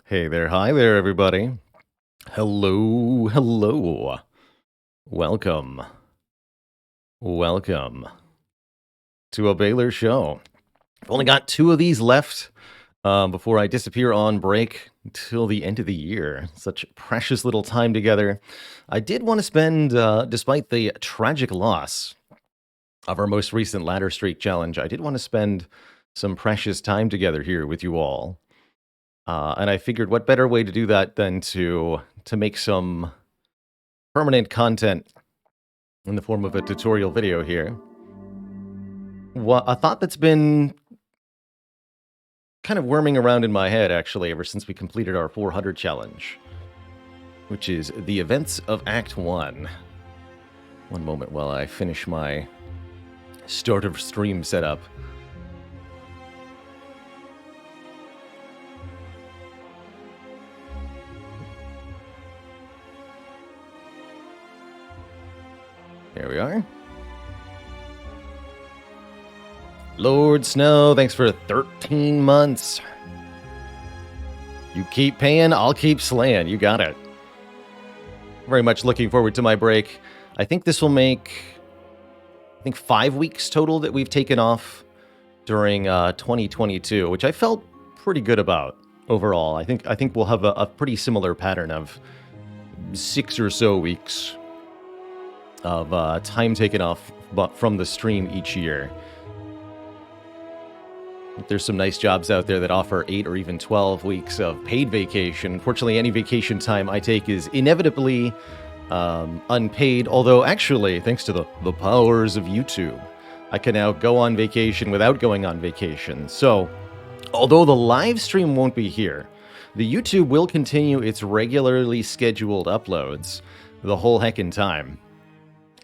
Hey there, hi there, everybody. Hello, hello. Welcome, welcome to a Baylor show. I've only got two of these left before I disappear on break till the end of the year. Such precious little time together. I did want to spend, despite the tragic loss of our most recent ladder streak challenge, I did want to spend some precious time together here with you all. And I figured what better way to do that than to make some permanent content in the form of a tutorial video here. A thought that's been kind of worming around in my head, actually, ever since we completed our 400 challenge, which is the events of Act 1. One moment while I finish my start of stream setup. There we are. Lord Snow, thanks for 13 months. You keep paying, I'll keep slaying. You got it. Very much looking forward to my break. I think this will make, 5 weeks total that we've taken off during 2022, which I felt pretty good about overall. I think we'll have a pretty similar pattern of 6 or so weeks of time taken off from the stream each year. There's some nice jobs out there that offer 8 or even 12 weeks of paid vacation. Unfortunately, any vacation time I take is inevitably unpaid, although actually, thanks to the powers of YouTube, I can now go on vacation without going on vacation. So, although the live stream won't be here, the YouTube will continue its regularly scheduled uploads the whole heckin' time.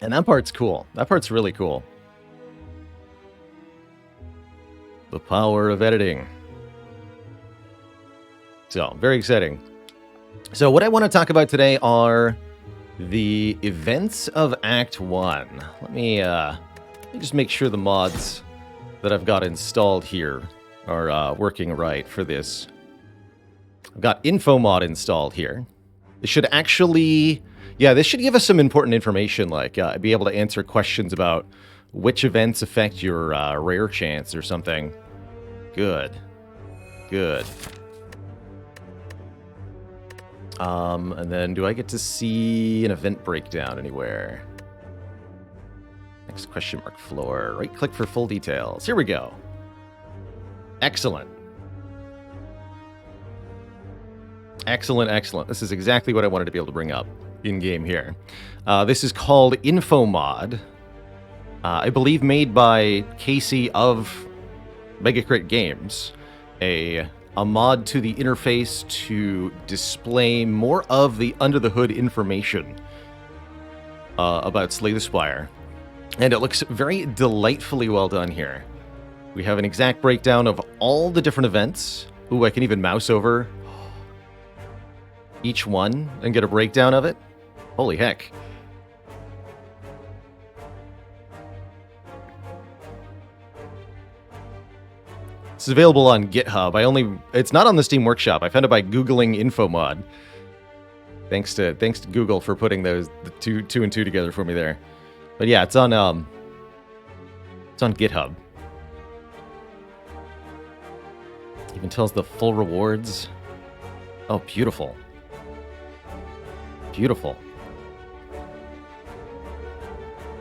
And that part's cool. That part's really cool. The power of editing. So, very exciting. So, what I want to talk about today are the events of Act 1. Let me just make sure the mods that I've got installed here are working right for this. I've got info mod installed here. This should actually, this should give us some important information, like be able to answer questions about which events affect your rare chance or something. Good. Good. And then do I get to see an event breakdown anywhere? Next question mark floor. Right click for full details. Here we go. Excellent. Excellent, excellent. This is exactly what I wanted to be able to bring up in-game here. This is called Info Mod. I believe made by Casey of Megacrit Games. A mod to the interface to display more of the under-the-hood information about Slay the Spire. And it looks very delightfully well done here. We have an exact breakdown of all the different events. Ooh, I can even mouse over each one and get a breakdown of it. Holy heck. It's available on GitHub. It's not on the Steam Workshop. I found it by Googling Infomod. Thanks to Google for putting the two and two together for me there. But yeah, it's on GitHub. Even tells the full rewards. Oh, beautiful. Beautiful.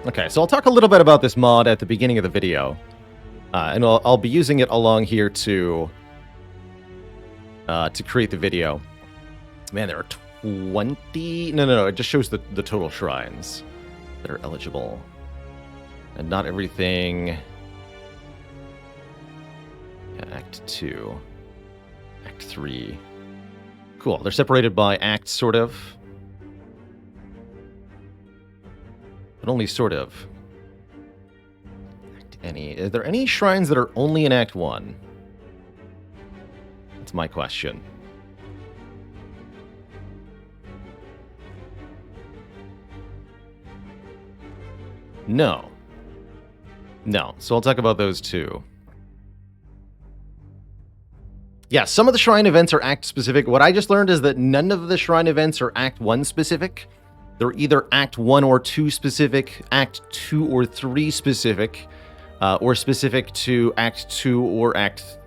Okay, so I'll talk a little bit about this mod at the beginning of the video. And I'll be using it along here to create the video. Man, there are 20... No, it just shows the total shrines that are eligible. And not everything... Yeah, Act 2. Act 3. Cool, they're separated by acts, sort of. But only sort of. Are there any shrines that are only in Act 1? That's my question. No. So I'll talk about those too. Yeah, some of the shrine events are Act specific. What I just learned is that none of the shrine events are Act 1 specific. They're either Act 1 or 2 specific, Act 2 or 3 specific, or specific to Act 2 or Act...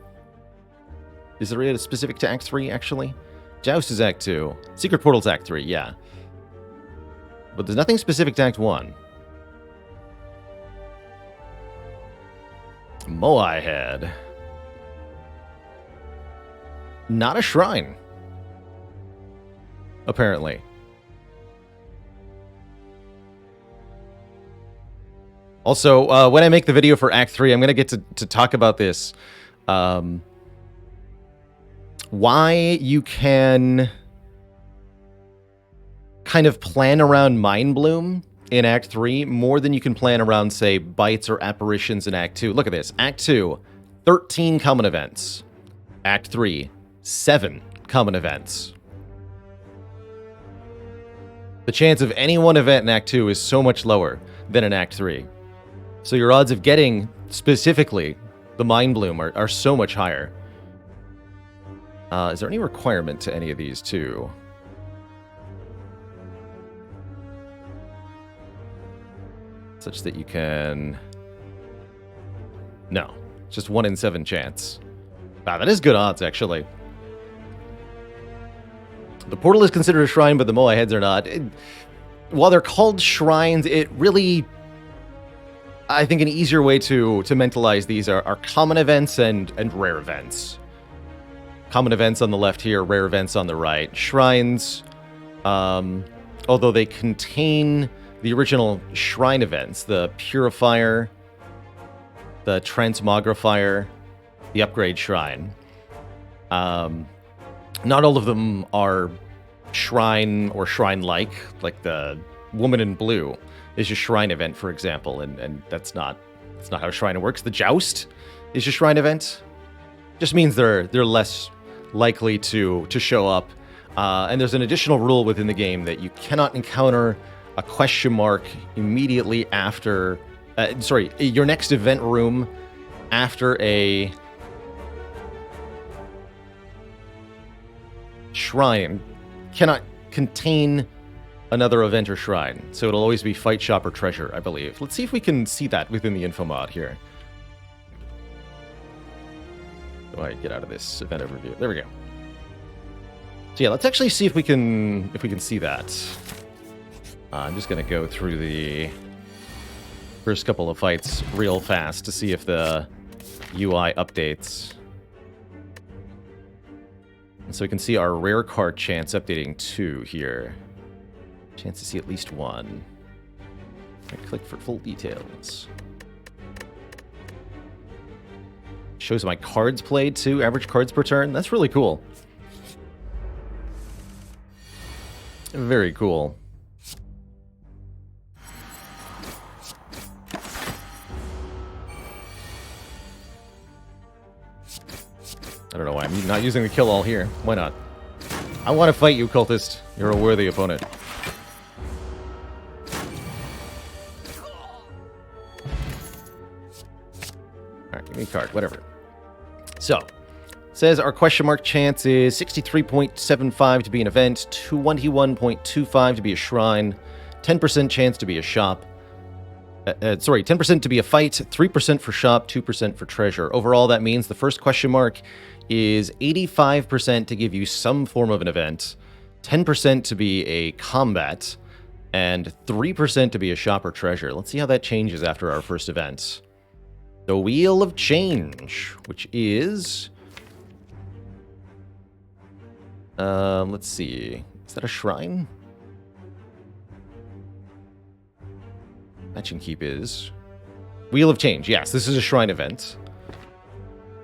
Is there a specific to Act 3, actually? Joust is Act 2. Secret Portal's Act 3, yeah. But there's nothing specific to Act 1. Moai Head. Not a shrine. Apparently. Also, when I make the video for Act 3, I'm going to get to talk about this. Why you can kind of plan around Mind Bloom in Act 3 more than you can plan around, say, bites or apparitions in Act 2. Look at this. Act 2, 13 common events. Act 3, 7 common events. The chance of any one event in Act 2 is so much lower than in Act 3. So your odds of getting, specifically, the Mind Bloom are so much higher. Is there any requirement to any of these, too? Such that you can... No. Just 1 in 7 chance. Wow, that is good odds, actually. The portal is considered a shrine, but the Moai heads are not. While they're called shrines, it really... I think an easier way to mentalize these are common events and rare events. Common events on the left here, rare events on the right. Shrines, although they contain the original shrine events, the Purifier, the Transmogrifier, the Upgrade Shrine. Not all of them are shrine or shrine-like, like the Woman in Blue is a shrine event, for example, and that's not how shrine works. The Joust is a shrine event. Just means they're less likely to show up. And there's an additional rule within the game that you cannot encounter a question mark immediately after... your next event room after a shrine cannot contain another event or shrine. So it'll always be Fight Shop or Treasure, I believe. Let's see if we can see that within the info mod here. How do I get out of this event overview? There we go. So yeah, let's actually see if we can see that. I'm just gonna go through the first couple of fights real fast to see if the UI updates. And so we can see our rare card chance updating 2 here. Chance to see at least 1. I click for full details. Shows my cards played too, average cards per turn. That's really cool. Very cool. I don't know why I'm not using the kill all here. Why not? I want to fight you, cultist. You're a worthy opponent. Alright, give me a card, whatever. So, says our question mark chance is 63.75 to be an event, 21.25 to be a shrine, 10% chance to be a shop. 10% to be a fight, 3% for shop, 2% for treasure. Overall, that means the first question mark is 85% to give you some form of an event, 10% to be a combat, and 3% to be a shop or treasure. Let's see how that changes after our first event. The Wheel of Change, which is... let's see. Is that a shrine? Matching Keep is... Wheel of Change. Yes, this is a shrine event.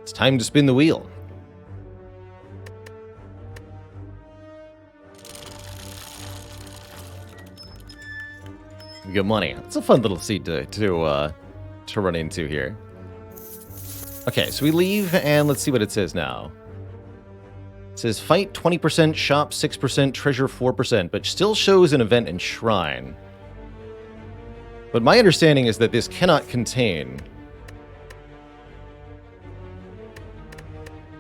It's time to spin the wheel. We got money. It's a fun little seed to run into here. Okay, so we leave, and let's see what it says now. It says fight 20%, shop 6%, treasure 4%, but still shows an event and shrine. But my understanding is that this cannot contain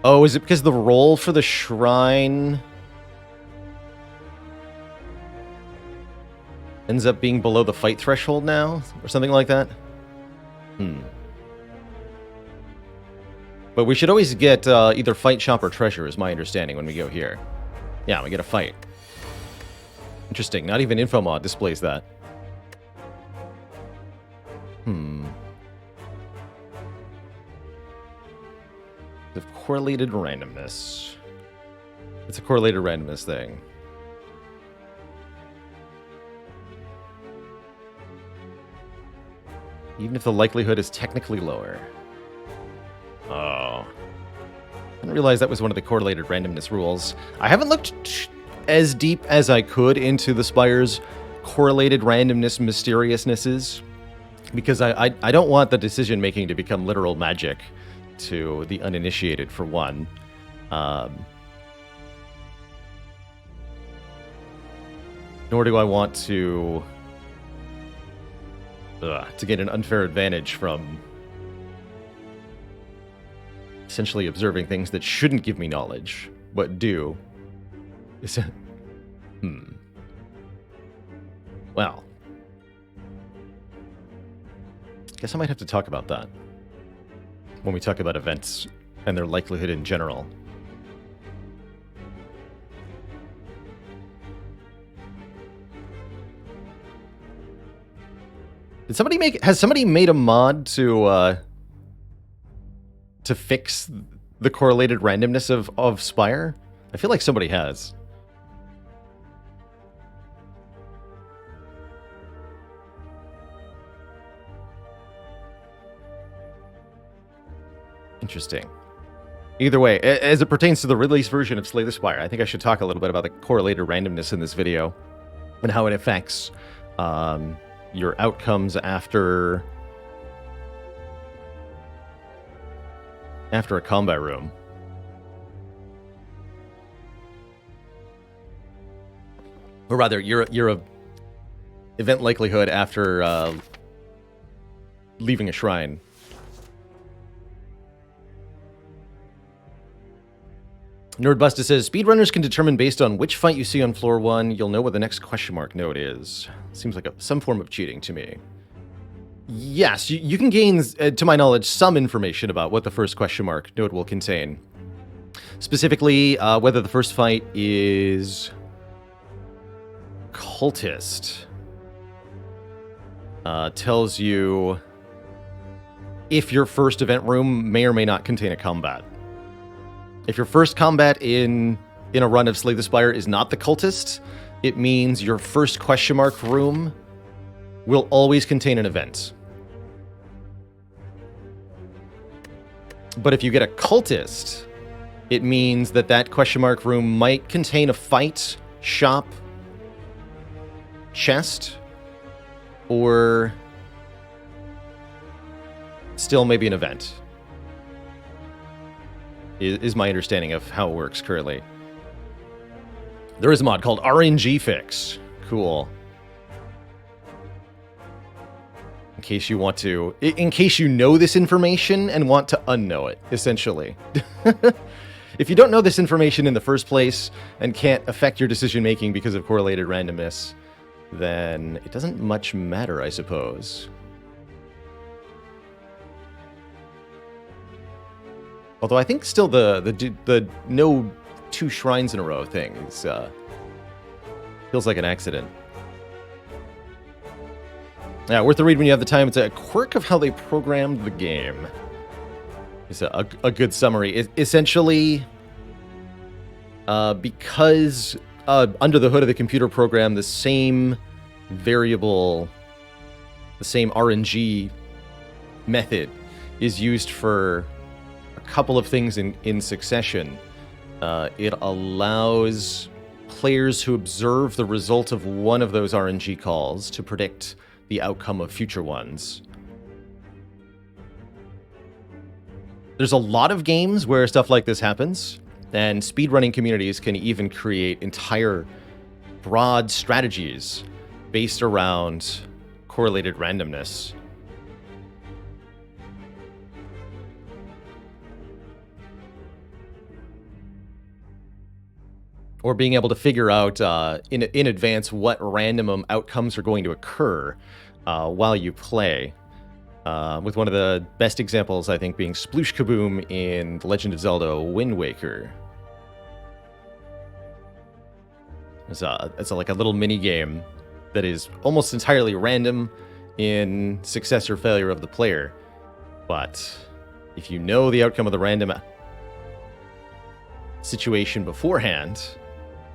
Oh, is it because the roll for the shrine ends up being below the fight threshold now? Or something like that? But we should always get either fight, shop, or treasure, is my understanding, when we go here. Yeah, we get a fight. Interesting. Not even Infomod displays that. The correlated randomness. It's a correlated randomness thing. Even if the likelihood is technically lower. Oh. I didn't realize that was one of the correlated randomness rules. I haven't looked as deep as I could into the Spire's correlated randomness mysteriousnesses, because I don't want the decision-making to become literal magic to the uninitiated, for one. Nor do I want to get an unfair advantage from essentially observing things that shouldn't give me knowledge, but do. Well. Guess I might have to talk about that when we talk about events and their likelihood in general. Has somebody made a mod to fix the correlated randomness of Spire? I feel like somebody has. Interesting. Either way, as it pertains to the release version of Slay the Spire, I think I should talk a little bit about the correlated randomness in this video and how it affects your outcomes after a combat room. Or rather, your event likelihood after leaving a shrine. Nerdbuster says, speedrunners can determine based on which fight you see on floor 1, you'll know what the next question mark node is. Seems like some form of cheating to me. Yes, you can gain, to my knowledge, some information about what the first question mark node will contain. Specifically, whether the first fight is cultist. Tells you if your first event room may or may not contain a combat. If your first combat in a run of Slay the Spire is not the cultist, it means your first question mark room will always contain an event. But if you get a cultist, it means that question mark room might contain a fight, shop, chest, or still maybe an event. Is my understanding of how it works currently. There is a mod called RNG Fix. Cool. In case you want to... In case you know this information and want to unknow it, essentially. If you don't know this information in the first place and can't affect your decision-making because of correlated randomness, then it doesn't much matter, I suppose. Although I think still the no 2 shrines in a row thing is, feels like an accident. Yeah, worth the read when you have the time. It's a quirk of how they programmed the game. It's a good summary. Essentially, because under the hood of the computer program, the same variable, the same RNG method is used for couple of things in succession. It allows players who observe the result of one of those RNG calls to predict the outcome of future ones. There's a lot of games where stuff like this happens, and speedrunning communities can even create entire broad strategies based around correlated randomness. or being able to figure out in advance what random outcomes are going to occur while you play. With one of the best examples, I think, being Sploosh Kaboom in The Legend of Zelda Wind Waker. It's like a little mini game that is almost entirely random in success or failure of the player. But if you know the outcome of the random situation beforehand,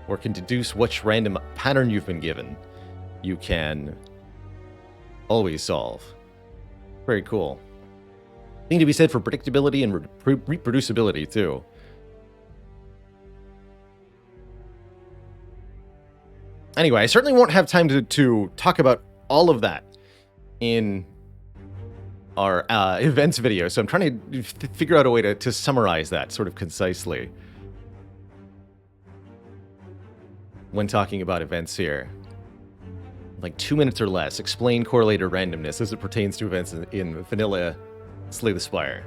or can deduce which random pattern you've been given, you can always solve. Very cool. Thing to be said for predictability and reproducibility, too. Anyway, I certainly won't have time to talk about all of that in our events video, so I'm trying to figure out a way to summarize that sort of concisely when talking about events here. Like 2 minutes or less, explain correlated randomness as it pertains to events in vanilla Slay the Spire.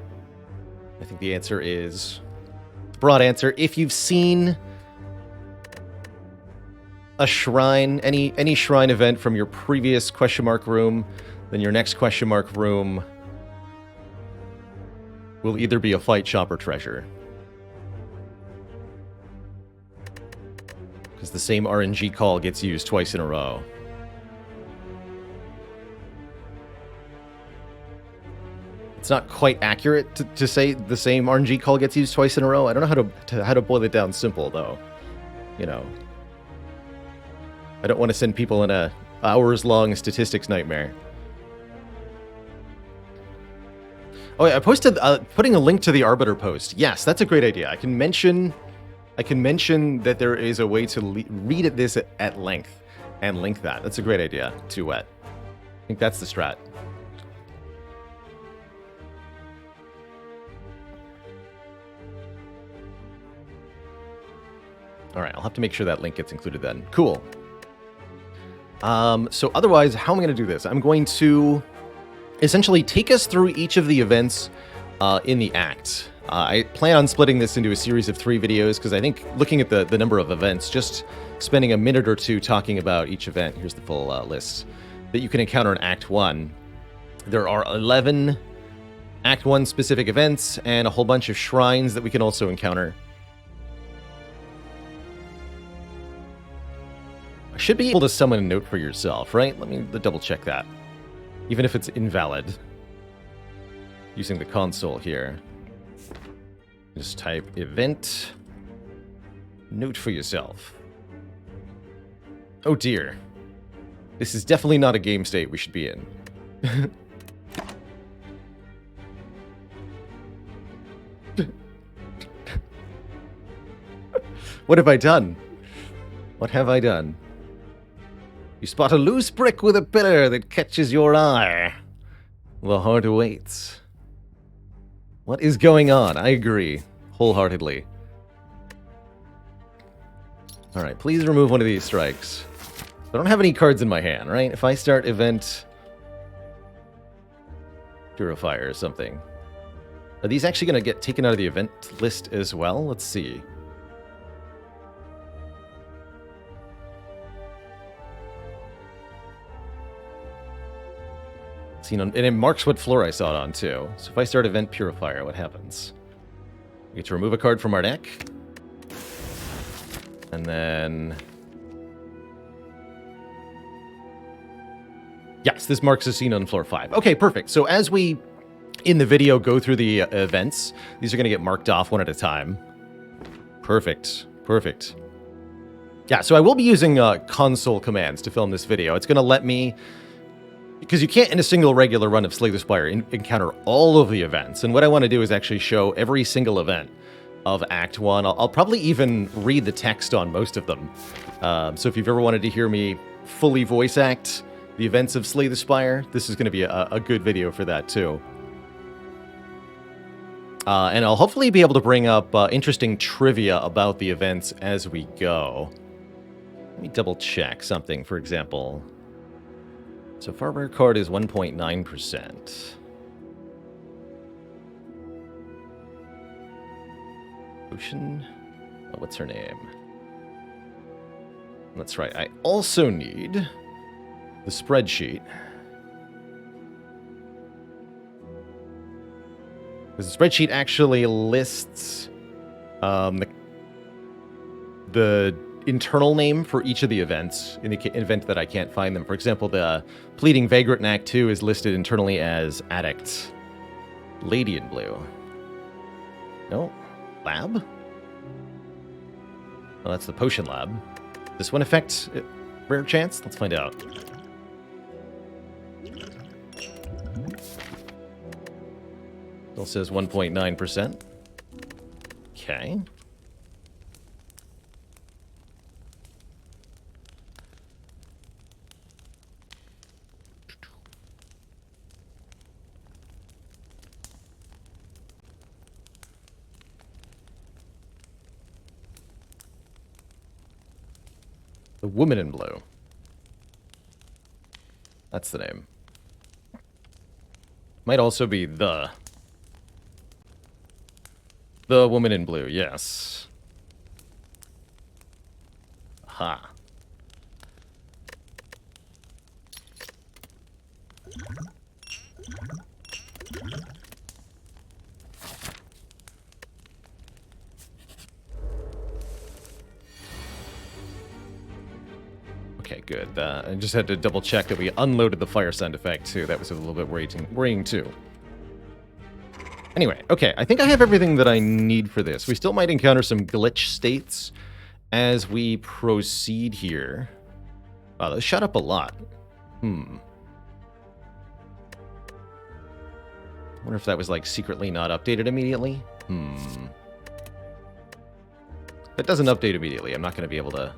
I think the answer is, broad answer, if you've seen a shrine, any shrine event from your previous question mark room, then your next question mark room will either be a fight, shop, or treasure. Because the same RNG call gets used twice in a row. It's not quite accurate to say the same RNG call gets used twice in a row. I don't know how to boil it down simple, though. You know, I don't want to send people in a hours-long statistics nightmare. Oh, yeah, I posted putting a link to the Arbiter post. Yes, that's a great idea. I can mention that there is a way to read this at length and link that. That's a great idea. Too wet. I think that's the strat. All right, I'll have to make sure that link gets included then. Cool. So otherwise, how am I going to do this? I'm going to essentially take us through each of the events in the act. I plan on splitting this into a series of 3 videos because I think looking at the number of events, just spending a minute or two talking about each event, here's the full list, that you can encounter in Act 1. There are 11 Act 1 specific events and a whole bunch of shrines that we can also encounter. I should be able to summon a note for yourself, right? Let me double check that. Even if it's invalid. Using the console here. Just type event note for yourself. Oh dear. This is definitely not a game state we should be in. What have I done? What have I done? You spot a loose brick with a pillar that catches your eye. The heart awaits. What is going on? I agree. Wholeheartedly. Alright, please remove one of these strikes. I don't have any cards in my hand, right? If I start event Purifier or something. Are these actually going to get taken out of the event list as well? Let's see. And it marks what floor I saw it on, too. So if I start Event Purifier, what happens? We get to remove a card from our deck. And then... yes, this marks a scene on floor 5. Okay, perfect. So as we, in the video, go through the events, these are going to get marked off one at a time. Perfect. Perfect. Yeah, so I will be using console commands to film this video. It's going to let me... because you can't, in a single regular run of Slay the Spire, encounter all of the events. And what I want to do is actually show every single event of Act 1. I'll probably even read the text on most of them. So if you've ever wanted to hear me fully voice act the events of Slay the Spire, this is going to be a good video for that, too. And I'll hopefully be able to bring up interesting trivia about the events as we go. Let me double check something, for example. So far rare card is 1.9%. Ocean? Oh, what's her name? That's right. I also need the spreadsheet. Because the spreadsheet actually lists the internal name for each of the events in the event that I can't find them. For example, the Pleading Vagrant in Act 2 is listed internally as Addict. Lady in Blue. No? Lab? Oh, that's the Potion Lab. Does this one affect rare chance? Let's find out. Still says 1.9%. Okay. The Woman in Blue. That's the name. Might also be the Woman in Blue, yes. Aha. Okay, good. I just had to double check that we unloaded the fire sound effect too. That was a little bit worrying too. Anyway, okay, I think I have everything that I need for this. We still might encounter some glitch states as we proceed here. Wow, those shut up a lot. I wonder if that was, like, secretly not updated immediately? If it doesn't update immediately, I'm not going to be able to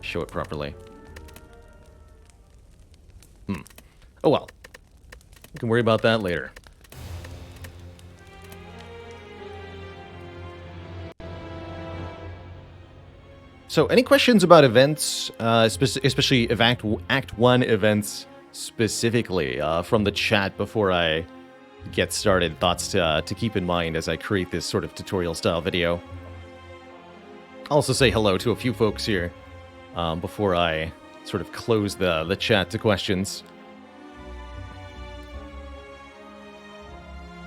show it properly. Oh well. We can worry about that later. So, any questions about events, especially Act 1 events specifically, from the chat before I get started? Thoughts to keep in mind as I create this sort of tutorial-style video. I'll also say hello to a few folks here before I sort of close the chat to questions.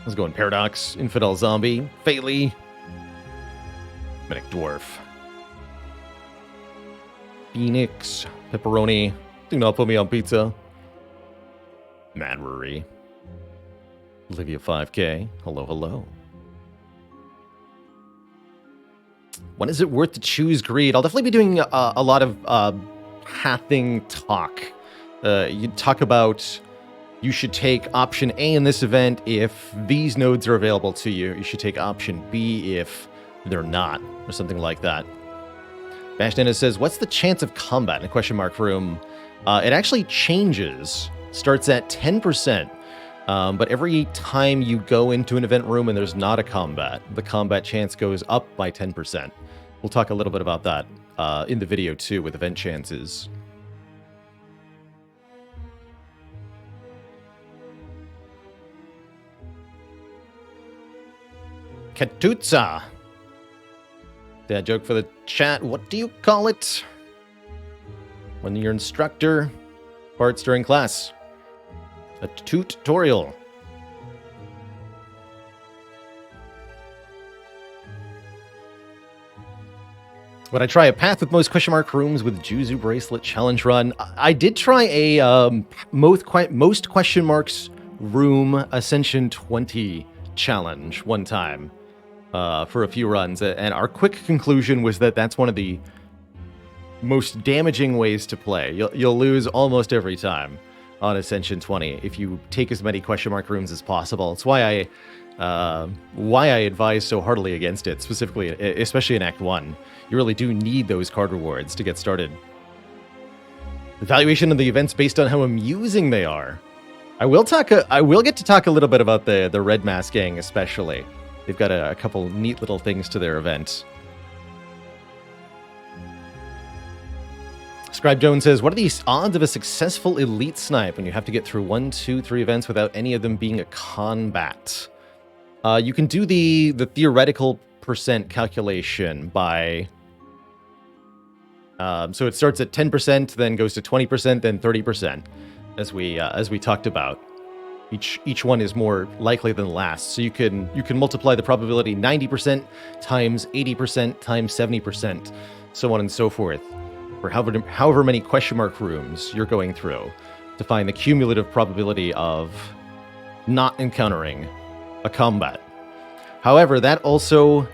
How's it going? Paradox, Infidel Zombie, Faely, Medic Dwarf, Phoenix, Pepperoni, do not put me on pizza, Mad Rory, Olivia 5K, hello, hello. When is it worth to choose greed? I'll definitely be doing a lot of pathing talk. You talk about you should take option A in this event if these nodes are available to you. You should take option B if they're not, or something like that. Bashnana says, what's the chance of combat in a question mark room? It actually changes. Starts at 10%. But every time you go into an event room and there's not a combat, the combat chance goes up by 10%. We'll talk a little bit about that in the video too with event chances. Katutsa. Dad joke for the chat. What do you call it when your instructor parts during class? A tutorial. Would I try a path with most question mark rooms with Juzu Bracelet Challenge Run? I did try a most question marks room Ascension 20 challenge one time for a few runs, and our quick conclusion was that that's one of the most damaging ways to play. You'll lose almost every time on Ascension 20 if you take as many question mark rooms as possible. It's why I advise so heartily against it, specifically, especially in Act 1. You really do need those card rewards to get started. Evaluation of the events based on how amusing they are. I will get to talk a little bit about the Red Mask Gang, especially. They've got a couple neat little things to their event. Scribe Jones says, what are the odds of a successful elite snipe when you have to get through 1, 2, 3 events without any of them being a combat? You can do the theoretical percent calculation by So it starts at 10%, then goes to 20%, then 30%, as we talked about. Each one is more likely than the last. So you can multiply the probability 90% times 80% times 70%, so on and so forth, for however many question mark rooms you're going through to find the cumulative probability of not encountering a combat. However, that also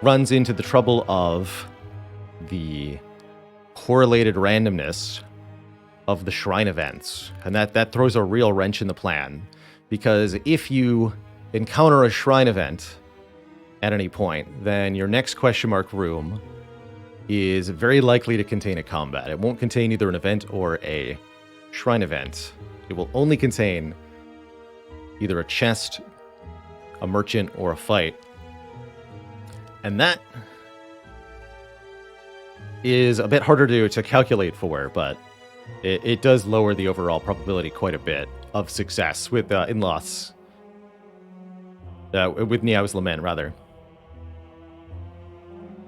runs into the trouble of the correlated randomness of the shrine events, and that throws a real wrench in the plan, because if you encounter a shrine event at any point, then your next question mark room is very likely to contain a combat. It won't contain either an event or a shrine event. It will only contain either a chest, a merchant, or a fight. And that is a bit harder to calculate for, but it does lower the overall probability quite a bit of success with in-loss. With Niao's Lament, rather.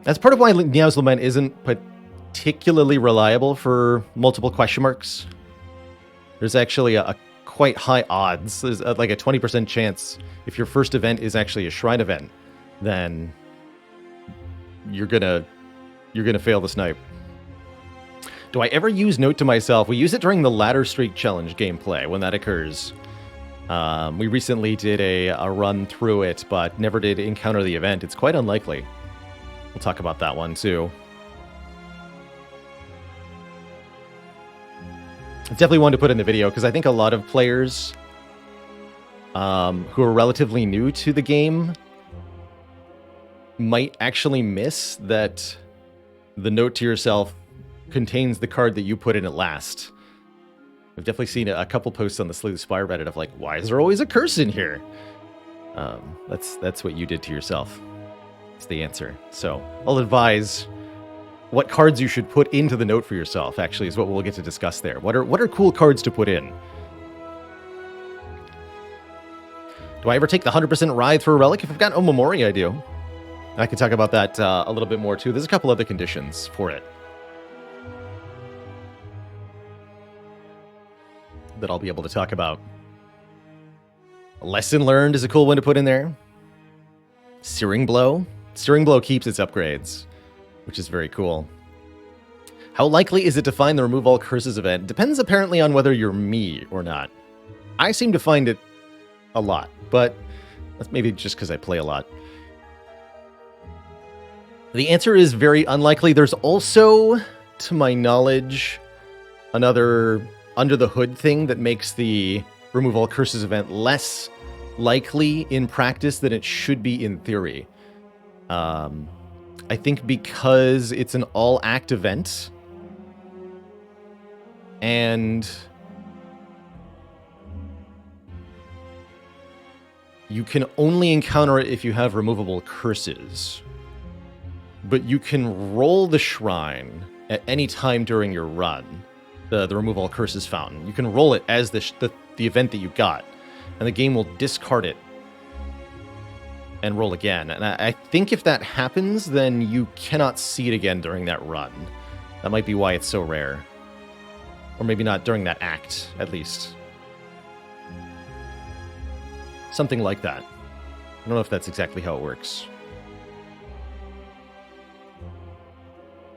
That's part of why Niao's Lament isn't particularly reliable for multiple question marks. There's actually a quite high odds. There's like a 20% chance if your first event is actually a shrine event, then you're gonna fail the snipe. Do I ever use Note to Myself? We use it during the Ladder Streak Challenge gameplay when that occurs. We recently did a run through it, but never did encounter the event. It's quite unlikely. We'll talk about that one too. It's definitely one to put in the video, because I think a lot of players who are relatively new to the game might actually miss that the Note to Yourself contains the card that you put in at last. I've definitely seen a couple posts on the Slay the Spire Reddit of like, why is there always a curse in here? That's what you did to yourself. It's the answer. So I'll advise what cards you should put into the Note for yourself, actually, is what we'll get to discuss there. What are cool cards to put in? Do I ever take the 100% Writhe for a relic? If I've got Omamori, I do. I can talk about that a little bit more too. There's a couple other conditions for it that I'll be able to talk about. Lesson Learned is a cool one to put in there. Searing Blow. Searing Blow keeps its upgrades, which is very cool. How likely is it to find the Remove All Curses event? Depends apparently on whether you're me or not. I seem to find it a lot, but that's maybe just because I play a lot. The answer is very unlikely. There's also, to my knowledge, another under the hood thing that makes the Remove All Curses event less likely in practice than it should be in theory. I think because it's an all-act event, and you can only encounter it if you have removable curses. But you can roll the shrine at any time during your run, the Remove All Curses fountain. You can roll it as the event that you got, and the game will discard it and roll again. And I think if that happens, then you cannot see it again during that run. That might be why it's so rare. Or maybe not during that act, at least. Something like that. I don't know if that's exactly how it works.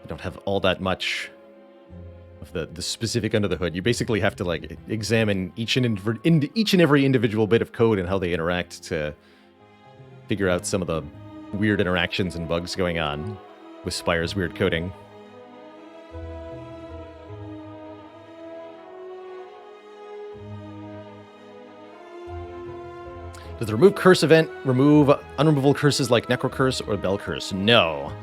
I don't have all that much of the specific under the hood. You basically have to like examine each and every individual bit of code and how they interact to figure out some of the weird interactions and bugs going on with Spire's weird coding. Does the Remove Curse event remove unremovable curses like Necro Curse or Bell Curse? No.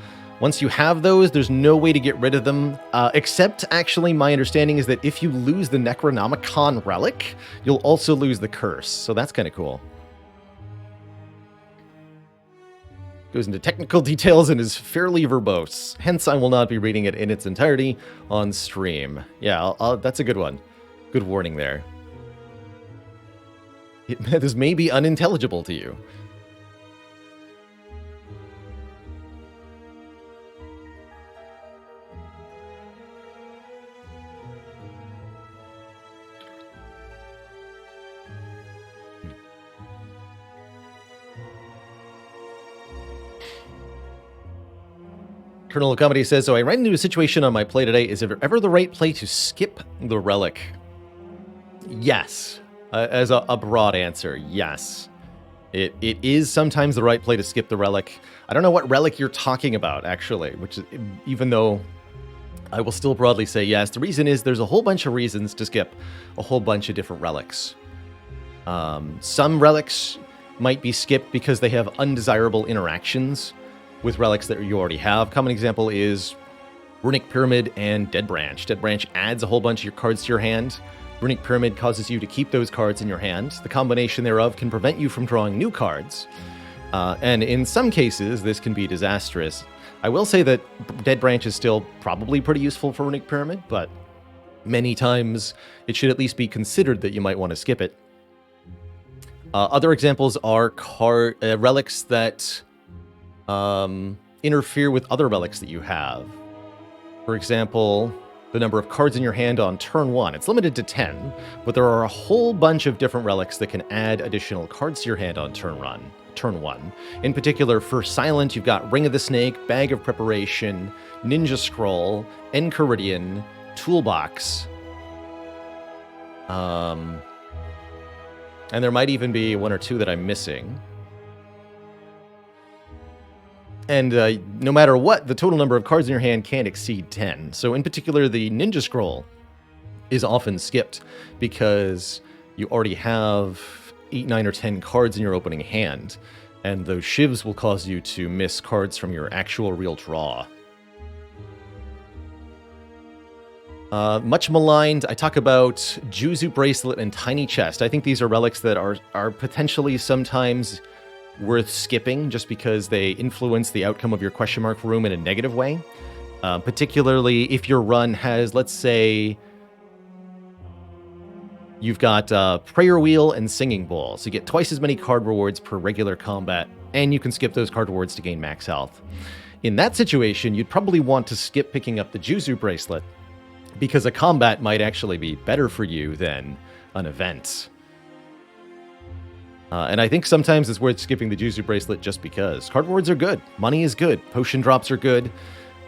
Once you have those, there's no way to get rid of them, except actually my understanding is that if you lose the Necronomicon relic, you'll also lose the curse. So that's kind of cool. Goes into technical details and is fairly verbose. Hence, I will not be reading it in its entirety on stream. Yeah, that's a good one. Good warning there. This may be unintelligible to you. Colonel Comedy says, so I ran into a situation on my play today. Is it ever the right play to skip the relic? Yes. As a broad answer, yes. It is sometimes the right play to skip the relic. I don't know what relic you're talking about, actually, which is, even though I will still broadly say yes, the reason is there's a whole bunch of reasons to skip a whole bunch of different relics. Some relics might be skipped because they have undesirable interactions with relics that you already have. Common example is Runic Pyramid and Dead Branch. Dead Branch adds a whole bunch of your cards to your hand. Runic Pyramid causes you to keep those cards in your hand. The combination thereof can prevent you from drawing new cards. And in some cases, this can be disastrous. I will say that Dead Branch is still probably pretty useful for Runic Pyramid, but many times it should at least be considered that you might want to skip it. Other examples are relics that interfere with other relics that you have. For example, the number of cards in your hand on turn 1. It's limited to 10, but there are a whole bunch of different relics that can add additional cards to your hand on turn 1. In particular, for Silent, you've got Ring of the Snake, Bag of Preparation, Ninja Scroll, Enchiridion, Toolbox. And there might even be one or two that I'm missing. And no matter what, the total number of cards in your hand can't exceed 10. So in particular, the Ninja Scroll is often skipped because you already have 8, 9, or 10 cards in your opening hand. And those shivs will cause you to miss cards from your actual real draw. Much maligned, I talk about Juzu Bracelet and Tiny Chest. I think these are relics that are potentially sometimes worth skipping just because they influence the outcome of your question mark room in a negative way. Particularly if your run has, let's say, you've got Prayer Wheel and Singing Bowl. So you get twice as many card rewards per regular combat, and you can skip those card rewards to gain max health. In that situation, you'd probably want to skip picking up the Juzu Bracelet, because a combat might actually be better for you than an event. And I think sometimes it's worth skipping the Juzu Bracelet just because. Card rewards are good. Money is good. Potion drops are good.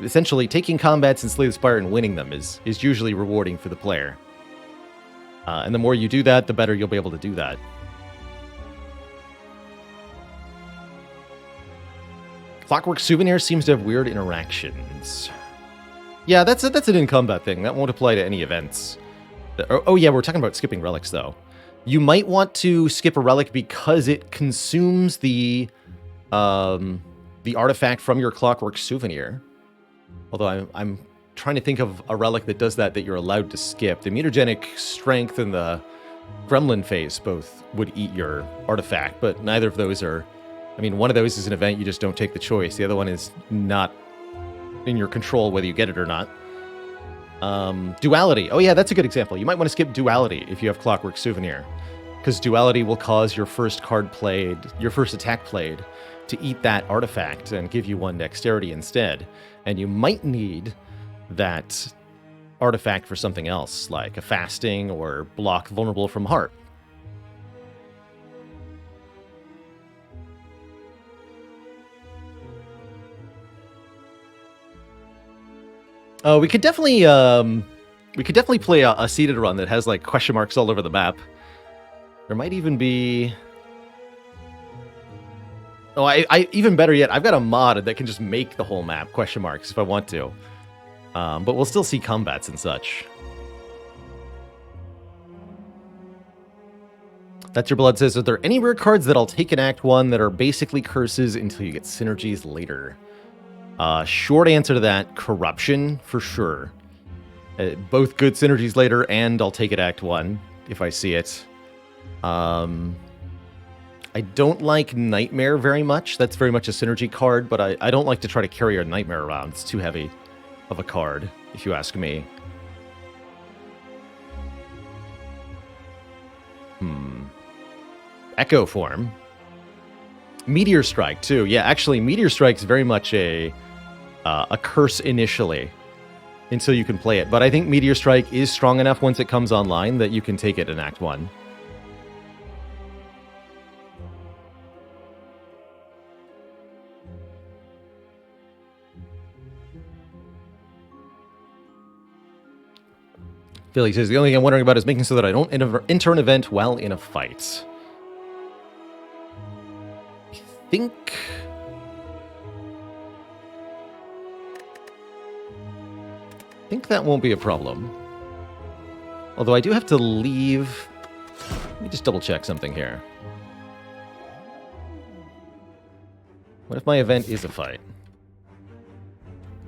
Essentially, taking combats in Slay the Spire and winning them is usually rewarding for the player. And the more you do that, the better you'll be able to do that. Clockwork Souvenir seems to have weird interactions. Yeah, that's an in-combat thing. That won't apply to any events. Oh yeah, we're talking about skipping relics, though. You might want to skip a relic because it consumes the artifact from your Clockwork Souvenir. Although I'm trying to think of a relic that does that you're allowed to skip. The Mutagenic Strength and the Gremlin Face both would eat your artifact, but neither of those are... I mean, one of those is an event, you just don't take the choice. The other one is not in your control whether you get it or not. Duality. Oh yeah, that's a good example. You might want to skip Duality if you have Clockwork Souvenir, because Duality will cause your first attack played, to eat that artifact and give you 1 dexterity instead. And you might need that artifact for something else, like a fasting or block vulnerable from heart. We could definitely play a seeded run that has like question marks all over the map. There might even be... Oh, I even better yet, I've got a mod that can just make the whole map question marks if I want to. But we'll still see combats and such. That's Your Blood says, are there any rare cards that I'll take in Act 1 that are basically curses until you get synergies later? Short answer to that, Corruption, for sure. Both good synergies later, and I'll take it Act 1, if I see it. I don't like Nightmare very much. That's very much a synergy card, but I don't like to try to carry a Nightmare around. It's too heavy of a card, if you ask me. Echo Form. Meteor Strike, too. Yeah, actually, Meteor Strike's very much a curse initially, until you can play it. But I think Meteor Strike is strong enough once it comes online that you can take it in Act 1. Billy says, the only thing I'm wondering about is making so that I don't enter an event while in a fight. I think that won't be a problem. Although I do have to leave. Let me just double check something here. What if my event is a fight?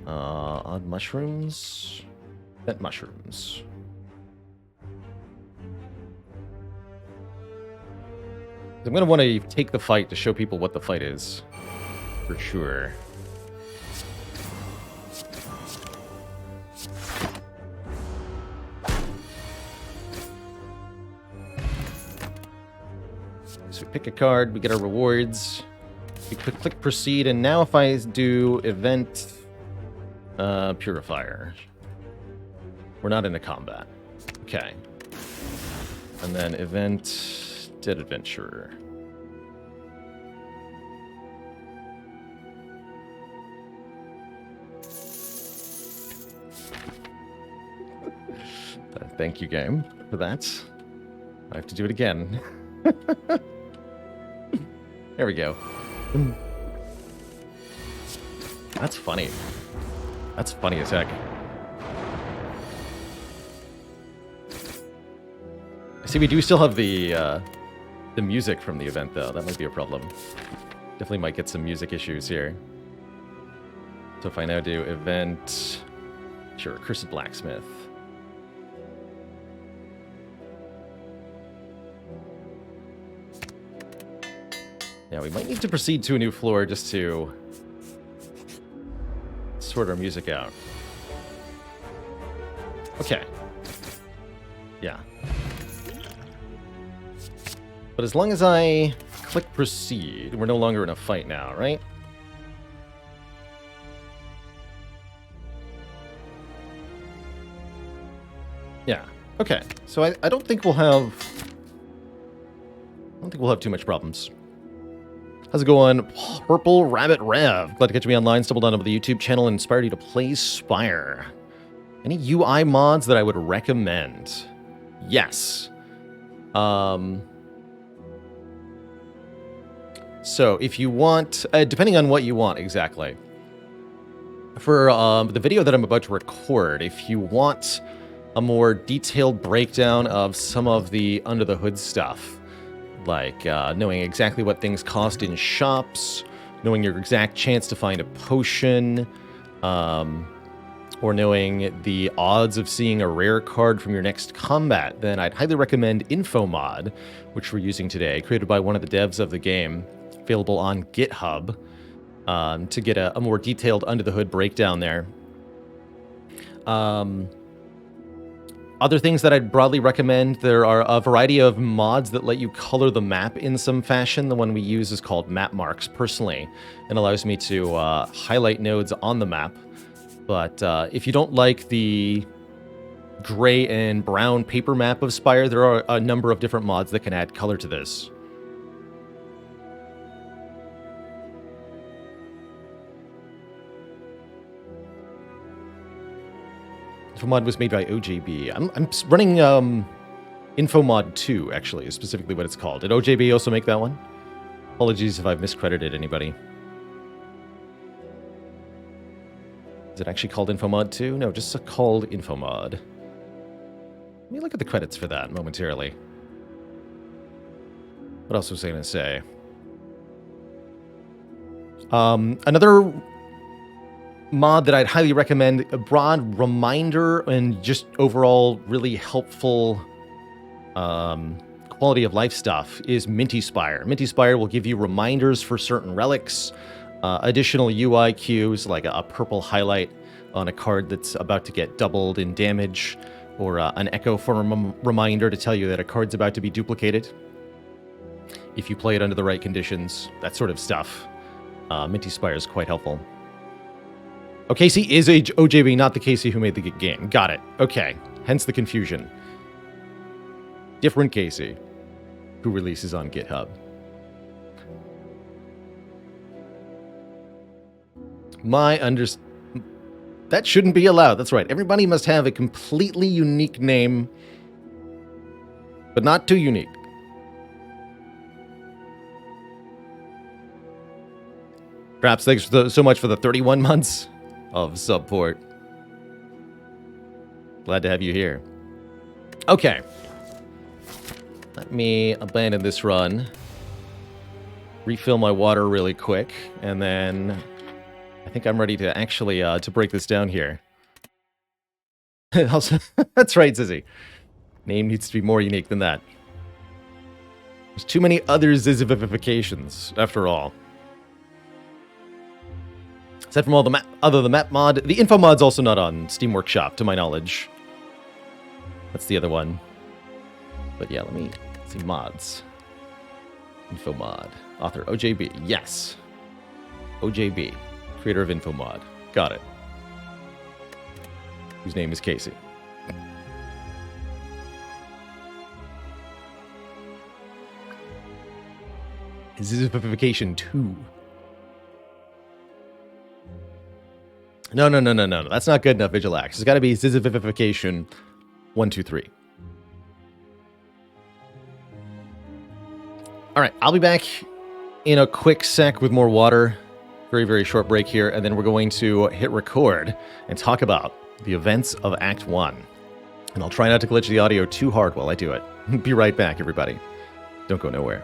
Odd mushrooms? Event mushrooms. I'm going to want to take the fight to show people what the fight is. For sure. So we pick a card, we get our rewards. We click proceed, and now if I do event purifier, we're not in a combat. Okay. And then event dead adventurer. Thank you, game, for that. I have to do it again. There we go. That's funny. That's funny as heck. I see we do still have the music from the event, though. That might be a problem. Definitely might get some music issues here. So if I now do event... Sure, Cursed Blacksmith. Yeah, we might need to proceed to a new floor just to sort our music out. Okay. Yeah. But as long as I click proceed, we're no longer in a fight now, right? Yeah. Okay. So I don't think we'll have... I don't think we'll have too much problems. How's it going? Purple Rabbit Rev. Glad to catch me online. Stumbled onto the YouTube channel and inspired you to play Spire. Any UI mods that I would recommend? Yes. So if you want, depending on what you want exactly. For the video that I'm about to record, if you want a more detailed breakdown of some of the under the hood stuff, like knowing exactly what things cost in shops, knowing your exact chance to find a potion, or knowing the odds of seeing a rare card from your next combat, then I'd highly recommend Infomod, which we're using today, created by one of the devs of the game, available on GitHub, to get a more detailed under-the-hood breakdown there. Other things that I'd broadly recommend, there are a variety of mods that let you color the map in some fashion. The one we use is called Map Marks, personally, and allows me to highlight nodes on the map. But if you don't like the gray and brown paper map of Spire, there are a number of different mods that can add color to this. Infomod was made by OJB. I'm running Infomod 2, actually, is specifically what it's called. Did OJB also make that one? Apologies if I've miscredited anybody. Is it actually called Infomod 2? No, just called Infomod. Let me look at the credits for that momentarily. What else was I going to say? Another mod that I'd highly recommend, a broad reminder and just overall really helpful quality of life stuff, is Minty Spire. Minty Spire will give you reminders for certain relics, additional UI cues like a purple highlight on a card that's about to get doubled in damage, or an echo form reminder to tell you that a card's about to be duplicated if you play it under the right conditions, that sort of stuff. Minty Spire is quite helpful. Oh, Casey is OJB, not the Casey who made the game. Got it. Okay. Hence the confusion. Different Casey, who releases on GitHub. That shouldn't be allowed. That's right. Everybody must have a completely unique name, but not too unique. Perhaps thanks so much for the 31 months of support. Glad to have you here. Okay. Let me abandon this run. Refill my water really quick, and then I think I'm ready to actually to break this down here. Also, that's right, Zizzy. Name needs to be more unique than that. There's too many other Zizzifications, after all. Aside from all the map mod, the info mod's also not on Steam Workshop, to my knowledge. That's the other one. But yeah, let me see mods. Info mod. Author OJB. Yes. OJB. Creator of info mod. Got it. Whose name is Casey. Zizzification 2. No. That's not good enough, Vigilax. It's got to be Zizzification 1, 2, 3. All right, I'll be back in a quick sec with more water. Very, very short break here, and then we're going to hit record and talk about the events of Act 1. And I'll try not to glitch the audio too hard while I do it. Be right back, everybody. Don't go nowhere.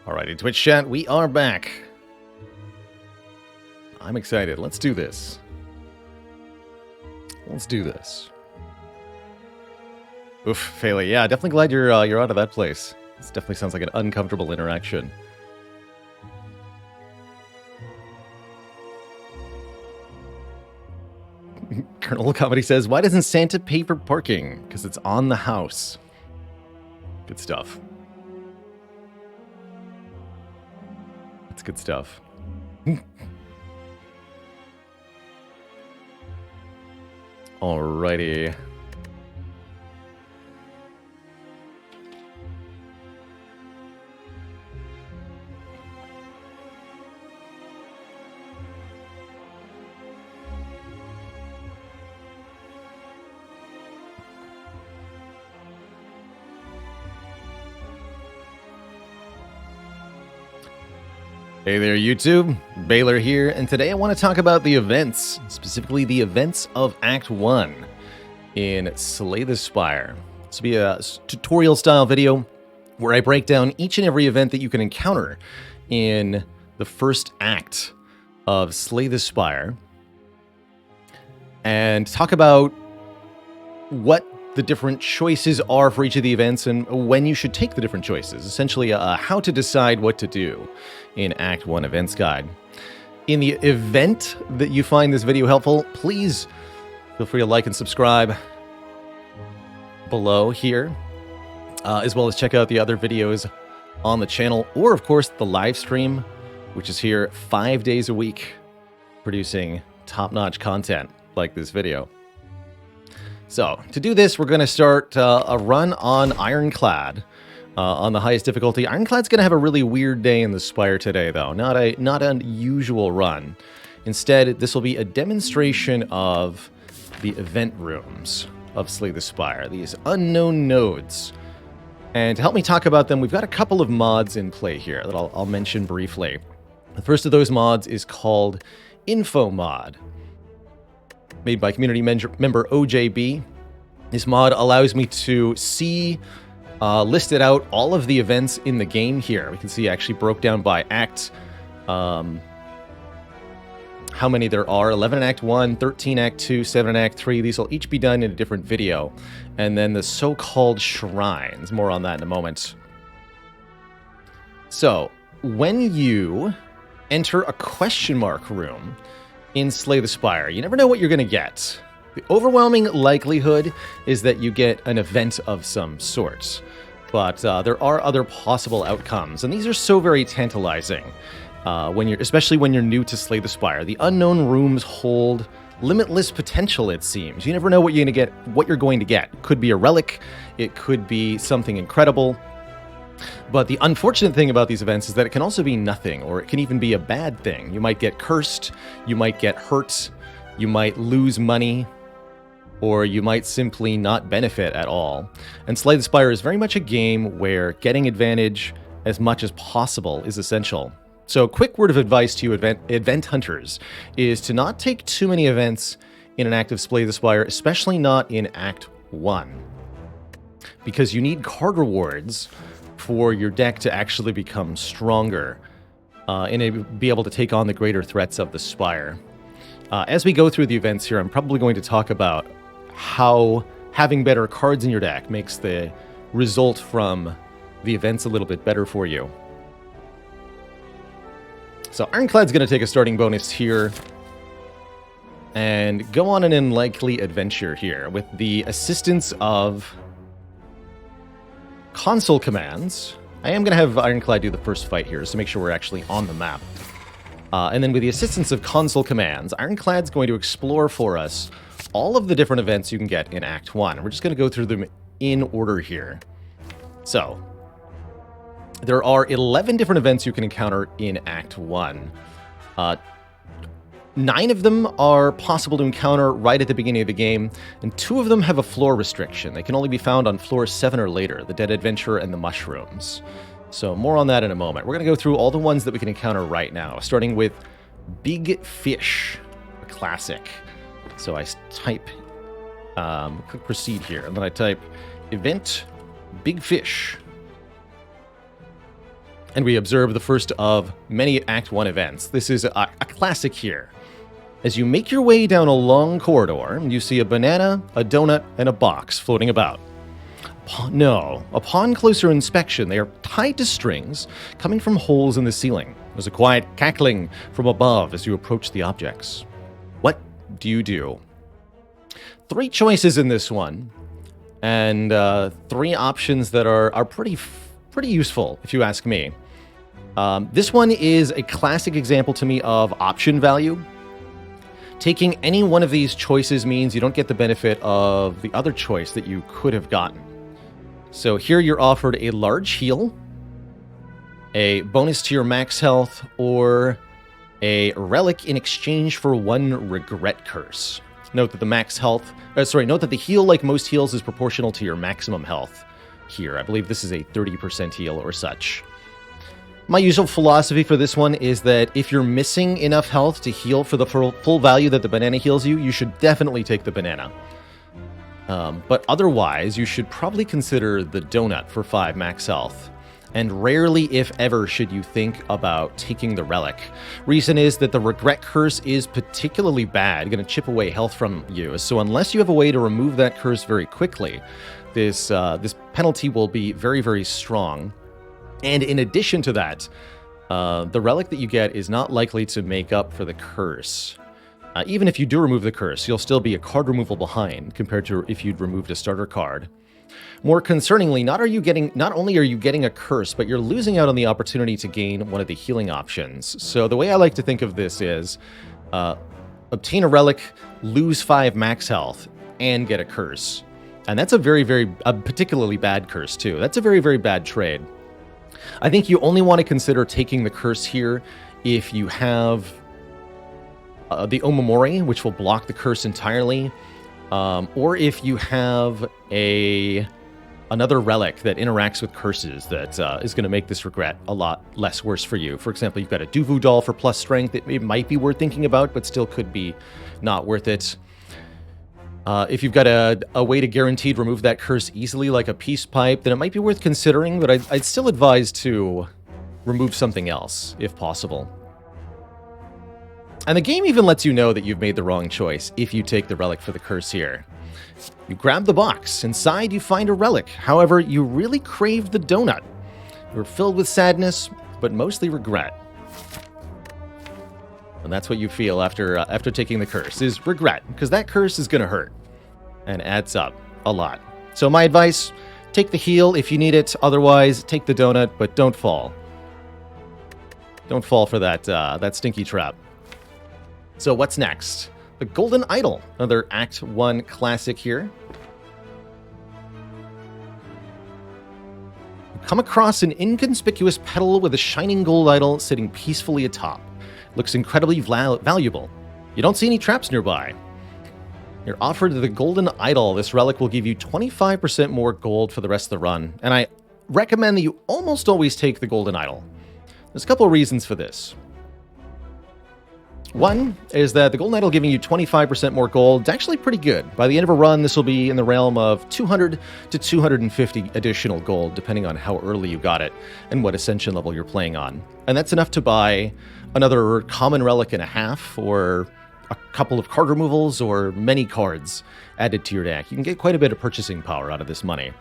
Alrighty, Twitch chat, we are back. I'm excited. Let's do this. Let's do this. Oof, Faley. Yeah, definitely glad you're out of that place. This definitely sounds like an uncomfortable interaction. Colonel Comedy says, why doesn't Santa pay for parking? Because it's on the house. Good stuff. That's good stuff. Alrighty. Hey there, YouTube. Baylor here, and today I want to talk about the events, specifically the events of Act 1 in Slay the Spire. This will be a tutorial-style video where I break down each and every event that you can encounter in the first act of Slay the Spire, and talk about what the different choices are for each of the events and when you should take the different choices. Essentially, how to decide what to do in Act 1 Events Guide. In the event that you find this video helpful, please feel free to like and subscribe below here, as well as check out the other videos on the channel, or of course the live stream, which is here 5 days a week, producing top-notch content like this video. So, to do this, we're going to start a run on Ironclad on the highest difficulty. Ironclad's going to have a really weird day in the Spire today, though. Not an usual run. Instead, this will be a demonstration of the event rooms of Slay the Spire, these unknown nodes. And to help me talk about them, we've got a couple of mods in play here that I'll mention briefly. The first of those mods is called Info Mod, made by community member OJB. This mod allows me to see listed out all of the events in the game here. We can see actually broke down by act how many there are: 11 in Act 1, 13 Act 2, 7 in Act 3. These will each be done in a different video. And then the so-called shrines. More on that in a moment. So, when you enter a question mark room in Slay the Spire, you never know what you're going to get. The overwhelming likelihood is that you get an event of some sort, but there are other possible outcomes, and these are so very tantalizing. Especially when you're new to Slay the Spire, the unknown rooms hold limitless potential. It seems you never know what you're going to get. It could be a relic, it could be something incredible. But the unfortunate thing about these events is that it can also be nothing, or it can even be a bad thing. You might get cursed, you might get hurt, you might lose money, or you might simply not benefit at all. And Slay the Spire is very much a game where getting advantage as much as possible is essential. So, quick word of advice to you event hunters is to not take too many events in an act of Slay the Spire, especially not in Act 1. Because you need card rewards for your deck to actually become stronger and be able to take on the greater threats of the Spire. As we go through the events here, I'm probably going to talk about how having better cards in your deck makes the result from the events a little bit better for you. So Ironclad's going to take a starting bonus here and go on an unlikely adventure here with the assistance of console commands. I am going to have Ironclad do the first fight here, just to make sure we're actually on the map. And then with the assistance of console commands, Ironclad's going to explore for us all of the different events you can get in Act 1. We're just going to go through them in order here. So, there are 11 different events you can encounter in Act 1. 9 of them are possible to encounter right at the beginning of the game, and 2 of them have a floor restriction. They can only be found on floor 7 or later, the Dead Adventurer and the Mushrooms. So more on that in a moment. We're going to go through all the ones that we can encounter right now, starting with Big Fish, a classic. So I type, click proceed here, and then I type event Big Fish. And we observe the first of many Act 1 events. This is a classic here. As you make your way down a long corridor, you see a banana, a donut, and a box floating about. Upon closer inspection, they are tied to strings coming from holes in the ceiling. There's a quiet cackling from above as you approach the objects. What do you do? 3 choices in this one, and 3 options that are pretty useful, if you ask me. This one is a classic example to me of option value. Taking any one of these choices means you don't get the benefit of the other choice that you could have gotten. So here you're offered a large heal, a bonus to your max health, or a relic in exchange for 1 regret curse. Note that note that the heal, like most heals, is proportional to your maximum health here. I believe this is a 30% heal or such. My usual philosophy for this one is that if you're missing enough health to heal for the full value that the banana heals you, you should definitely take the banana. But otherwise, you should probably consider the donut for 5 max health. And rarely, if ever, should you think about taking the relic. Reason is that the regret curse is particularly bad, going to chip away health from you. So unless you have a way to remove that curse very quickly, this penalty will be very, very strong. And in addition to that, the relic that you get is not likely to make up for the curse. Even if you do remove the curse, you'll still be a card removal behind compared to if you'd removed a starter card. More concerningly, not only are you getting a curse, but you're losing out on the opportunity to gain one of the healing options. So the way I like to think of this is obtain a relic, lose 5 max health, and get a curse. And that's a particularly bad curse too. That's a very, very bad trade. I think you only want to consider taking the curse here if you have the Omamori, which will block the curse entirely, or if you have another relic that interacts with curses that is going to make this regret a lot less worse for you. For example, you've got a Duvu doll for plus strength. It might be worth thinking about, but still could be not worth it. If you've got a way to guaranteed remove that curse easily, like a peace pipe, then it might be worth considering, but I'd still advise to remove something else, if possible. And the game even lets you know that you've made the wrong choice if you take the relic for the curse here. You grab the box. Inside, you find a relic. However, you really crave the donut. You're filled with sadness, but mostly regret. And that's what you feel after taking the curse, is regret, because that curse is going to hurt and adds up a lot. So my advice, take the heal if you need it. Otherwise, take the donut, but don't fall. Don't fall for that stinky trap. So what's next? The Golden Idol, another Act 1 classic here. Come across an inconspicuous petal with a shining gold idol sitting peacefully atop. Looks incredibly valuable. You don't see any traps nearby. You're offered the Golden Idol. This relic will give you 25% more gold for the rest of the run, and I recommend that you almost always take the Golden Idol. There's a couple of reasons for this. One is that the Golden Idol giving you 25% more gold is actually pretty good. By the end of a run, this will be in the realm of 200 to 250 additional gold, depending on how early you got it and what ascension level you're playing on. And that's enough to buy another common relic and a half, or a couple of card removals, or many cards added to your deck. You can get quite a bit of purchasing power out of this money.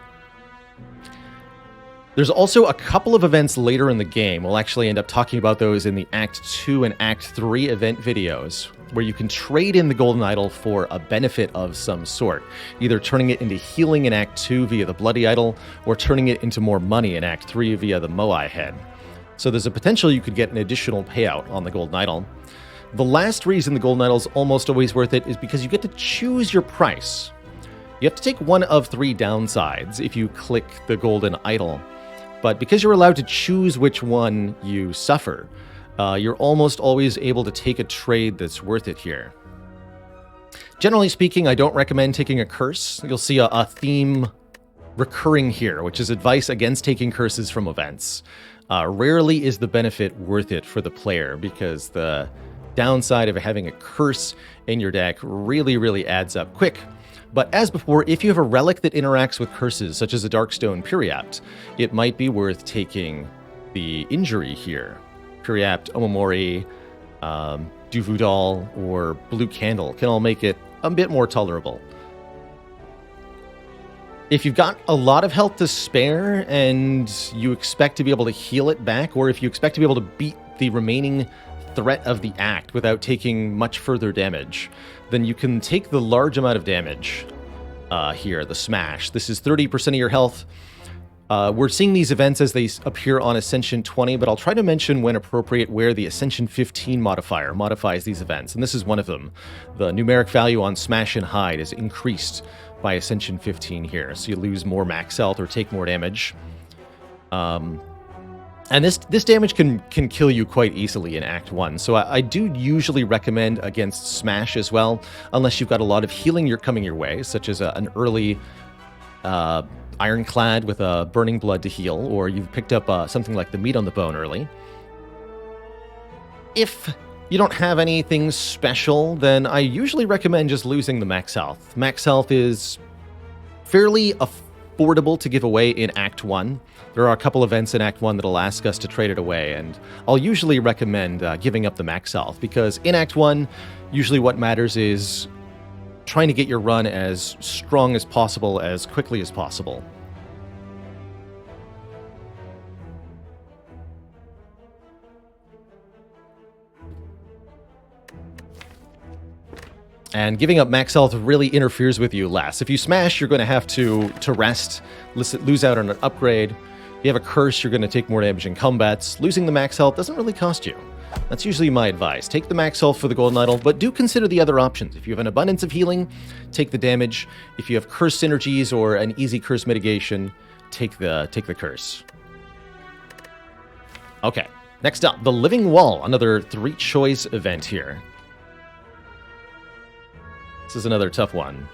There's also a couple of events later in the game. We'll actually end up talking about those in the Act 2 and Act 3 event videos, where you can trade in the Golden Idol for a benefit of some sort, either turning it into healing in Act 2 via the Bloody Idol, or turning it into more money in Act 3 via the Moai Head. So there's a potential you could get an additional payout on the Golden Idol. The last reason the Golden Idol is almost always worth it is because you get to choose your price. You have to take one of 3 downsides if you click the Golden Idol. But because you're allowed to choose which one you suffer, you're almost always able to take a trade that's worth it here. Generally speaking, I don't recommend taking a curse. You'll see a theme recurring here, which is advice against taking curses from events. Rarely is the benefit worth it for the player, because the downside of having a curse in your deck really, really adds up quick. But as before, if you have a relic that interacts with curses, such as a Darkstone Puriapt, it might be worth taking the injury here. Puriapt, Omamori, Duvu Doll, or Blue Candle can all make it a bit more tolerable. If you've got a lot of health to spare and you expect to be able to heal it back, or if you expect to be able to beat the remaining threat of the act without taking much further damage, then you can take the large amount of damage here, the Smash. This is 30% of your health. We're seeing these events as they appear on Ascension 20, but I'll try to mention when appropriate where the Ascension 15 modifier modifies these events, and this is one of them. The numeric value on Smash and Hide is increased by Ascension 15 here, so you lose more max health or take more damage. And this damage can kill you quite easily in Act 1, so I do usually recommend against Smash as well, unless you've got a lot of healing coming your way, such as an early ironclad with a burning blood to heal, or you've picked up something like the meat on the bone early. If you don't have anything special, then I usually recommend just losing the max health. Max health is fairly affordable to give away in Act 1. There are a couple events in Act 1 that'll ask us to trade it away, and I'll usually recommend giving up the max health, because in Act 1, usually what matters is trying to get your run as strong as possible, as quickly as possible. And giving up max health really interferes with you less. If you smash, you're going to have to rest, lose out on an upgrade. If you have a curse, you're going to take more damage in combats. Losing the max health doesn't really cost you. That's usually my advice. Take the max health for the golden idol, but do consider the other options. If you have an abundance of healing, take the damage. If you have curse synergies or an easy curse mitigation, take the curse. Okay, next up, the Living Wall, another 3-choice event here. This is another tough one.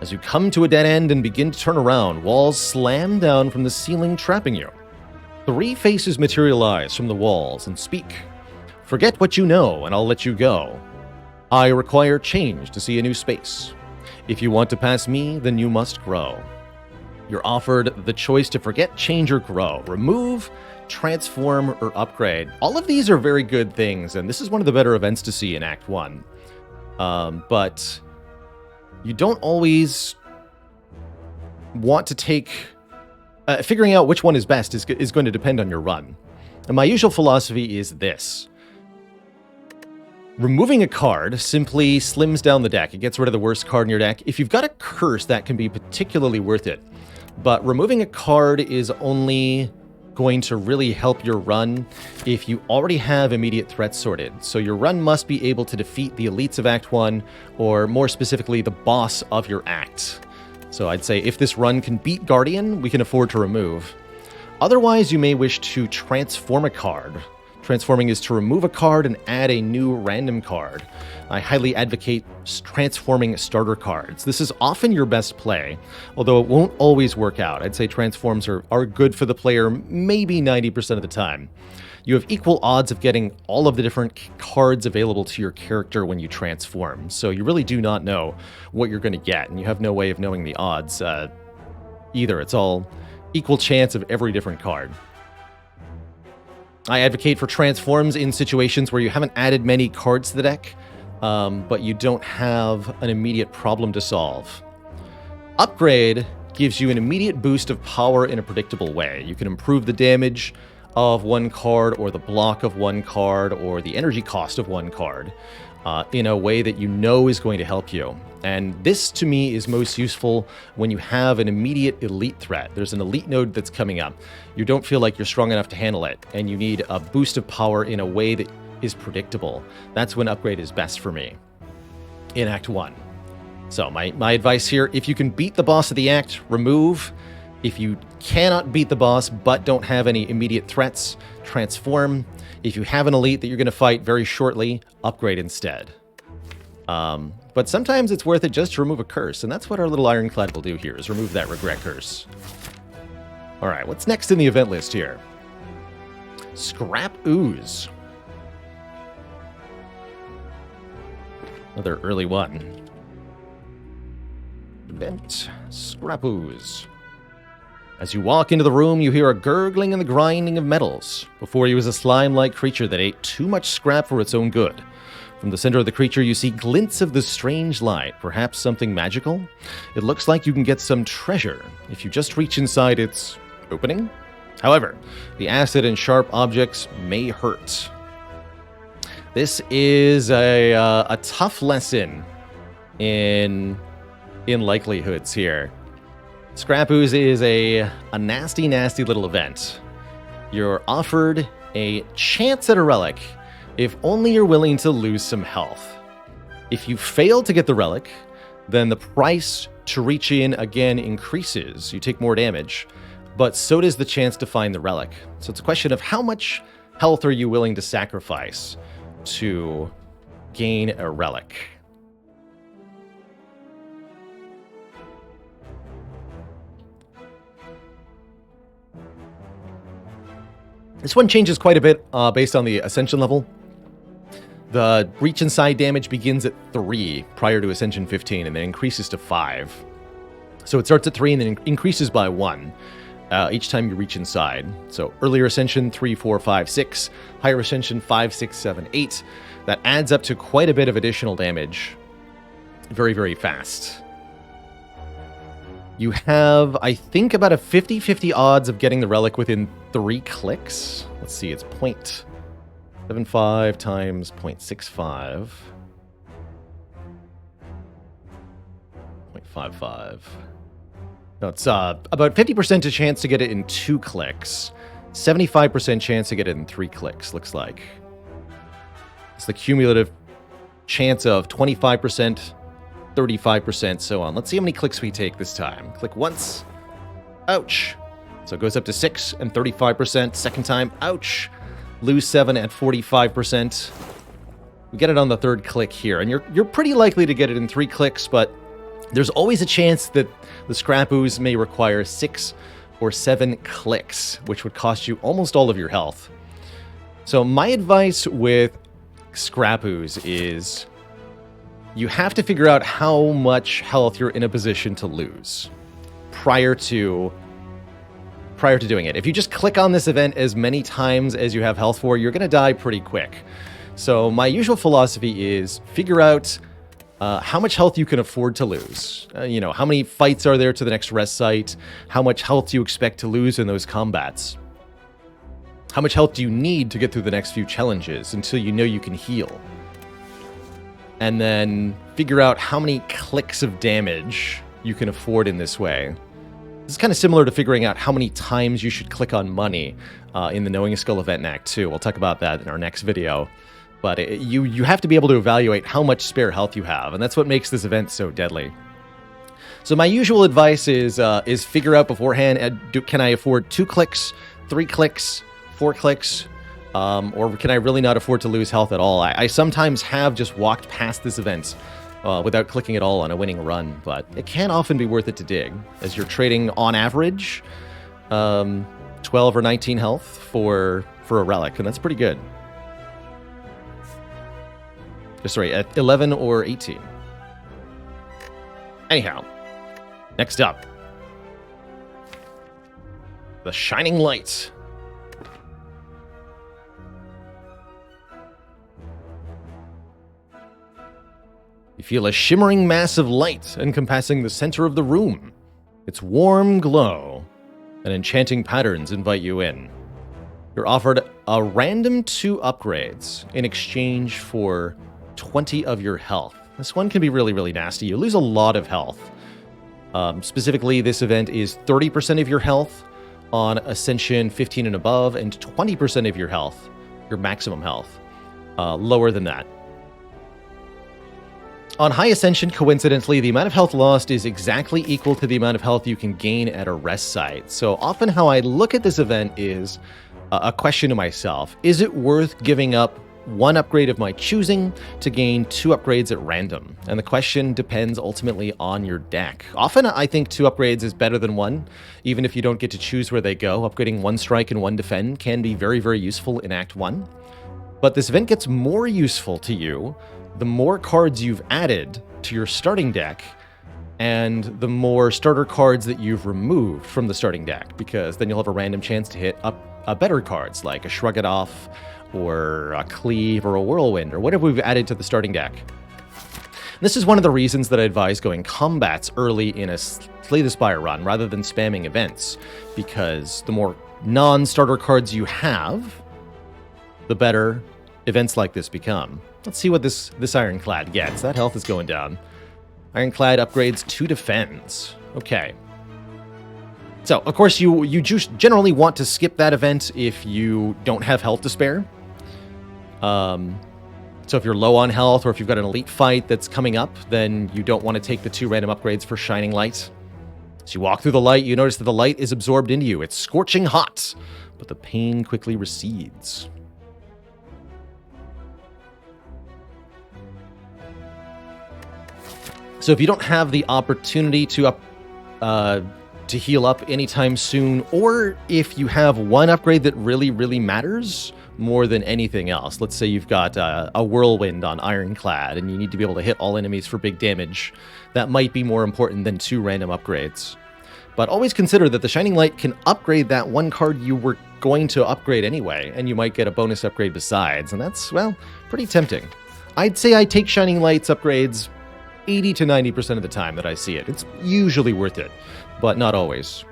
As you come to a dead end and begin to turn around, walls slam down from the ceiling, trapping you. 3 faces materialize from the walls and speak. Forget what you know, and I'll let you go. I require change to see a new space. If you want to pass me, then you must grow. You're offered the choice to forget, change, or grow. Remove, transform, or upgrade. All of these are very good things, and this is one of the better events to see in Act 1. But you don't always want to take... figuring out which one is best is going to depend on your run. And my usual philosophy is this. Removing a card simply slims down the deck. It gets rid of the worst card in your deck. If you've got a curse, that can be particularly worth it. But removing a card is only going to really help your run if you already have immediate threats sorted. So your run must be able to defeat the elites of Act 1, or more specifically, the boss of your act. So I'd say if this run can beat Guardian, we can afford to remove. Otherwise, you may wish to transform a card. Transforming is to remove a card and add a new random card. I highly advocate transforming starter cards. This is often your best play, although it won't always work out. I'd say transforms are good for the player maybe 90% of the time. You have equal odds of getting all of the different cards available to your character when you transform, so you really do not know what you're going to get, and you have no way of knowing the odds either. It's all equal chance of every different card. I advocate for transforms in situations where you haven't added many cards to the deck, but you don't have an immediate problem to solve. Upgrade gives you an immediate boost of power in a predictable way. You can improve the damage of one card, or the block of one card, or the energy cost of one card in a way that you know is going to help you. And this, to me, is most useful when you have an immediate elite threat. There's an elite node that's coming up. You don't feel like you're strong enough to handle it, and you need a boost of power in a way that is predictable. That's when upgrade is best for me in Act 1. So my advice here, if you can beat the boss of the act, remove. If you cannot beat the boss but don't have any immediate threats, transform. If you have an elite that you're going to fight very shortly, upgrade instead. But sometimes it's worth it just to remove a curse, and that's what our little ironclad will do here, is remove that regret curse. All right, what's next in the event list here? Scrap Ooze. Another early one. Event Scrap Ooze. As you walk into the room, you hear a gurgling and the grinding of metals. Before you is a slime-like creature that ate too much scrap for its own good. From the center of the creature, you see glints of the strange light, perhaps something magical? It looks like you can get some treasure if you just reach inside its opening. However, the acid and sharp objects may hurt. This is a tough lesson in likelihoods here. Scrap Ooze is a nasty, nasty little event. You're offered a chance at a relic if only you're willing to lose some health. If you fail to get the relic, then the price to reach in again increases. You take more damage, but so does the chance to find the relic. So it's a question of how much health are you willing to sacrifice to gain a relic. This one changes quite a bit based on the Ascension level. The reach inside damage begins at 3 prior to Ascension 15 and then increases to 5. So it starts at 3 and then increases by 1 each time you reach inside. So earlier Ascension, 3, 4, 5, 6. Higher Ascension, 5, 6, 7, 8. That adds up to quite a bit of additional damage very, very fast. You have, I think, about a 50-50 odds of getting the relic within 3 clicks. Let's see, it's 0.75 times 0.65. 0.55. No, it's about 50% chance to get it in 2 clicks. 75% chance to get it in 3 clicks, looks like. It's the cumulative chance of 25%, 35%, so on. Let's see how many clicks we take this time. Click once. Ouch. So it goes up to 6 and 35%. Second time, ouch. Lose 7 at 45%. We get it on the 3rd click here, and you're pretty likely to get it in 3 clicks, but there's always a chance that the scrap ooze may require 6 or 7 clicks, which would cost you almost all of your health. So my advice with scrap ooze is you have to figure out how much health you're in a position to lose prior to doing it. If you just click on this event as many times as you have health for, you're going to die pretty quick. So my usual philosophy is figure out how much health you can afford to lose. How many fights are there to the next rest site? How much health do you expect to lose in those combats? How much health do you need to get through the next few challenges until you know you can heal? And then figure out how many clicks of damage you can afford in this way. This is kind of similar to figuring out how many times you should click on money in the Knowing a Skull event in Act 2. We'll talk about that in our next video. But you have to be able to evaluate how much spare health you have, and that's what makes this event so deadly. So my usual advice is figure out beforehand, can I afford 2 clicks, 3 clicks, 4 clicks? Or can I really not afford to lose health at all? I sometimes have just walked past this event without clicking at all on a winning run, but it can often be worth it to dig, as you're trading, on average, 12 or 19 health for a relic, and that's pretty good. Sorry, at 11 or 18. Anyhow, next up, the Shining Light. You feel a shimmering mass of light encompassing the center of the room. Its warm glow and enchanting patterns invite you in. You're offered a random 2 upgrades in exchange for 20 of your health. This one can be really, really nasty. You lose a lot of health. Specifically, this event is 30% of your health on Ascension 15 and above, and 20% of your health, your maximum health, lower than that. On High Ascension, coincidentally, the amount of health lost is exactly equal to the amount of health you can gain at a rest site. So often how I look at this event is a question to myself. Is it worth giving up 1 upgrade of my choosing to gain 2 upgrades at random? And the question depends ultimately on your deck. Often I think 2 upgrades is better than 1, even if you don't get to choose where they go. Upgrading 1 strike and 1 defend can be very, very useful in Act 1. But this event gets more useful to you the more cards you've added to your starting deck and the more starter cards that you've removed from the starting deck, because then you'll have a random chance to hit up better cards like a Shrug It Off or a Cleave or a Whirlwind or whatever we've added to the starting deck. And this is one of the reasons that I advise going combats early in a Slay the Spire run rather than spamming events, because the more non-starter cards you have, the better events like this become. Let's see what this Ironclad gets. That health is going down. Ironclad upgrades 2 defends. Okay. So, of course, you just generally want to skip that event if you don't have health to spare. So if you're low on health or if you've got an elite fight that's coming up, then you don't want to take the 2 random upgrades for Shining Light. As you walk through the light, you notice that the light is absorbed into you. It's scorching hot, but the pain quickly recedes. So if you don't have the opportunity to to heal up anytime soon, or if you have one upgrade that really, really matters more than anything else. Let's say you've got a whirlwind on Ironclad and you need to be able to hit all enemies for big damage. That might be more important than 2 random upgrades. But always consider that the Shining Light can upgrade that one card you were going to upgrade anyway, and you might get a bonus upgrade besides, and that's, well, pretty tempting. I'd say I take Shining Light's upgrades 80 to 90% of the time that I see it. It's usually worth it, but not always.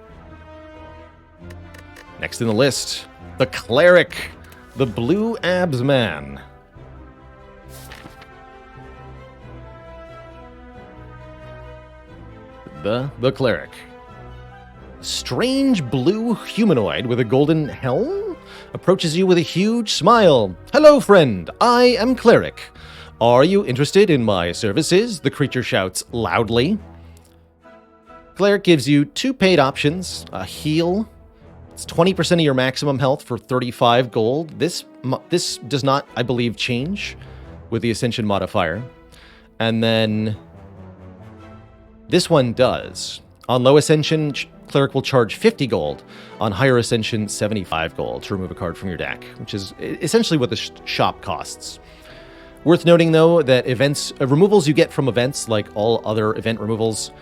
Next in the list, the Cleric, the Blue Abs Man. The Cleric. Strange blue humanoid with a golden helm approaches you with a huge smile. Hello, friend. I am Cleric. Are you interested in my services? The creature shouts loudly. Cleric gives you 2 paid options. A heal. It's 20% of your maximum health for 35 gold. This does not, I believe, change with the Ascension modifier. And then this one does. On low Ascension, Cleric will charge 50 gold. On higher Ascension, 75 gold to remove a card from your deck, which is essentially what the shop costs. Worth noting, though, that removals you get from events, like all other event removals,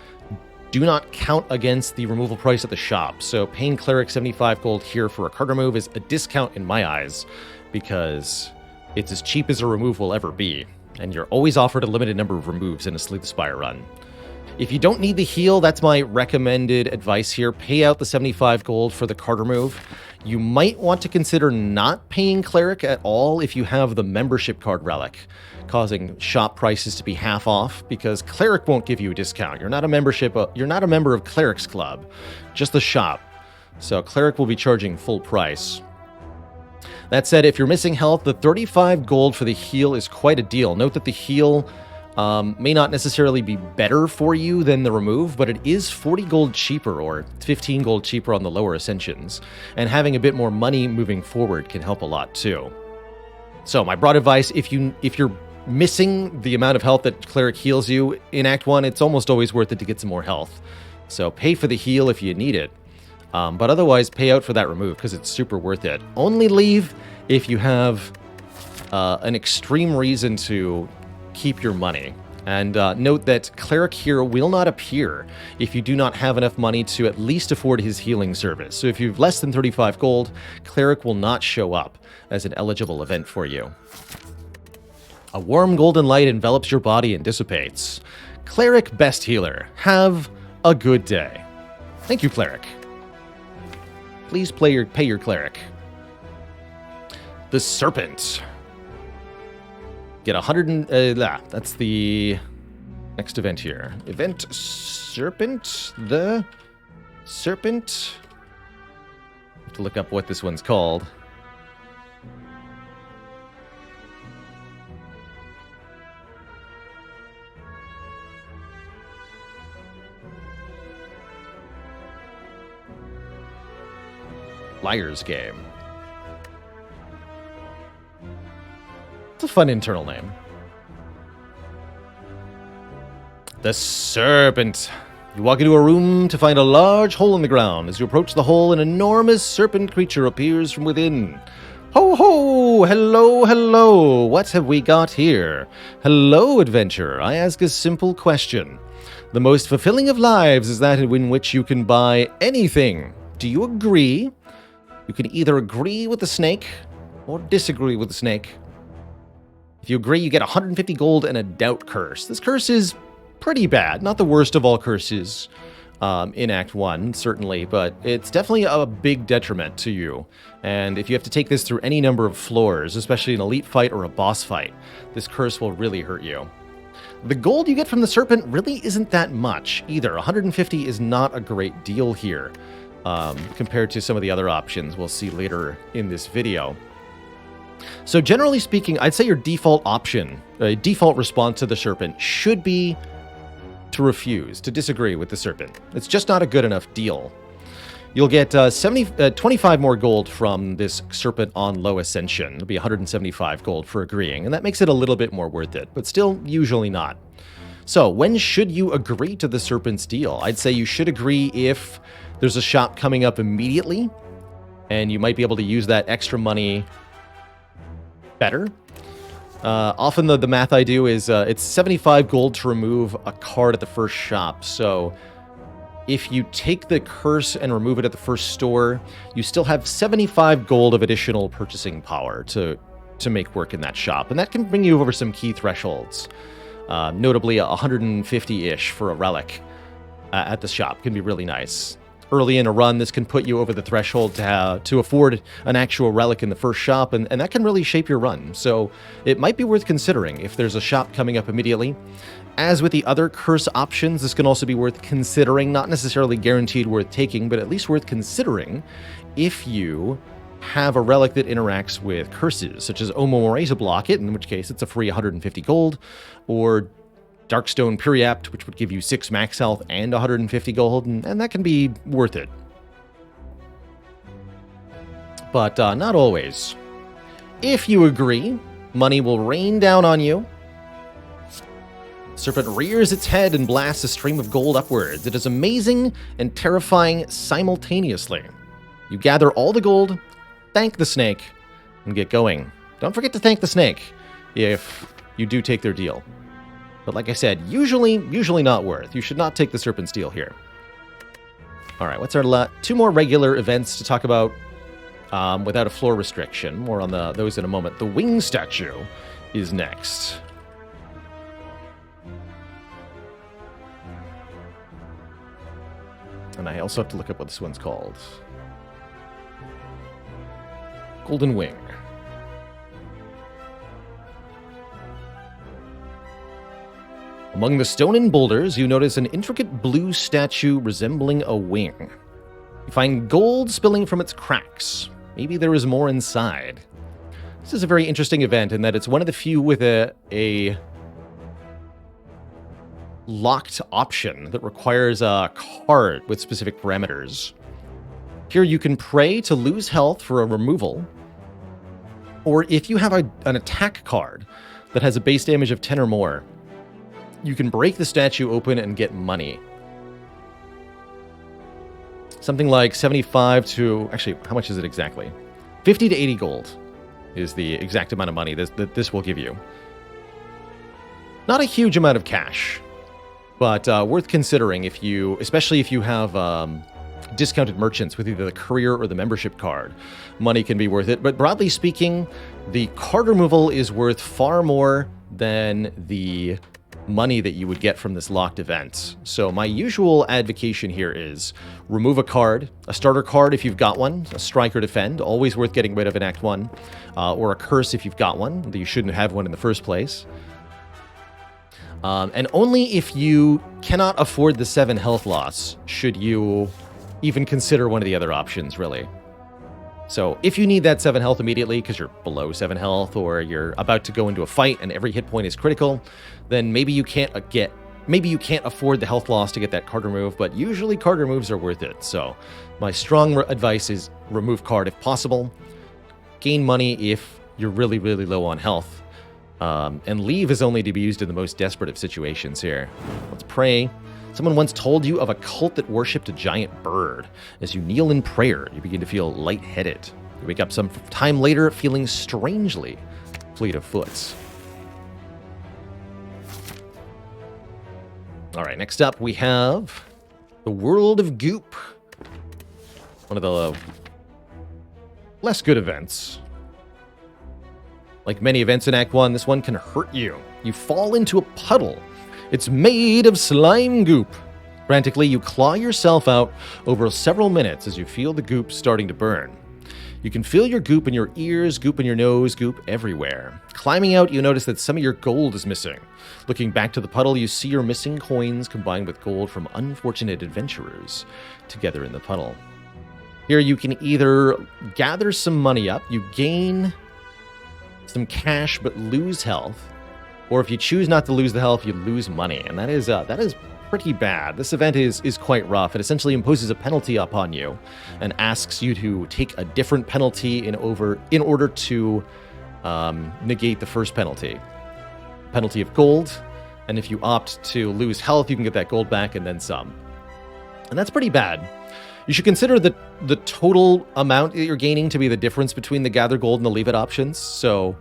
do not count against the removal price at the shop. So paying Cleric 75 gold here for a card remove is a discount in my eyes, because it's as cheap as a remove will ever be, and you're always offered a limited number of removes in a Slay the Spire run. If you don't need the heal, that's my recommended advice here. Pay out the 75 gold for the card remove. You might want to consider not paying Cleric at all if you have the membership card relic, causing shop prices to be half off, because Cleric won't give you a discount. You're not a member of Cleric's Club, just the shop. So Cleric will be charging full price. That said, if you're missing health, the 35 gold for the heal is quite a deal. Note that the heal may not necessarily be better for you than the remove, but it is 40 gold cheaper or 15 gold cheaper on the lower Ascensions, and having a bit more money moving forward can help a lot too. So my broad advice, if you're missing the amount of health that Cleric heals you in Act 1, it's almost always worth it to get some more health. So pay for the heal if you need it, but otherwise pay out for that remove because it's super worth it. Only leave if you have an extreme reason to keep your money. And note that Cleric here will not appear if you do not have enough money to at least afford his healing service. So if you have less than 35 gold, Cleric will not show up as an eligible event for you. A warm golden light envelops your body and dissipates. Cleric Best Healer, have a good day. Thank you, Cleric. Please pay your Cleric. The Serpent. Get 100 and... that's the next event here. Event Serpent. The Serpent. I have to look up what this one's called. Liar's Game. It's a fun internal name. The Serpent. You walk into a room to find a large hole in the ground. As you approach the hole, an enormous serpent creature appears from within. Ho ho! Hello, hello! What have we got here? Hello, adventurer. I ask a simple question. The most fulfilling of lives is that in which you can buy anything. Do you agree? You can either agree with the snake or disagree with the snake. If you agree, you get 150 gold and a doubt curse. This curse is pretty bad. Not the worst of all curses in Act 1, certainly, but it's definitely a big detriment to you. And if you have to take this through any number of floors, especially an elite fight or a boss fight, this curse will really hurt you. The gold you get from the Serpent really isn't that much either. 150 is not a great deal here compared to some of the other options we'll see later in this video. So generally speaking, I'd say your default option, a default response to the Serpent should be to refuse, to disagree with the Serpent. It's just not a good enough deal. You'll get 25 more gold from this Serpent on low Ascension. It'll be 175 gold for agreeing, and that makes it a little bit more worth it, but still usually not. So when should you agree to the Serpent's deal? I'd say you should agree if there's a shop coming up immediately, and you might be able to use that extra money better. Often the math I do is it's 75 gold to remove a card at the first shop. So if you take the curse and remove it at the first store, you still have 75 gold of additional purchasing power to make work in that shop. And that can bring you over some key thresholds. Notably, 150-ish for a relic at the shop can be really nice. Early in a run, this can put you over the threshold to afford an actual relic in the first shop, and that can really shape your run. So it might be worth considering if there's a shop coming up immediately. As with the other curse options, this can also be worth considering, not necessarily guaranteed worth taking, but at least worth considering if you have a relic that interacts with curses, such as Omomore to block it, in which case it's a free 150 gold, or Darkstone Periapt, which would give you 6 max health and 150 gold, and that can be worth it. But not always. If you agree, money will rain down on you. Serpent rears its head and blasts a stream of gold upwards. It is amazing and terrifying simultaneously. You gather all the gold, thank the snake, and get going. Don't forget to thank the snake if you do take their deal. But like I said, usually not worth. You should not take the Serpent's deal here. All right, what's our 2 more regular events to talk about without a floor restriction. More on those in a moment. The wing statue is next. And I also have to look up what this one's called. Golden Wing. Among the stone and boulders, you notice an intricate blue statue resembling a wing. You find gold spilling from its cracks. Maybe there is more inside. This is a very interesting event in that it's one of the few with a locked option that requires a card with specific parameters. Here you can pray to lose health for a removal, or if you have an attack card that has a base damage of 10 or more, you can break the statue open and get money. Something like 75 to... Actually, how much is it exactly? 50 to 80 gold is the exact amount of money that this will give you. Not a huge amount of cash, but worth considering especially if you have discounted merchants with either the courier or the membership card. Money can be worth it, but broadly speaking, the card removal is worth far more than the money that you would get from this locked event. So my usual advocation here is remove a card, a starter card if you've got one, a strike or defend, always worth getting rid of in Act 1, or a curse if you've got one, that you shouldn't have one in the first place. And only if you cannot afford the 7 health loss should you even consider one of the other options, really. So if you need that 7 health immediately because you're below 7 health or you're about to go into a fight and every hit point is critical, then maybe you can't afford the health loss to get that card removed, but usually card removes are worth it. So my strong advice is remove card if possible, gain money if you're really, really low on health, and leave is only to be used in the most desperate of situations here. Let's pray. Someone once told you of a cult that worshipped a giant bird. As you kneel in prayer, you begin to feel lightheaded. You wake up some time later feeling strangely fleet of foot. All right, next up we have the World of Goop. One of the less good events. Like many events in Act 1, this one can hurt you. You fall into a puddle. It's made of slime goop. Frantically, you claw yourself out over several minutes as you feel the goop starting to burn. You can feel your goop in your ears, goop in your nose, goop everywhere. Climbing out, you notice that some of your gold is missing. Looking back to the puddle, you see your missing coins combined with gold from unfortunate adventurers together in the puddle. Here you can either gather some money up, you gain some cash but lose health, or if you choose not to lose the health, you lose money, and that is pretty bad. This event is quite rough. It essentially imposes a penalty upon you and asks you to take a different penalty in order to negate the first penalty. Penalty of gold, and if you opt to lose health, you can get that gold back and then some. And that's pretty bad. You should consider the total amount that you're gaining to be the difference between the gather gold and the leave it options. So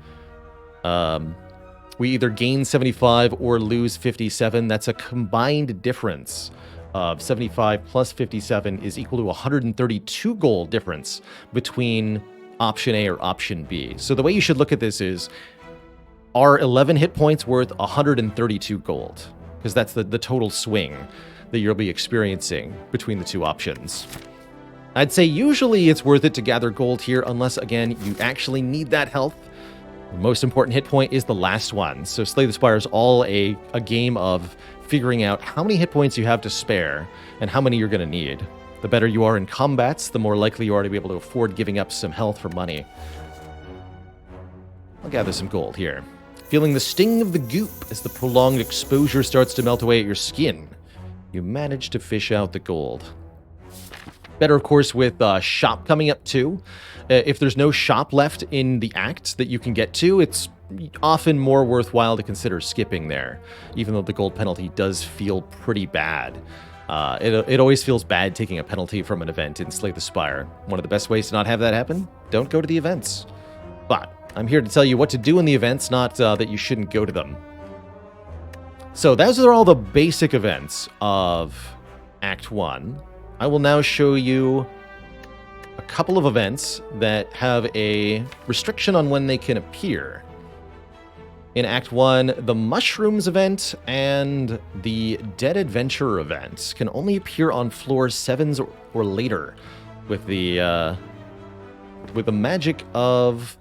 we either gain 75 or lose 57. That's a combined difference of 75 plus 57 is equal to 132 gold difference between option A or option B. So the way you should look at this is, are 11 hit points worth 132 gold? Because that's the total swing that you'll be experiencing between the two options. I'd say usually it's worth it to gather gold here, unless, again, you actually need that health. The most important hit point is the last one. So Slay the Spire is all a game of figuring out how many hit points you have to spare and how many you're going to need. The better you are in combats, the more likely you are to be able to afford giving up some health for money. I'll gather some gold here. Feeling the sting of the goop as the prolonged exposure starts to melt away at your skin, you manage to fish out the gold. Better, of course, with shop coming up too. If there's no shop left in the act that you can get to, it's often more worthwhile to consider skipping there, even though the gold penalty does feel pretty bad. It always feels bad taking a penalty from an event in Slay the Spire. One of the best ways to not have that happen? Don't go to the events. But I'm here to tell you what to do in the events, not that you shouldn't go to them. So those are all the basic events of Act 1. I will now show you a couple of events that have a restriction on when they can appear. In Act 1, the Mushrooms event and the Dead Adventurer event can only appear on floor 7s or later with the magic of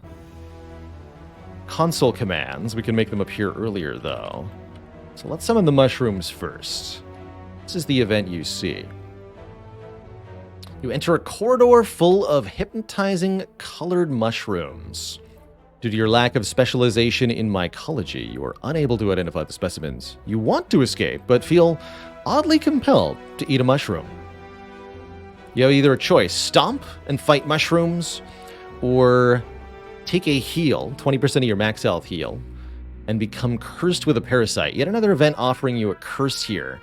console commands. We can make them appear earlier, though. So let's summon the mushrooms first. This is the event you see. You enter a corridor full of hypnotizing colored mushrooms. Due to your lack of specialization in mycology, you are unable to identify the specimens. You want to escape, but feel oddly compelled to eat a mushroom. You have either a choice: stomp and fight mushrooms, or take a heal, 20% of your max health heal, and become cursed with a parasite. Yet another event offering you a curse here.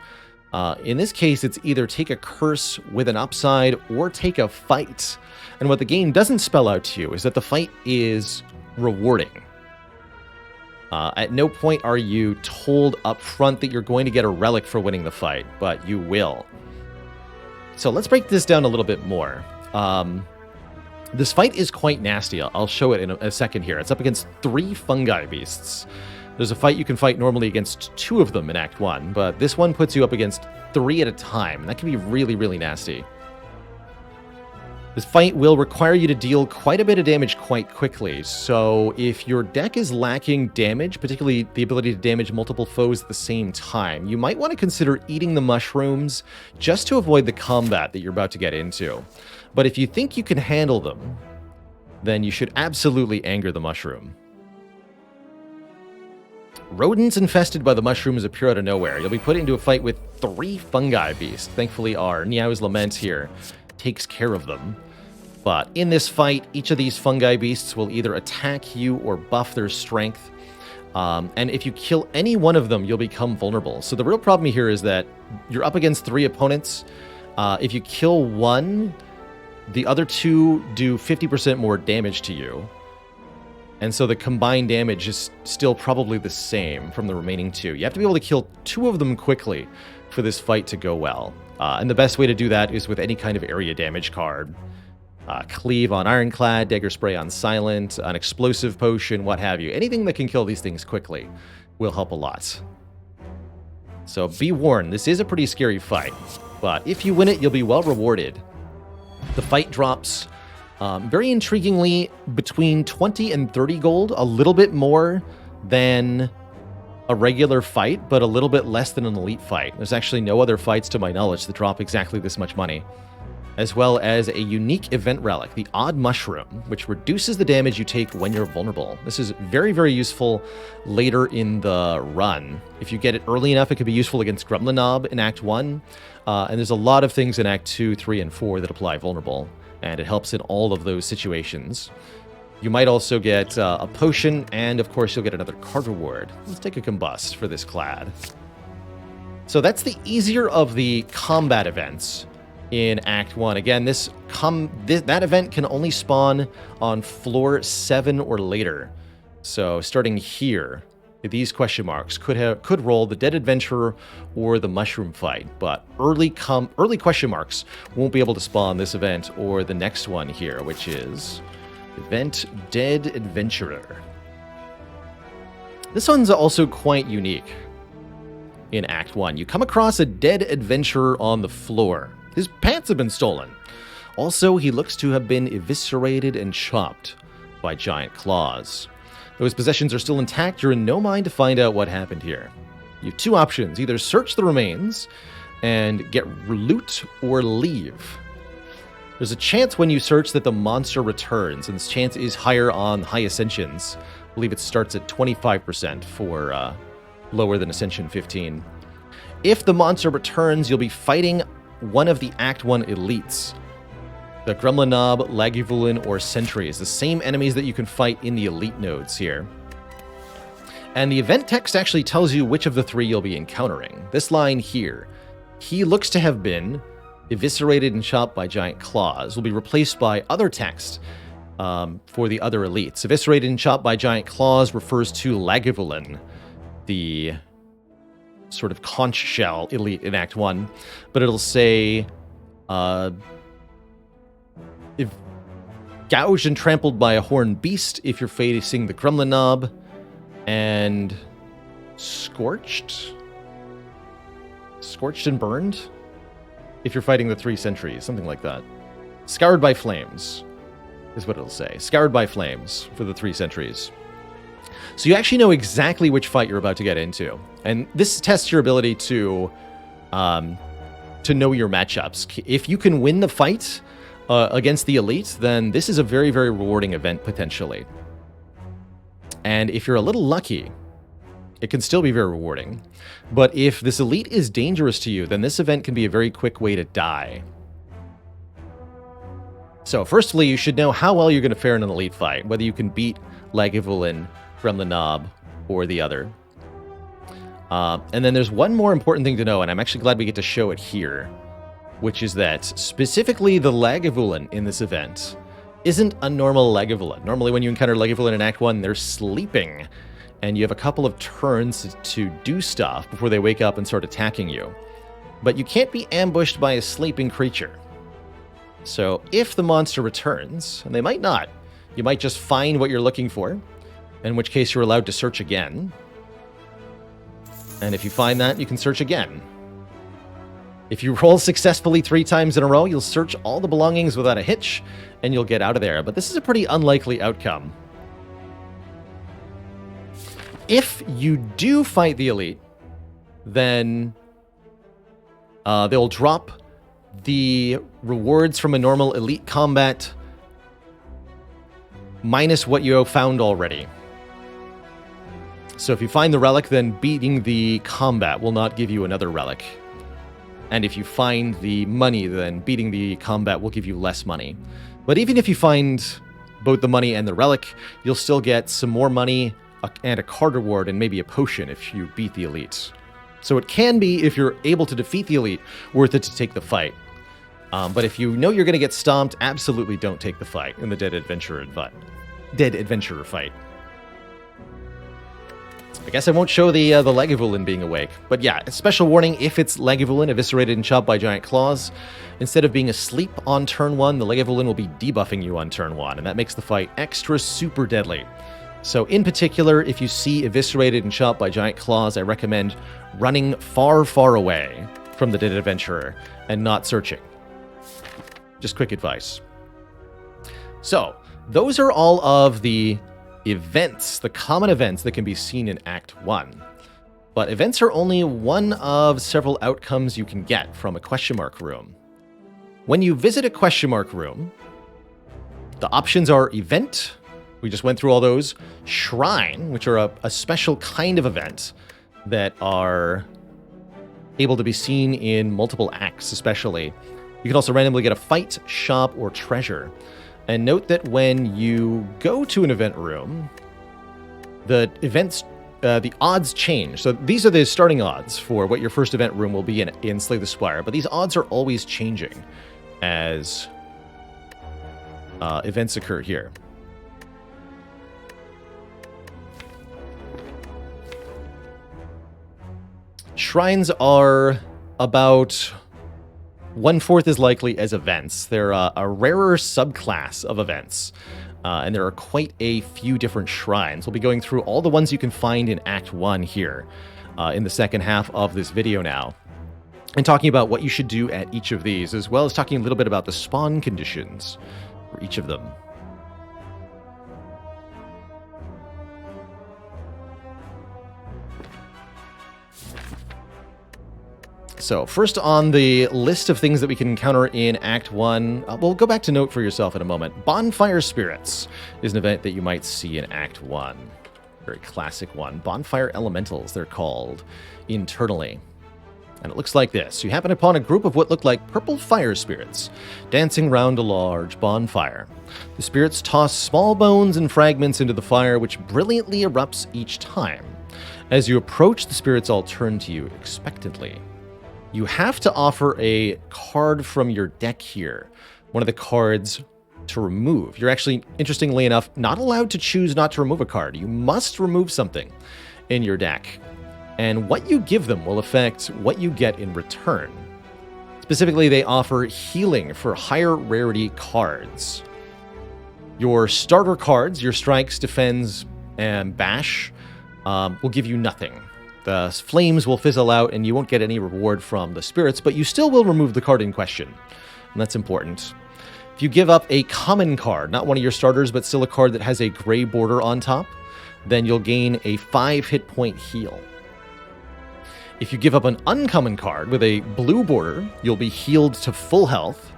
In this case, it's either take a curse with an upside or take a fight. And what the game doesn't spell out to you is that the fight is rewarding. At no point are you told up front that you're going to get a relic for winning the fight, but you will. So let's break this down a little bit more. This fight is quite nasty. I'll show it in a second here. It's up against 3 fungi beasts. There's a fight you can fight normally against 2 of them in Act 1, but this one puts you up against 3 at a time. That can be really, really nasty. This fight will require you to deal quite a bit of damage quite quickly, so if your deck is lacking damage, particularly the ability to damage multiple foes at the same time, you might want to consider eating the mushrooms just to avoid the combat that you're about to get into. But if you think you can handle them, then you should absolutely anger the mushroom. Rodents infested by the mushrooms appear out of nowhere. You'll be put into a fight with 3 fungi beasts. Thankfully, our Niau's Lament here takes care of them. But in this fight, each of these fungi beasts will either attack you or buff their strength. And if you kill any one of them, you'll become vulnerable. So the real problem here is that you're up against 3 opponents. If you kill one, the other 2 do 50% more damage to you. And so the combined damage is still probably the same from the remaining 2. You have to be able to kill 2 of them quickly for this fight to go well. And the best way to do that is with any kind of area damage card. Cleave on Ironclad, Dagger Spray on Silent, an Explosive Potion, what have you. Anything that can kill these things quickly will help a lot. So be warned, this is a pretty scary fight. But if you win it, you'll be well rewarded. The fight drops, very intriguingly, between 20 and 30 gold, a little bit more than a regular fight, but a little bit less than an elite fight. There's actually no other fights, to my knowledge, that drop exactly this much money. As well as a unique event relic, the Odd Mushroom, which reduces the damage you take when you're vulnerable. This is very, very useful later in the run. If you get it early enough, it could be useful against Gremlinob in Act 1. And there's a lot of things in Act 2, 3, and 4 that apply vulnerable, and it helps in all of those situations. You might also get a potion, and of course you'll get another card reward. Let's take a Combust for this clad. So that's the easier of the combat events. in Act 1. Again, that event can only spawn on floor 7 or later. So starting here, these question marks could roll the Dead Adventurer or the Mushroom Fight, but early question marks won't be able to spawn this event or the next one here, which is Event Dead Adventurer. This one's also quite unique in Act 1. You come across a dead adventurer on the floor. His pants have been stolen. Also, he looks to have been eviscerated and chopped by giant claws. Though his possessions are still intact, you're in no mind to find out what happened here. You have two options: either search the remains and get loot, or leave. There's a chance when you search that the monster returns, and this chance is higher on high ascensions. I believe it starts at 25% for lower than Ascension 15. If the monster returns, you'll be fighting one of the Act 1 elites. The Gremlin Knob, Lagavulin, or Sentries, the same enemies that you can fight in the elite nodes here. And the event text actually tells you which of the three you'll be encountering. This line here: he looks to have been eviscerated and chopped by giant claws, will be replaced by other text for the other elites. Eviscerated and chopped by giant claws refers to Lagavulin, the sort of conch shell elite in Act 1, but it'll say if gouged and trampled by a horned beast if you're facing the Gremlin Knob, and scorched and burned if you're fighting the 3 sentries, something like that. Scoured by flames is what it'll say. Scoured by flames for the 3 sentries. So you actually know exactly which fight you're about to get into. And this tests your ability to know your matchups. If you can win the fight against the elite, then this is a very, very rewarding event, potentially. And if you're a little lucky, it can still be very rewarding. But if this elite is dangerous to you, then this event can be a very quick way to die. So firstly, you should know how well you're going to fare in an elite fight, whether you can beat Lagavulin, Gremlin Knob, or the other. And then there's one more important thing to know, and I'm actually glad we get to show it here, which is that specifically the Lagavulin in this event isn't a normal Lagavulin. Normally when you encounter Lagavulin in Act 1, they're sleeping, and you have a couple of turns to do stuff before they wake up and start attacking you. But you can't be ambushed by a sleeping creature. So if the monster returns, and they might not, you might just find what you're looking for, in which case you're allowed to search again. And if you find that, you can search again. If you roll successfully 3 times in a row, you'll search all the belongings without a hitch, and you'll get out of there. But this is a pretty unlikely outcome. If you do fight the elite, then they'll drop the rewards from a normal elite combat minus what you have found already. So if you find the relic, then beating the combat will not give you another relic. And if you find the money, then beating the combat will give you less money. But even if you find both the money and the relic, you'll still get some more money and a card reward and maybe a potion if you beat the elite. So it can be, if you're able to defeat the elite, worth it to take the fight. But if you know you're going to get stomped, absolutely don't take the fight in the Dead Adventurer fight. I guess I won't show the Lagavulin being awake. But yeah, a special warning: if it's Lagavulin eviscerated and chopped by giant claws, instead of being asleep on turn 1, the Lagavulin will be debuffing you on turn 1, and that makes the fight extra super deadly. So in particular, if you see eviscerated and chopped by giant claws, I recommend running far, far away from the Dead Adventurer and not searching. Just quick advice. So, those are all of the events, the common events that can be seen in Act 1. But events are only one of several outcomes you can get from a question mark room. When you visit a question mark room, the options are event, we just went through all those, shrine, which are a special kind of event that are able to be seen in multiple acts, especially. You can also randomly get a fight, shop, or treasure. And note that when you go to an event room, the events the odds change. So these are the starting odds for what your first event room will be in Slay the Spire, but these odds are always changing as events occur here. Shrines are about 1/4 as likely as events. They're a rarer subclass of events, and there are quite a few different shrines. We'll be going through all the ones you can find in Act 1 here in the second half of this video now, and talking about what you should do at each of these, as well as talking a little bit about the spawn conditions for each of them. So, first on the list of things that we can encounter in Act 1, we'll go back to note for yourself in a moment. Bonfire Spirits is an event that you might see in Act 1. Very classic one. Bonfire Elementals, they're called internally. And it looks like this. You happen upon a group of what look like purple fire spirits dancing round a large bonfire. The spirits toss small bones and fragments into the fire, which brilliantly erupts each time. As you approach, the spirits all turn to you expectantly. You have to offer a card from your deck here, one of the cards to remove. You're actually, interestingly enough, not allowed to choose not to remove a card. You must remove something in your deck. And what you give them will affect what you get in return. Specifically, they offer healing for higher rarity cards. Your starter cards, your strikes, defends, and bash, will give you nothing. The flames will fizzle out and you won't get any reward from the spirits, but you still will remove the card in question. And that's important. If you give up a common card, not one of your starters, but still a card that has a gray border on top, then you'll gain a 5 hit point heal. If you give up an uncommon card with a blue border, you'll be healed to full health.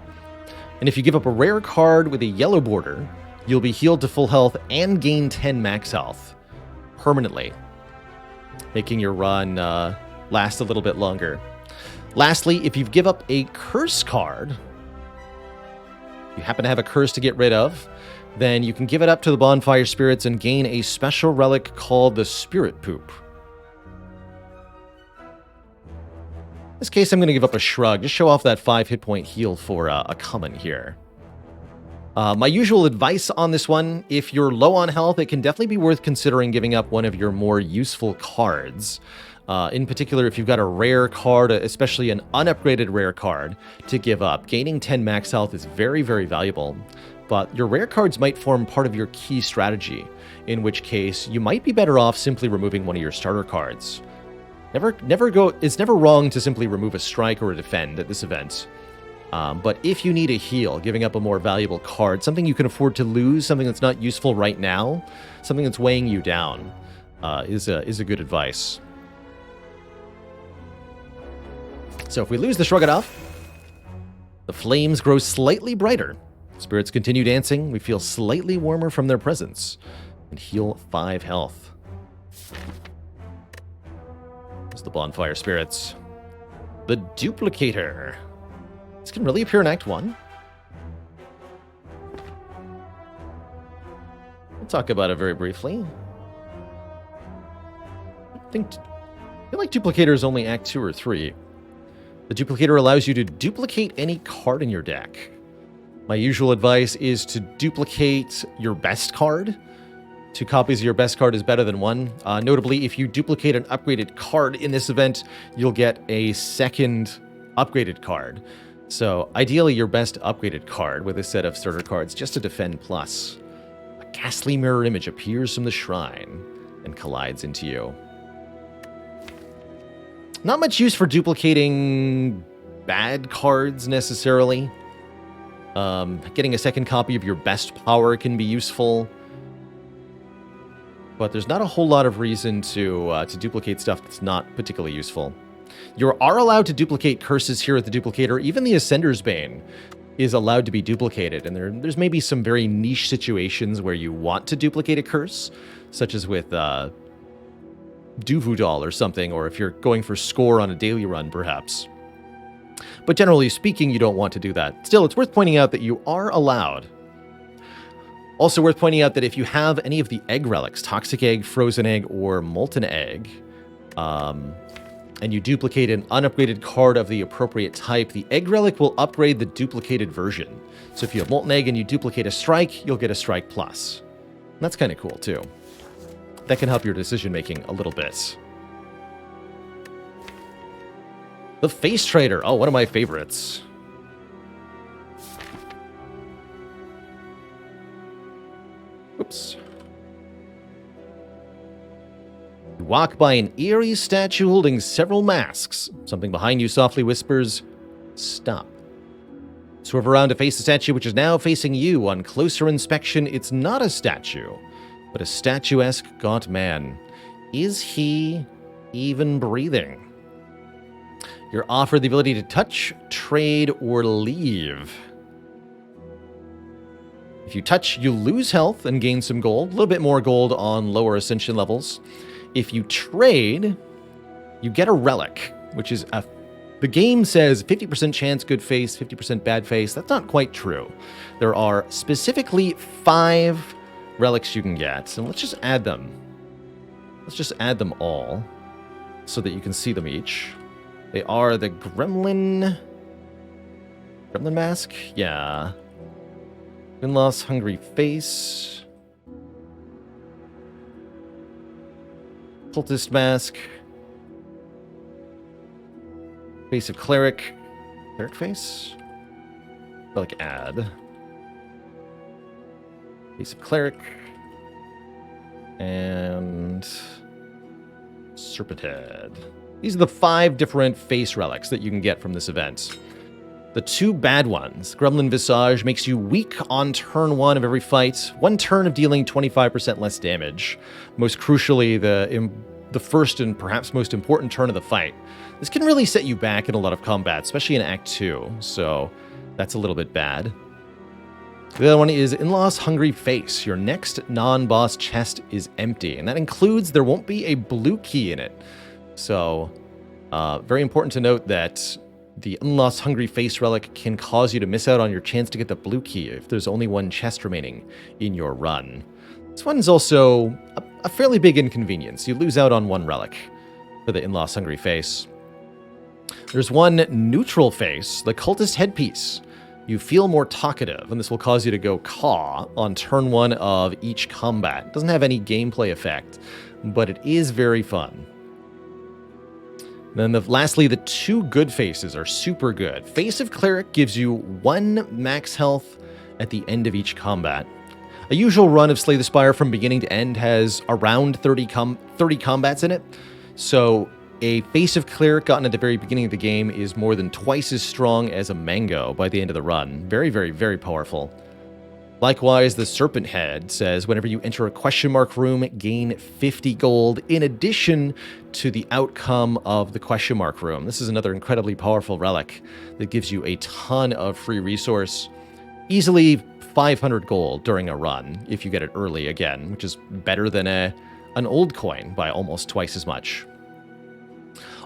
And if you give up a rare card with a yellow border, you'll be healed to full health and gain 10 max health permanently, making your run last a little bit longer. Lastly, if you give up a curse card, you happen to have a curse to get rid of, then you can give it up to the Bonfire Spirits and gain a special relic called the Spirit Poop. In this case, I'm going to give up a Shrug. Just show off that 5 hit point heal for a common here. My usual advice on this one, if you're low on health, it can definitely be worth considering giving up one of your more useful cards. In particular, if you've got a rare card, especially an unupgraded rare card, to give up. Gaining 10 max health is very, very valuable, but your rare cards might form part of your key strategy, in which case you might be better off simply removing one of your starter cards. It's never wrong to simply remove a strike or a defend at this event. But if you need a heal, giving up a more valuable card, something you can afford to lose, something that's not useful right now, something that's weighing you down, is a good advice. So if we lose the Shrug It Off, the flames grow slightly brighter. Spirits continue dancing. We feel slightly warmer from their presence and heal 5 health. There's the Bonfire Spirits. The Duplicator. This can really appear in Act 1. We'll talk about it very briefly. I feel like Duplicator is only Act 2 or 3. The Duplicator allows you to duplicate any card in your deck. My usual advice is to duplicate your best card. 2 copies of your best card is better than 1. Notably, if you duplicate an upgraded card in this event, you'll get a second upgraded card. So, ideally, your best upgraded card with a set of starter cards just to defend plus. A ghastly mirror image appears from the shrine and collides into you. Not much use for duplicating bad cards, necessarily. Getting a second copy of your best power can be useful. But there's not a whole lot of reason to duplicate stuff that's not particularly useful. You are allowed to duplicate curses here at the Duplicator. Even the Ascender's Bane is allowed to be duplicated. And there's maybe some very niche situations where you want to duplicate a curse, such as with Duvu Doll or something, or if you're going for score on a daily run, perhaps. But generally speaking, you don't want to do that. Still, it's worth pointing out that you are allowed Also worth pointing out that if you have any of the egg relics, Toxic Egg, Frozen Egg, or Molten Egg, and you duplicate an unupgraded card of the appropriate type, the Egg Relic will upgrade the duplicated version. So if you have Molten Egg and you duplicate a Strike, you'll get a Strike Plus. And that's kind of cool, too. That can help your decision-making a little bit. The Face Trader. Oh, one of my favorites. Oops. You walk by an eerie statue holding several masks. Something behind you softly whispers, "Stop." Swerve around to face the statue, which is now facing you. On closer inspection, it's not a statue, but a statuesque gaunt man. Is he even breathing? You're offered the ability to touch, trade, or leave. If you touch, you lose health and gain some gold. A little bit more gold on lower ascension levels. If you trade, you get a relic, which is the game says 50% chance good face, 50% bad face. That's not quite true. There are specifically 5 relics you can get, and let's just add them. Let's just add them all so that you can see them each. They are the Gremlin Mask? Yeah. Win-loss, Hungry Face. Cultist Mask. Face of Cleric. Cleric Face? Relic add. Face of Cleric. And Serpent Head. These are the 5 different face relics that you can get from this event. The 2 bad ones, Gremlin Visage, makes you weak on turn 1 of every fight. 1 turn of dealing 25% less damage. Most crucially, the first and perhaps most important turn of the fight. This can really set you back in a lot of combat, especially in Act 2, so that's a little bit bad. The other one is In-Law's Hungry Face. Your next non-boss chest is empty, and that includes there won't be a blue key in it. So, very important to note that the In-Law's Hungry Face relic can cause you to miss out on your chance to get the blue key if there's only 1 chest remaining in your run. This one is also a fairly big inconvenience. You lose out on 1 relic for the In-Law's Hungry Face. There's 1 neutral face, the Cultist Headpiece. You feel more talkative, and this will cause you to go caw on turn 1 of each combat. It doesn't have any gameplay effect, but it is very fun. Then lastly, the 2 good faces are super good. Face of Cleric gives you 1 max health at the end of each combat. A usual run of Slay the Spire from beginning to end has around 30 combats in it, so a Face of Cleric gotten at the very beginning of the game is more than twice as strong as a Mango by the end of the run. Very, very, very powerful. Likewise, the Serpent Head says whenever you enter a question mark room, gain 50 gold in addition to the outcome of the question mark room. This is another incredibly powerful relic that gives you a ton of free resource. Easily 500 gold during a run if you get it early again, which is better than an old coin by almost twice as much.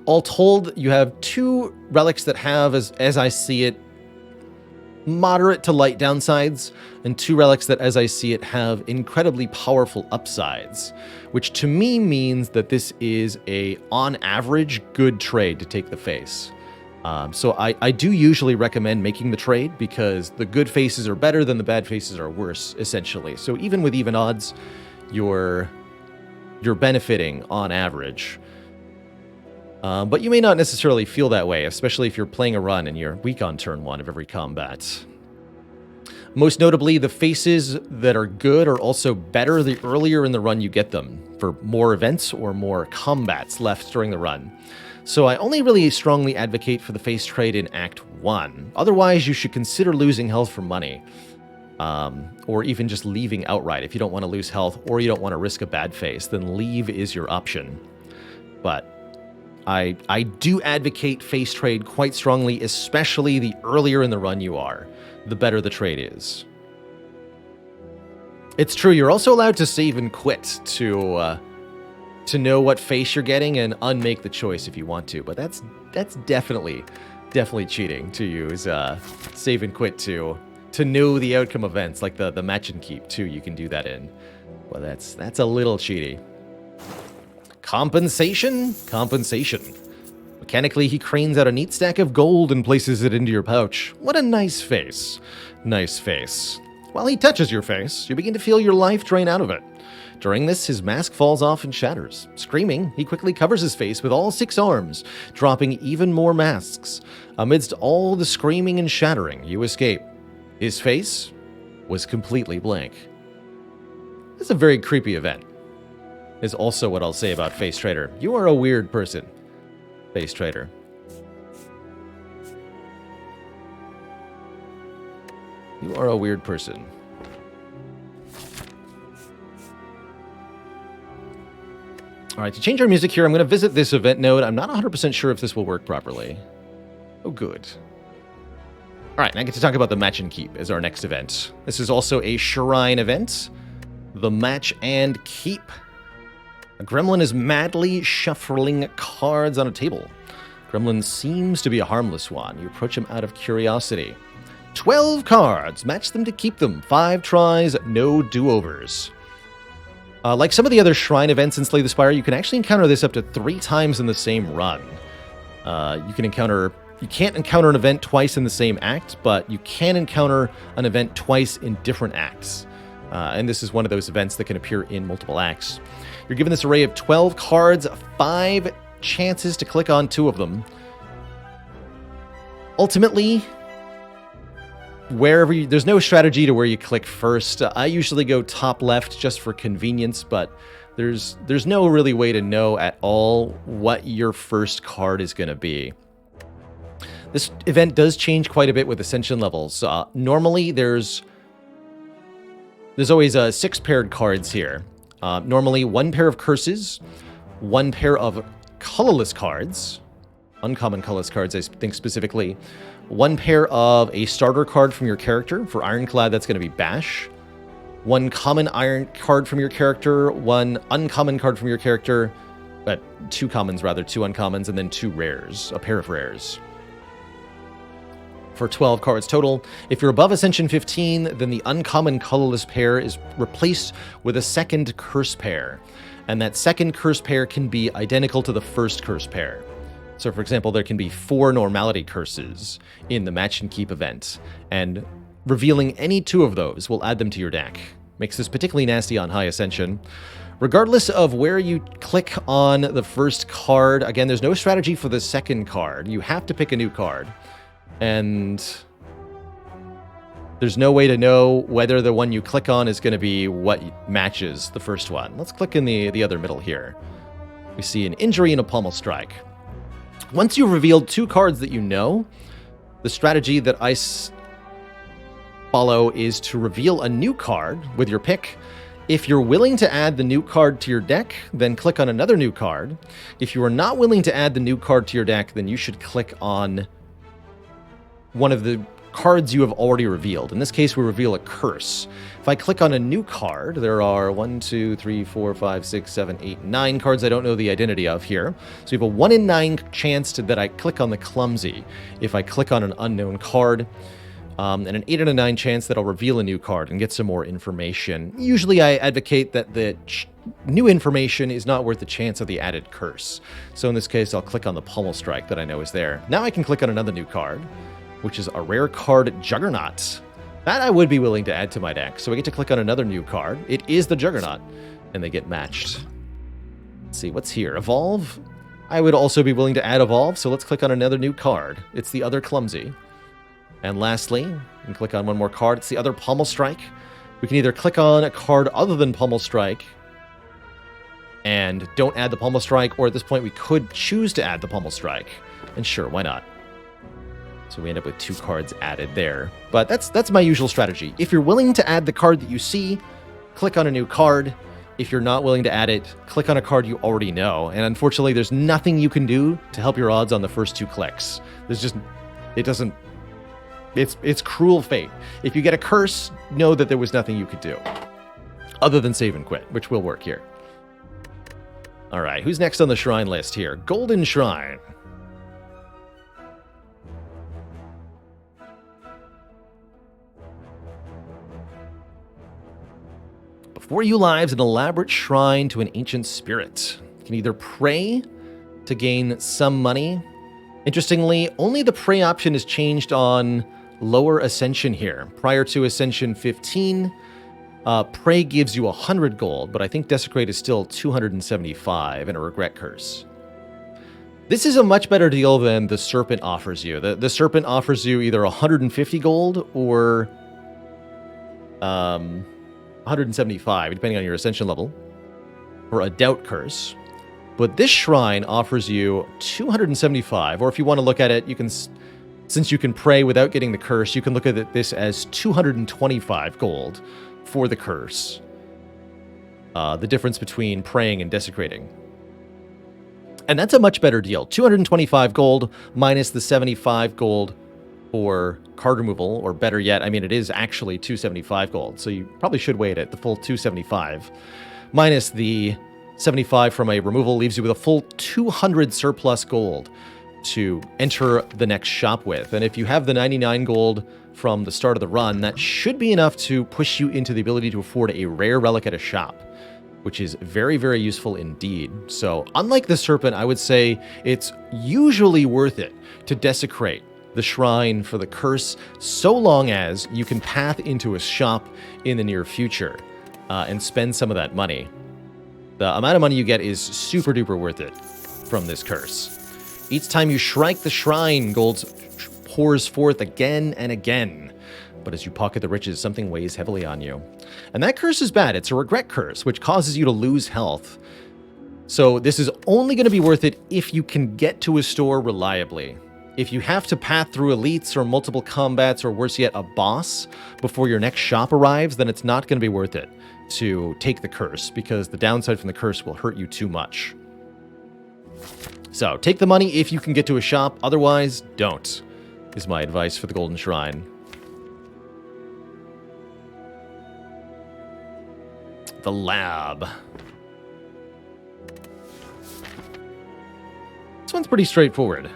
All told, you have 2 relics that have, as I see it, moderate to light downsides, and 2 relics that, as I see it, have incredibly powerful upsides, which to me means that this is a, on average, good trade to take the face. So I do usually recommend making the trade because the good faces are better than the bad faces are worse, essentially. So even with even odds, you're benefiting on average. But you may not necessarily feel that way, especially if you're playing a run and you're weak on turn 1 of every combat. Most notably, the faces that are good are also better the earlier in the run you get them, for more events or more combats left during the run. So I only really strongly advocate for the face trade in Act 1. Otherwise, you should consider losing health for money. Or even just leaving outright. If you don't want to lose health or you don't want to risk a bad face, then leave is your option. But I do advocate face trade quite strongly, especially the earlier in the run you are, the better the trade is. It's true, you're also allowed to save and quit to know what face you're getting and unmake the choice if you want to, but that's definitely cheating to use save and quit to to know the outcome events, like the match and keep too. You can do that in. Well, that's a little cheaty. Compensation? Compensation. Mechanically, he cranes out a neat stack of gold and places it into your pouch. What a nice face. Nice face. While he touches your face, you begin to feel your life drain out of it. During this, his mask falls off and shatters. Screaming, he quickly covers his face with all 6 arms, dropping even more masks. Amidst all the screaming and shattering, you escape. His face was completely blank. This is a very creepy event. Is also what I'll say about Face Trader. You are a weird person, Face Trader. You are a weird person. All right, to change our music here, I'm going to visit this event node. I'm not 100% sure if this will work properly. Oh, good. All right, now I get to talk about the Match and Keep as our next event. This is also a shrine event. The Match and Keep. A gremlin is madly shuffling cards on a table. Gremlin seems to be a harmless one. You approach him out of curiosity. 12 cards. Match them to keep them. 5 tries, no do-overs. Like some of the other shrine events in Slay the Spire, you can actually encounter this up to 3 times in the same run. You can't encounter an event twice in the same act, but you can encounter an event twice in different acts. And this is one of those events that can appear in multiple acts. You're given this array of 12 cards, 5 chances to click on 2 of them. Ultimately, there's no strategy to where you click first. I usually go top left just for convenience, but there's no really way to know at all what your first card is going to be. This event does change quite a bit with ascension levels. Normally, there's always 6 paired cards here. Normally, 1 pair of curses, 1 pair of colorless cards, uncommon colorless cards, I think specifically, 1 pair of a starter card from your character. For Ironclad, that's going to be Bash. 1 common iron card from your character, 1 uncommon card from your character, 2 commons rather, 2 uncommons, and then 2 rares, a pair of rares. For 12 cards total. If you're above Ascension 15, then the uncommon colorless pair is replaced with a second curse pair. And that second curse pair can be identical to the first curse pair. So, for example, there can be 4 normality curses in the Match and Keep event, and revealing any 2 of those will add them to your deck. Makes this particularly nasty on High Ascension. Regardless of where you click on the first card, again, there's no strategy for the second card. You have to pick a new card. And there's no way to know whether the one you click on is going to be what matches the first one. Let's click in the other middle here. We see an injury and a pommel strike. Once you've revealed 2 cards that you know, the strategy that I follow is to reveal a new card with your pick. If you're willing to add the new card to your deck, then click on another new card. If you are not willing to add the new card to your deck, then you should click on one of the cards you have already revealed. In this case, we reveal a curse. If I click on a new card, there are 1, 2, 3, 4, 5, 6, 7, 8, 9 cards I don't know the identity of here. So you have a 1 in 9 chance that I click on the Clumsy if I click on an unknown card, and an 8 in a 9 chance that I'll reveal a new card and get some more information. Usually I advocate that the new information is not worth the chance of the added curse. So in this case, I'll click on the Pommel Strike that I know is there. Now I can click on another new card, which is a rare card, Juggernaut. That I would be willing to add to my deck. So I get to click on another new card. It is the Juggernaut, and they get matched. Let's see, what's here? Evolve? I would also be willing to add Evolve, so let's click on another new card. It's the other Clumsy. And lastly, we can click on one more card. It's the other Pommel Strike. We can either click on a card other than Pommel Strike and don't add the Pommel Strike, or at this point we could choose to add the Pommel Strike. And sure, why not? So we end up with 2 cards added there. But that's my usual strategy. If you're willing to add the card that you see, click on a new card. If you're not willing to add it, click on a card you already know. And unfortunately, there's nothing you can do to help your odds on the first 2 clicks. It's cruel fate. If you get a curse, know that there was nothing you could do other than save and quit, which will work here. All right, who's next on the shrine list here? Golden Shrine. For you lives, an elaborate shrine to an ancient spirit. You can either pray to gain some money. Interestingly, only the pray option is changed on lower ascension here. Prior to ascension 15, pray gives you 100 gold, but I think desecrate is still 275 and a regret curse. This is a much better deal than the serpent offers you. The serpent offers you either 150 gold or 175, depending on your ascension level, or a doubt curse. But this shrine offers you 275, or if you want to look at it, you can, since you can pray without getting the curse, you can look at this as 225 gold for the curse. The difference between praying and desecrating. And that's a much better deal. 225 gold minus the 75 gold for card removal, or better yet, I mean, it is actually 275 gold, so you probably should wait at the full 275. Minus the 75 from a removal leaves you with a full 200 surplus gold to enter the next shop with. And if you have the 99 gold from the start of the run, that should be enough to push you into the ability to afford a rare relic at a shop, which is very, very useful indeed. So unlike the serpent, I would say it's usually worth it to desecrate the shrine for the curse, so long as you can path into a shop in the near future and spend some of that money. The amount of money you get is super duper worth it from this curse. Each time you strike the shrine, gold pours forth again and again. But as you pocket the riches, something weighs heavily on you. And that curse is bad. It's a regret curse, which causes you to lose health. So this is only going to be worth it if you can get to a store reliably. If you have to path through elites or multiple combats, or worse yet, a boss before your next shop arrives, then it's not going to be worth it to take the curse, because the downside from the curse will hurt you too much. So take the money if you can get to a shop, otherwise don't, is my advice for the Golden Shrine. The lab. This one's pretty straightforward.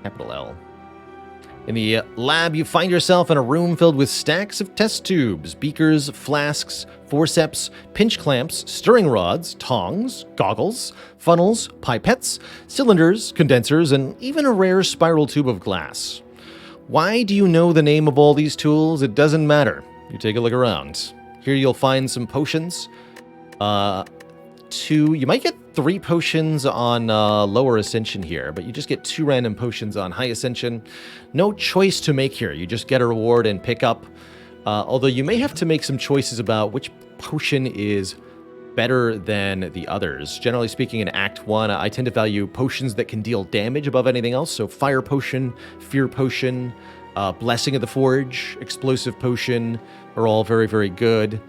Capital L. In the lab, you find yourself in a room filled with stacks of test tubes, beakers, flasks, forceps, pinch clamps, stirring rods, tongs, goggles, funnels, pipettes, cylinders, condensers, and even a rare spiral tube of glass. Why do you know the name of all these tools? It doesn't matter. You take a look around. Here you'll find some potions. You might get 3 potions on lower ascension here, but you just get 2 random potions on high ascension. No choice to make here. You just get a reward and pick up. Although you may have to make some choices about which potion is better than the others. Generally speaking, in Act 1, I tend to value potions that can deal damage above anything else. So Fire Potion, Fear Potion, Blessing of the Forge, Explosive Potion are all very, very good.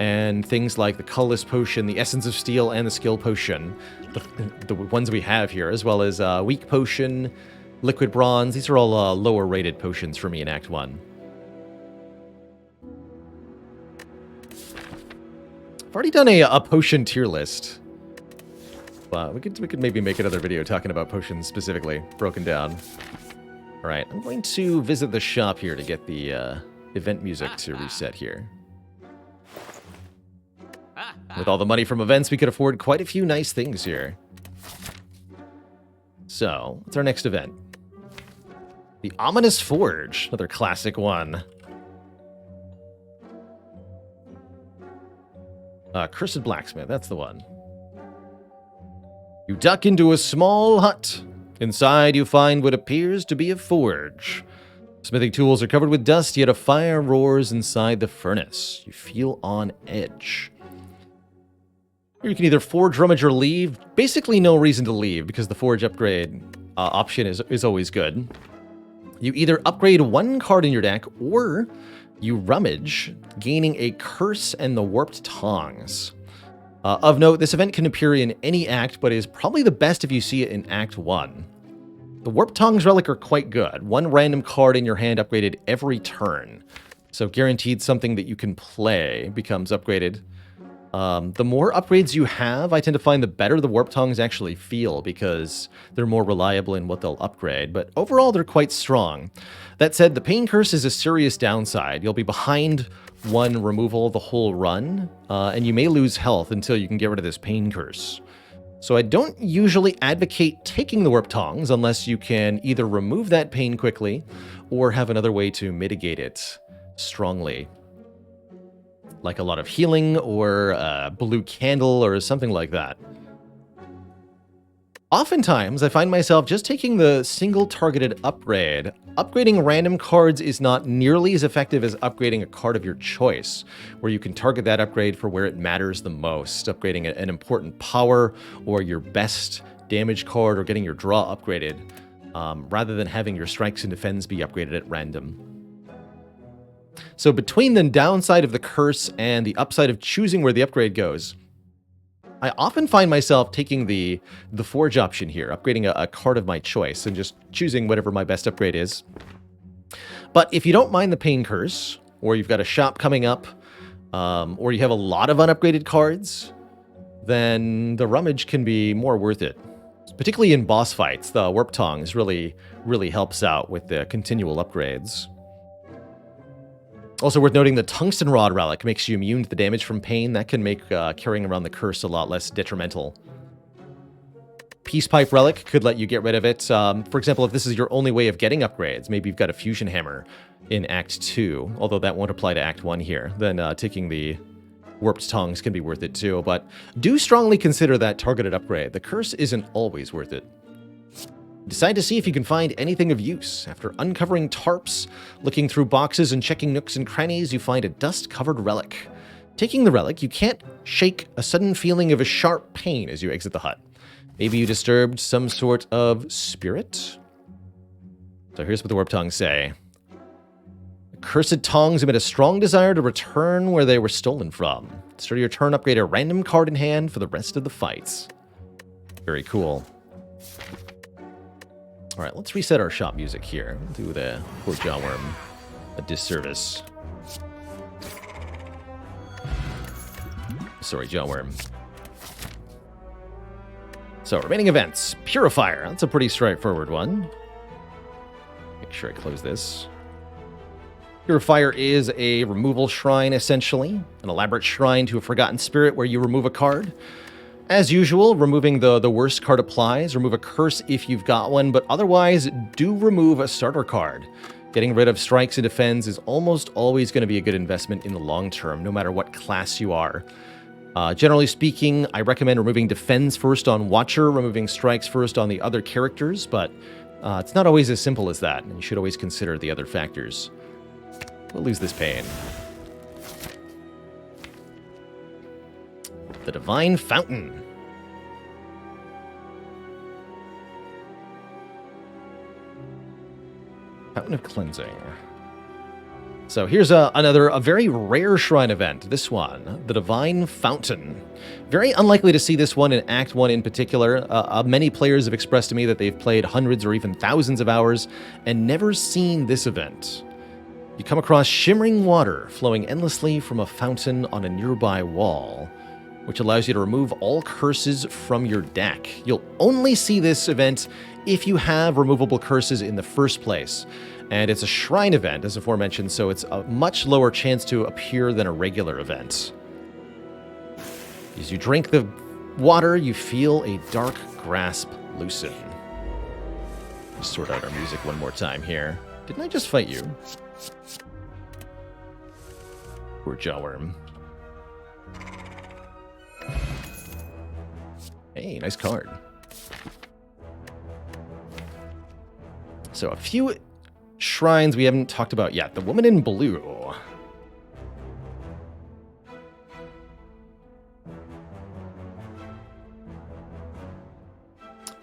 And things like the Colorless Potion, the Essence of Steel, and the Skill Potion, the ones we have here, as well as Weak Potion, Liquid Bronze. These are all lower rated potions for me in Act 1. I've already done a potion tier list. But we could maybe make another video talking about potions specifically, broken down. Alright, I'm going to visit the shop here to get the event music to reset here. With all the money from events, we could afford quite a few nice things here. So, what's our next event? The Ominous Forge, another classic one. Cursed Blacksmith, that's the one. You duck into a small hut. Inside, you find what appears to be a forge. Smithing tools are covered with dust, yet a fire roars inside the furnace. You feel on edge. You can either forge, rummage, or leave. Basically no reason to leave, because the forge upgrade option is always good. You either upgrade 1 card in your deck, or you rummage, gaining a curse and the warped tongs. Of note, this event can appear in any act, but is probably the best if you see it in Act 1. The warped tongs relic are quite good. 1 random card in your hand upgraded every turn. So guaranteed something that you can play becomes upgraded. The more upgrades you have, I tend to find the better the warp tongues actually feel because they're more reliable in what they'll upgrade, but overall they're quite strong. That said, the pain curse is a serious downside. You'll be behind one removal the whole run, and you may lose health until you can get rid of this pain curse. So I don't usually advocate taking the warp tongs unless you can either remove that pain quickly or have another way to mitigate it strongly. Like a lot of healing or a blue candle or something like that. Oftentimes, I find myself just taking the single targeted upgrade. Upgrading random cards is not nearly as effective as upgrading a card of your choice, where you can target that upgrade for where it matters the most, upgrading an important power or your best damage card or getting your draw upgraded, rather than having your strikes and defense be upgraded at random. So between the downside of the curse and the upside of choosing where the upgrade goes, I often find myself taking the forge option here, upgrading a card of my choice and just choosing whatever my best upgrade is. But if you don't mind the pain curse, or you've got a shop coming up, or you have a lot of unupgraded cards, then the rummage can be more worth it. Particularly in boss fights, the warp tongs really helps out with the continual upgrades. Also worth noting, the tungsten rod relic makes you immune to the damage from pain. That can make carrying around the curse a lot less detrimental. Peace pipe relic could let you get rid of it. For example, if this is your only way of getting upgrades, maybe you've got a fusion hammer in Act 2, although that won't apply to Act 1 here, then taking the warped tongs can be worth it too. But do strongly consider that targeted upgrade. The curse isn't always worth it. Decide to see if you can find anything of use. After uncovering tarps, looking through boxes, and checking nooks and crannies, you find a dust-covered relic. Taking the relic, you can't shake a sudden feeling of a sharp pain as you exit the hut. Maybe you disturbed some sort of spirit? So here's what the warp tongs say. Cursed tongs emit a strong desire to return where they were stolen from. Start your turn, upgrade a random card in hand for the rest of the fights. Very cool. All right, let's reset our shop music here. Do the poor jawworm a disservice. Sorry, jawworm. So, remaining events. Purifier. That's a pretty straightforward one. Make sure I close this. Purifier is a removal shrine, essentially. An elaborate shrine to a forgotten spirit where you remove a card. As usual, removing the worst card applies. Remove a curse if you've got one, but otherwise, do remove a starter card. Getting rid of strikes and defense is almost always going to be a good investment in the long term, no matter what class you are. Generally speaking, I recommend removing defense first on Watcher, removing strikes first on the other characters, but it's not always as simple as that, and you should always consider the other factors. We'll lose this pain. The Divine Fountain. Fountain of Cleansing. So here's a very rare shrine event. This one, the Divine Fountain. Very unlikely to see this one in Act 1 in particular. Many players have expressed to me that they've played hundreds or even thousands of hours and never seen this event. You come across shimmering water flowing endlessly from a fountain on a nearby wall, which allows you to remove all curses from your deck. You'll only see this event if you have removable curses in the first place. And it's a shrine event, as aforementioned, so it's a much lower chance to appear than a regular event. As you drink the water, you feel a dark grasp loosen. Let's sort out our music one more time here. Didn't I just fight you? Poor jawworm. Hey, nice card. So a few shrines we haven't talked about yet. The Woman in Blue.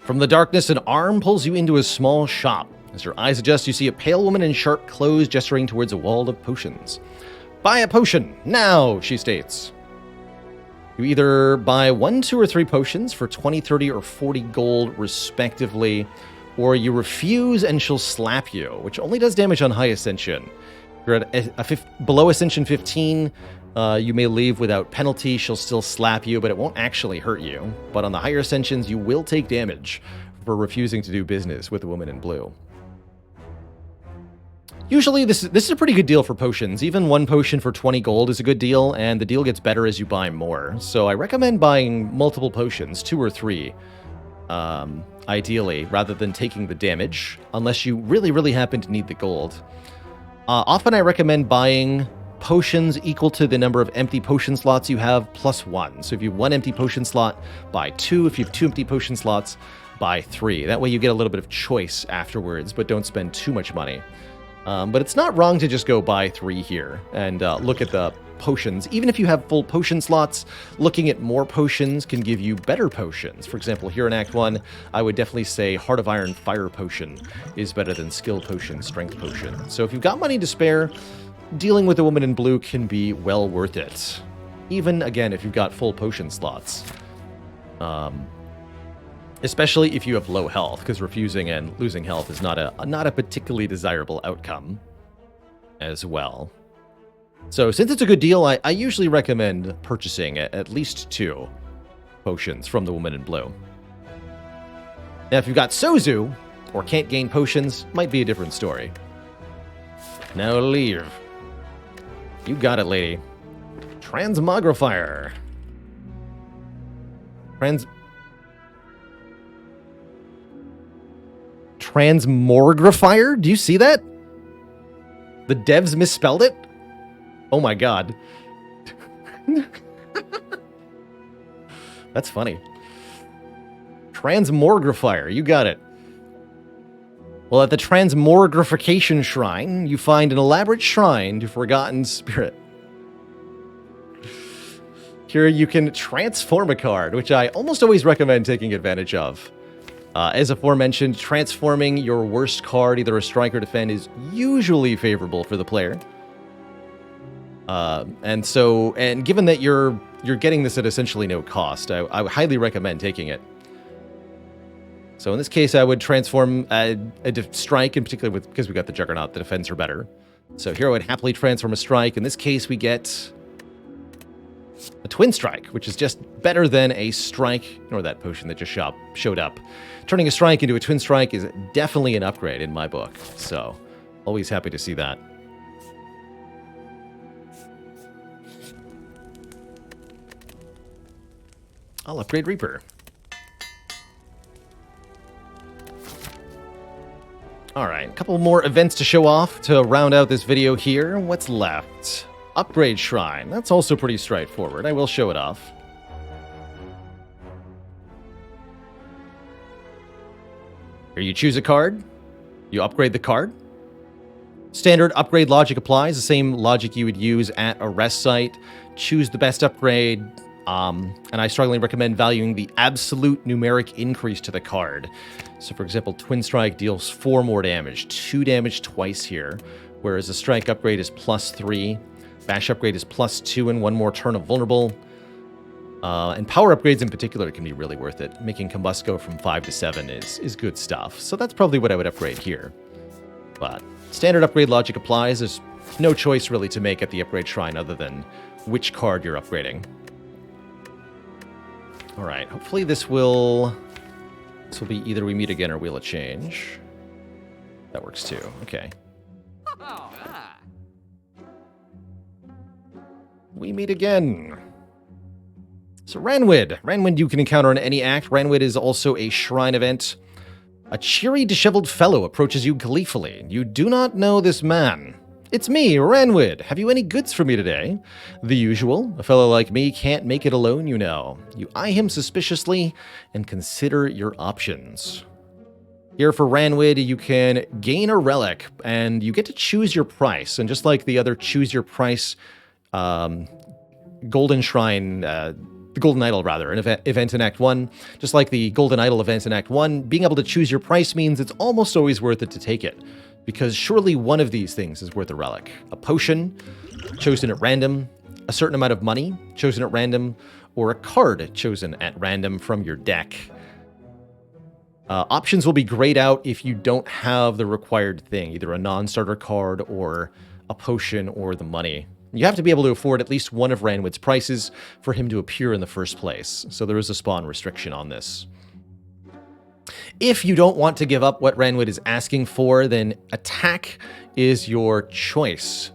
From the darkness, an arm pulls you into a small shop. As your eyes adjust, you see a pale woman in sharp clothes gesturing towards a wall of potions. Buy a potion, now, she states. You either buy 1, 2, or 3 potions for 20, 30, or 40 gold, respectively, or you refuse and she'll slap you, which only does damage on high ascension. If you're at below ascension 15, You may leave without penalty. She'll still slap you, but it won't actually hurt you. But on the higher ascensions, you will take damage for refusing to do business with the woman in blue. Usually, this is a pretty good deal for potions. Even one potion for 20 gold is a good deal, and the deal gets better as you buy more. So I recommend buying multiple potions, 2 or 3, ideally, rather than taking the damage, unless you really, really happen to need the gold. Often I recommend buying potions equal to the number of empty potion slots you have, plus 1. So if you have 1 empty potion slot, buy 2. If you have 2 empty potion slots, buy 3. That way you get a little bit of choice afterwards, but don't spend too much money. But it's not wrong to just go buy 3 here and look at the potions. Even if you have full potion slots, looking at more potions can give you better potions. For example, here in Act 1, I would definitely say Heart of Iron Fire Potion is better than Skill Potion, Strength Potion. So if you've got money to spare, dealing with the woman in blue can be well worth it. Even, again, if you've got full potion slots. Especially if you have low health, because refusing and losing health is not a particularly desirable outcome as well. So since it's a good deal, I usually recommend purchasing at least 2 potions from the woman in blue. Now, if you've got Sozu, or can't gain potions, might be a different story. Now leave. You got it, lady. Transmogrifier. Transmogrifier? Do you see that? The devs misspelled it? Oh my god. That's funny. Transmogrifier, you got it. Well, at the Transmogrification Shrine, you find an elaborate shrine to Forgotten Spirit. Here you can transform a card, which I almost always recommend taking advantage of. As aforementioned, transforming your worst card, either a strike or defend, is usually favorable for the player. And given that you're getting this at essentially no cost, I would highly recommend taking it. So in this case, I would transform a strike, in particular because we got the Juggernaut, the defense are better. So here I would happily transform a strike. In this case, we get a twin strike, which is just better than a strike, or that potion that just showed up. Turning a strike into a twin strike is definitely an upgrade in my book. So always happy to see that. I'll upgrade Reaper. Alright, a couple more events to show off to round out this video here. What's left? Upgrade Shrine. That's also pretty straightforward. I will show it off. Here you choose a card. You upgrade the card. Standard upgrade logic applies. The same logic you would use at a rest site. Choose the best upgrade. And I strongly recommend valuing the absolute numeric increase to the card. So for example, Twin Strike deals 4 more damage, 2 damage twice here, whereas a Strike upgrade is +3, Bash upgrade is +2 and 1 more turn of vulnerable. And power upgrades in particular can be really worth it. Making Combust go from 5 to 7 is good stuff. So that's probably what I would upgrade here. But standard upgrade logic applies. There's no choice really to make at the upgrade shrine other than which card you're upgrading. Alright, hopefully this will be either we meet again or Wheel of Change. That works too. Okay. We meet again. So Ranwid. Ranwid you can encounter in any act. Ranwid is also a shrine event. A cheery, disheveled fellow approaches you gleefully. You do not know this man. It's me, Ranwid. Have you any goods for me today? The usual. A fellow like me can't make it alone, you know. You eye him suspiciously and consider your options. Here for Ranwid, you can gain a relic, and you get to choose your price. And just like the other choose your price Golden Shrine, the Golden Idol rather, an event in Act 1, just like the Golden Idol event in Act 1, being able to choose your price means it's almost always worth it to take it. Because surely one of these things is worth a relic. A potion, chosen at random, a certain amount of money, chosen at random, or a card chosen at random from your deck. Options will be grayed out if you don't have the required thing, either a non-starter card or a potion or the money. You have to be able to afford at least one of Ranwood's prices for him to appear in the first place, so there is a spawn restriction on this. If you don't want to give up what Ranwood is asking for, then attack is your choice.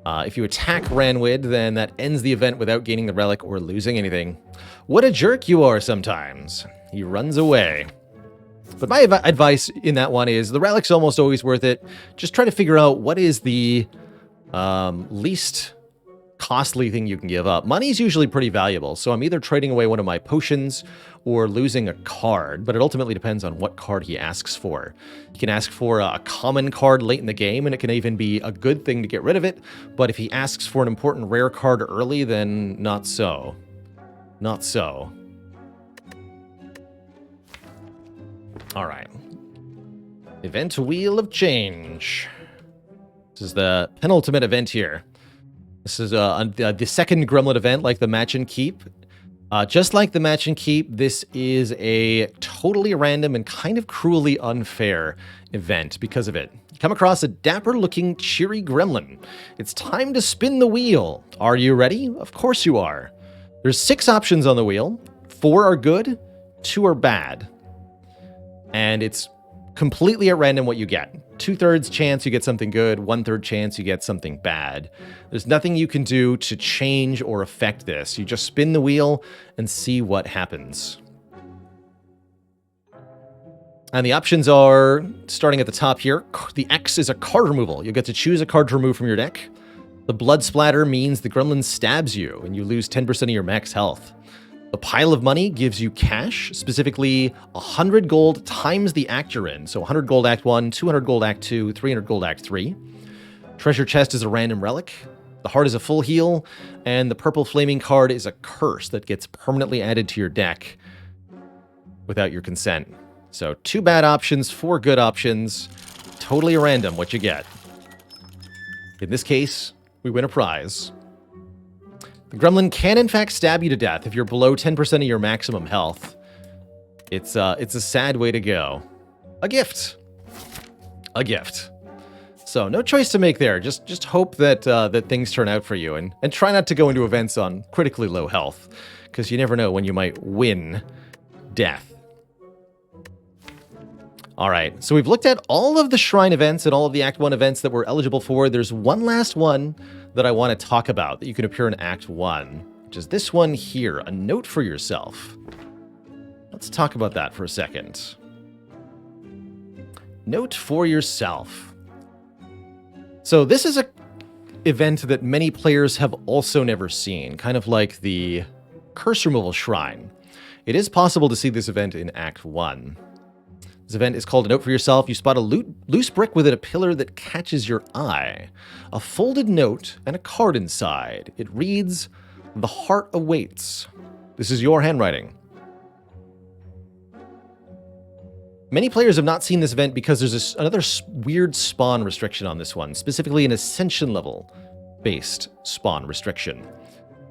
If you attack Ranwood, then that ends the event without gaining the relic or losing anything. What a jerk you are sometimes. He runs away. But my advice in that one is the relic's almost always worth it. Just try to figure out what is the least costly thing you can give up. Money's usually pretty valuable, so I'm either trading away one of my potions or losing a card, but it ultimately depends on what card he asks for. He can ask for a common card late in the game, and it can even be a good thing to get rid of it, but if he asks for an important rare card early, then not so. Not so. All right. Event Wheel of Change. This is the penultimate event here. This is the second Gremlin event, like the Match and Keep. Just like the Match and Keep, this is a totally random and kind of cruelly unfair event because of it. You come across a dapper-looking, cheery gremlin. It's time to spin the wheel. Are you ready? Of course you are. There's 6 options on the wheel. 4 are good, 2 are bad. And it's completely at random what you get. 2/3 chance you get something good, 1/3 chance you get something bad. There's nothing you can do to change or affect this. You just spin the wheel and see what happens. And the options are, starting at the top here, the X is a card removal. You'll get to choose a card to remove from your deck. The blood splatter means the gremlin stabs you and you lose 10% of your max health. The pile of money gives you cash, specifically 100 gold times the act you're in. So 100 gold act 1, 200 gold act 2, 300 gold act 3. Treasure chest is a random relic. The heart is a full heal. And the purple flaming card is a curse that gets permanently added to your deck without your consent. So 2 bad options, 4 good options. Totally random what you get. In this case, we win a prize. The gremlin can in fact stab you to death if you're below 10% of your maximum health. It's a sad way to go. A gift. A gift. So no choice to make there. Just hope that that things turn out for you, and try not to go into events on critically low health, because you never know when you might win death. All right, so we've looked at all of the Shrine events and all of the Act 1 events that we're eligible for. There's one last one that I want to talk about that you can appear in Act 1, which is this one here, a note for yourself. Let's talk about that for a second. Note for yourself. So this is a event that many players have also never seen, kind of like the Curse Removal Shrine. It is possible to see this event in Act 1. This event is called a note for yourself. You spot a loose brick within a pillar that catches your eye. A folded note and a card inside. It reads, "The heart awaits." This is your handwriting. Many players have not seen this event because there's another weird spawn restriction on this one, specifically an Ascension level based spawn restriction.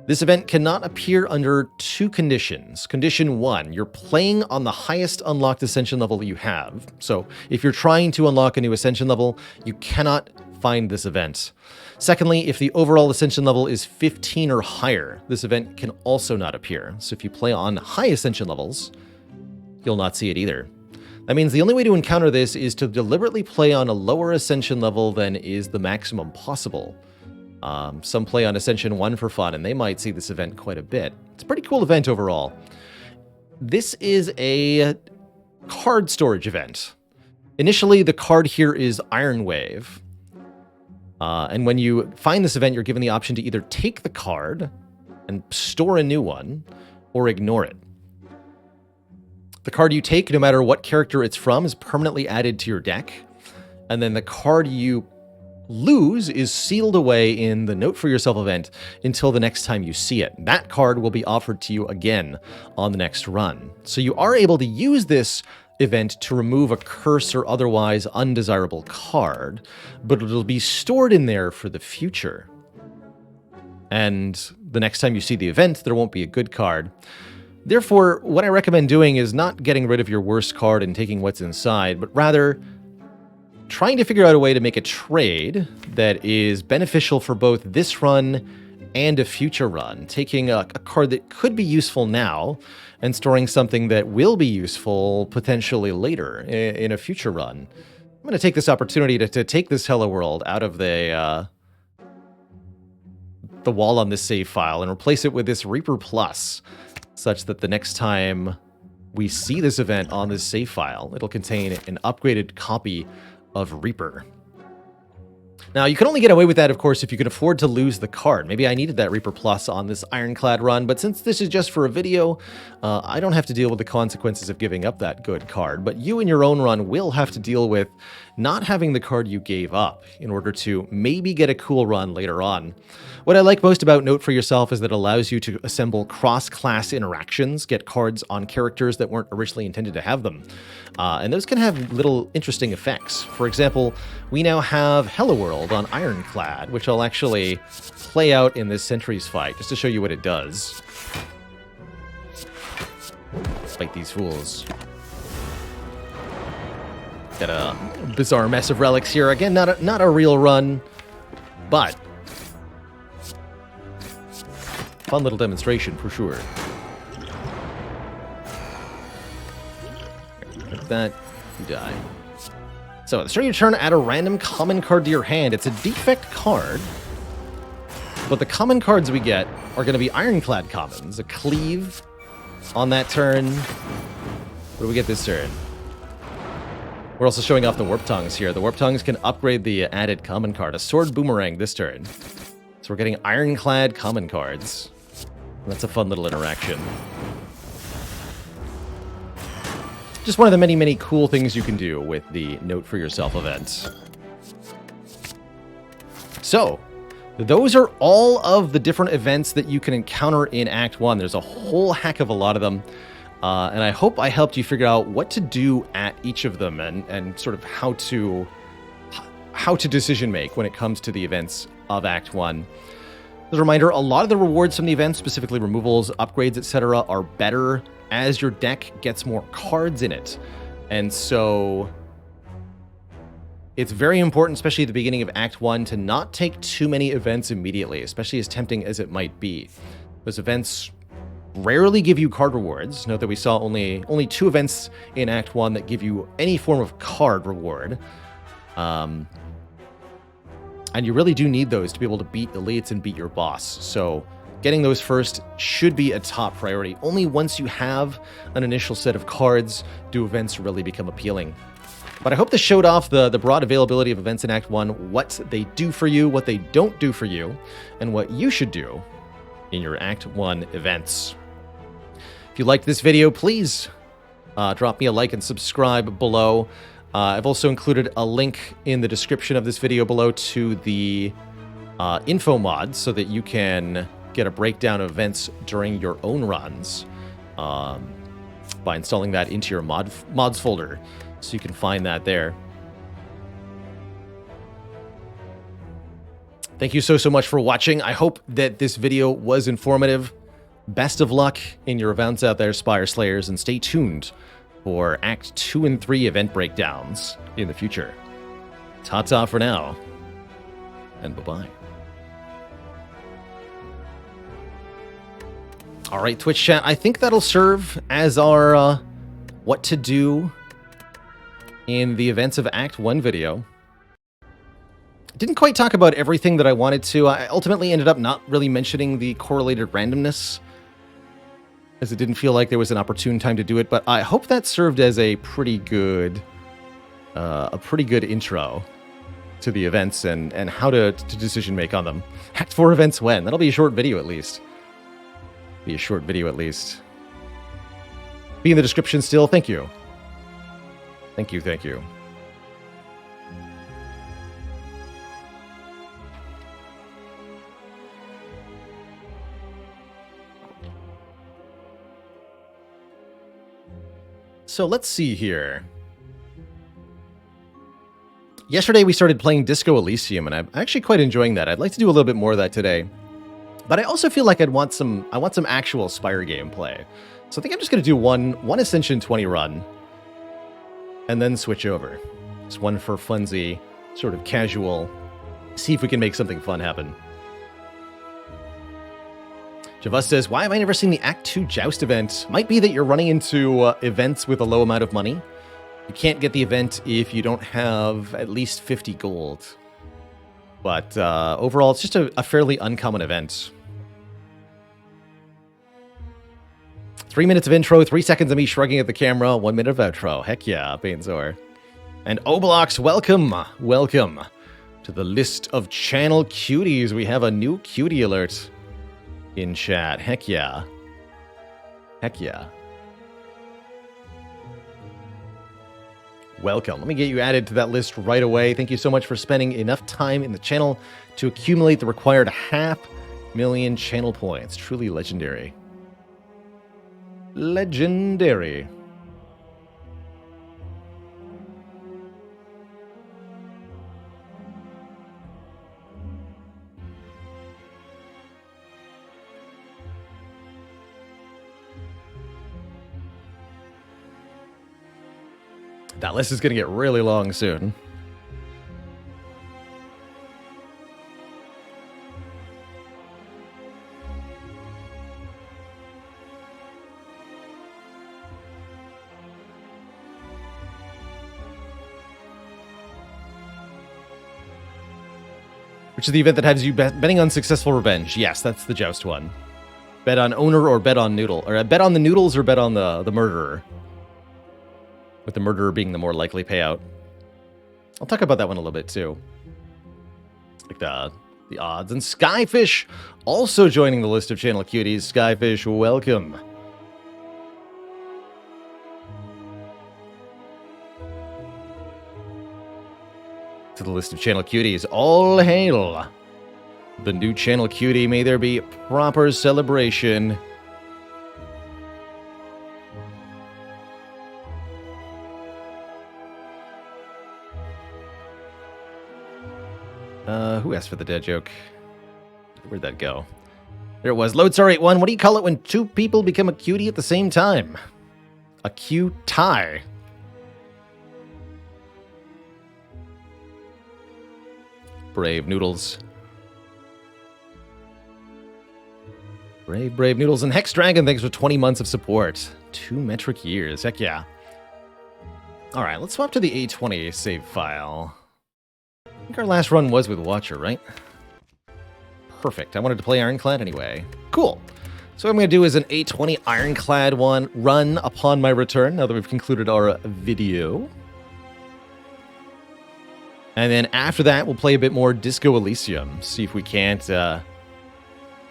This event cannot appear under 2 conditions. Condition 1, you're playing on the highest unlocked Ascension level you have. So if you're trying to unlock a new Ascension level, you cannot find this event. Secondly, if the overall Ascension level is 15 or higher, this event can also not appear. So if you play on high Ascension levels, you'll not see it either. That means the only way to encounter this is to deliberately play on a lower Ascension level than is the maximum possible. Some play on Ascension 1 for fun, and they might see this event quite a bit. It's a pretty cool event overall. This is a card storage event. Initially, the card here is Iron Wave. And when you find this event, you're given the option to either take the card and store a new one, or ignore it. The card you take, no matter what character it's from, is permanently added to your deck. And then the card you lose is sealed away in the Note for Yourself event until the next time you see it. That card will be offered to you again on the next run. So you are able to use this event to remove a curse or otherwise undesirable card, but it'll be stored in there for the future. And the next time you see the event, there won't be a good card. Therefore, what I recommend doing is not getting rid of your worst card and taking what's inside, but rather trying to figure out a way to make a trade that is beneficial for both this run and a future run, taking a card that could be useful now and storing something that will be useful potentially later in a future run. I'm going to take this opportunity to take this Hello World out of the wall on this save file and replace it with this Reaper Plus, such that the next time we see this event on this save file, it'll contain an upgraded copy of Reaper. Now, you can only get away with that, of course, if you can afford to lose the card. Maybe I needed that Reaper Plus on this Ironclad run, but since this is just for a video, I don't have to deal with the consequences of giving up that good card. But you in your own run will have to deal with not having the card you gave up in order to maybe get a cool run later on. What I like most about Note for Yourself is that it allows you to assemble cross-class interactions, get cards on characters that weren't originally intended to have them. And those can have little interesting effects. For example, we now have Hello World on Ironclad, which I'll actually play out in this Sentries fight, just to show you what it does. Fight these fools. Got a bizarre mess of relics here. Again, not a real run, but fun little demonstration for sure. Like that, you die. So, at the start of your turn, add a random common card to your hand. It's a defect card, but the common cards we get are going to be Ironclad commons. A Cleave on that turn. What do we get this turn? We're also showing off the Warp Tongues here. The Warp Tongues can upgrade the added common card. A Sword Boomerang this turn. So we're getting Ironclad common cards. That's a fun little interaction. Just one of the many, many cool things you can do with the Note for Yourself event. So, those are all of the different events that you can encounter in Act 1. There's a whole heck of a lot of them. And I hope I helped you figure out what to do at each of them and sort of how to decision make when it comes to the events of Act 1. As a reminder, a lot of the rewards from the event, specifically removals, upgrades, etc., are better as your deck gets more cards in it. And so it's very important, especially at the beginning of Act 1, to not take too many events immediately, especially as tempting as it might be. Those events rarely give you card rewards. Note that we saw only 2 events in Act 1 that give you any form of card reward. And you really do need those to be able to beat elites and beat your boss. So getting those first should be a top priority. Only once you have an initial set of cards do events really become appealing. But I hope this showed off the broad availability of events in Act 1, what they do for you, what they don't do for you, and what you should do in your Act 1 events. If you liked this video, please drop me a like and subscribe below. I've also included a link in the description of this video below to the info mod so that you can get a breakdown of events during your own runs by installing that into your mods folder. So you can find that there. Thank you so much for watching. I hope that this video was informative. Best of luck in your events out there, Spire Slayers, and stay tuned for Act 2 and 3 event breakdowns in the future. Ta-ta for now, and bye-bye. All right, Twitch chat, I think that'll serve as our what to do in the events of Act 1 video. Didn't quite talk about everything that I wanted to. I ultimately ended up not really mentioning the correlated randomness, as it didn't feel like there was an opportune time to do it, but I hope that served as a pretty good intro to the events and how to decision make on them. Act 4 events when? That'll be a short video at least. Be a short video at least. Be in the description still. Thank you. Thank you, thank you. So let's see here. Yesterday we started playing Disco Elysium, and I'm actually quite enjoying that. I'd like to do a little bit more of that today. But I also feel like I want some actual Spire gameplay. So I think I'm just going to do one Ascension 20 run, and then switch over. Just one for funsy, sort of casual. See if we can make something fun happen. Javus says, why have I never seen the Act 2 Joust event? Might be that you're running into events with a low amount of money. You can't get the event if you don't have at least 50 gold. But overall, it's just a fairly uncommon event. 3 minutes of intro, 3 seconds of me shrugging at the camera, 1 minute of outro. Heck yeah, Bainzor. And Oblox, welcome, welcome to the list of channel cuties. We have a new cutie alert in chat. Heck yeah. Heck yeah. Welcome. Let me get you added to that list right away. Thank you so much for spending enough time in the channel to accumulate the required 500,000 channel points. Truly legendary. Legendary. That list is going to get really long soon. Which is the event that has you betting on successful revenge. Yes, that's the Joust one. Bet on owner or bet on noodle. Or bet on the noodles or bet on the murderer. With the murderer being the more likely payout. I'll talk about that one a little bit too. Like the odds. And Skyfish also joining the list of channel cuties. Skyfish, welcome. To the list of channel cuties. All hail the new channel cutie. May there be proper celebration. Who asked for the dead joke? Where'd that go? There it was. Lodestar81, what do you call it when two people become a cutie at the same time? A Q-tie. Brave Noodles. Brave Noodles. And Hex Dragon, thanks for 20 months of support. 2 metric years. Heck yeah. Alright, let's swap to the A20 save file. I think our last run was with Watcher, right? Perfect. I wanted to play Ironclad anyway. Cool. So what I'm going to do is an A20 Ironclad one run upon my return, now that we've concluded our video. And then after that, we'll play a bit more Disco Elysium. See if we can't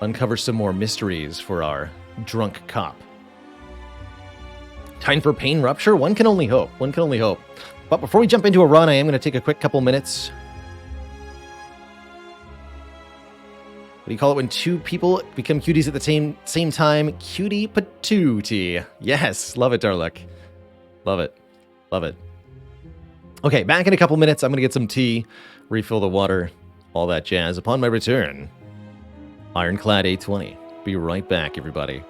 uncover some more mysteries for our drunk cop. Time for Pain Rupture? One can only hope. One can only hope. But before we jump into a run, I am going to take a quick couple minutes. What do you call it when two people become cuties at the same time? Cutie patootie. Yes, love it, Darluck. Love it. Love it. Okay, back in a couple minutes. I'm going to get some tea, refill the water, all that jazz. Upon my return, Ironclad A20. Be right back, everybody.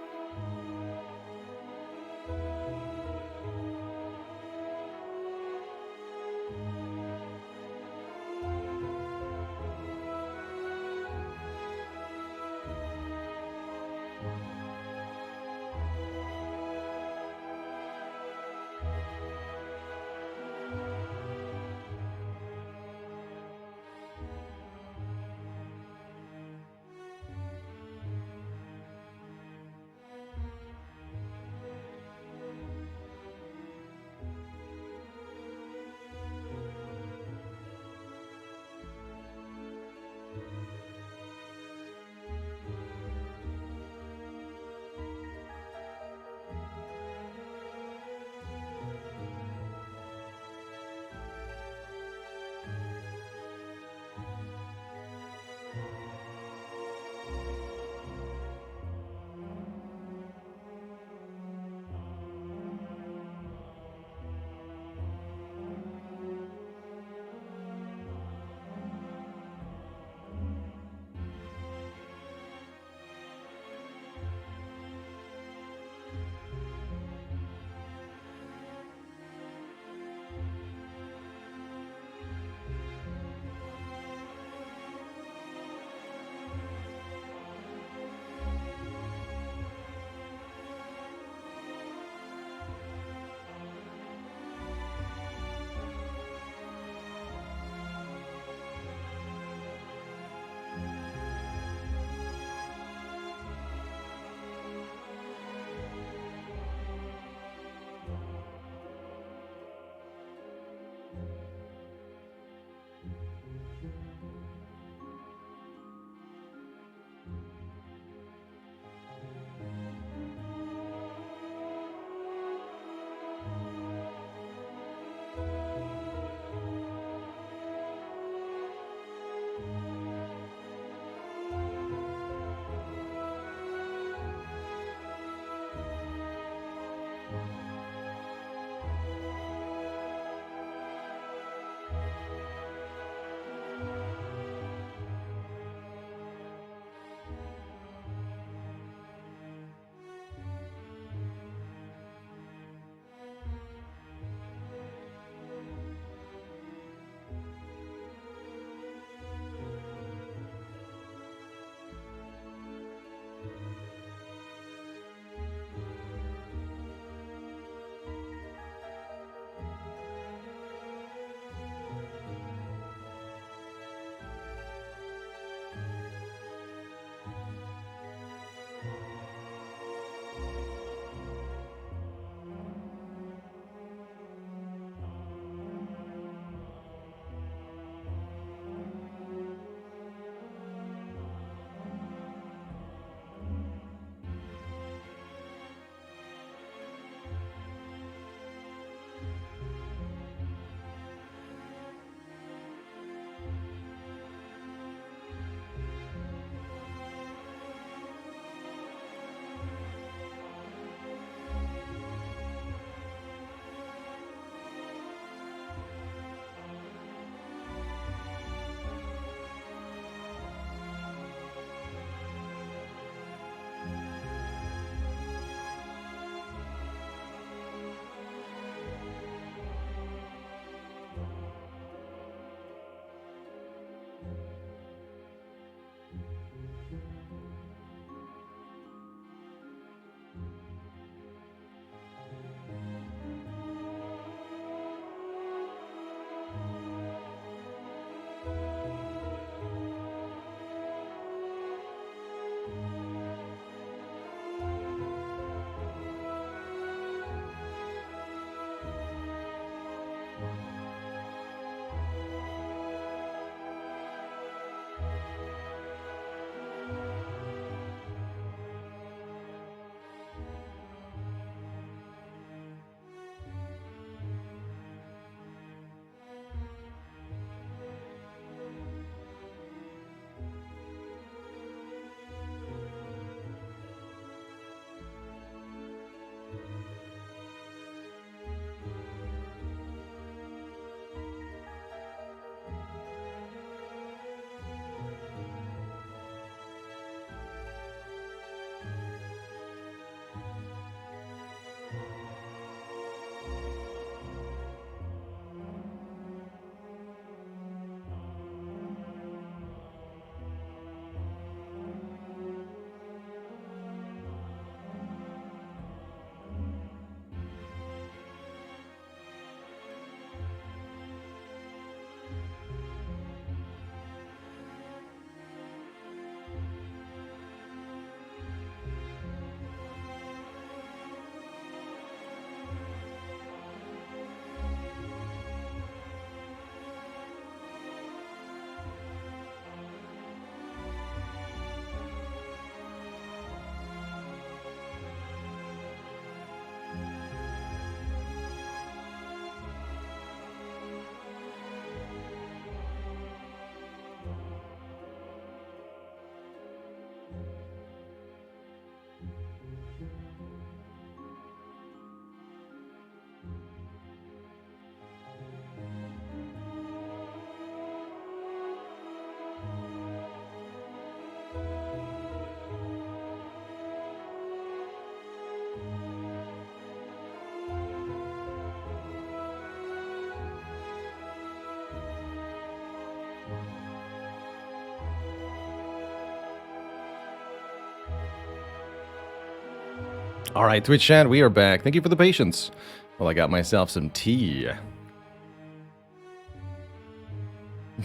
All right, Twitch chat, we are back. Thank you for the patience. Well, I got myself some tea.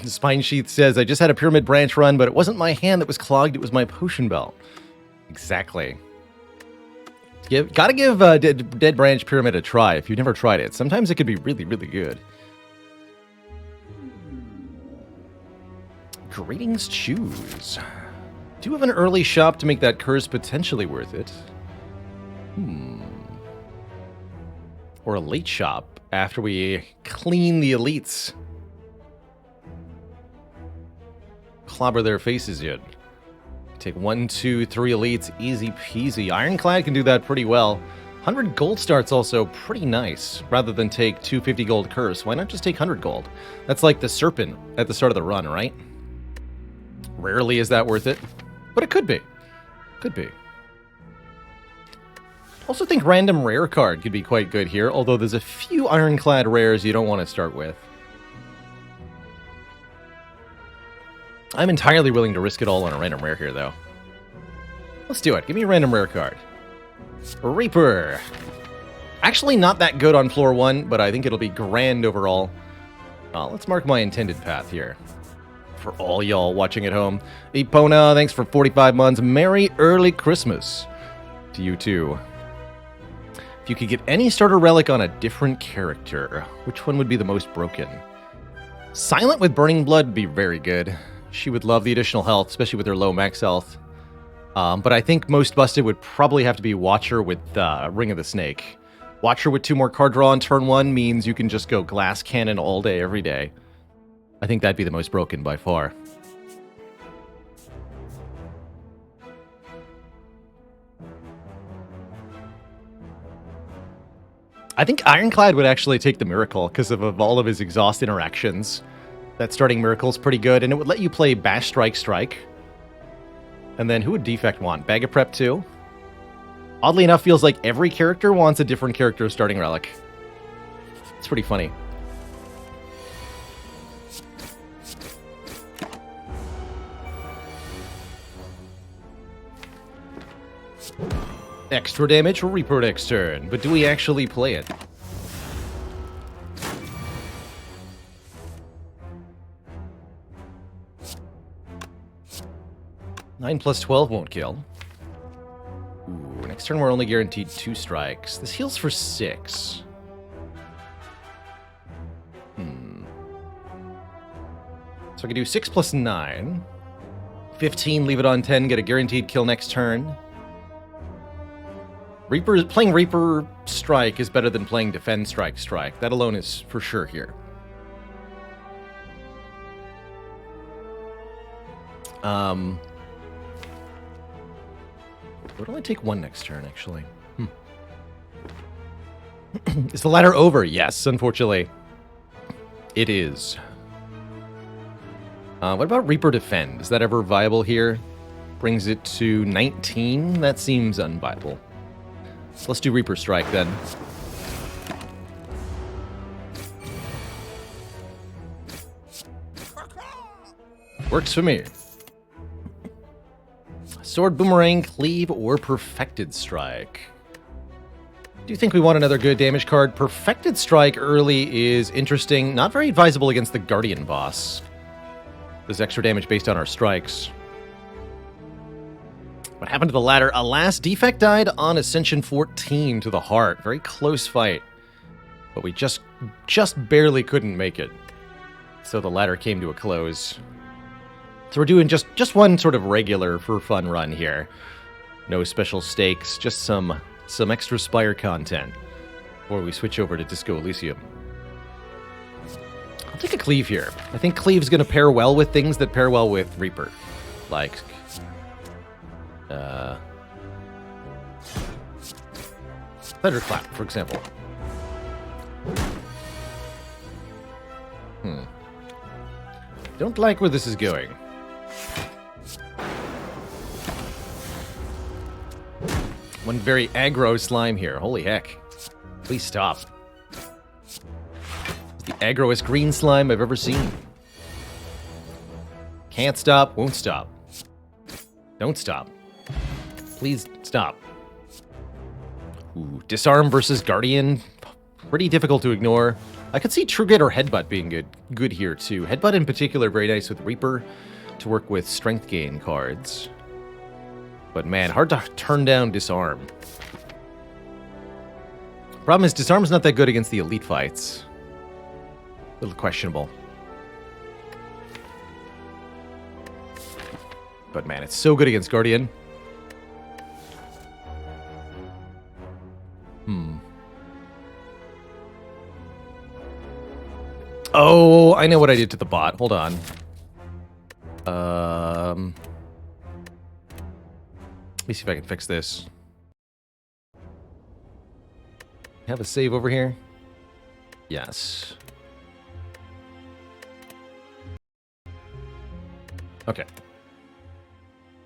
Spine Sheath says, I just had a Pyramid Branch run, but it wasn't my hand that was clogged, it was my potion belt. Exactly. Gotta give Dead Branch Pyramid a try if you've never tried it. Sometimes it could be really, really good. Greetings choose. Do you have an early shop to make that curse potentially worth it? Or a late shop after we clean the elites. Clobber their faces in. Take 1, 2, 3 elites, easy peasy. Ironclad can do that pretty well. 100 gold start's also pretty nice. Rather than take 250 gold curse, why not just take 100 gold? That's like the Serpent at the start of the run, right? Rarely is that worth it, but it could be. Could be. Also think random rare card could be quite good here, although there's a few Ironclad rares you don't want to start with. I'm entirely willing to risk it all on a random rare here, though. Let's do it. Give me a random rare card. Reaper. Actually not that good on floor 1, but I think it'll be grand overall. Let's mark my intended path here. For all y'all watching at home. Epona, thanks for 45 months. Merry early Christmas to you too. If you could get any starter relic on a different character, which one would be the most broken? Silent with Burning Blood would be very good. She would love the additional health, especially with her low max health. But I think most busted would probably have to be Watcher with Ring of the Snake. Watcher with 2 more card draw on turn 1 means you can just go Glass Cannon all day, every day. I think that'd be the most broken by far. I think Ironclad would actually take the Miracle because of all of his exhaust interactions. That starting Miracle's pretty good, and it would let you play Bash Strike Strike. And then who would Defect want? Bag of Prep too? Oddly enough, feels like every character wants a different character starting relic. It's pretty funny. Extra damage, Reaper next turn, but do we actually play it? Nine plus 12 won't kill. Ooh, next turn we're only guaranteed 2 strikes. This heals for 6. So I can do 6 plus 9. 15, leave it on 10, get a guaranteed kill next turn. Playing Reaper Strike is better than playing Defend Strike Strike. That alone is for sure here. It would only take 1 next turn, actually. Is the ladder over? Yes, unfortunately. It is. What about Reaper Defend? Is that ever viable here? Brings it to 19? That seems unviable. So let's do Reaper Strike, then. Works for me. Sword, Boomerang, Cleave, or Perfected Strike. Do you think we want another good damage card? Perfected Strike early is interesting. Not very advisable against the Guardian boss. There's extra damage based on our strikes. What happened to the ladder? Alas, Defect died on Ascension 14 to the heart. Very close fight. But we just barely couldn't make it. So the ladder came to a close. So we're doing just one sort of regular for fun run here. No special stakes, just some extra Spire content before we switch over to Disco Elysium. I'll take a Cleave here. I think Cleave's going to pair well with things that pair well with Reaper. Like, Thunderclap, for example. Don't like where this is going. One very aggro slime here. Holy heck. Please stop. It's the aggroest green slime I've ever seen. Can't stop, won't stop. Don't stop. Please stop. Ooh, Disarm versus Guardian. Pretty difficult to ignore. I could see True Grit or Headbutt being good here, too. Headbutt in particular, very nice with Reaper to work with Strength Gain cards. But man, hard to turn down Disarm. Problem is, Disarm's not that good against the elite fights. A little questionable. But man, it's so good against Guardian. Oh, I know what I did to the bot. Hold on. Let me see if I can fix this. Have a save over here? Yes. Okay.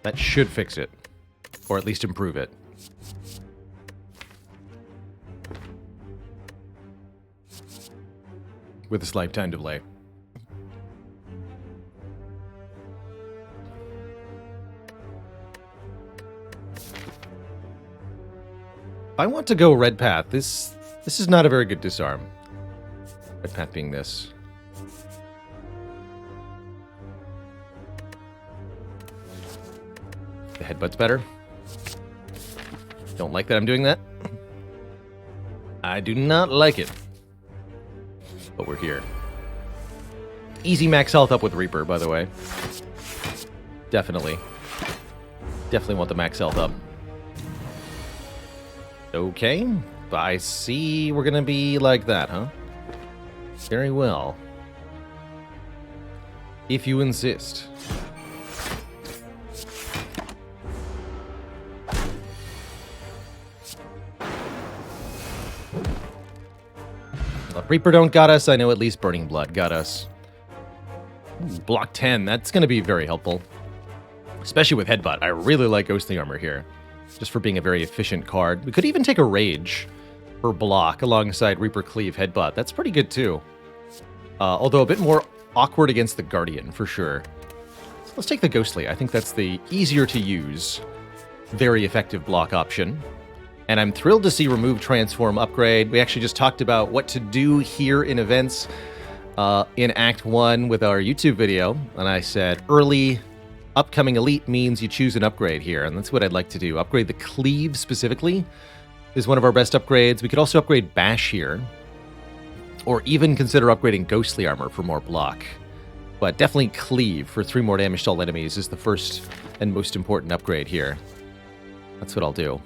That should fix it. Or at least improve it. With this lifetime delay. I want to go red path. This is not a very good disarm. Red path being this. The headbutt's better. Don't like that I'm doing that. I do not like it. But we're here. Easy max health up with Reaper, by the way. Definitely. Definitely want the max health up. Okay. I see we're gonna be like that, huh? Very well. If you insist. Reaper don't got us. I know at least Burning Blood got us. Ooh, block 10. That's going to be very helpful. Especially with Headbutt. I really like Ghostly Armor here. Just for being a very efficient card. We could even take a Rage for block alongside Reaper Cleave Headbutt. That's pretty good too. Although a bit more awkward against the Guardian, for sure. So let's take the Ghostly. I think that's the easier to use, very effective block option. And I'm thrilled to see Remove Transform upgrade. We actually just talked about what to do here in events in Act 1 with our YouTube video. And I said early upcoming Elite means you choose an upgrade here. And that's what I'd like to do. Upgrade the Cleave specifically is one of our best upgrades. We could also upgrade Bash here. Or even consider upgrading Ghostly Armor for more block. But definitely Cleave for 3 more damage to all enemies is the first and most important upgrade here. That's what I'll do.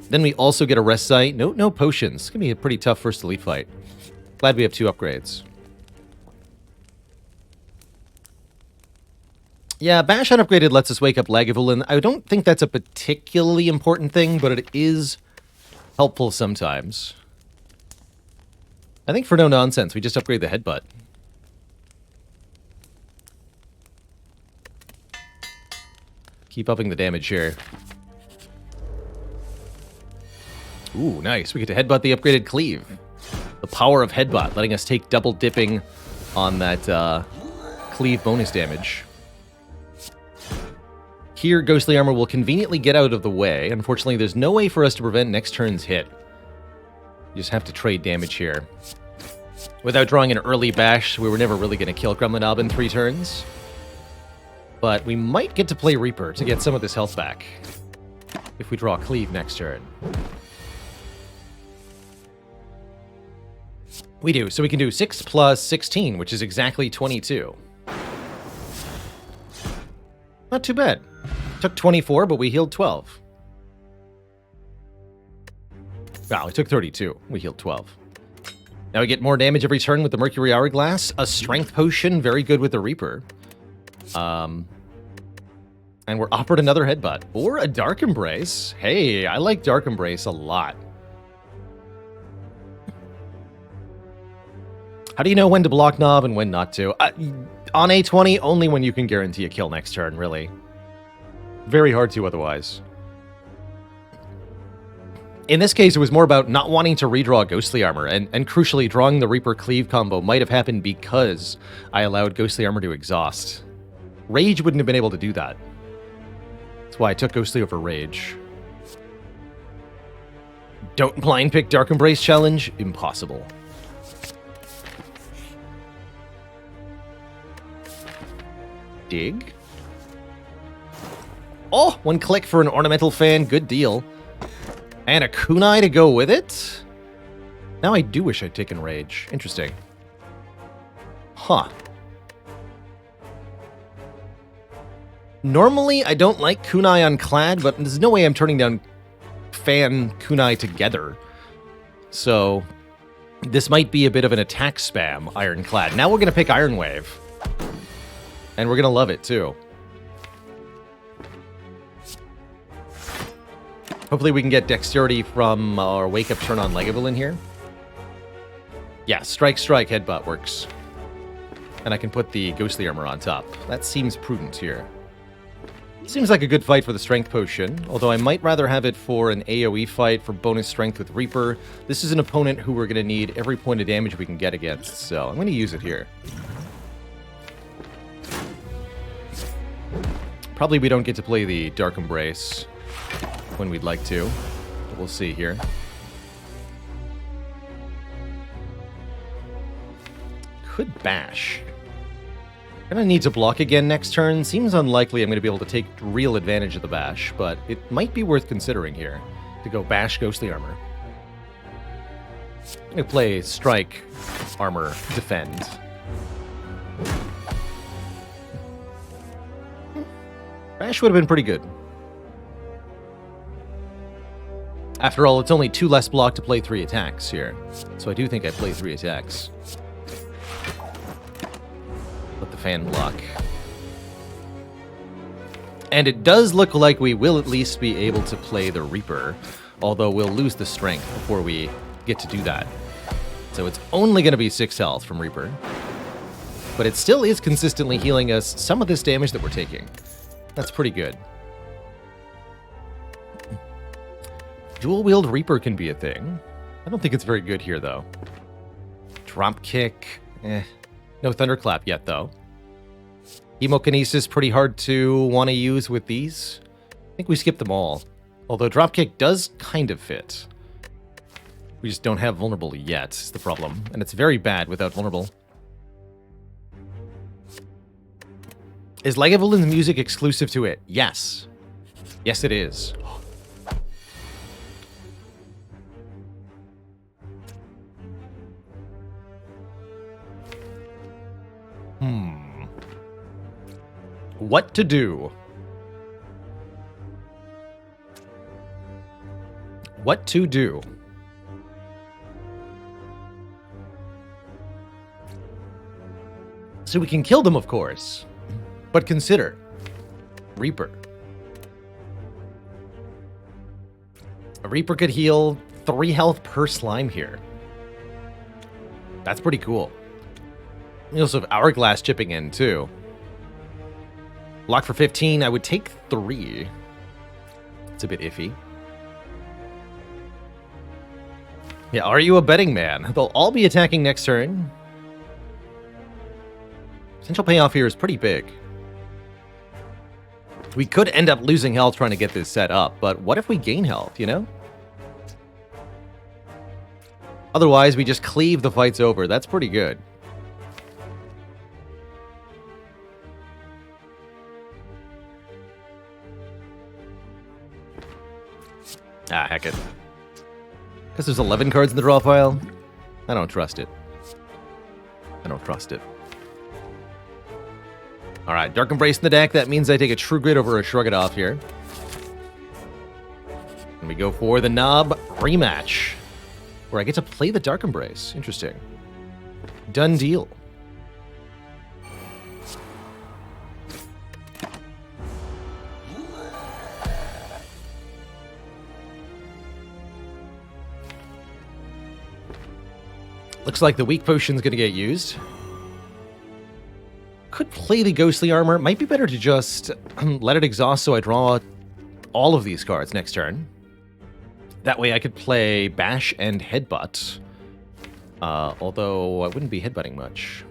Then we also get a Rest Site. No potions. It's going to be a pretty tough first Elite fight. Glad we have 2 upgrades. Yeah, Bash unupgraded lets us wake up Lagavulin. I don't think that's a particularly important thing, but it is helpful sometimes. I think for no nonsense, we just upgrade the Headbutt. Keep upping the damage here. Ooh, nice. We get to Headbutt the upgraded Cleave. The power of Headbutt, letting us take double dipping on that Cleave bonus damage. Here, Ghostly Armor will conveniently get out of the way. Unfortunately, there's no way for us to prevent next turn's hit. You just have to trade damage here. Without drawing an early Bash, we were never really going to kill Gremlin in 3 turns. But we might get to play Reaper to get some of this health back. If we draw Cleave next turn. We do. So we can do 6 plus 16, which is exactly 22. Not too bad. Took 24, but we healed 12. Wow, we took 32. We healed 12. Now we get more damage every turn with the Mercury Hourglass. A Strength Potion, very good with the Reaper. And we're offered another Headbutt. Or a Dark Embrace. Hey, I like Dark Embrace a lot. How do you know when to block Knob and when not to? On A20, only when you can guarantee a kill next turn, really. Very hard to otherwise. In this case, it was more about not wanting to redraw Ghostly Armor, and crucially, drawing the Reaper Cleave combo might have happened because I allowed Ghostly Armor to exhaust. Rage wouldn't have been able to do that. That's why I took Ghostly over Rage. Don't blind pick Dark Embrace challenge? Impossible. Dig. Oh, one click for an ornamental fan. Good deal. And a kunai to go with it? Now I do wish I'd taken Rage. Interesting. Huh. Normally, I don't like kunai on Clad, but there's no way I'm turning down fan kunai together. So, this might be a bit of an attack spam, Ironclad. Now we're going to pick Iron Wave. And we're going to love it, too. Hopefully we can get Dexterity from our Wake Up Turn on Legable in here. Yeah, Strike, Headbutt works. And I can put the Ghostly Armor on top. That seems prudent here. Seems like a good fight for the Strength Potion, although I might rather have it for an AoE fight for bonus Strength with Reaper. This is an opponent who we're going to need every point of damage we can get against, so I'm going to use it here. Probably we don't get to play the Dark Embrace when we'd like to, but we'll see here. Could bash. Gonna need to block again next turn. Seems unlikely I'm gonna be able to take real advantage of the bash, but it might be worth considering here to go bash Ghostly Armor. I'm gonna play Strike, Armor, Defend. Bash would have been pretty good. After all, it's only 2 less block to play 3 attacks here, so I do think I play 3 attacks. Let the fan block. And it does look like we will at least be able to play the Reaper, although we'll lose the strength before we get to do that. So it's only going to be 6 health from Reaper. But it still is consistently healing us some of this damage that we're taking. That's pretty good. Dual-wield Reaper can be a thing. I don't think it's very good here, though. Drop kick. No Thunderclap yet, though. Hemokinesis pretty hard to want to use with these. I think we skip them all. Although Dropkick does kind of fit. We just don't have Vulnerable yet, is the problem. And it's very bad without Vulnerable. Is Lagavulin music exclusive to it? Yes. Yes, it is. What to do? What to do? So we can kill them, of course. But consider Reaper. A Reaper could heal 3 health per slime here. That's pretty cool. We also have Hourglass chipping in, too. Block for 15, I would take 3. It's a bit iffy. Yeah, are you a betting man? They'll all be attacking next turn. Potential payoff here is pretty big. We could end up losing health trying to get this set up, but what if we gain health, you know? Otherwise, we just cleave, the fight's over. That's pretty good. Ah, heck it. Because there's 11 cards in the draw file? I don't trust it. I don't trust it. Alright, Dark Embrace in the deck. That means I take a True Grit over a Shrug It Off here. And we go for the Knob rematch, where I get to play the Dark Embrace. Interesting. Done deal. Looks like the weak potion's gonna get used. Could play the Ghostly Armor. Might be better to just let it exhaust so I draw all of these cards next turn. That way I could play Bash and Headbutt. Although I wouldn't be headbutting much.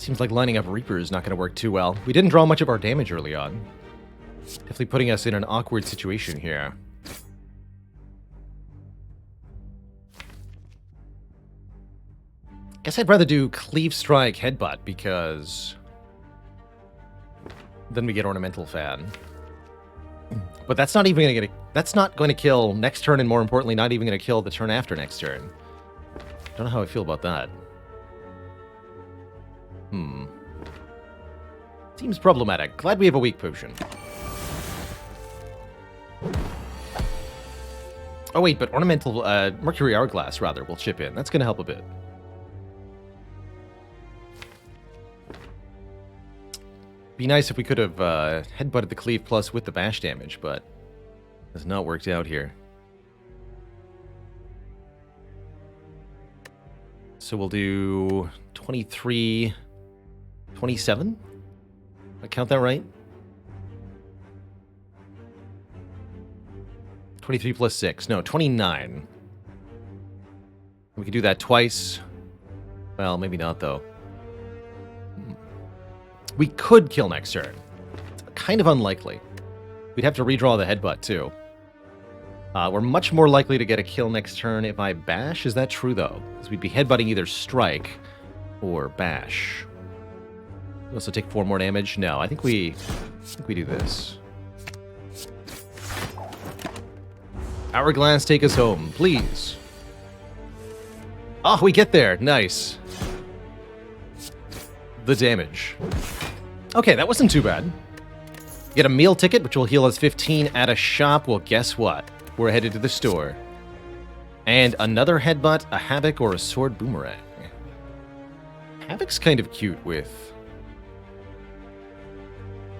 Seems like lining up Reaper is not going to work too well. We didn't draw much of our damage early on. Definitely putting us in an awkward situation here. Guess I'd rather do Cleave Strike Headbutt because then we get Ornamental Fan. But that's not even going to that's not going to kill next turn, and more importantly, not even going to kill the turn after next turn. Don't know how I feel about that. Seems problematic. Glad we have a weak potion. Oh wait, but Ornamental Mercury Hourglass rather will chip in. That's going to help a bit. Be nice if we could have headbutted the Cleave Plus with the bash damage, but has not worked out here. So we'll do 23, 27? I count that right? 23 plus 6. No, 29. We could do that twice. Well, maybe not, though. We could kill next turn. It's kind of unlikely. We'd have to redraw the headbutt, too. We're much more likely to get a kill next turn if I bash. Is that true, though? Because we'd be headbutting either strike or bash. We also take 4 more damage. No, I think we do this. Hourglass, take us home, please. Oh, we get there. Nice. The damage. Okay, that wasn't too bad. Get a meal ticket, which will heal us 15 at a shop. Well, guess what? We're headed to the store. And another headbutt, a Havoc, or a Sword Boomerang. Havoc's kind of cute with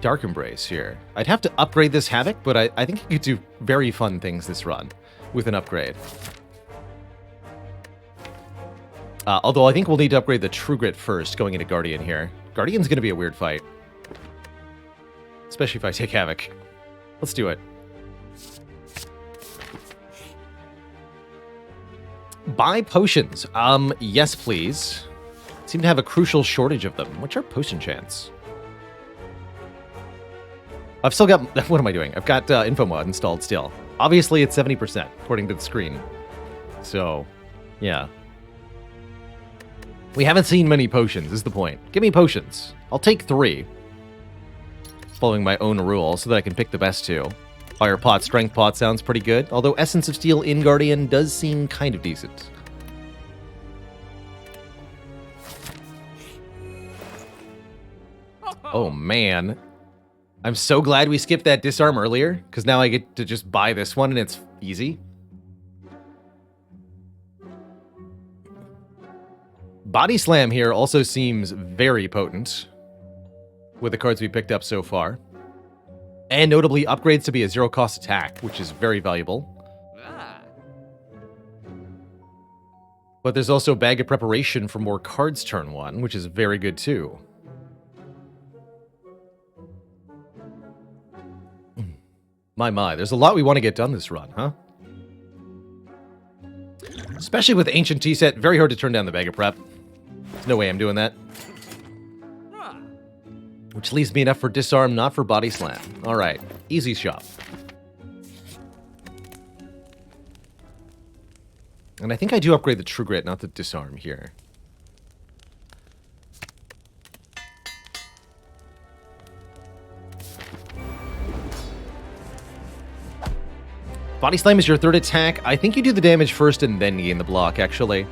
Dark Embrace here. I'd have to upgrade this Havoc, but I think it could do very fun things this run with an upgrade. Although I think we'll need to upgrade the True Grit first, going into Guardian here. Guardian's going to be a weird fight. Especially if I take Havoc. Let's do it. Buy potions. Yes, please. Seem to have a crucial shortage of them. What's our potion chance? I've still got... What am I doing? I've got Info Mod installed still. Obviously, it's 70%, according to the screen. So, yeah. We haven't seen many potions, is the point. Give me potions. I'll take 3. Following my own rule, so that I can pick the best 2. Fire Pot, Strength Pot sounds pretty good, although Essence of Steel in Guardian does seem kind of decent. Oh, man. I'm so glad we skipped that disarm earlier, because now I get to just buy this one and it's easy. Body Slam here also seems very potent with the cards we picked up so far. And notably upgrades to be a 0-cost attack, which is very valuable. But there's also Bag of Preparation for more cards turn 1, which is very good too. My, there's a lot we want to get done this run, huh? Especially with Ancient Tea Set, very hard to turn down the Bag of Prep. There's no way I'm doing that. Which leaves me enough for Disarm, not for Body Slam. Alright, easy shop. And I think I do upgrade the True Grit, not the Disarm here. Body Slam is your 3rd attack. I think you do the damage first and then gain the block, actually.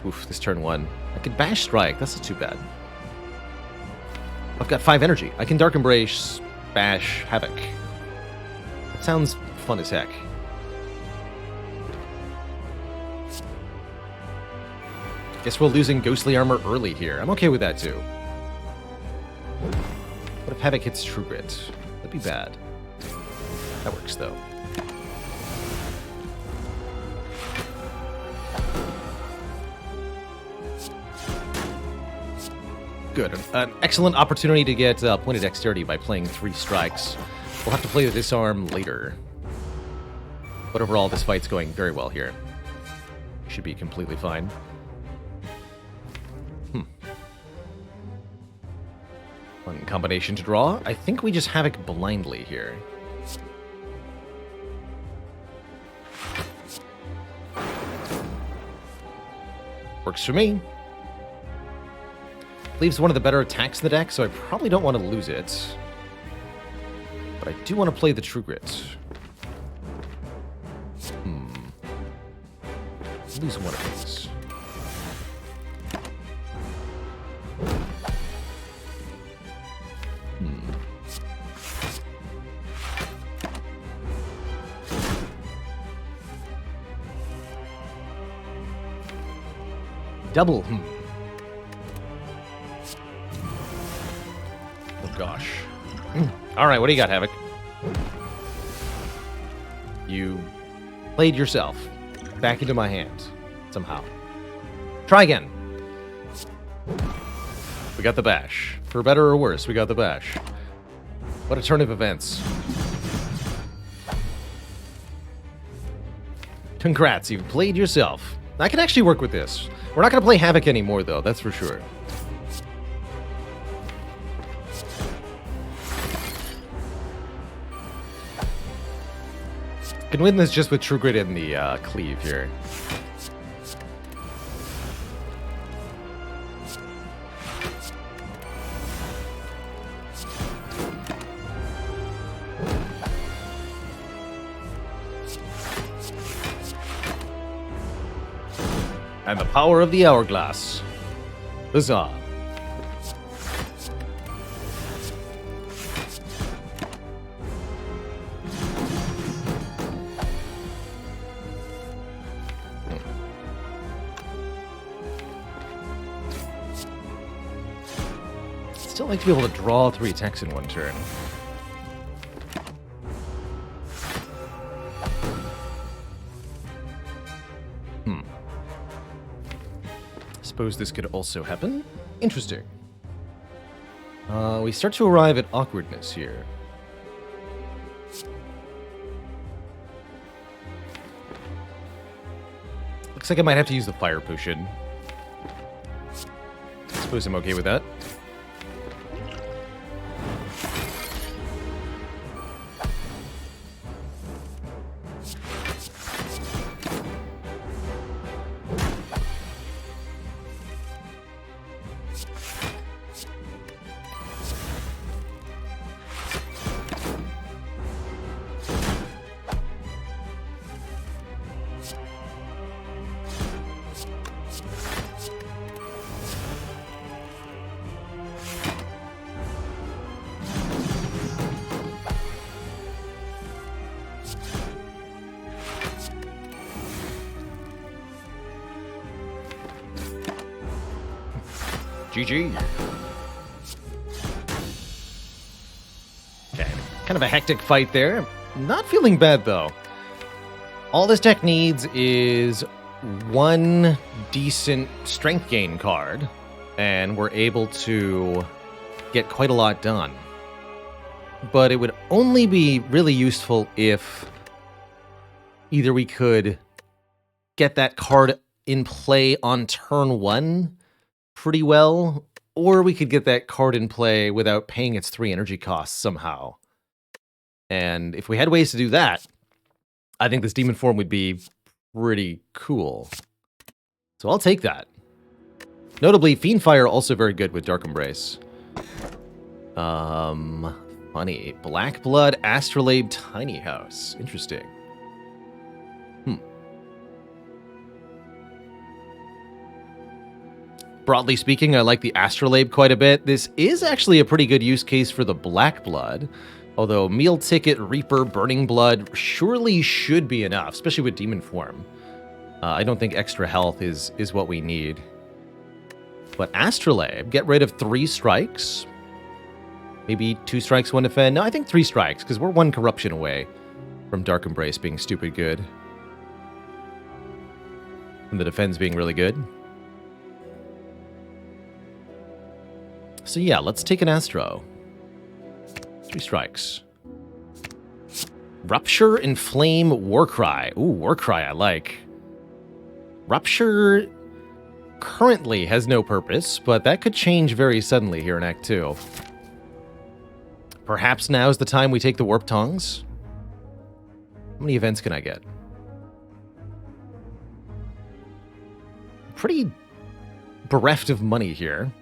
Oof, this turn 1. I could Bash Strike. That's not too bad. I've got 5 energy. I can Dark Embrace, Bash, Havoc. That sounds fun as heck. Guess we're losing Ghostly Armor early here. I'm okay with that, too. What if Havoc hits True Grit? That'd be bad. That works, though. Good. An excellent opportunity to get pointed dexterity by playing 3 strikes. We'll have to play the Disarm later. But overall, this fight's going very well here. Should be completely fine. One combination to draw. I think we just Havoc blindly here. Works for me. Leaves one of the better attacks in the deck, so I probably don't want to lose it. But I do want to play the True Grit. Lose one of these. Double. Oh, gosh. All right, what do you got, Havoc? You played yourself back into my hand, somehow. Try again. We got the bash. For better or worse, we got the bash. What a turn of events. Congrats, you've played yourself. I can actually work with this. We're not going to play Havoc anymore, though, that's for sure. Can win this just with True Grit in the cleave here. And the power of the hourglass. Huzzah. Still like to be able to draw 3 attacks in one turn. Suppose this could also happen. Interesting. We start to arrive at awkwardness here. Looks like I might have to use the fire potion. Suppose I'm okay with that. GG. Okay, kind of a hectic fight there. Not feeling bad, though. All this deck needs is one decent strength gain card, and we're able to get quite a lot done. But it would only be really useful if either we could get that card in play on turn 1 pretty well, or we could get that card in play without paying its 3 energy costs somehow. And if we had ways to do that, I think this demon form would be pretty cool. So I'll take that. Notably, Fiendfire also very good with Dark Embrace. Funny. Black Blood, Astrolabe, Tiny House. Interesting. Broadly speaking, I like the Astrolabe quite a bit. This is actually a pretty good use case for the Black Blood, although Meal Ticket, Reaper, Burning Blood surely should be enough, especially with Demon Form. I don't think extra health is what we need. But Astrolabe, get rid of 3 strikes. Maybe 2 strikes, 1 defend. No, I think 3 strikes, because we're 1 corruption away from Dark Embrace being stupid good. And the defense being really good. So yeah, let's take an Astro. 3 strikes. Rupture, Inflame, Warcry. Ooh, Warcry I like. Rupture currently has no purpose, but that could change very suddenly here in Act 2. Perhaps now's the time we take the Warp Tongs. How many events can I get? Pretty bereft of money here.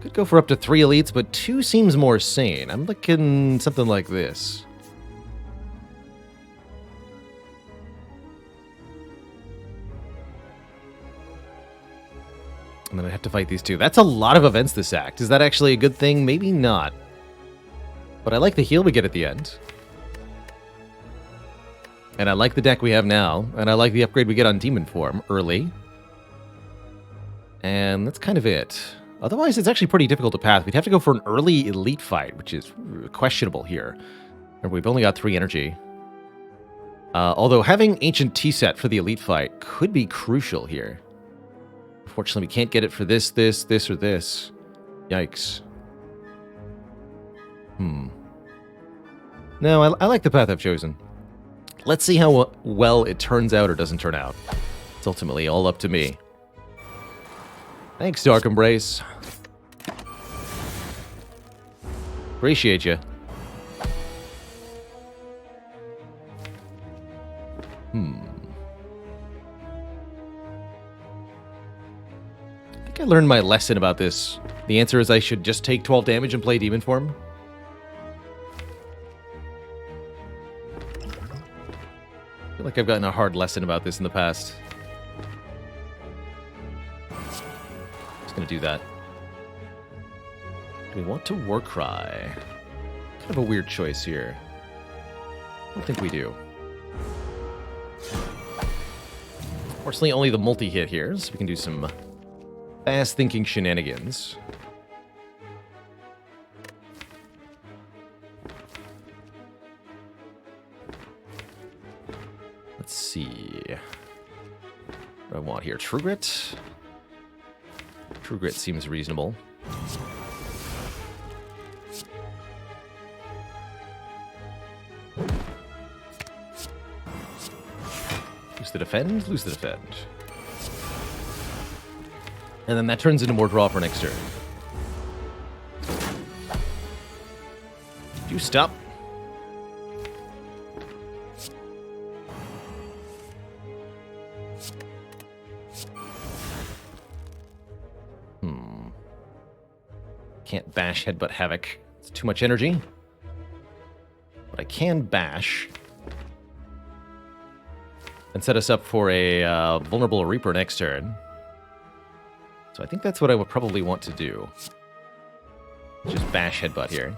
Could go for up to 3 elites, but 2 seems more sane. I'm looking something like this. And then I have to fight these 2. That's a lot of events this act. Is that actually a good thing? Maybe not. But I like the heal we get at the end. And I like the deck we have now. And I like the upgrade we get on Demon Form early. And that's kind of it. Otherwise, it's actually pretty difficult to pass. We'd have to go for an early elite fight, which is questionable here. And we've only got 3 energy. Although having Ancient T-Set for the elite fight could be crucial here. Unfortunately, we can't get it for this, or this. Yikes. No, I like the path I've chosen. Let's see how well it turns out or doesn't turn out. It's ultimately all up to me. Thanks, Dark Embrace. Appreciate you. I think I learned my lesson about this. The answer is I should just take 12 damage and play Demon Form. I feel like I've gotten a hard lesson about this in the past. Just gonna do that. Do we want to Warcry? Kind of a weird choice here. I don't think we do. Fortunately, only the multi-hit here, so we can do some fast-thinking shenanigans. Let's see. What do I want here? True Grit? True Grit seems reasonable. Lose the defend, lose the defend. And then that turns into more draw for next turn. Do you stop? Can't bash Headbutt Havoc. It's too much energy. But I can bash. And set us up for a Vulnerable Reaper next turn. So I think that's what I would probably want to do. Just bash Headbutt here.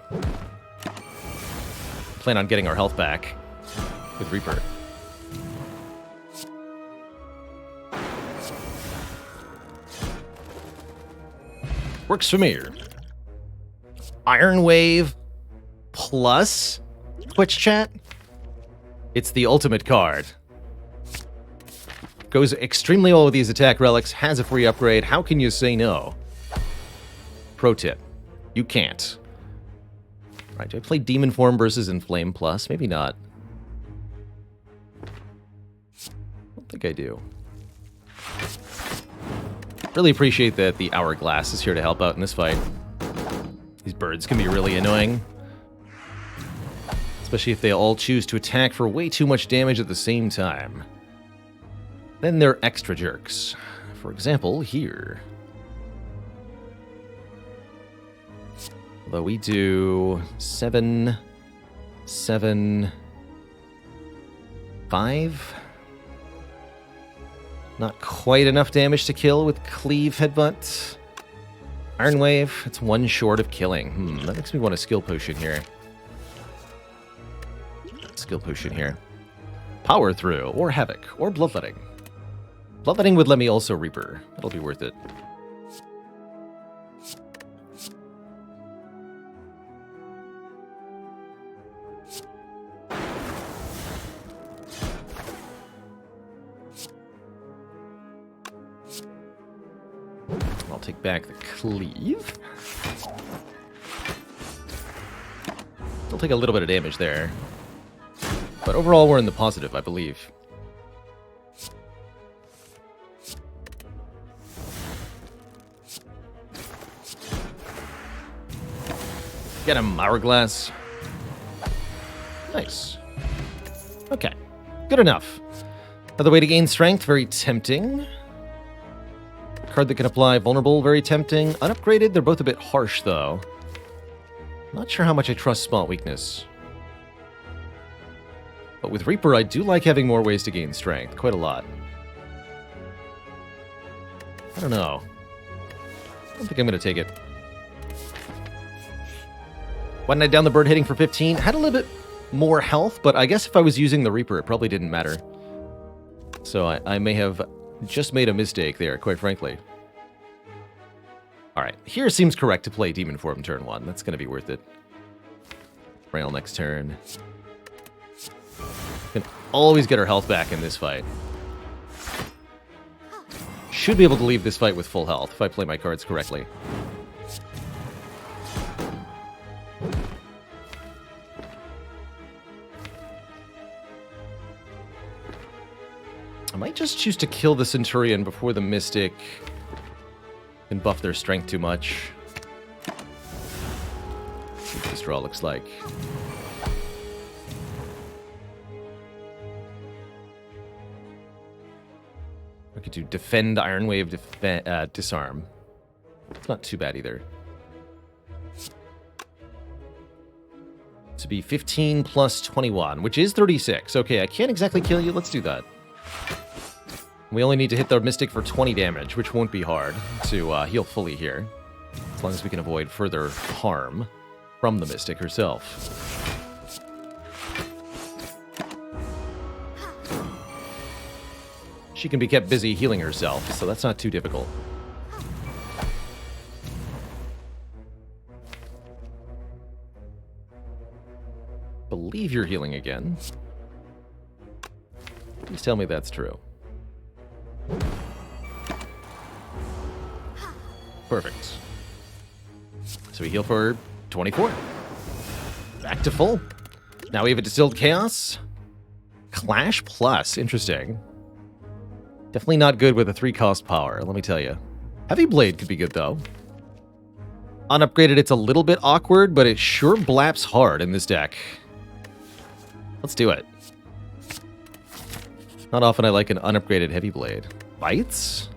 Plan on getting our health back with Reaper. Works for me. Iron Wave plus Twitch chat. It's the ultimate card. Goes extremely well with these attack relics, has a free upgrade. How can you say no? Pro tip. You can't. Right, do I play Demon Form versus Inflame Plus? Maybe not. I don't think I do. Really appreciate that the Hourglass is here to help out in this fight. These birds can be really annoying. Especially if they all choose to attack for way too much damage at the same time. Then they're extra jerks. For example, here. Although we do 7, 7, 5. Not quite enough damage to kill with Cleave Headbutt. Iron Wave, it's 1 short of killing. That makes me want a skill potion here. Skill potion here. Power Through, or Havoc, or Bloodletting. Bloodletting would let me also Reaper. That'll be worth it. I'll take back the Cleave. I'll take a little bit of damage there. But overall, we're in the positive, I believe. Get him, Hourglass. Nice. Okay. Good enough. Another way to gain strength, very tempting. Card that can apply vulnerable, very tempting. Unupgraded, they're both a bit harsh, though. Not sure how much I trust spot weakness. But with Reaper, I do like having more ways to gain strength. Quite a lot. I don't know. I don't think I'm going to take it. One Night Down the Bird hitting for 15. Had a little bit more health, but I guess if I was using the Reaper, it probably didn't matter. So I may have just made a mistake there, quite frankly. Alright, here seems correct to play Demon Form turn 1. That's going to be worth it. Rail next turn. Can always get our health back in this fight. Should be able to leave this fight with full health if I play my cards correctly. I might just choose to kill the Centurion before the Mystic can buff their strength too much. Let's see what this draw looks like. I could do Defend, Iron Wave, Disarm. It's not too bad either. To be 15 plus 21, which is 36. Okay, I can't exactly kill you. Let's do that. We only need to hit the Mystic for 20 damage, which won't be hard to heal fully here. As long as we can avoid further harm from the Mystic herself. She can be kept busy healing herself, so that's not too difficult. Believe you're healing again. Please tell me that's true. Perfect. So we heal for 24. Back to full. Now we have a Distilled Chaos. Clash Plus. Interesting. Definitely not good with a 3-cost power, let me tell you. Heavy Blade could be good, though. Unupgraded, it's a little bit awkward, but it sure blaps hard in this deck. Let's do it. Not often I like an unupgraded Heavy Blade. Bites?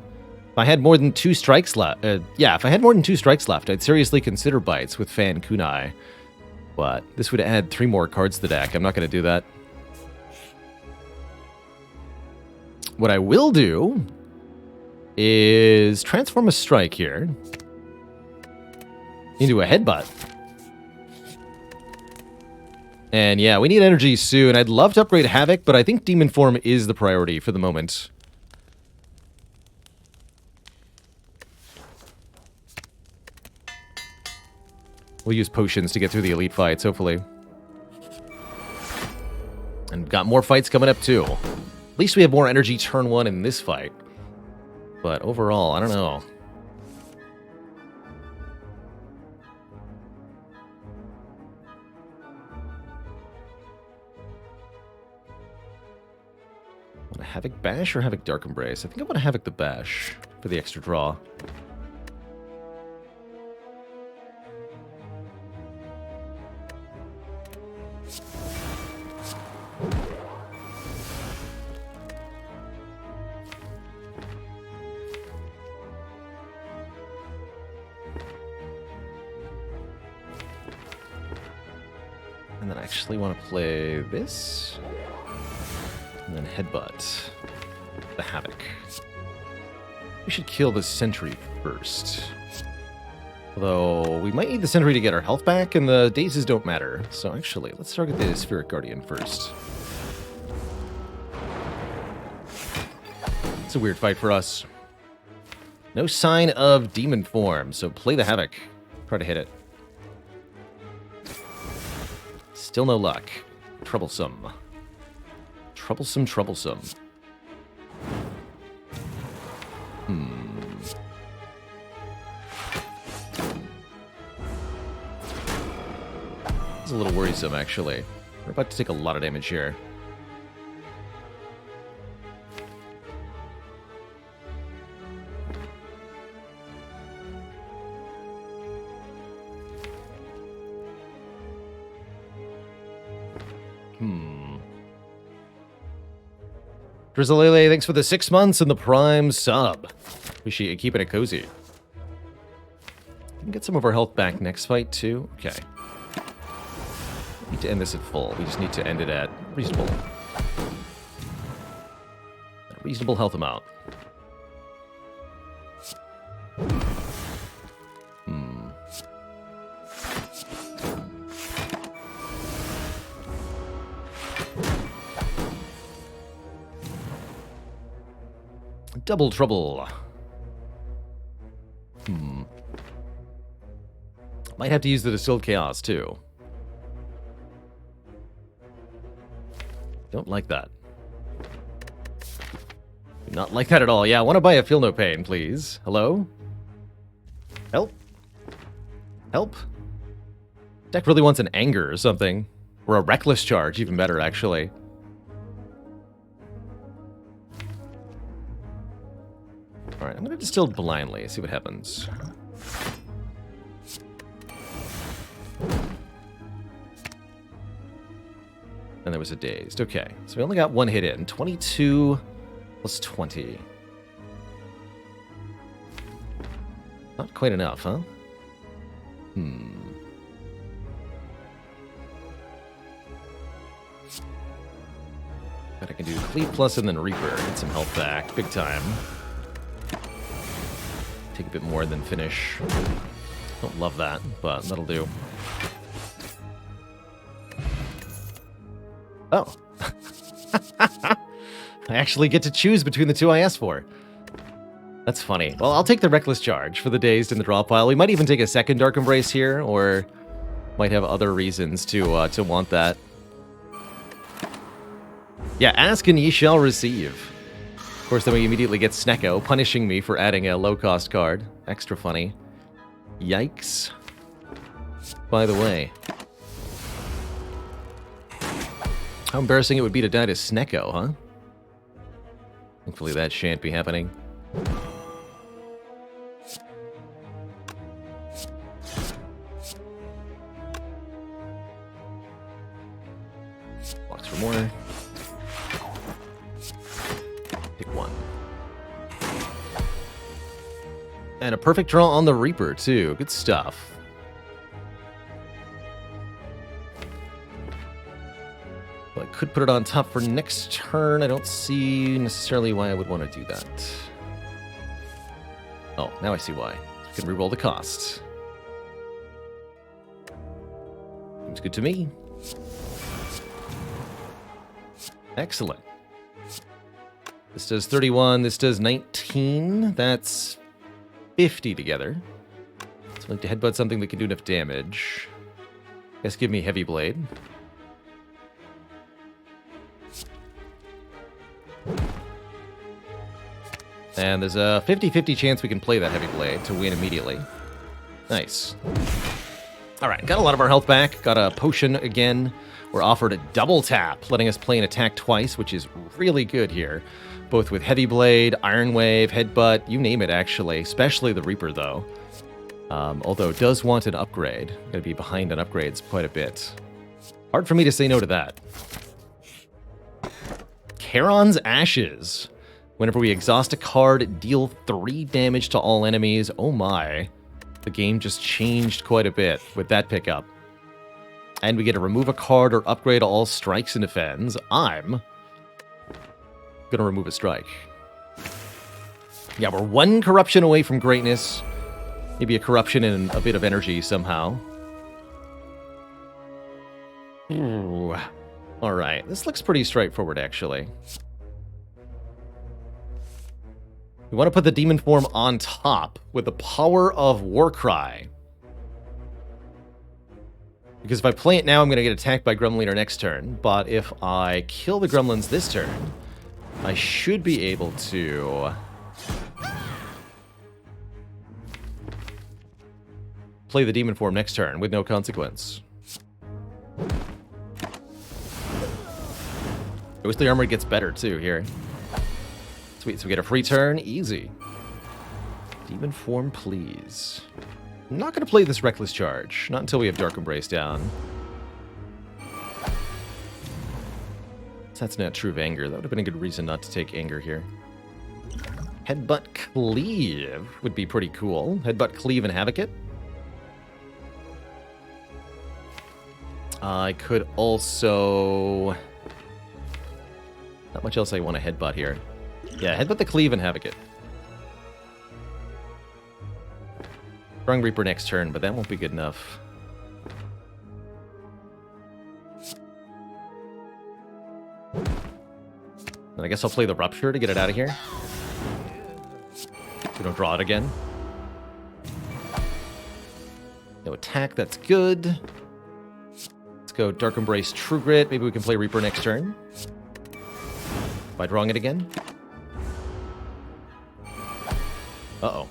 If I had more than 2 strikes left... if I had more than 2 strikes left, I'd seriously consider Bites with Fan Kunai. But this would add 3 more cards to the deck. I'm not going to do that. What I will do is transform a strike here into a headbutt. And yeah, we need energy soon. I'd love to upgrade Havoc, but I think Demon Form is the priority for the moment. We'll use potions to get through the elite fights, hopefully. And got more fights coming up, too. At least we have more energy turn 1 in this fight. But overall, I don't know. Want a Havoc Bash or Havoc Dark Embrace? I think I want to Havoc the Bash for the extra draw. And then I actually want to play this. And then Headbutt the Havoc. We should kill the Sentry first. Although, we might need the Sentry to get our health back, and the dazes don't matter. So actually, let's target the Spheric Guardian first. It's a weird fight for us. No sign of Demon Form, so play the Havoc. Try to hit it. Still no luck. Troublesome. Troublesome, troublesome. It's a little worrisome, actually. We're about to take a lot of damage here. Drizzlele, thanks for the 6 months and the Prime sub. Appreciate you keeping it cozy. We can get some of our health back next fight, too. Okay. Need to end this at full. We just need to end it at reasonable. A reasonable health amount. Double trouble. Might have to use the Distilled Chaos, too. Don't like that. Do not like that at all. Yeah, I want to buy a Feel No Pain, please. Hello? Help? Help? Deck really wants an Anger or something. Or a Reckless Charge, even better, actually. Alright, I'm going to Distill blindly, see what happens. And there was a Dazed. Okay, so we only got one hit in. 22 plus 20. Not quite enough, huh? But I can do Cleave Plus and then Reaper. Get some health back. Big time. Take a bit more than finish. Don't love that, but that'll do. Oh. I actually get to choose between the two I asked for. That's funny. Well, I'll take the Reckless Charge for the Dazed in the draw pile. We might even take a second Dark Embrace here, or might have other reasons to want that. Yeah, ask and ye shall receive. Of course, then we immediately get Snecko, punishing me for adding a low-cost card. Extra funny. Yikes. By the way, how embarrassing it would be to die to Snecko, huh? Hopefully that shan't be happening. Box for more. Pick one. And a perfect draw on the Reaper, too. Good stuff. Well, I could put it on top for next turn. I don't see necessarily why I would want to do that. Oh, now I see why. I can reroll the cost. Seems good to me. Excellent. This does 31, this does 19. That's 50 together. So I'd like to headbutt something that can do enough damage. Guess give me Heavy Blade. And there's a 50-50 chance we can play that Heavy Blade to win immediately. Nice. Alright, got a lot of our health back. Got a potion again. We're offered a double tap, letting us play an attack twice, which is really good here. Both with Heavy Blade, Iron Wave, Headbutt, you name it actually. Especially the Reaper, though. Although it does want an upgrade. I'm going to be behind on upgrades quite a bit. Hard for me to say no to that. Charon's Ashes. Whenever we exhaust a card, deal 3 damage to all enemies. Oh my. The game just changed quite a bit with that pickup. And we get to remove a card or upgrade all strikes and defends. I'm gonna remove a strike. Yeah, we're 1 corruption away from greatness. Maybe a corruption and a bit of energy somehow. Ooh. Alright, this looks pretty straightforward, actually. We want to put the demon form on top with the power of Warcry. Because if I play it now, I'm going to get attacked by Gremlin Leader next turn. But if I kill the Gremlins this turn, I should be able to play the demon form next turn with no consequence. Ghostly Armor gets better too here. Sweet, so we get a free turn. Easy. Demon form, please. I'm not going to play this Reckless Charge. Not until we have Dark Embrace down. That's not true of anger. That would have been a good reason not to take anger here. Headbutt Cleave would be pretty cool. Headbutt Cleave and Havoc it. I could also... Not much else I want to headbutt here. Yeah, headbutt the Cleave and Havoc it. Strong Reaper next turn, but that won't be good enough. And I guess I'll play the Rupture to get it out of here. We don't draw it again. No attack, that's good. Let's go Dark Embrace, True Grit. Maybe we can play Reaper next turn. By drawing it again. Uh-oh.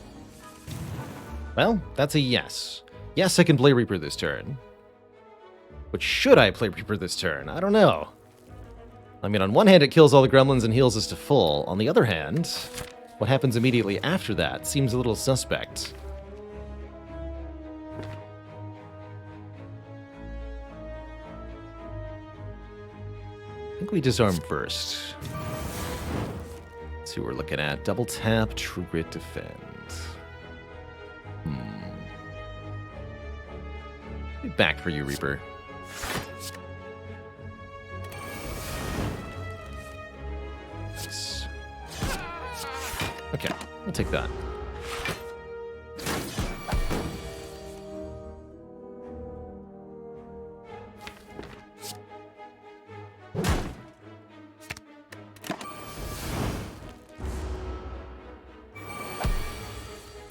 Well, that's a yes. Yes, I can play Reaper this turn. But should I play Reaper this turn? I don't know. I mean, on one hand, it kills all the gremlins and heals us to full. On the other hand, what happens immediately after that seems a little suspect. I think we disarm first. Let's see what we're looking at. Double tap, True Grit, defend. Be back for you, Reaper. Nice. Okay, we'll take that.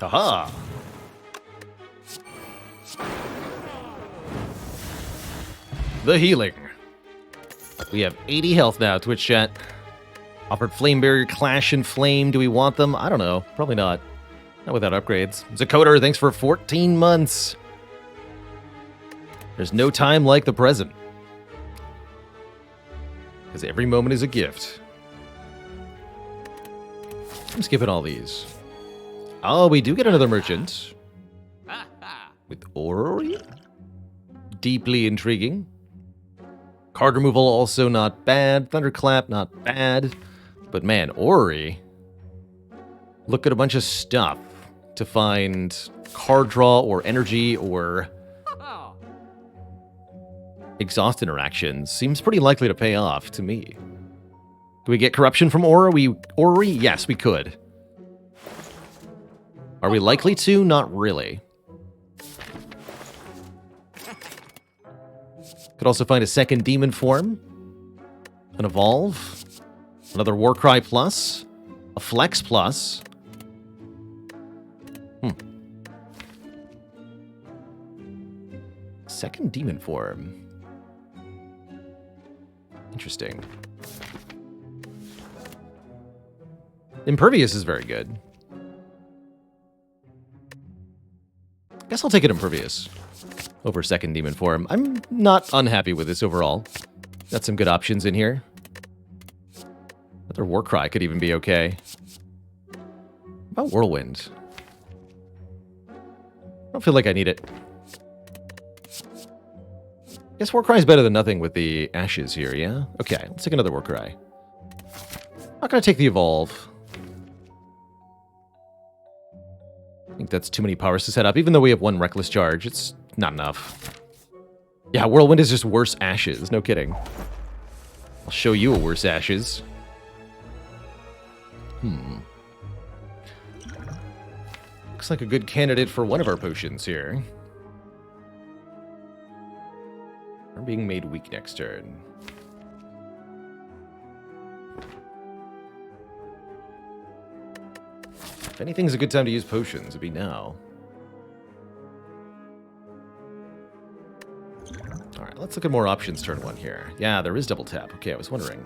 Aha! The healing. We have 80 health now, Twitch chat. Offered Flame Barrier, Clash, and Flame. Do we want them? I don't know. Probably not. Not without upgrades. Zakoder, thanks for 14 months. There's no time like the present. Because every moment is a gift. I'm skipping all these. Oh, we do get another merchant. With Ori? Deeply intriguing. Card removal also not bad. Thunderclap not bad. But man, Ori. Look at a bunch of stuff to find card draw or energy or exhaust interactions. Seems pretty likely to pay off to me. Do we get corruption from Ori? Yes, we could. Are we likely to? Not really. Could also find a second demon form. An evolve. Another Warcry plus. A flex plus. Second demon form. Interesting. Impervious is very good. Guess I'll take it Impervious over second demon form. I'm not unhappy with this overall. Got some good options in here. Another Warcry could even be okay. How about Whirlwind? I don't feel like I need it. Guess Warcry is better than nothing with the ashes here, yeah? Okay, let's take another Warcry. Not gonna take the Evolve. I think that's too many powers to set up. Even though we have one Reckless Charge, it's not enough. Yeah, Whirlwind is just worse ashes, no kidding. I'll show you a worse ashes. Looks like a good candidate for one of our potions here. We're being made weak next turn. If anything's a good time to use potions, it'd be now. Alright, let's look at more options turn one here. Yeah, there is double tap. Okay, I was wondering.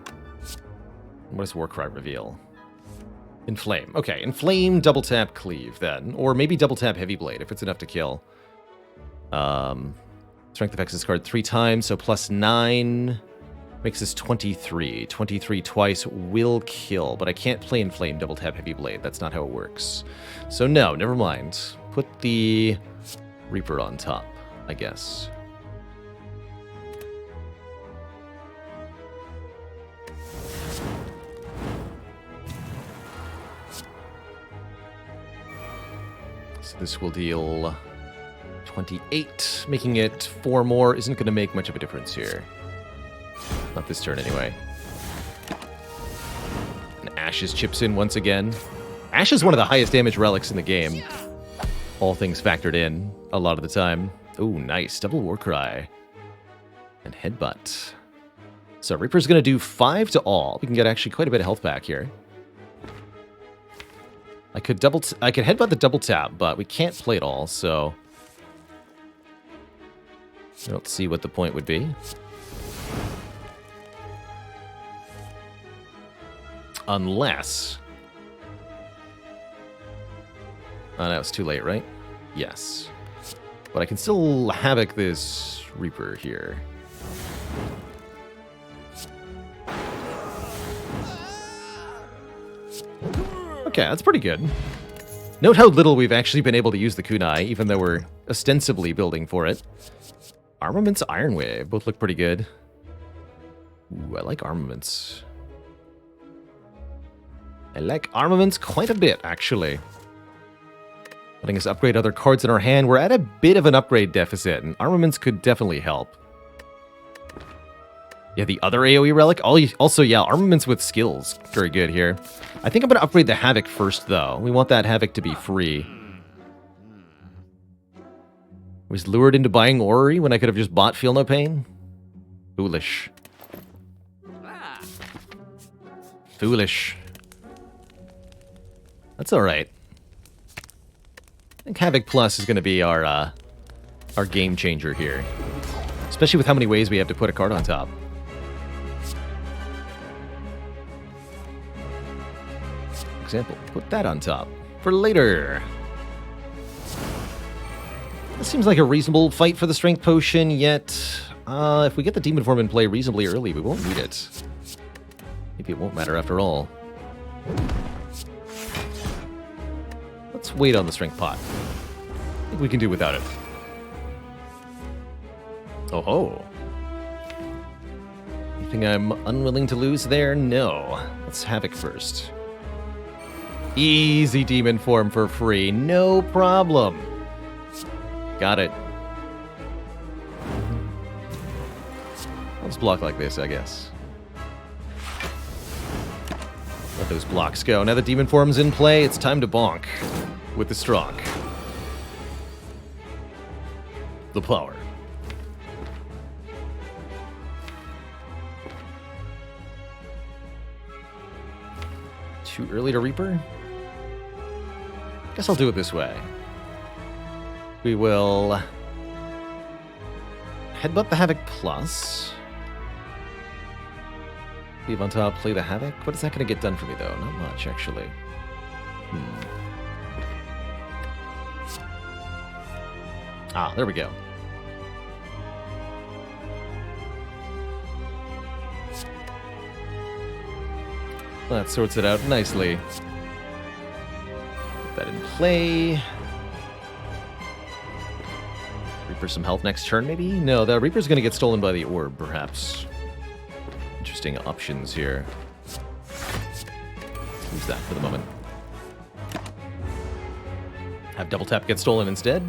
What does Warcry reveal? Inflame. Okay, Inflame, double tap, Cleave then. Or maybe double tap Heavy Blade if it's enough to kill. Strength affects this card 3 times, so plus 9 makes this 23. 23 twice will kill, but I can't play Inflame, double tap Heavy Blade. That's not how it works. So no, never mind. Put the Reaper on top, I guess. So this will deal 28. Making it 4 more isn't going to make much of a difference here. Not this turn, anyway. And Ashes chips in once again. Ash is one of the highest damage relics in the game. All things factored in a lot of the time. Ooh, nice. Double Warcry. And Headbutt. So Reaper's going to do 5 to all. We can get actually quite a bit of health back here. I could headbutt the double tap, but we can't play it all, so I don't see what the point would be. Unless... Oh, no, it's too late, right? Yes. But I can still Havoc this Reaper here. Okay, that's pretty good. Note how little we've actually been able to use the kunai, even though we're ostensibly building for it. Armaments, Iron Wave, both look pretty good. Ooh, I like Armaments. I like Armaments quite a bit, actually. Letting us upgrade other cards in our hand. We're at a bit of an upgrade deficit, and Armaments could definitely help. Yeah, the other AoE relic. Also, yeah, Armaments with skills. Very good here. I think I'm going to upgrade the Havoc first, though. We want that Havoc to be free. Was lured into buying Orrery when I could have just bought Feel No Pain? Foolish. Foolish. That's alright. I think Havoc Plus is going to be our game changer here. Especially with how many ways we have to put a card on top. Example, put that on top for later. This seems like a reasonable fight for the Strength Potion, yet if we get the Demon Form in play reasonably early, we won't need it. Maybe it won't matter after all. Let's wait on the Strength Pot. I think we can do without it. Oh ho. Anything I'm unwilling to lose there? No. Let's Havoc first. Easy Demon Form for free. No problem. Got it. Let's block like this, I guess. Let those blocks go. Now the Demon Form's in play, it's time to bonk. With the Strong. The power. Too early to Reaper? Guess I'll do it this way. We will Headbutt the Havoc Plus. Leave on top, play the Havoc. What is that going to get done for me, though? Not much, actually. Ah, there we go. That sorts it out nicely. Put that in play. Reaper some health next turn, maybe? No, the Reaper's going to get stolen by the orb, perhaps. Interesting options here. Use that for the moment. Have double tap get stolen instead.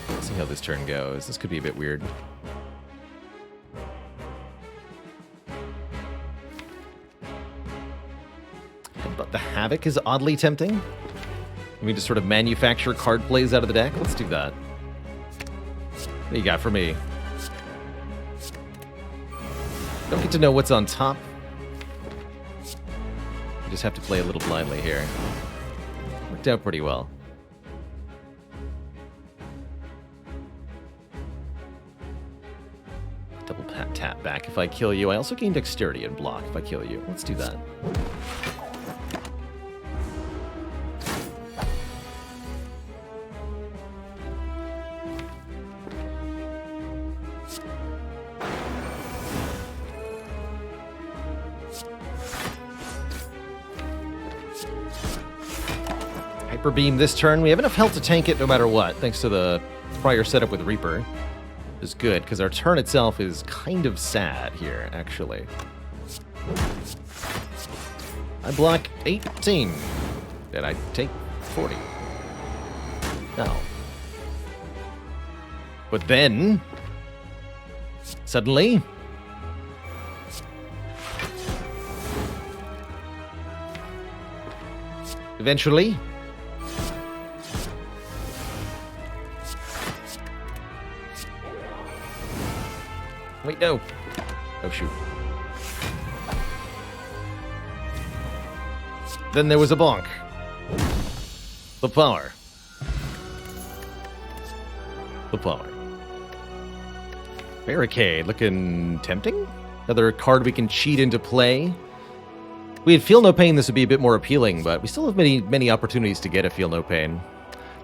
Let's see how this turn goes. This could be a bit weird. But the Havoc is oddly tempting. Let me just sort of manufacture card plays out of the deck. Let's do that. What do you got for me? Don't get to know what's on top. You just have to play a little blindly here. Worked out pretty well. Double tap back if I kill you. I also gain dexterity and block if I kill you. Let's do that. Hyper Beam this turn. We have enough health to tank it no matter what, thanks to the prior setup with Reaper. Is good, because our turn itself is kind of sad here, actually. I block 18, and I take 40. No. But then, suddenly, eventually, wait, no. Oh, shoot. Then there was a bonk. The power. The power. Barricade, looking tempting. Another card we can cheat into play. We had Feel No Pain, this would be a bit more appealing, but we still have many opportunities to get a Feel No Pain.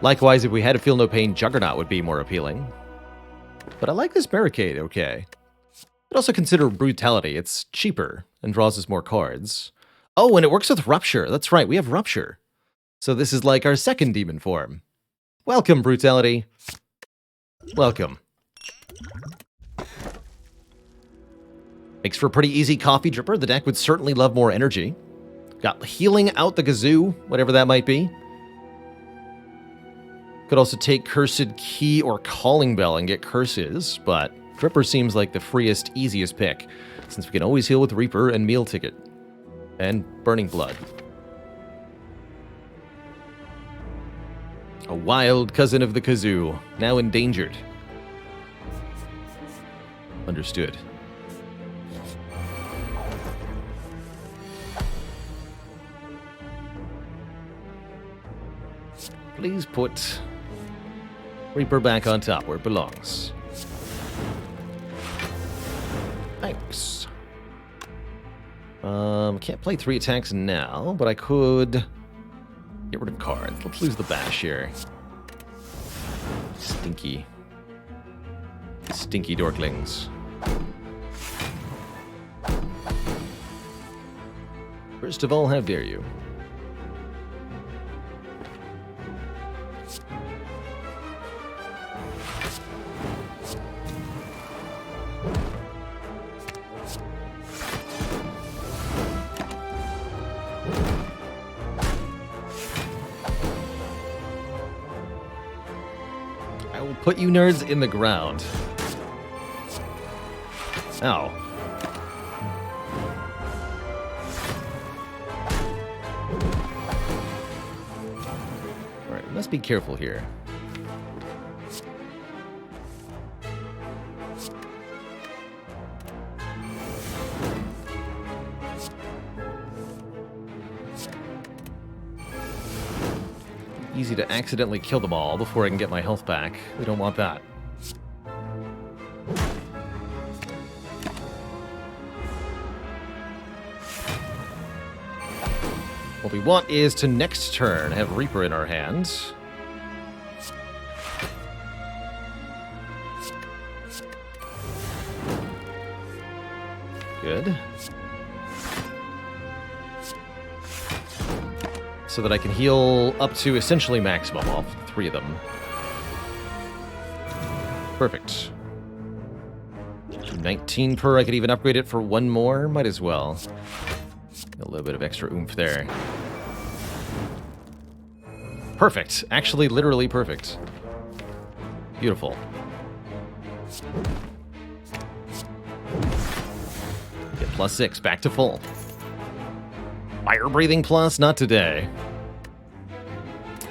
Likewise, if we had a Feel No Pain, Juggernaut would be more appealing. But I like this Barricade, okay. But also consider Brutality. It's cheaper and draws us more cards. Oh, and it works with Rupture. That's right, we have Rupture. So this is like our second demon form. Welcome, Brutality. Welcome. Makes for a pretty easy coffee dripper. The deck would certainly love more energy. Got Healing out the Gazoo, whatever that might be. Could also take Cursed Key or Calling Bell and get curses, but Dripper seems like the freest, easiest pick, since we can always heal with Reaper and Meal Ticket. And Burning Blood. A wild cousin of the Kazoo, now endangered. Understood. Please put Reaper back on top where it belongs. Thanks. Can't play 3 attacks now, but I could get rid of cards. Let's lose the bash here. Stinky. Stinky dorklings. First of all, how dare you? Put you nerds in the ground. Ow. Alright, let's be careful here. Easy to accidentally kill them all before I can get my health back. We don't want that. What we want is to next turn have Reaper in our hands. Good. So that I can heal up to essentially maximum off 3 of them. Perfect. 19 per, I could even upgrade it for 1 more. Might as well. A little bit of extra oomph there. Perfect. Actually, literally perfect. Beautiful. Get +6, back to full. Fire breathing plus? Not today.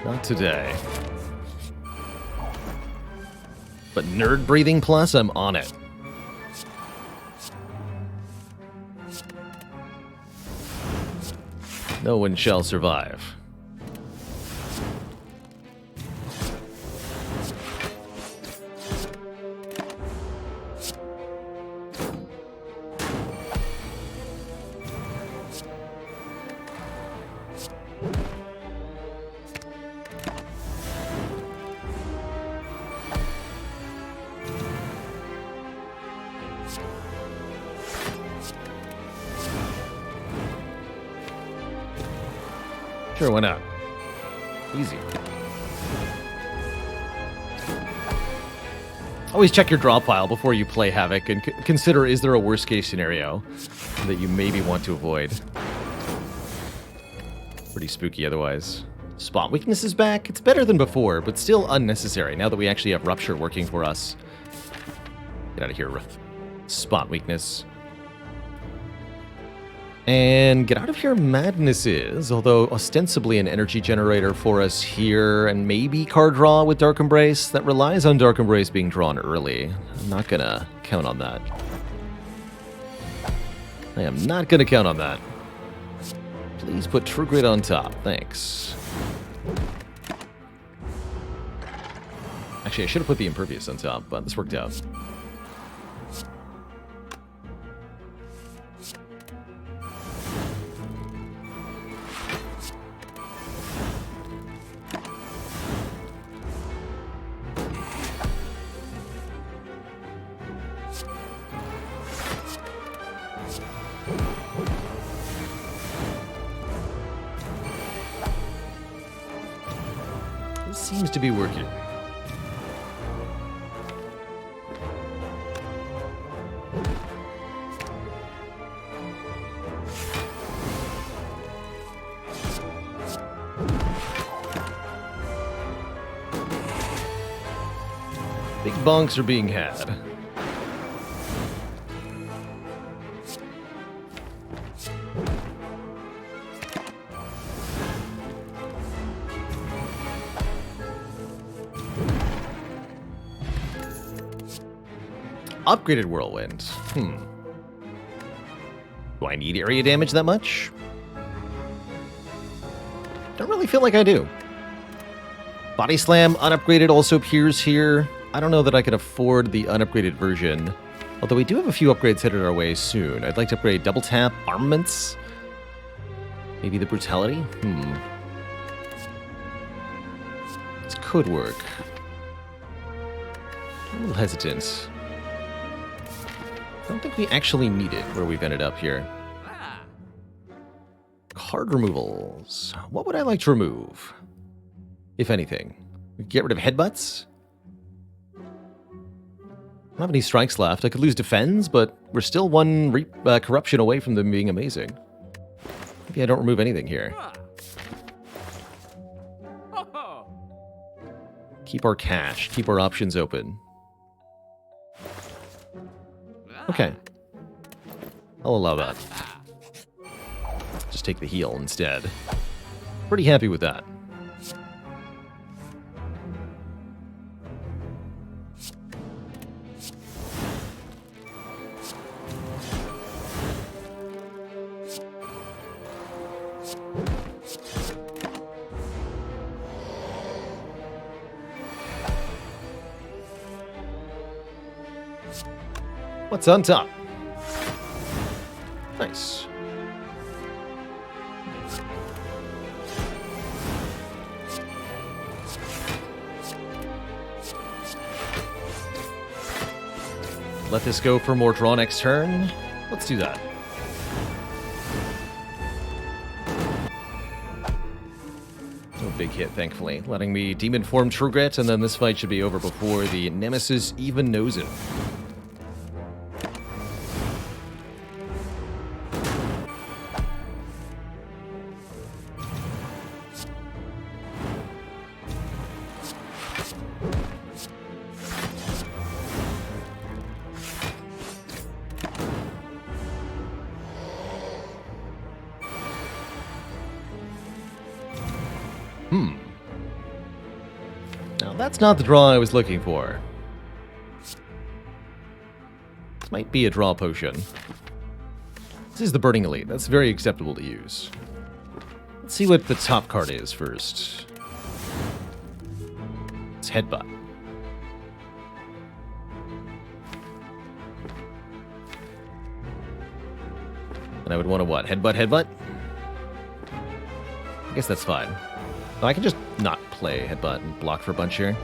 Not today. But nerd breathing plus? I'm on it. No one shall survive. Sure, why not? Easy. Always check your draw pile before you play Havoc and consider, is there a worst case scenario that you maybe want to avoid? Pretty spooky otherwise. Spot weakness is back. It's better than before, but still unnecessary now that we actually have Rupture working for us. Get out of here, Spot weakness. And get out of here, Madness is, although ostensibly an energy generator for us here, and maybe card draw with Dark Embrace. That relies on Dark Embrace being drawn early. I'm not gonna count on that. I am not gonna count on that. Please put True Grit on top, thanks. Actually, I should have put the Impervious on top, but this worked out. This seems to be working. Big bonks are being had. Upgraded Whirlwind. Do I need area damage that much? Don't really feel like I do. Body Slam, unupgraded, also appears here. I don't know that I can afford the unupgraded version. Although we do have a few upgrades headed our way soon. I'd like to upgrade Double Tap, Armaments. Maybe the Brutality? This could work. I'm a little hesitant. I don't think we actually need it where we've ended up here. Card removals. What would I like to remove? If anything. Get rid of Headbutts? I don't have any strikes left. I could lose Defends, but we're still one corruption away from them being amazing. Maybe I don't remove anything here. Keep our cash. Keep our options open. Okay. I'll allow that. Just take the heal instead. Pretty happy with that. What's on top? Nice. Let this go for more draw next turn. Let's do that. No big hit, thankfully. Letting me Demon Form True Grit, and then this fight should be over before the Nemesis even knows it. Now, that's not the draw I was looking for. This might be a draw potion. This is the Burning Elite. That's very acceptable to use. Let's see what the top card is first. It's Headbutt. And I would want to what? Headbutt? I guess that's fine. I can just not play Headbutt and block for a bunch here.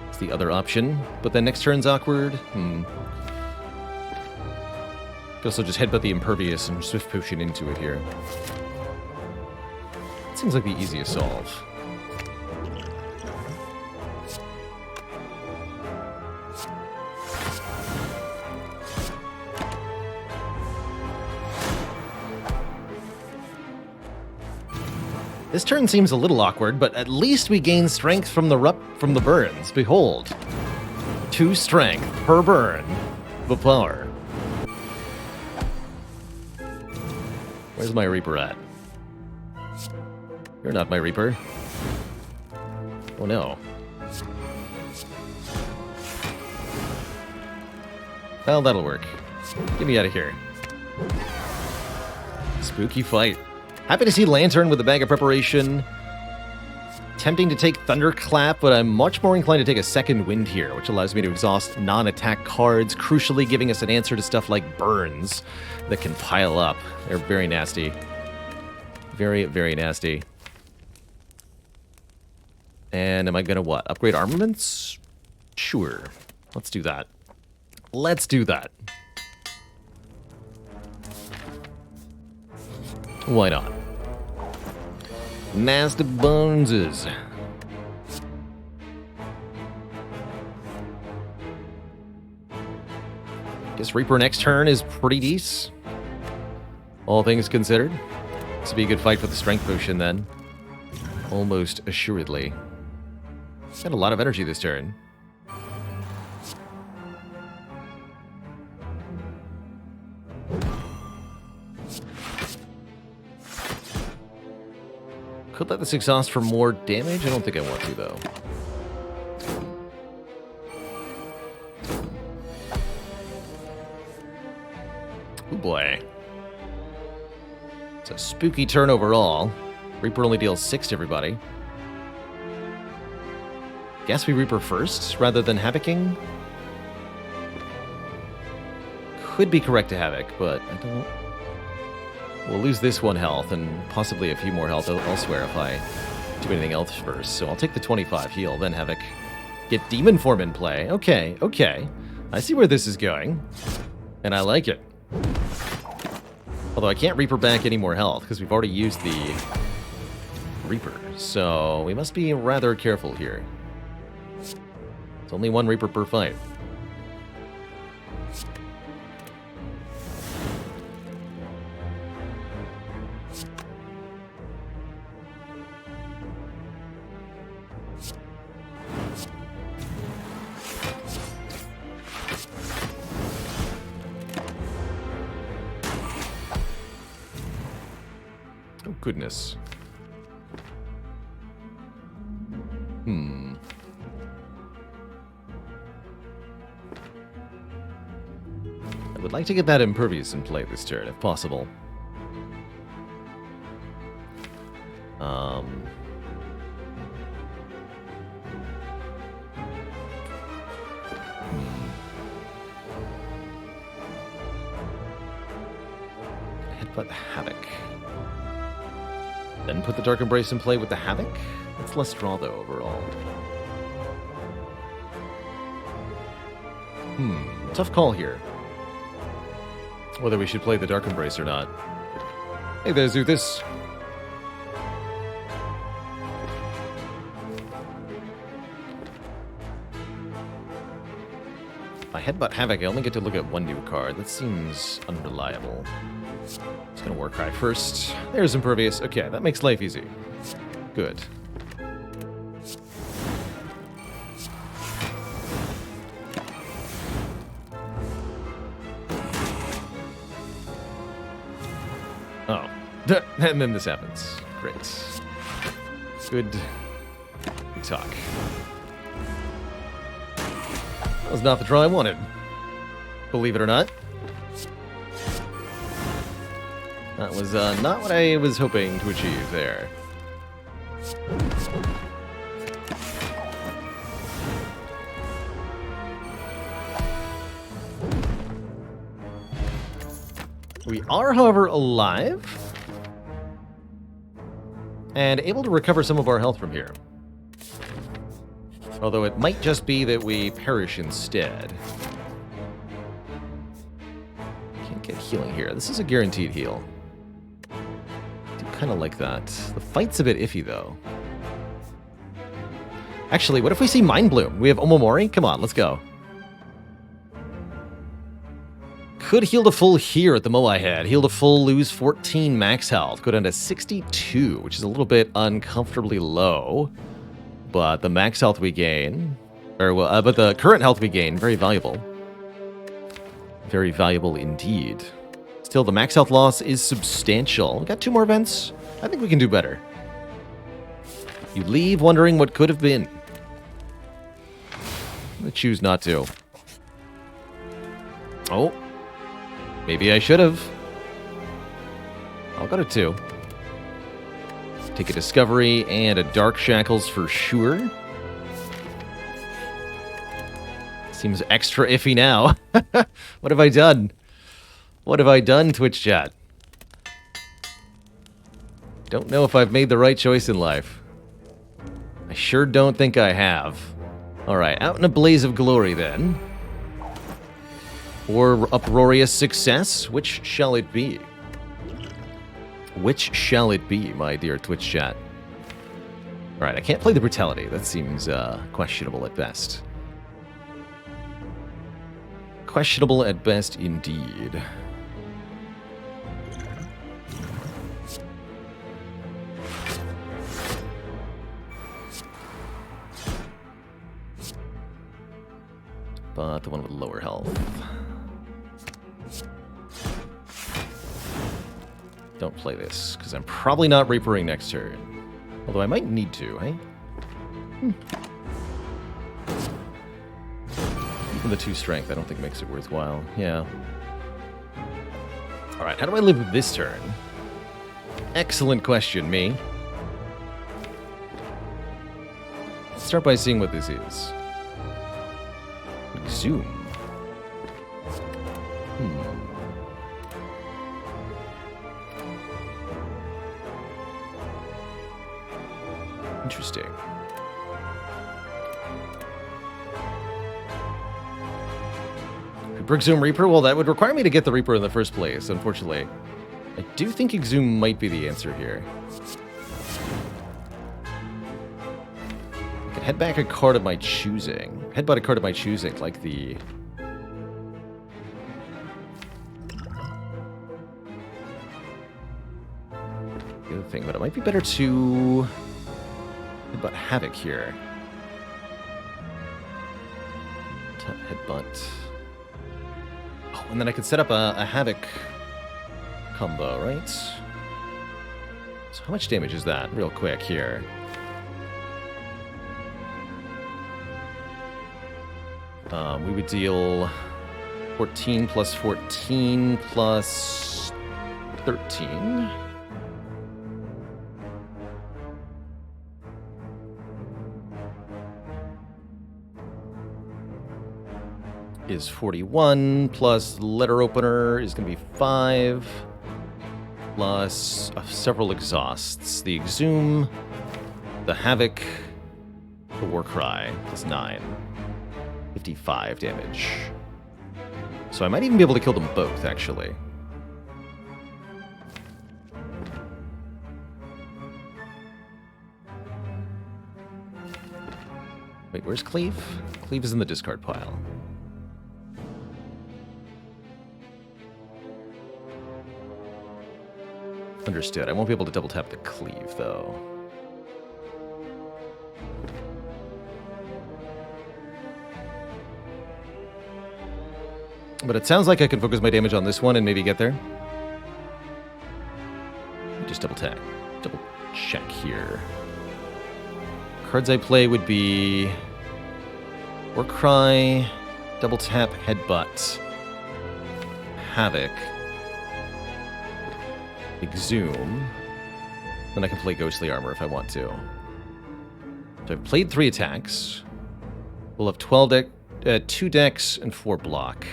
It's the other option. But then next turn's awkward. Could also just Headbutt the Impervious and Swift Potion into it here. It seems like the easiest solve. This turn seems a little awkward, but at least we gain strength from the burns. Behold. 2 strength per burn. The power. Where's my Reaper at? You're not my Reaper. Oh no. Well, that'll work. Get me out of here. Spooky fight. Happy to see Lantern with a bag of preparation. Tempting to take Thunderclap, but I'm much more inclined to take a second wind here, which allows me to exhaust non-attack cards, crucially giving us an answer to stuff like burns that can pile up. They're very nasty. Very, very nasty. And am I gonna what? Upgrade armaments? Sure. Let's do that. Let's do that. Why not? Nasty Boneses. Guess Reaper next turn is pretty decent. All things considered. This would be a good fight for the strength potion then. Almost assuredly. Got a lot of energy this turn. Could let this exhaust for more damage? I don't think I want to, though. Oh boy. It's a spooky turn overall. Reaper only deals 6 to everybody. Guess we Reaper first, rather than Havocing? Could be correct to Havoc, but I don't... We'll lose this 1 health, and possibly a few more health elsewhere if I do anything else first. So I'll take the 25 heal, then Havoc. Get Demon Form in play. Okay, okay. I see where this is going. And I like it. Although I can't Reaper back any more health, because we've already used the Reaper. So we must be rather careful here. It's only 1 Reaper per fight. Oh, goodness. I would like to get that Impervious in play this turn, if possible. Headbutt Havoc. Then put the Dark Embrace in play with the Havoc? That's less draw, though, overall. Tough call here. Whether we should play the Dark Embrace or not. Hey there, Zuthus. If I Headbutt Havoc, I only get to look at 1 new card. That seems unreliable. It's gonna Warcry first. There's Impervious. Okay, that makes life easy. Good. Oh. And then this happens. Great. Good talk. That was not the draw I wanted. Believe it or not. That was not what I was hoping to achieve there. We are, however, alive and able to recover some of our health from here. Although it might just be that we perish instead. Can't get healing here. This is a guaranteed heal. I do kind of like that. The fight's a bit iffy, though. Actually, what if we see Mind Bloom? We have Omomori? Come on, let's go. Could heal to full here at the Moai Head. Heal to full, lose 14 max health. Go down to 62, which is a little bit uncomfortably low. But the max health we gain, but the current health we gain, very valuable. Very valuable indeed. Still, the max health loss is substantial. We got 2 more events. I think we can do better. You leave wondering what could have been. I choose not to. Oh. Maybe I should have. I'll go to 2. Take a Discovery and a Dark Shackles for sure. Seems extra iffy now. What have I done? What have I done, Twitch chat? Don't know if I've made the right choice in life. I sure don't think I have. Alright, out in a blaze of glory then. Or uproarious success? Which shall it be? Which shall it be, my dear Twitch chat? Alright, I can't play the brutality. That seems questionable at best. Questionable at best indeed. But the one with lower health. Don't play this, because I'm probably not Reapering next turn. Although I might need to, eh? Even the 2 strength I don't think makes it worthwhile. Yeah. Alright, how do I live with this turn? Excellent question, me. Let's start by seeing what this is. Zoom. Interesting. Exhume Reaper? Well, that would require me to get the Reaper in the first place, unfortunately. I do think Exhume might be the answer here. I could head back a card of my choosing. Headbutt a card of my choosing, like the... the other thing, but it might be better to... headbutt Havoc here. Tap headbutt. Oh, and then I could set up a Havoc combo, right? So how much damage is that? Real quick here. We would deal 14 plus 14 plus 13. Is 41, plus letter opener is going to be 5, plus several exhausts. The Exhume, the Havoc, the Warcry is 9. 55 damage. So I might even be able to kill them both, actually. Wait, where's Cleave? Cleave is in the discard pile. Understood. I won't be able to double tap the Cleave, though. But it sounds like I can focus my damage on this one and maybe get there. Just double check here. Cards I play would be Warcry, double tap, headbutt, Havoc, Exhume. Then I can play Ghostly Armor if I want to. So I've played 3 attacks. We'll have 2 decks and 4 block.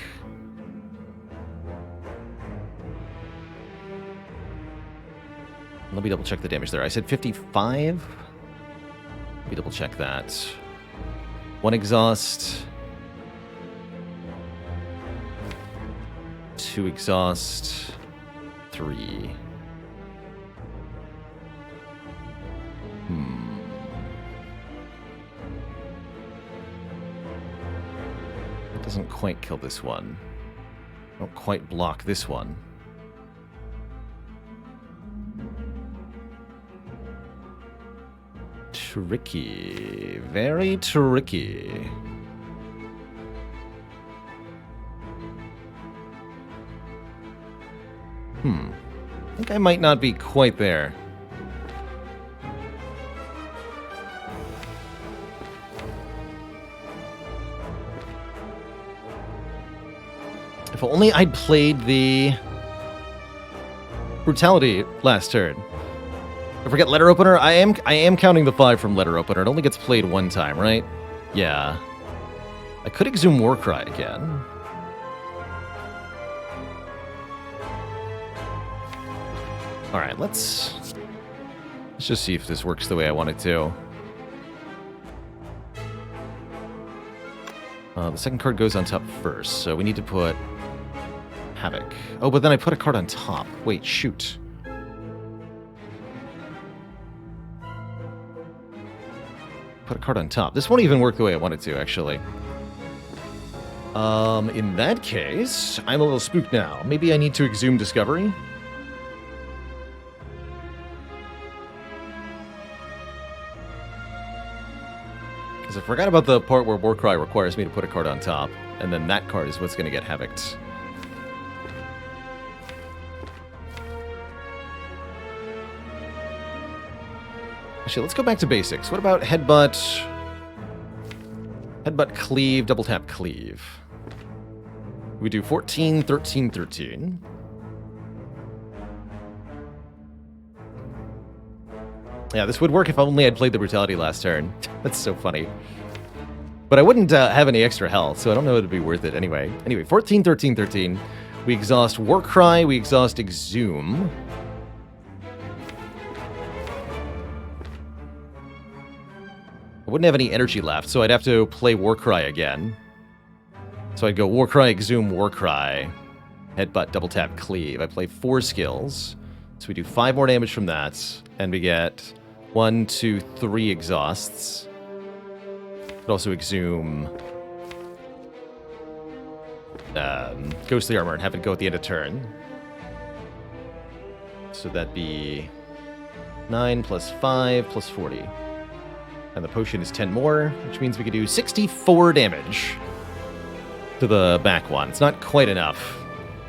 Let me double check the damage there. I said 55. Let me double check that. 1 exhaust. 2 exhaust. 3. That doesn't quite kill this one. Don't quite block this one. Tricky. Very tricky. I think I might not be quite there. If only I'd played the Brutality last turn. I forget letter opener. I am counting the 5 from letter opener. It only gets played one time, right? Yeah. I could exhume Warcry again. All right, let's just see if this works the way I want it to. The second card goes on top first, so we need to put Havoc. Oh, but then I put a card on top. Wait, shoot. Put a card on top. This won't even work the way I want it to, actually. In that case, I'm a little spooked now. Maybe I need to exhume Discovery? Because I forgot about the part where Warcry requires me to put a card on top, and then that card is what's going to get Havocked. Actually, let's go back to basics. What about Headbutt? Headbutt, Cleave, double tap, Cleave. We do 14, 13, 13. Yeah, this would work if only I'd played the Brutality last turn. That's so funny. But I wouldn't have any extra health, so I don't know if it'd be worth it anyway. Anyway, 14, 13, 13. We exhaust Warcry, we exhaust Exhume. I wouldn't have any energy left, so I'd have to play Warcry again. So I'd go Warcry, Exhume, Warcry, Headbutt, double tap, Cleave. I play 4 skills, so we do 5 more damage from that, and we get 1, 2, 3 exhausts. Could also Exhume Ghostly Armor and have it go at the end of turn. So that'd be 9 plus 5 plus 40. And the potion is 10 more, which means we could do 64 damage to the back one. It's not quite enough.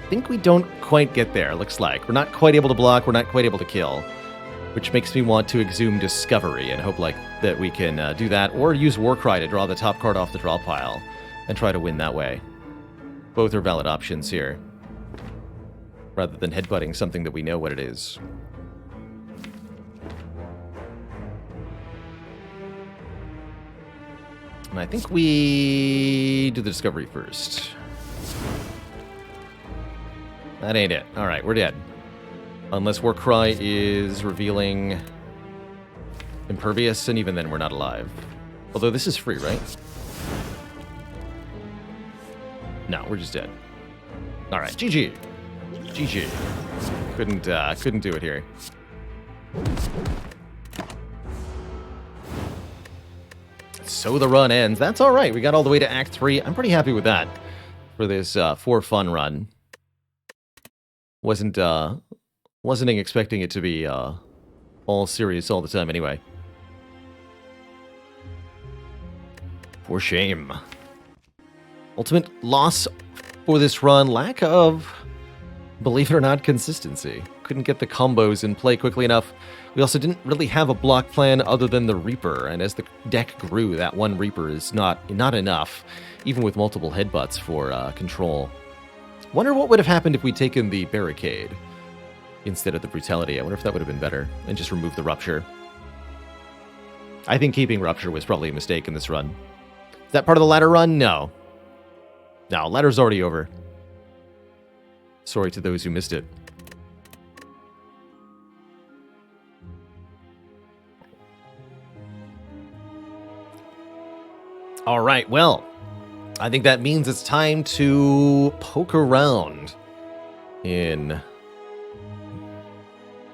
I think we don't quite get there, looks like. We're not quite able to block, we're not quite able to kill. Which makes me want to exhume Discovery and hope like that we can do that, or use Warcry to draw the top card off the draw pile and try to win that way. Both are valid options here, rather than headbutting something that we know what it is. And I think we do the Discovery first. That ain't it. Alright, we're dead. Unless Warcry is revealing Impervious, and even then we're not alive. Although this is free, right? No, we're just dead. Alright, GG. GG. Couldn't do it here. So the run ends. That's all right. We got all the way to Act 3. I'm pretty happy with that for this for fun run. Wasn't expecting it to be all serious all the time anyway. For shame. Ultimate loss for this run. Lack of, believe it or not, consistency. Couldn't get the combos in play quickly enough. We also didn't really have a block plan other than the Reaper, and as the deck grew, that one Reaper is not enough, even with multiple headbutts for control. Wonder what would have happened if we'd taken the Barricade instead of the Brutality. I wonder if that would have been better, and just removed the Rupture. I think keeping Rupture was probably a mistake in this run. Is that part of the ladder run? No. No, ladder's already over. Sorry to those who missed it. All right, well, I think that means it's time to poke around in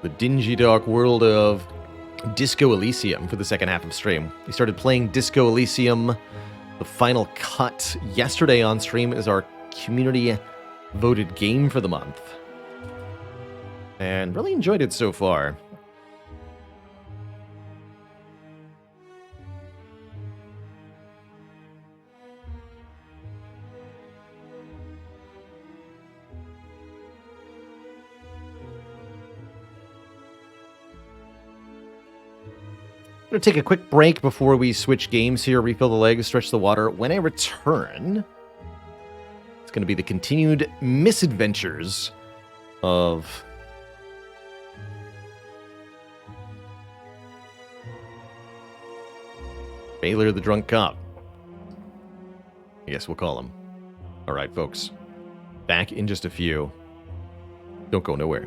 the dingy, dark world of Disco Elysium for the second half of stream. We started playing Disco Elysium. The final cut yesterday on stream is our community voted game for the month. And really enjoyed it so far. I'm going to take a quick break before we switch games here, refill the legs, stretch the water. When I return, it's going to be the continued misadventures of Baylor the Drunk Cop. I guess we'll call him. All right, folks. Back in just a few. Don't go nowhere.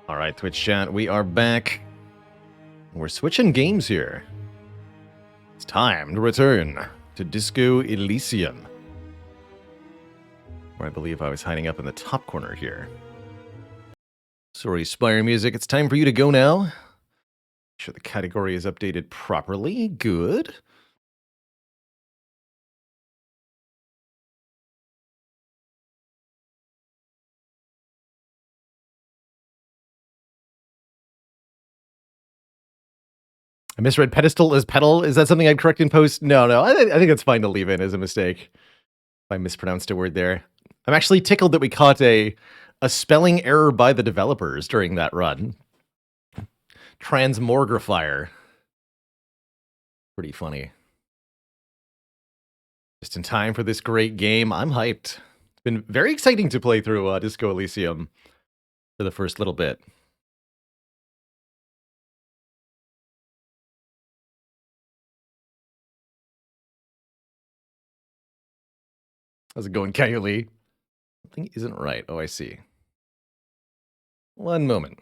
All right, Twitch chat, we are back. We're switching games here. It's time to return to Disco Elysium, where I believe I was hiding up in the top corner here. Sorry, Spire music, it's time for you to go now. Make sure the category is updated properly. Good. I misread pedestal as pedal. Is that something I'd correct in post? No. I think it's fine to leave in as a mistake. If I mispronounced a word there. I'm actually tickled that we caught a spelling error by the developers during that run. Transmogrifier. Pretty funny. Just in time for this great game. I'm hyped. It's been very exciting to play through Disco Elysium for the first little bit. How's it going, Coyote? Something isn't right. Oh, I see. One moment.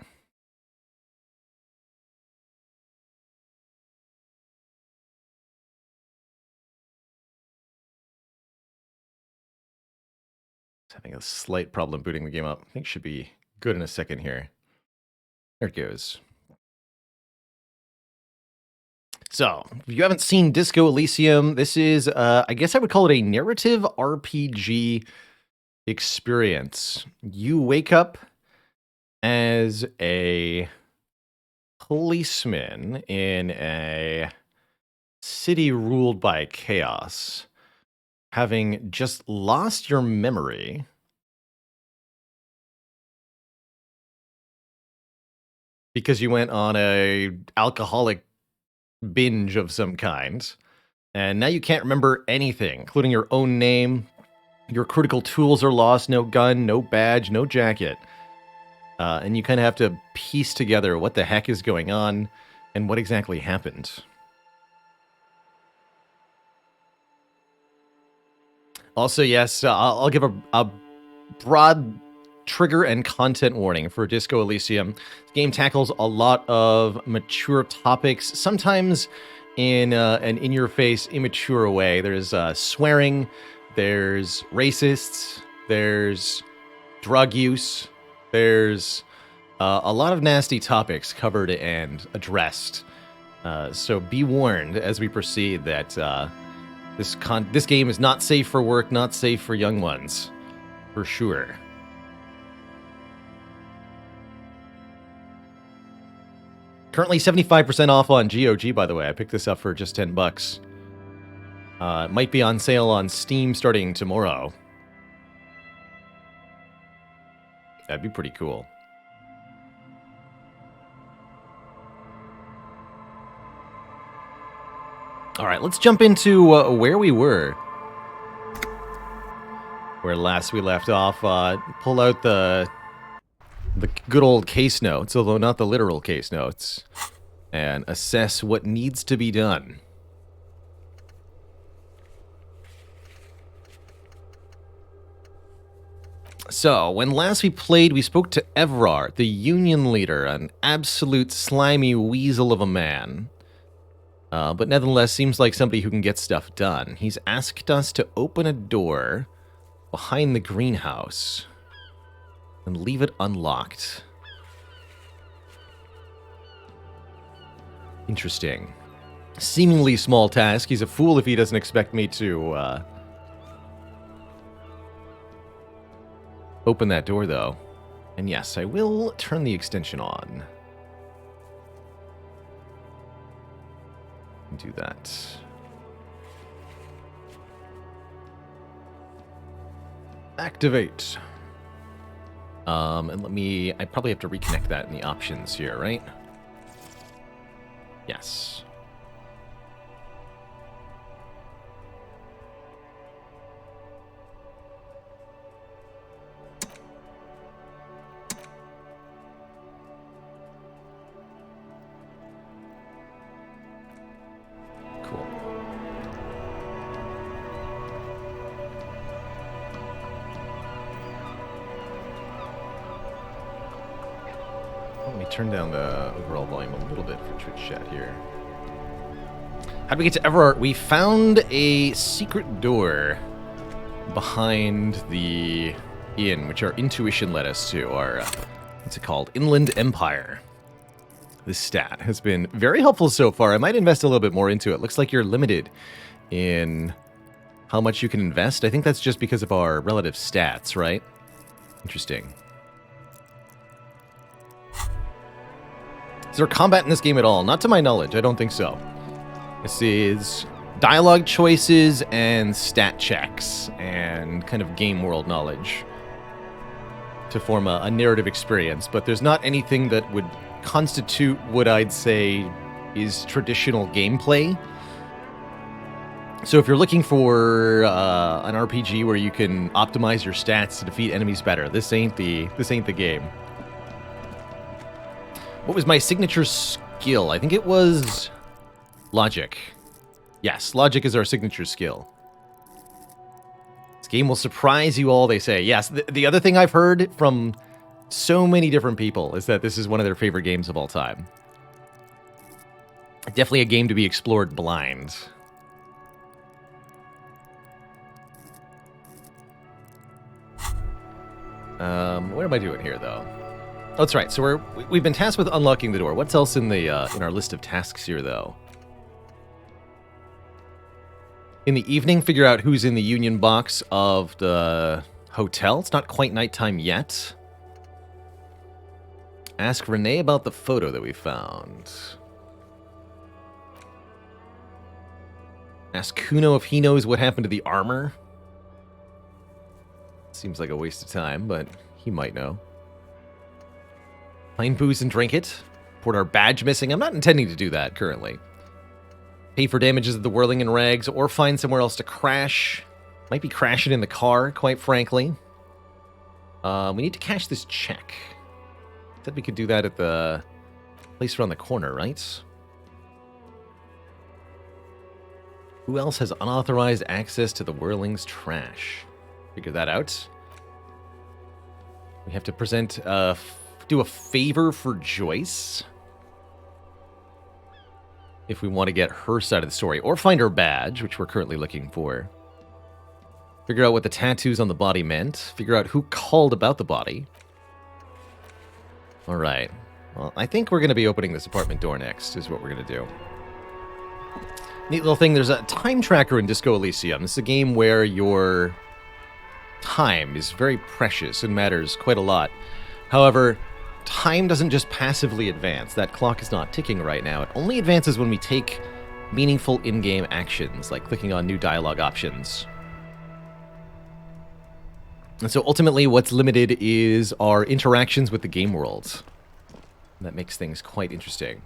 Having a slight problem booting the game up. I think it should be good in a second here. There it goes. So, if you haven't seen Disco Elysium, this is, I guess I would call it a narrative RPG experience. You wake up as a policeman in a city ruled by chaos, having just lost your memory. Because you went on a alcoholic binge of some kind, and now you can't remember anything, including your own name. Your critical tools are lost. No gun, no badge, no jacket. And you kind of have to piece together what the heck is going on and what exactly happened. Also, yes, I'll give a broad trigger and content warning for Disco Elysium. This game tackles a lot of mature topics, sometimes in an in-your-face, immature way. There's swearing, there's racists, there's drug use, there's a lot of nasty topics covered and addressed. So be warned as we proceed that this game is not safe for work, not safe for young ones, for sure. Currently 75% off on GOG, by the way. I picked this up for just $10. It might be on sale on Steam starting tomorrow. That'd be pretty cool. All right, let's jump into where we were. Where last we left off. Pull out the good old case notes, although not the literal case notes, and assess what needs to be done. So, when last we played, we spoke to Evrar, the Union leader, an absolute slimy weasel of a man. But nevertheless, seems like somebody who can get stuff done. He's asked us to open a door behind the greenhouse and leave it unlocked. Interesting. Seemingly small task. He's a fool if he doesn't expect me to open that door, though. And yes, I will turn the extension on. Do that. Activate. And I probably have to reconnect that in the options here, right? Yes. Cool. me turn down the overall volume a little bit for Twitch chat here. How do we get to Everart? We found a secret door behind the inn, which our intuition led us to. Our, what's it called? Inland Empire. This stat has been very helpful so far. I might invest a little bit more into it. Looks like you're limited in how much you can invest. I think that's just because of our relative stats, right? Interesting. Is there combat in this game at all? Not to my knowledge. I don't think so. This is dialogue choices and stat checks and kind of game world knowledge to form a narrative experience. But there's not anything that would constitute what I'd say is traditional gameplay. So if you're looking for an RPG where you can optimize your stats to defeat enemies better, this ain't the game. What was my signature skill? I think it was logic. Yes, logic is our signature skill. This game will surprise you all, they say. Yes, the other thing I've heard from so many different people is that this is one of their favorite games of all time. Definitely a game to be explored blind. What am I doing here, though? Oh, that's right. So we've been tasked with unlocking the door. What's else in the in our list of tasks here, though? In the evening, figure out who's in the union box of the hotel. It's not quite nighttime yet. Ask Renee about the photo that we found. Ask Kuno if he knows what happened to the armor. Seems like a waste of time, but he might know. Find booze and drink it. Report our badge missing. I'm not intending to do that currently. Pay for damages of the whirling in rags, or find somewhere else to crash. Might be crashing in the car, quite frankly. We need to cash this check. Said we could do that at the place around the corner, right? Who else has unauthorized access to the Whirling's trash? Figure that out. We have to present, do a favor for Joyce. If we want to get her side of the story. Or find her badge, which we're currently looking for. Figure out what the tattoos on the body meant. Figure out who called about the body. Alright. Well, I think we're going to be opening this apartment door next, is what we're going to do. Neat little thing, there's a time tracker in Disco Elysium. This is a game where your time is very precious and matters quite a lot. However, time doesn't just passively advance. That clock is not ticking right now. It only advances when we take meaningful in-game actions, like clicking on new dialogue options. And so ultimately what's limited is our interactions with the game world. That makes things quite interesting.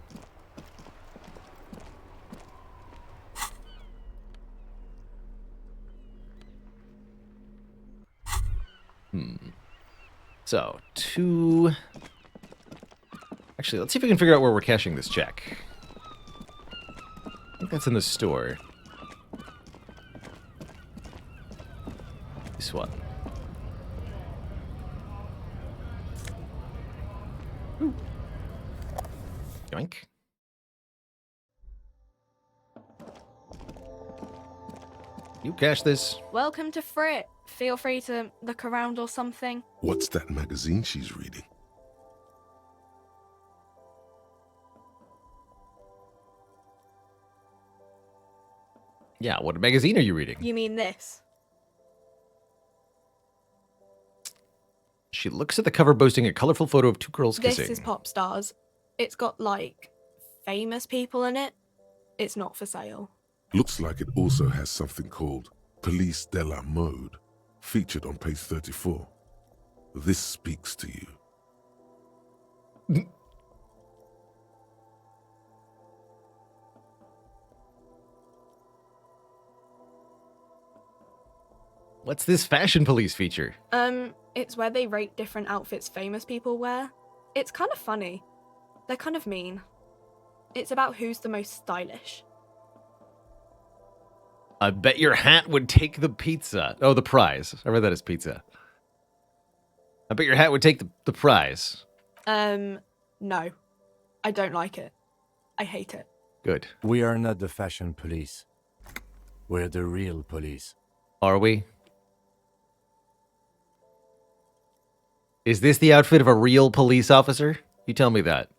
So, actually, let's see if we can figure out where we're cashing this check. I think that's in the store. This one. Ooh. Yoink. You cash this. Welcome to Frit. Feel free to look around or something. What's that magazine she's reading? Yeah, what magazine are you reading? You mean this? She looks at the cover boasting a colorful photo of two girls kissing. This is Pop Stars. It's got, like, famous people in it. It's not for sale. Looks like it also has something called Police de la Mode, featured on page 34. This speaks to you. What's this fashion police feature? It's where they rate different outfits famous people wear. It's kind of funny. They're kind of mean. It's about who's the most stylish. I bet your hat would take the pizza. Oh, the prize. I read that as pizza. I bet your hat would take the prize. No, I don't like it. I hate it. Good. We are not the fashion police. We're the real police. Are we? Is this the outfit of a real police officer? You tell me that.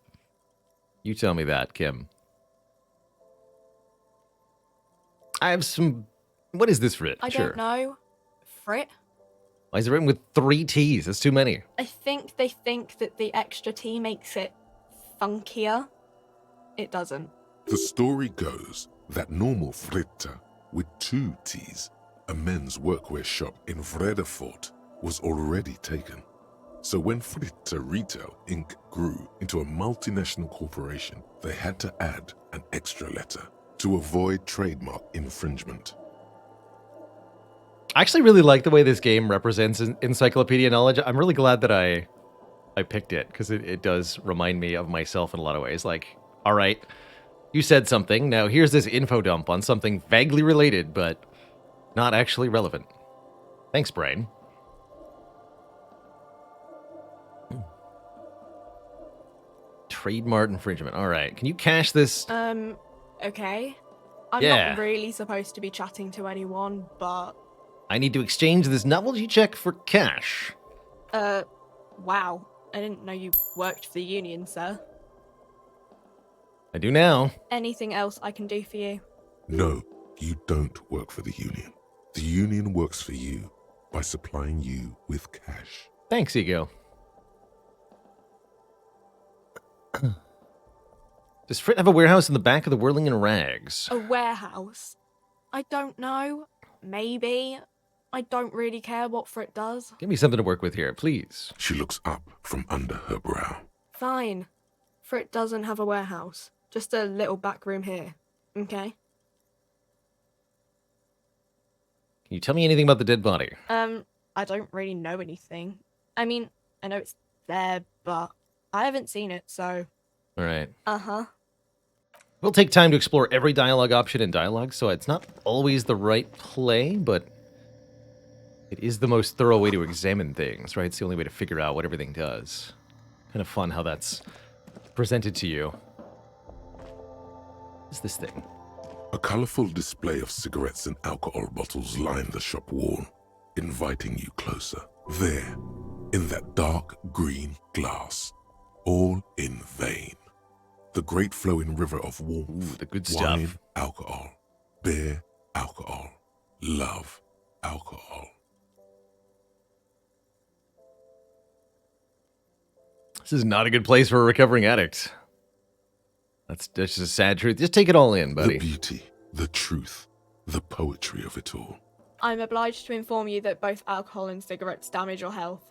You tell me that, Kim. I have some... What is this, Frit? I don't know. Frit? Why is it written with 3 T's? That's too many. I think they think that the extra T makes it funkier. It doesn't. The story goes that normal Fritta, with 2 T's, a men's workwear shop in Vredefort, was already taken. So when Fritta Retail Inc. grew into a multinational corporation, they had to add an extra letter to avoid trademark infringement. I actually really like the way this game represents encyclopedia knowledge. I'm really glad that I picked it, because it does remind me of myself in a lot of ways. Like, all right, you said something, now here's this info dump on something vaguely related, but not actually relevant. Thanks, brain. Trademark infringement. All right, can you cache this? Okay. I'm Yeah. not really supposed to be chatting to anyone, but... I need to exchange this novelty check for cash. Wow. I didn't know you worked for the union, sir. I do now. Anything else I can do for you? No, you don't work for the union. The union works for you by supplying you with cash. Thanks, Ego. Does Frit have a warehouse in the back of the Whirling in Rags? A warehouse? I don't know. Maybe. I don't really care what Frit does. Give me something to work with here, please. She looks up from under her brow. Fine. Frit doesn't have a warehouse. Just a little back room here. Okay? Can you tell me anything about the dead body? I don't really know anything. I mean, I know it's there, but I haven't seen it, so... All right. Uh-huh. We'll take time to explore every dialogue option in dialogue, so it's not always the right play, but it is the most thorough way to examine things, right? It's the only way to figure out what everything does. Kind of fun how that's presented to you. What is this thing? A colorful display of cigarettes and alcohol bottles line the shop wall, inviting you closer. There, in that dark green glass, all in vain. The great flowing river of warmth, Ooh, the good wine, stuff. alcohol, beer, alcohol, love, alcohol. This is not a good place for a recovering addict. That's just a sad truth. Just take it all in, buddy. The beauty, the truth, the poetry of it all. I'm obliged to inform you that both alcohol and cigarettes damage your health.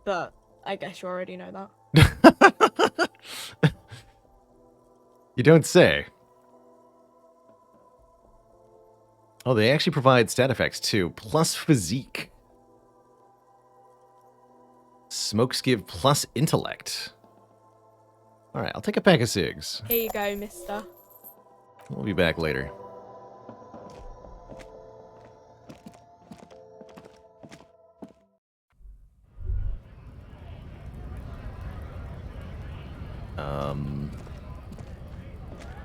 But I guess you already know that. You don't say. Oh, they actually provide stat effects too. Plus physique. Smokes give plus intellect. Alright, I'll take a pack of cigs. Here you go, mister. We'll be back later.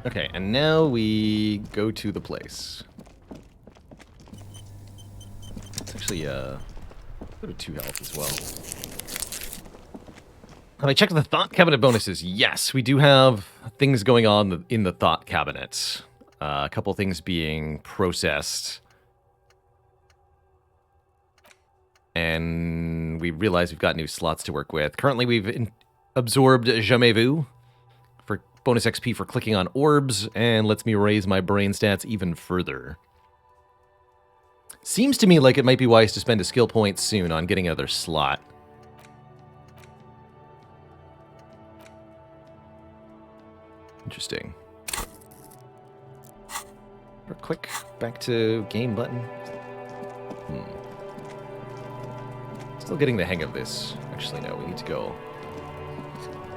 Okay, and now we go to the place. It's actually, go to 2 health as well. Have I checked the thought cabinet bonuses? Yes, we do have things going on in the thought cabinet. A couple things being processed. And we realize we've got new slots to work with. Currently, we've absorbed Jamais Vu for bonus XP for clicking on orbs, and lets me raise my brain stats even further. Seems to me like it might be wise to spend a skill point soon on getting another slot. Interesting. Real quick, back to game button. Still getting the hang of this. Actually, no, we need to go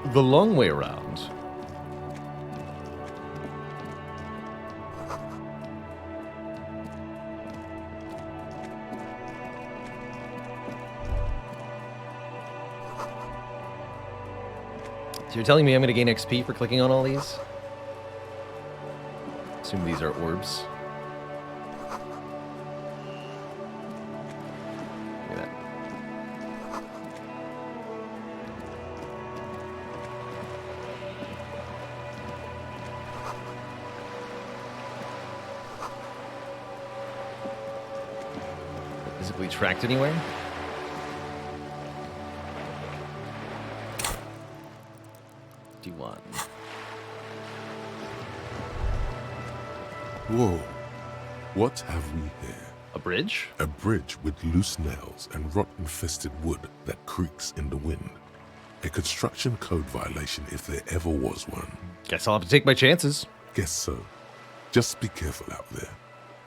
the long way around. So you're telling me I'm going to gain XP for clicking on all these? Assume these are orbs. Look at that. Physically tracked anywhere? D1. Whoa. What have we here? A bridge? A bridge with loose nails and rot-infested wood that creaks in the wind. A construction code violation if there ever was one. Guess I'll have to take my chances. Guess so. Just be careful out there.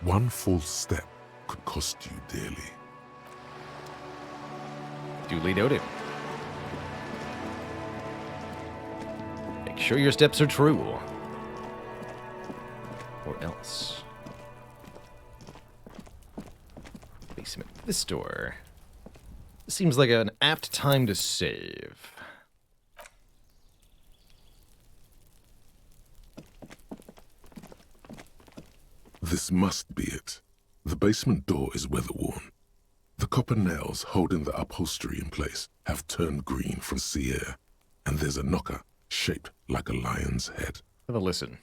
One false step could cost you dearly. Duly noted. Make sure your steps are true. Or else. Basement this door. This seems like an apt time to save. This must be it. The basement door is weather-worn. The copper nails holding the upholstery in place have turned green from sea air, and there's a knocker shaped like a lion's head. Have a listen.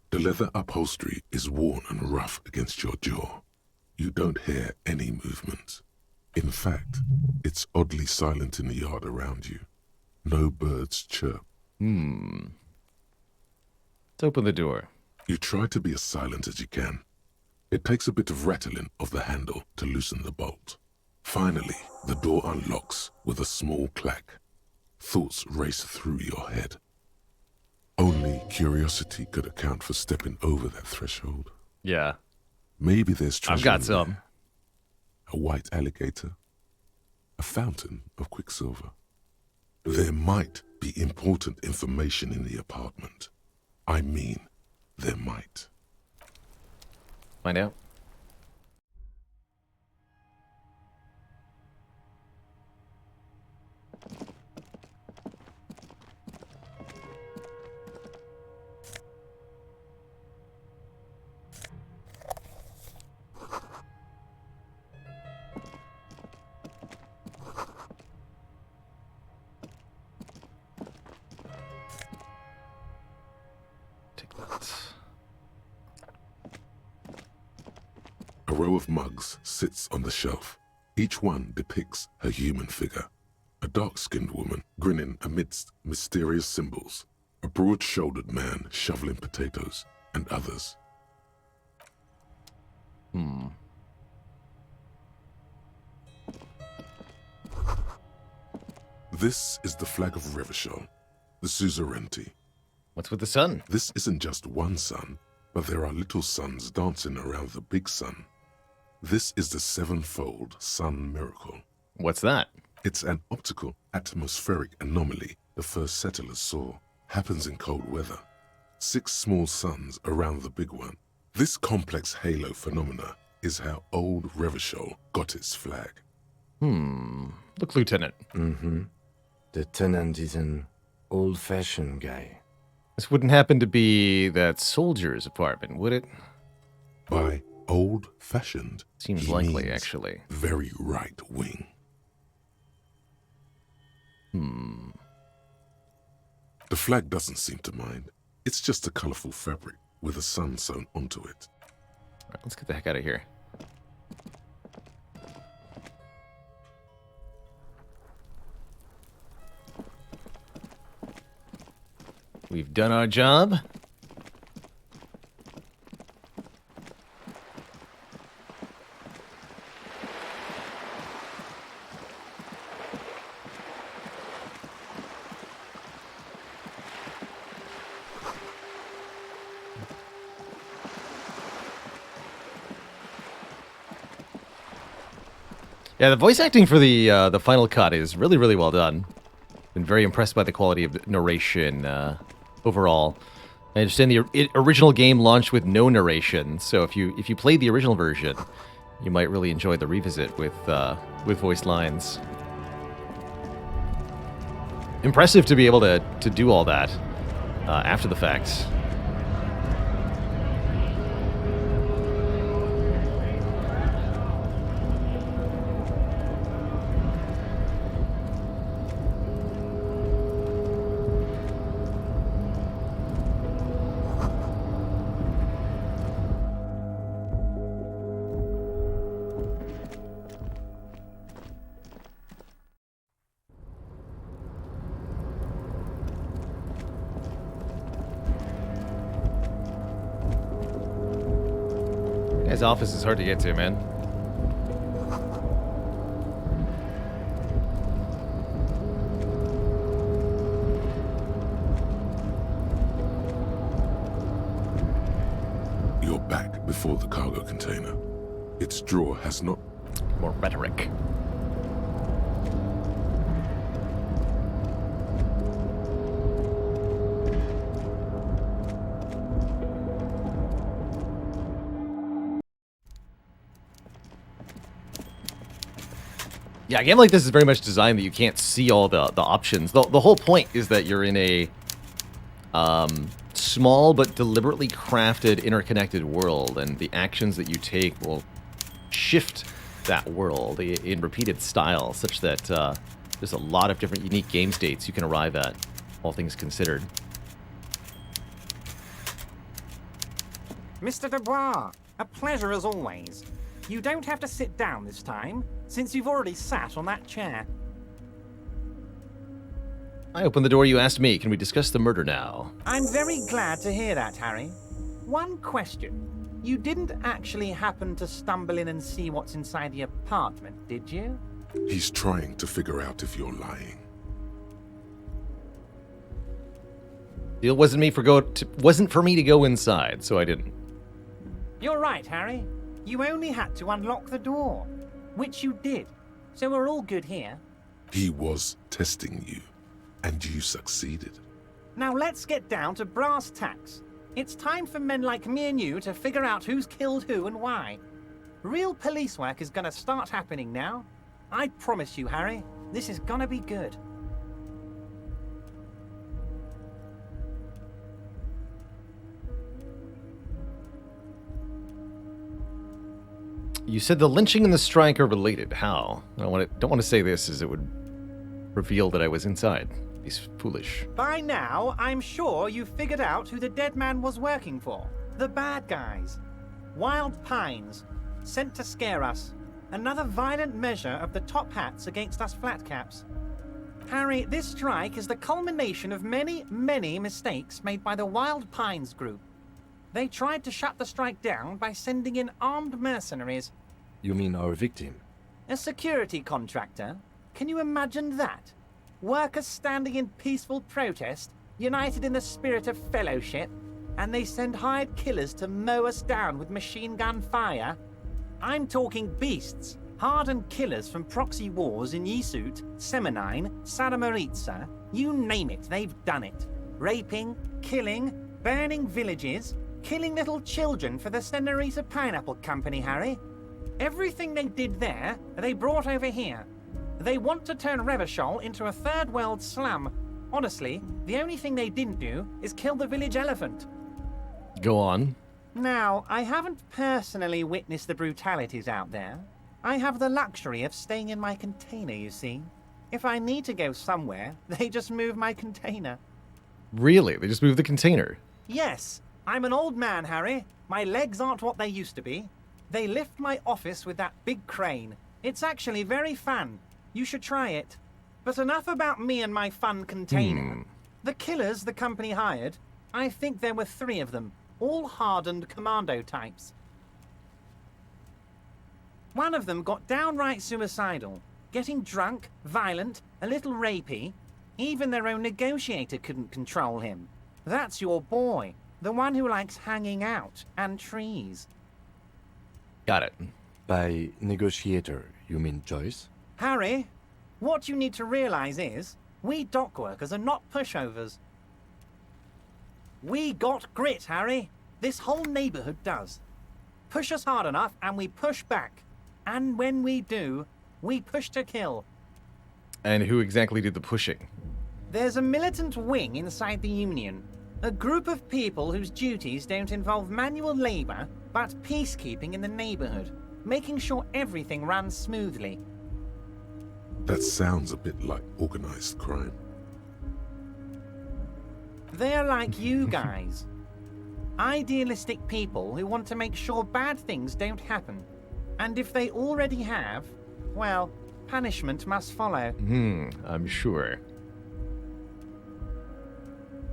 The leather upholstery is worn and rough against your jaw. You don't hear any movement. In fact, it's oddly silent in the yard around you. No birds chirp. Let's open the door. You try to be as silent as you can. It takes a bit of rattling of the handle to loosen the bolt. Finally, the door unlocks with a small clack. Thoughts race through your head. Only curiosity could account for stepping over that threshold. Yeah. Maybe there's treasure. I've got in some. there. A white alligator. A fountain of quicksilver. There might be important information in the apartment. I mean, there might. Find out. Take that. A row of mugs sits on the shelf. Each one depicts a human figure. A dark-skinned woman grinning amidst mysterious symbols. A broad-shouldered man shoveling potatoes, and others. This is the flag of Revachol, the suzerainty. What's with the sun? This isn't just one sun, but there are little suns dancing around the big sun. This is the sevenfold sun miracle. What's that? It's an optical atmospheric anomaly the first settlers saw. Happens in cold weather. 6 small suns around the big one. This complex halo phenomena is how old Revachol got its flag. Look, Lieutenant. The tenant is an old-fashioned guy. This wouldn't happen to be that soldier's apartment, would it? By old-fashioned, Seems he likely, means actually. very right-wing. The flag doesn't seem to mind. It's just a colorful fabric with a sun sewn onto it. All right, let's get the heck out of here. We've done our job. Yeah, the voice acting for the final cut is really, really well done. Been very impressed by the quality of the narration overall. I understand the original game launched with no narration, so if you played the original version, you might really enjoy the revisit with voiced lines. impressive to be able to do all that after the fact. His office is hard to get to, man. You're back before the cargo container. Its drawer has not... More rhetoric. Yeah, a game like this is very much designed that you can't see all the options. The whole point is that you're in a small but deliberately crafted, interconnected world, and the actions that you take will shift that world in repeated style, such that there's a lot of different unique game states you can arrive at, all things considered. Mr. Dubois, a pleasure as always. You don't have to sit down this time, since you've already sat on that chair. I opened the door you asked me. Can we discuss the murder now? I'm very glad to hear that, Harry. One question. You didn't actually happen to stumble in and see what's inside the apartment, did you? He's trying to figure out if you're lying. It wasn't for me to go inside, so I didn't. You're right, Harry. You only had to unlock the door, which you did. So we're all good here. He was testing you, and you succeeded. Now let's get down to brass tacks. It's time for men like me and you to figure out who's killed who and why. Real police work is gonna start happening now. I promise you, Harry, this is gonna be good. You said the lynching and the strike are related. How? I don't want to say this, as it would reveal that I was inside. He's foolish. By now, I'm sure you've figured out who the dead man was working for. The bad guys. Wild Pines. Sent to scare us. Another violent measure of the top hats against us flatcaps. Harry, this strike is the culmination of many, many mistakes made by the Wild Pines group. They tried to shut the strike down by sending in armed mercenaries. You mean our victim? A security contractor? Can you imagine that? Workers standing in peaceful protest, united in the spirit of fellowship, and they send hired killers to mow us down with machine gun fire? I'm talking beasts, hardened killers from proxy wars in Yisut, Semenine, Sadamoritsa, you name it, they've done it. Raping, killing, burning villages, killing little children for the Senorita Pineapple Company, Harry. Everything they did there, they brought over here. They want to turn Revachol into a third world slum. Honestly, the only thing they didn't do is kill the village elephant. Go on. Now, I haven't personally witnessed the brutalities out there. I have the luxury of staying in my container, you see. If I need to go somewhere, they just move my container. Really? They just moved the container? Yes. I'm an old man, Harry. My legs aren't what they used to be. They lift my office with that big crane. It's actually very fun. You should try it. But enough about me and my fun container. The killers the company hired, I think there were 3 of them, all hardened commando types. One of them got downright suicidal, getting drunk, violent, a little rapey. Even their own negotiator couldn't control him. That's your boy. The one who likes hanging out and trees. Got it. By negotiator, you mean Joyce? Harry, what you need to realize is, we dock workers are not pushovers. We got grit, Harry. This whole neighborhood does. Push us hard enough and we push back. And when we do, we push to kill. And who exactly did the pushing? There's a militant wing inside the Union. A group of people whose duties don't involve manual labor, but peacekeeping in the neighborhood, making sure everything runs smoothly. That sounds a bit like organized crime. They're like you guys. Idealistic people who want to make sure bad things don't happen. And if they already have, well, punishment must follow. I'm sure.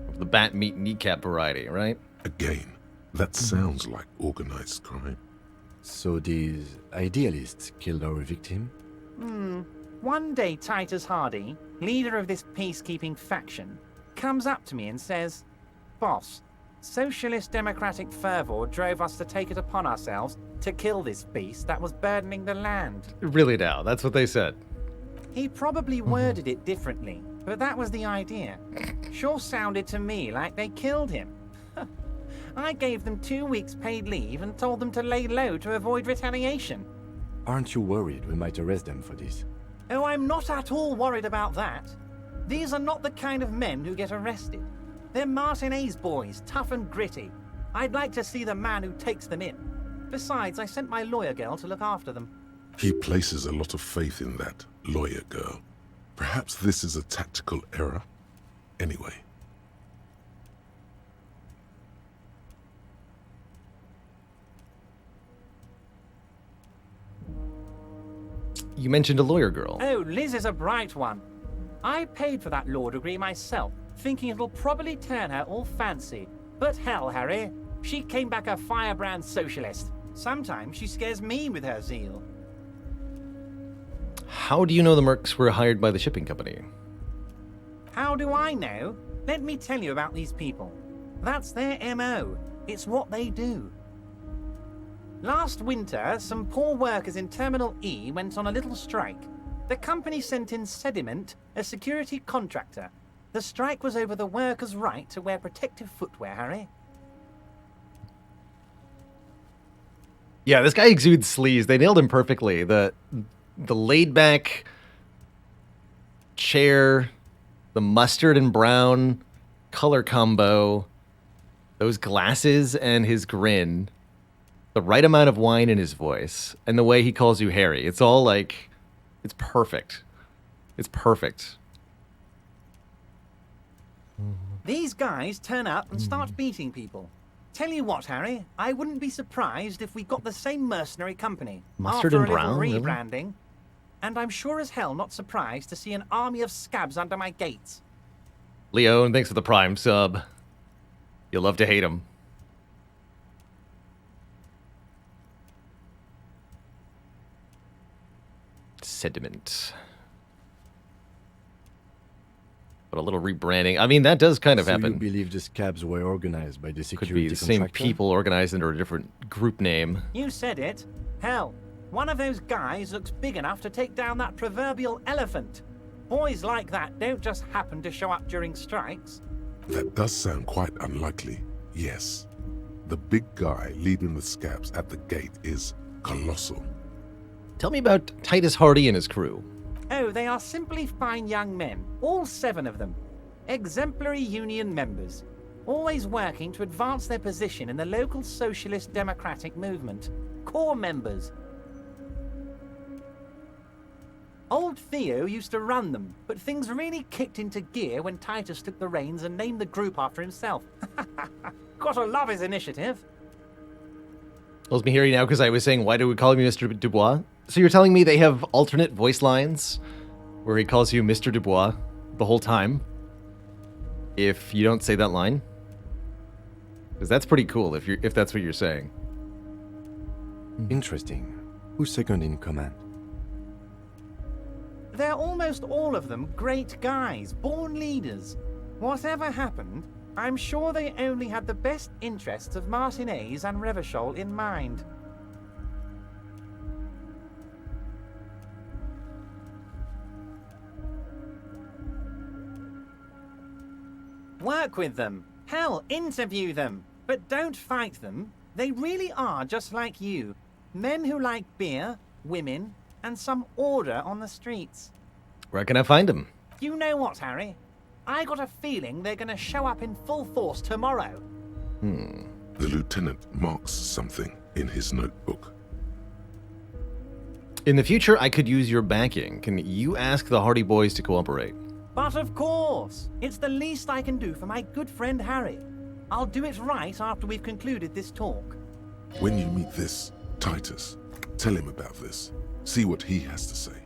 Of the bat meat kneecap variety, right? Again, that sounds like organized crime. So these idealists killed our victim? One day Titus Hardy, leader of this peacekeeping faction, comes up to me and says, "Boss, socialist democratic fervor drove us to take it upon ourselves to kill this beast that was burdening the land." Really now, that's what they said. He probably worded it differently, but that was the idea. Sure sounded to me like they killed him. I gave them 2 weeks paid leave and told them to lay low to avoid retaliation. Aren't you worried we might arrest them for this? Oh, I'm not at all worried about that. These are not the kind of men who get arrested. They're Martinez boys, tough and gritty. I'd like to see the man who takes them in. Besides, I sent my lawyer girl to look after them. He places a lot of faith in that lawyer girl. Perhaps this is a tactical error? Anyway. You mentioned a lawyer girl. Oh, Liz is a bright one. I paid for that law degree myself, thinking it'll probably turn her all fancy. But hell, Harry, she came back a firebrand socialist. Sometimes she scares me with her zeal. How do you know the mercs were hired by the shipping company? How do I know? Let me tell you about these people. That's their MO. It's what they do. Last winter, some poor workers in Terminal E went on a little strike. The company sent in Sediment, a security contractor. The strike was over the workers' right to wear protective footwear, Harry. Yeah, this guy exudes sleaze. They nailed him perfectly. The laid back chair, the mustard and brown color combo, those glasses and his grin, the right amount of whine in his voice, and the way he calls you Harry. It's all like, it's perfect. It's perfect. These guys turn up and start beating people. Tell you what, Harry, I wouldn't be surprised if we got the same mercenary company. Mustard after and brown, a really? little rebranding. And I'm sure as hell not surprised to see an army of scabs under my gates. Leon, thanks for the Prime sub. You'll love to hate him. Sediment. But a little rebranding. I mean, that does kind of So happen. you believe the scabs were organized by the Could security be the same contractor? people organized under a different group name. You said it. Hell, one of those guys looks big enough to take down that proverbial elephant. Boys like that don't just happen to show up during strikes. That does sound quite unlikely, yes. The big guy leading the scabs at the gate is colossal. Tell me about Titus Hardy and his crew. Oh, they are simply fine young men, all 7 of them. Exemplary union members, always working to advance their position in the local socialist democratic movement. Core members. Old Theo used to run them, but things really kicked into gear when Titus took the reins and named the group after himself. Gotta love his initiative. Let me hear you now because I was saying, why do we call him Mr. Dubois? So you're telling me they have alternate voice lines where he calls you Mr. Dubois the whole time if you don't say that line? Because that's pretty cool if that's what you're saying. Interesting. Who's second in command? They're almost all of them great guys, born leaders. Whatever happened, I'm sure they only had the best interests of Martinez and Revachol in mind. Work with them. Hell, interview them. But don't fight them. They really are just like you. Men who like beer, women, and some order on the streets. Where can I find him? You know what, Harry? I got a feeling they're gonna show up in full force tomorrow. The lieutenant marks something in his notebook. In the future, I could use your backing. Can you ask the Hardy Boys to cooperate? But of course, it's the least I can do for my good friend Harry. I'll do it right after we've concluded this talk. When you meet this Titus, tell him about this. See what he has to say.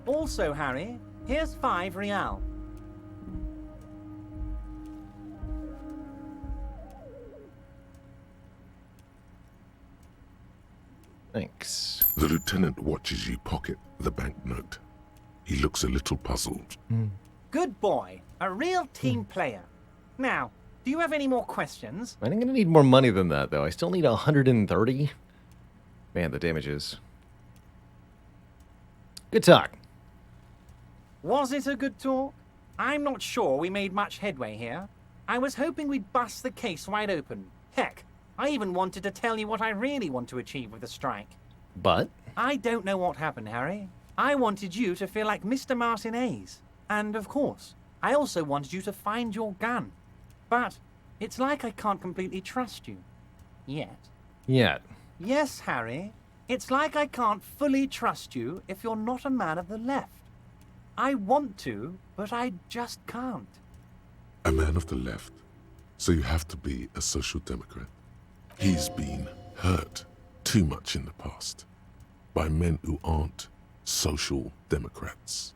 Also, Harry, here's 5 real. Thanks. The lieutenant watches you pocket the banknote. He looks a little puzzled. Good boy, a real team player. Now, do you have any more questions? I'm gonna need more money than that, though. I still need 130. Man, the damages. Good talk. Was it a good talk? I'm not sure we made much headway here. I was hoping we'd bust the case wide open. Heck, I even wanted to tell you what I really want to achieve with the strike. But I don't know what happened, Harry. I wanted you to feel like Mr. Martinez. And of course, I also wanted you to find your gun. But it's like I can't completely trust you. Yet. Yes, Harry. It's like I can't fully trust you if you're not a man of the left. I want to, but I just can't. A man of the left, so you have to be a social democrat. He's been hurt too much in the past by men who aren't social democrats.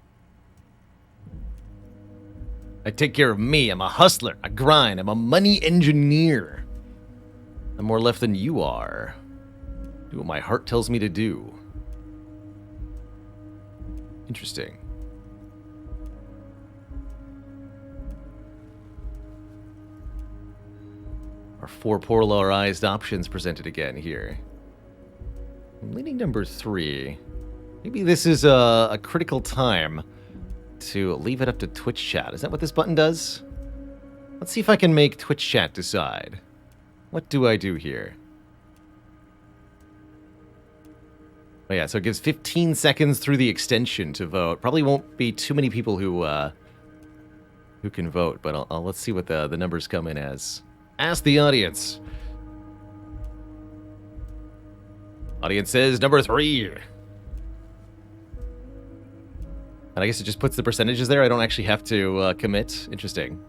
I take care of me. I'm a hustler. I grind. I'm a money engineer. I'm more left than you are. Do what my heart tells me to do. Interesting. Our 4 polarized options presented again here. I'm leaning number 3. Maybe this is a critical time to leave it up to Twitch chat. Is that what this button does? Let's see if I can make Twitch chat decide. What do I do here? Oh yeah, so it gives 15 seconds through the extension to vote. Probably won't be too many people who can vote, but let's see what the numbers come in as. Ask the audience. Audience says number 3. And I guess it just puts the percentages there. I don't actually have to commit. Interesting.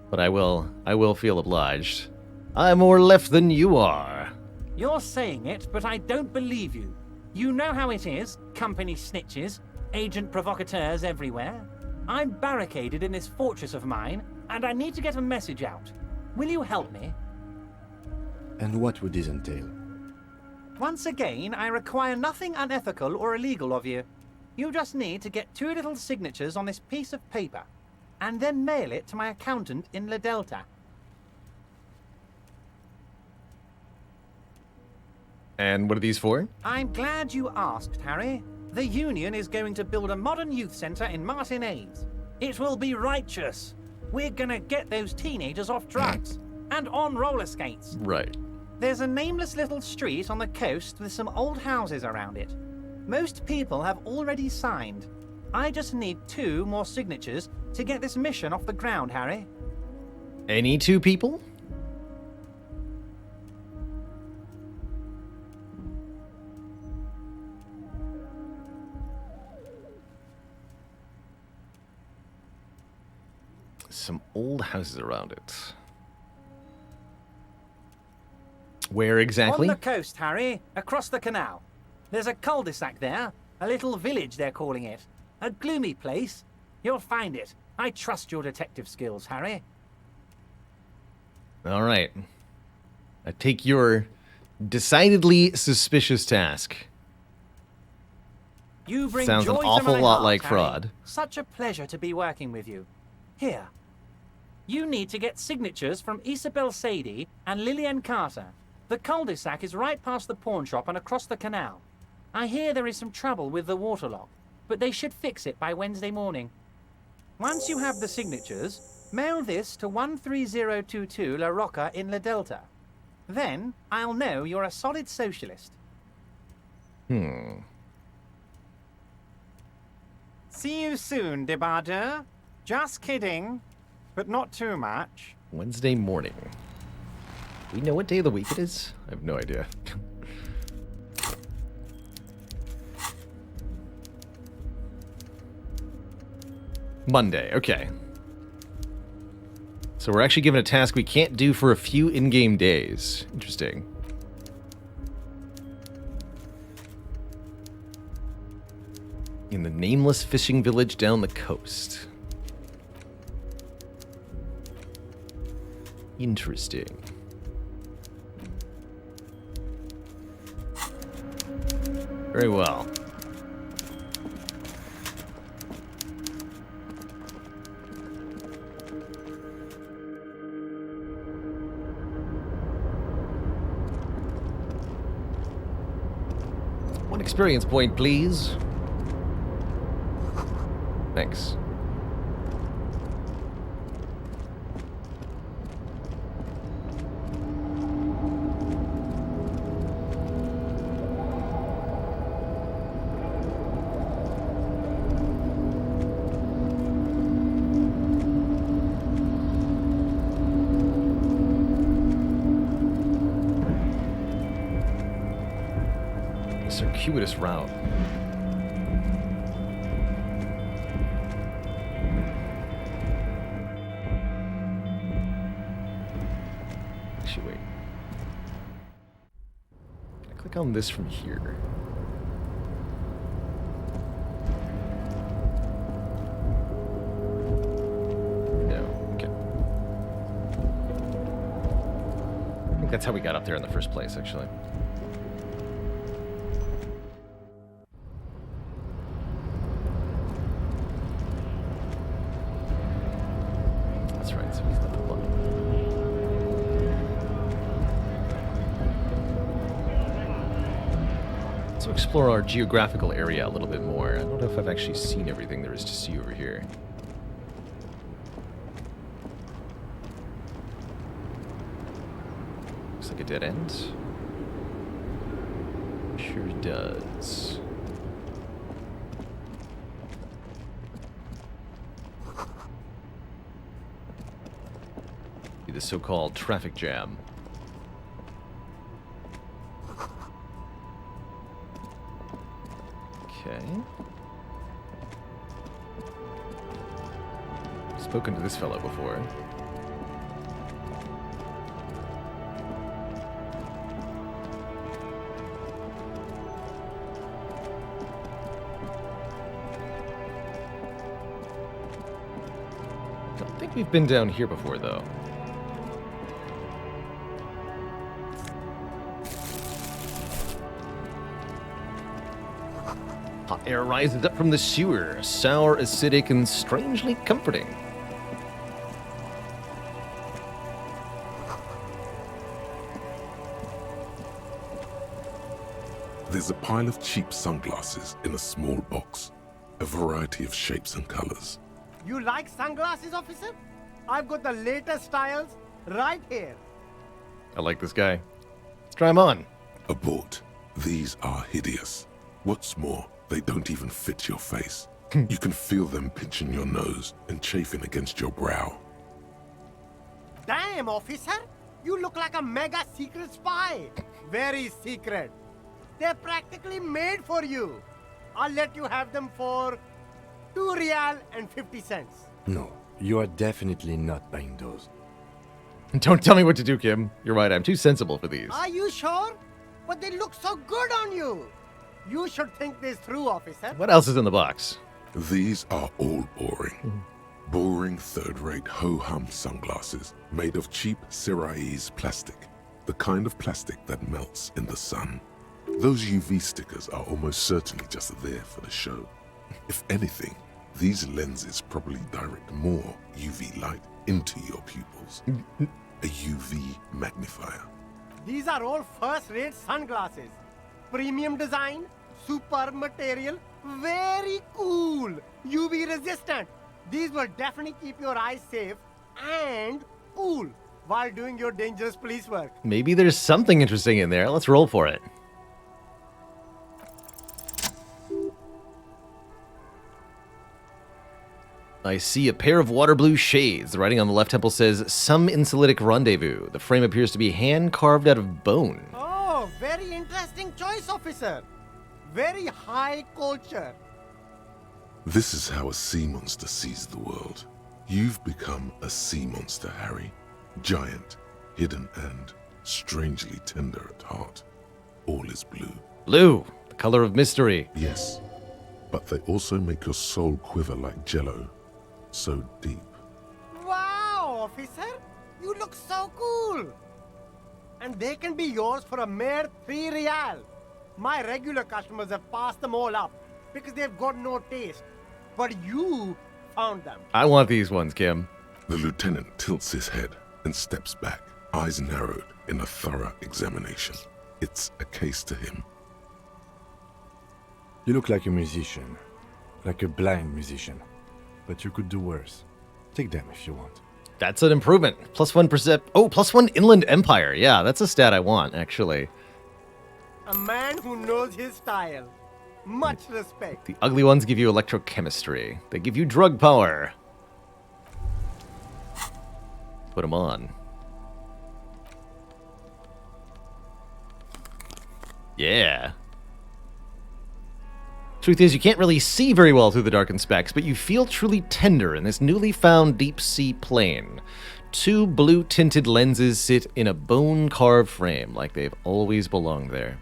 But I will feel obliged. I'm more left than you are. You're saying it, but I don't believe you. You know how it is, company snitches, agent provocateurs everywhere. I'm barricaded in this fortress of mine, and I need to get a message out. Will you help me? And what would this entail? Once again, I require nothing unethical or illegal of you. You just need to get 2 little signatures on this piece of paper, and then mail it to my accountant in La Delta. And what are these for? I'm glad you asked, Harry. The Union is going to build a modern youth centre in Martinez. It will be righteous. We're gonna get those teenagers off drugs and on roller skates. Right. There's a nameless little street on the coast with some old houses around it. Most people have already signed. I just need 2 more signatures to get this mission off the ground, Harry. Any 2 people? Some old houses around it. Where exactly? On the coast, Harry, across the canal. There's a cul-de-sac there, a little village they're calling it. A gloomy place. You'll find it. I trust your detective skills, Harry. All right. I take your decidedly suspicious task. You bring Sounds an joy to awful my lot heart, like Harry. fraud. Such a pleasure to be working with you. Here. You need to get signatures from Isabel Sadie and Lillian Carter. The cul-de-sac is right past the pawn shop and across the canal. I hear there is some trouble with the waterlock, but they should fix it by Wednesday morning. Once you have the signatures, mail this to 13022 La Rocca in La Delta. Then I'll know you're a solid socialist. See you soon, Debardeur. Just kidding, but not too much. Wednesday morning. We know what day of the week it is? I have no idea. Monday, okay. So we're actually given a task we can't do for a few in-game days. Interesting. In the nameless fishing village down the coast. Interesting. Very well. One experience point, please. Thanks. A circuitous route. Actually, wait. Can I click on this from here? No. Okay. I think that's how we got up there in the first place, actually. That's right, so he's got the button. So explore our geographical area a little bit more. I don't know if I've actually seen everything there is to see over here. Looks like a dead end. Sure does. Be the so-called traffic jam. Okay. Spoken to this fellow before. Don't think we've been down here before, though. Hot air rises up from the sewer, sour, acidic, and strangely comforting. There's a pile of cheap sunglasses in a small box, a variety of shapes and colors. You like sunglasses, officer? I've got the latest styles right here. I like this guy. Let's try him on. Abort. These are hideous. What's more, they don't even fit your face. You can feel them pinching your nose and chafing against your brow. Damn, officer! You look like a mega secret spy. Very secret. They're practically made for you. I'll let you have them for 2 real and 50 cents. No, you are definitely not buying those. Don't tell me what to do, Kim. You're right, I'm too sensible for these. Are you sure? But they look so good on you. You should think this through, officer. What else is in the box? These are all boring. Boring third-rate ho-hum sunglasses made of cheap Syrahese plastic. The kind of plastic that melts in the sun. Those UV stickers are almost certainly just there for the show. If anything, these lenses probably direct more UV light into your pupils. A UV magnifier. These are all first-rate sunglasses. Premium design, superb material, very cool, UV resistant. These will definitely keep your eyes safe and cool while doing your dangerous police work. Maybe there's something interesting in there. Let's roll for it. I see a pair of water blue shades. The writing on the left temple says, "Some Insulitic Rendezvous." The frame appears to be hand-carved out of bone. Oh, very interesting choice, officer. Very high culture. This is how a sea monster sees the world. You've become a sea monster, Harry. Giant, hidden, and strangely tender at heart. All is blue. Blue, the color of mystery. Yes, but they also make your soul quiver like jello. So deep. Wow, officer. You look so cool. And they can be yours for a mere 3 real. My regular customers have passed them all up because they've got no taste. But you found them. I want these ones, Kim. The lieutenant tilts his head and steps back, eyes narrowed in a thorough examination. It's a case to him. You look like a musician. Like a blind musician. But you could do worse. Take them if you want. That's an improvement. +1 percent. Oh, +1 Inland Empire. Yeah, that's a stat I want, actually. A man who knows his style. Much respect. The ugly ones give you electrochemistry. They give you drug power. Put them on. Yeah. Truth is, you can't really see very well through the darkened specs, but you feel truly tender in this newly found deep-sea plane. 2 blue-tinted lenses sit in a bone-carved frame, like they've always belonged there.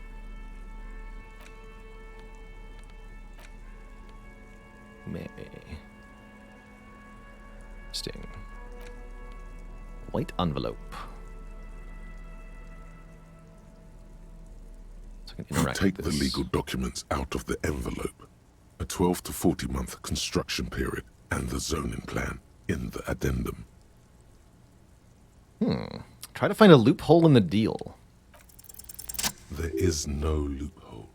Interesting. White envelope. So I can You interact take with the this. legal documents out of the envelope. A 12 to 40 month construction period and the zoning plan in the addendum. Try to find a loophole in the deal. There is no loophole.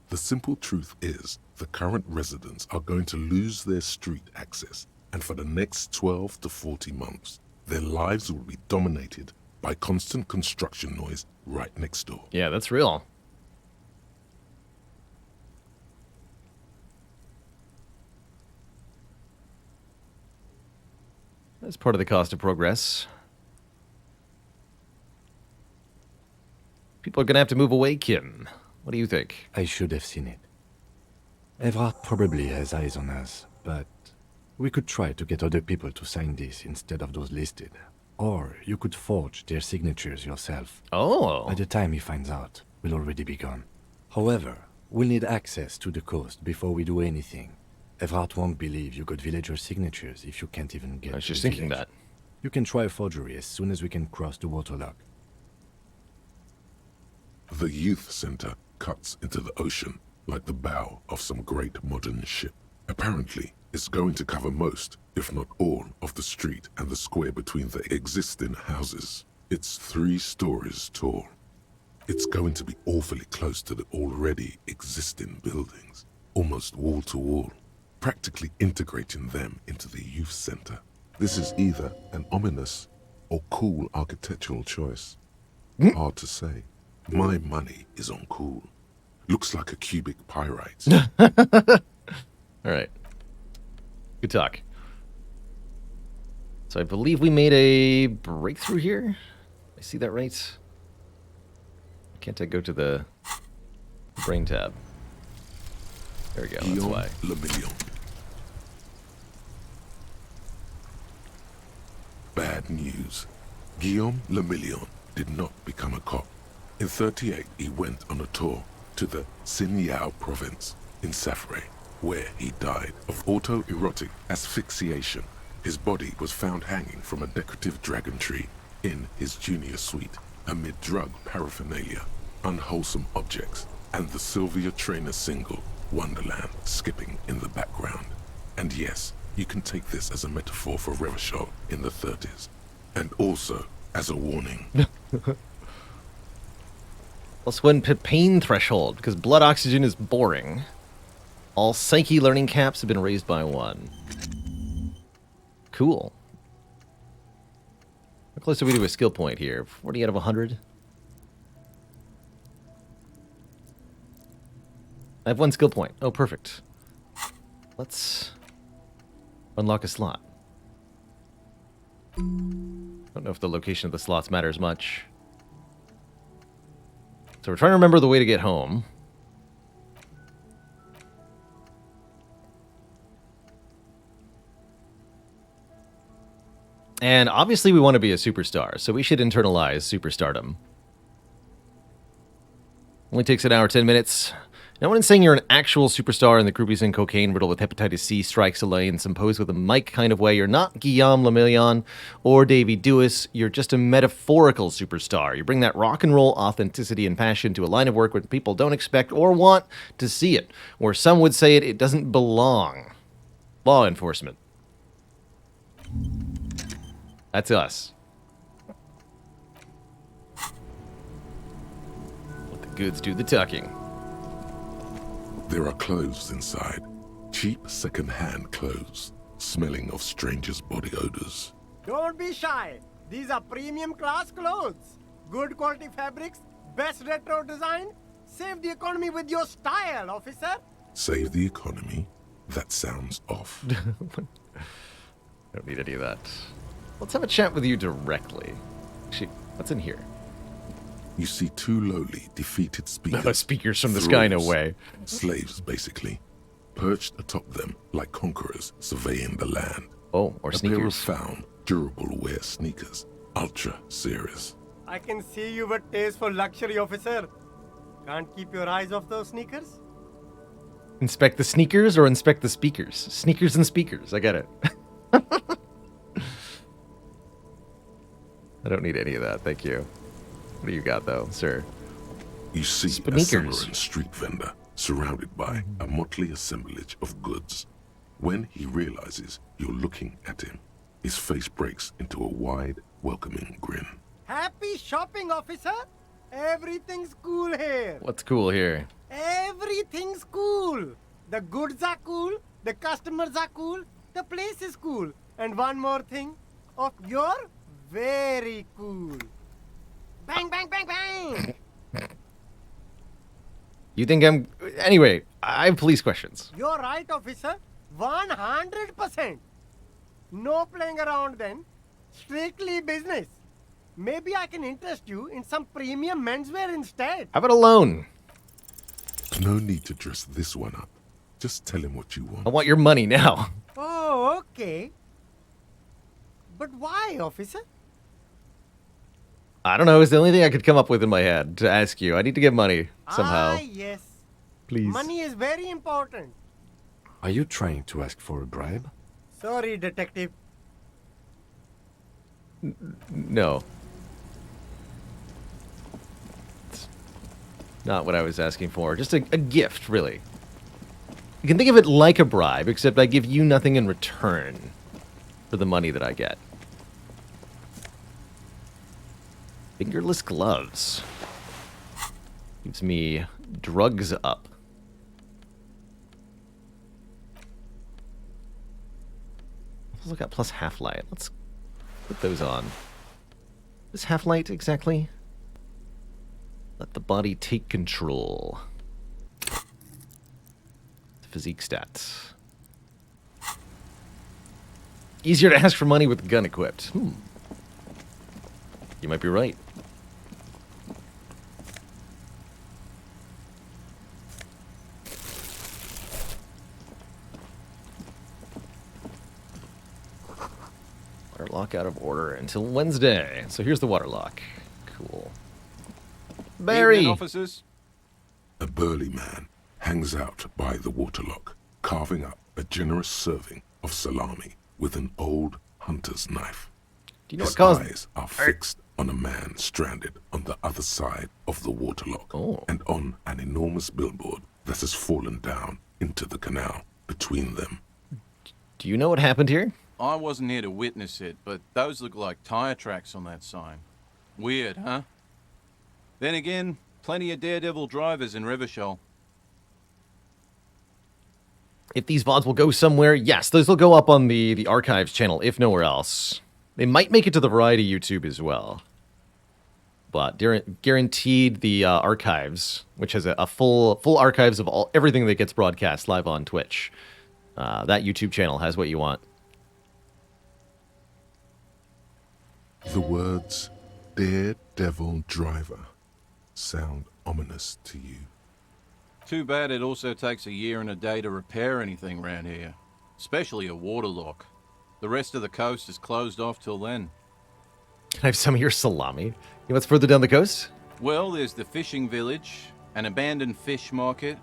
The simple truth is the current residents are going to lose their street access, and for the next 12 to 40 months, their lives will be dominated by constant construction noise right next door. Yeah, that's real. That's part of the cost of progress. People are going to have to move away, Kim. What do you think? I should have seen it. Everard probably has eyes on us, but we could try to get other people to sign this instead of those listed. Or you could forge their signatures yourself. Oh. By the time he finds out, we'll already be gone. However, we'll need access to the coast before we do anything. Everard won't believe you got villager signatures if you can't even get I was to just the thinking village. that. You can try a forgery as soon as we can cross the waterlock. The youth center cuts into the ocean like the bow of some great modern ship. Apparently, it's going to cover most, if not all, of the street and the square between the existing houses. It's 3 stories tall. It's going to be awfully close to the already existing buildings, almost wall to wall, practically integrating them into the youth center. This is either an ominous or cool architectural choice. Hard to say. My money is on cool. Looks like a cubic pyrite. All right. Good talk. So I believe we made a breakthrough here. I see that right? Can't I go to the brain tab? There we go. That's Guillaume why. Le Million. Bad news. Guillaume Le Million did not become a cop. In 38, he went on a tour to the Sinyao province in Safre, where he died of autoerotic asphyxiation. His body was found hanging from a decorative dragon tree in his junior suite amid drug paraphernalia, unwholesome objects, and the Sylvia Trainer single, Wonderland, skipping in the background. And yes, you can take this as a metaphor for Revachol in the 30s, and also as a warning. +1 pain threshold, because blood oxygen is boring. All psyche learning caps have been raised by 1. Cool. How close are we to a skill point here? 40 out of 100? I have 1 skill point. Oh, perfect. Let's... Unlock a slot. Don't know if the location of the slots matters much. So we're trying to remember the way to get home. And obviously we want to be a superstar, so we should internalize superstardom. Only takes an hour, 10 minutes. No one is saying you're an actual superstar and the groupies in cocaine riddled with hepatitis C strikes a lane, some pose with a mic kind of way. You're not Guillaume Lemillion or Davy Dewis. You're just a metaphorical superstar. You bring that rock and roll authenticity and passion to a line of work where people don't expect or want to see it. Or some would say it doesn't belong. Law enforcement. That's us. Let the goods do the tucking. There are clothes inside. Cheap second-hand clothes, smelling of strangers' body odors. Don't be shy. These are premium class clothes. Good quality fabrics, best retro design. Save the economy with your style, officer. Save the economy? That sounds off. Don't need any of that. Let's have a chat with you directly. Actually, what's in here? You see two lowly, defeated speakers. No, speakers from the sky, no way. Slaves, basically. Perched atop them like conquerors surveying the land. Oh, or A pair of sneakers. found, durable wear sneakers. Ultra serious. I can see you with taste for luxury, officer. Can't keep your eyes off those sneakers? Inspect the sneakers or inspect the speakers? Sneakers and speakers. I get it. I don't need any of that, thank you. What do you got, though, sir? You see a Sneakers. Cimarron street vendor surrounded by a motley assemblage of goods. When he realizes you're looking at him, his face breaks into a wide, welcoming grin. Happy shopping, officer. Everything's cool here. What's cool here? Everything's cool. The goods are cool, the customers are cool, the place is cool. And one more thing, you're very cool. Bang, bang, bang, bang. You think I'm... Anyway, I have police questions. You're right, officer. 100%. No playing around then. Strictly business. Maybe I can interest you in some premium menswear instead. How about a loan? No need to dress this one up. Just tell him what you want. I want your money now. Oh, okay. But why, officer? I don't know, it's the only thing I could come up with in my head to ask you. I need to get money somehow. Ah, yes. Please. Money is very important. Are you trying to ask for a bribe? Sorry, detective. No. It's not what I was asking for. Just a gift, really. You can think of it like a bribe, except I give you nothing in return for the money that I get. Fingerless gloves. Gives me drugs up. Also got plus half-light. Let's put those on. What is half-light exactly? Let the body take control. Physique stats. Easier to ask for money with the gun equipped. You might be right. Water lock out of order until Wednesday. So here's the water lock. Cool. Barry! Evening, officers. A burly man hangs out by the waterlock, carving up a generous serving of salami with an old hunter's knife. Do you know His what caused... eyes are fixed on a man stranded on the other side of the waterlock and on an enormous billboard that has fallen down into the canal between them. Do you know what happened here? I wasn't here to witness it, but those look like tire tracks on that sign. Weird, huh? Then again, plenty of daredevil drivers in Rivershoal. If these VODs will go somewhere, yes, those will go up on the archives channel, if nowhere else. They might make it to the Variety YouTube as well. But guaranteed the archives, which has a full archives of everything that gets broadcast live on Twitch. That YouTube channel has what you want. The words Daredevil Driver sound ominous to you. Too bad it also takes a year and a day to repair anything round here. Especially a waterlock. The rest of the coast is closed off till then. Can I have some of your salami? You know what's further down the coast? Well, there's the fishing village, an abandoned fish market,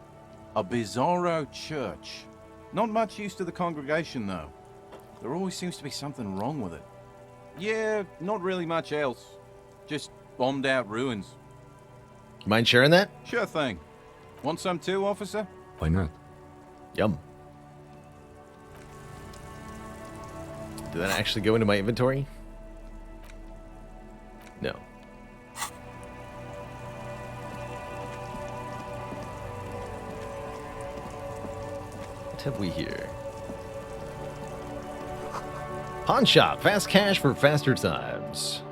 a bizarro church. Not much use to the congregation, though. There always seems to be something wrong with it. Yeah, not really much else. Just bombed out ruins. You mind sharing that? Sure thing. Want some too, officer? Why not? Yum. Did that actually go into my inventory? No. What have we here? Pawn shop. Fast cash for faster times.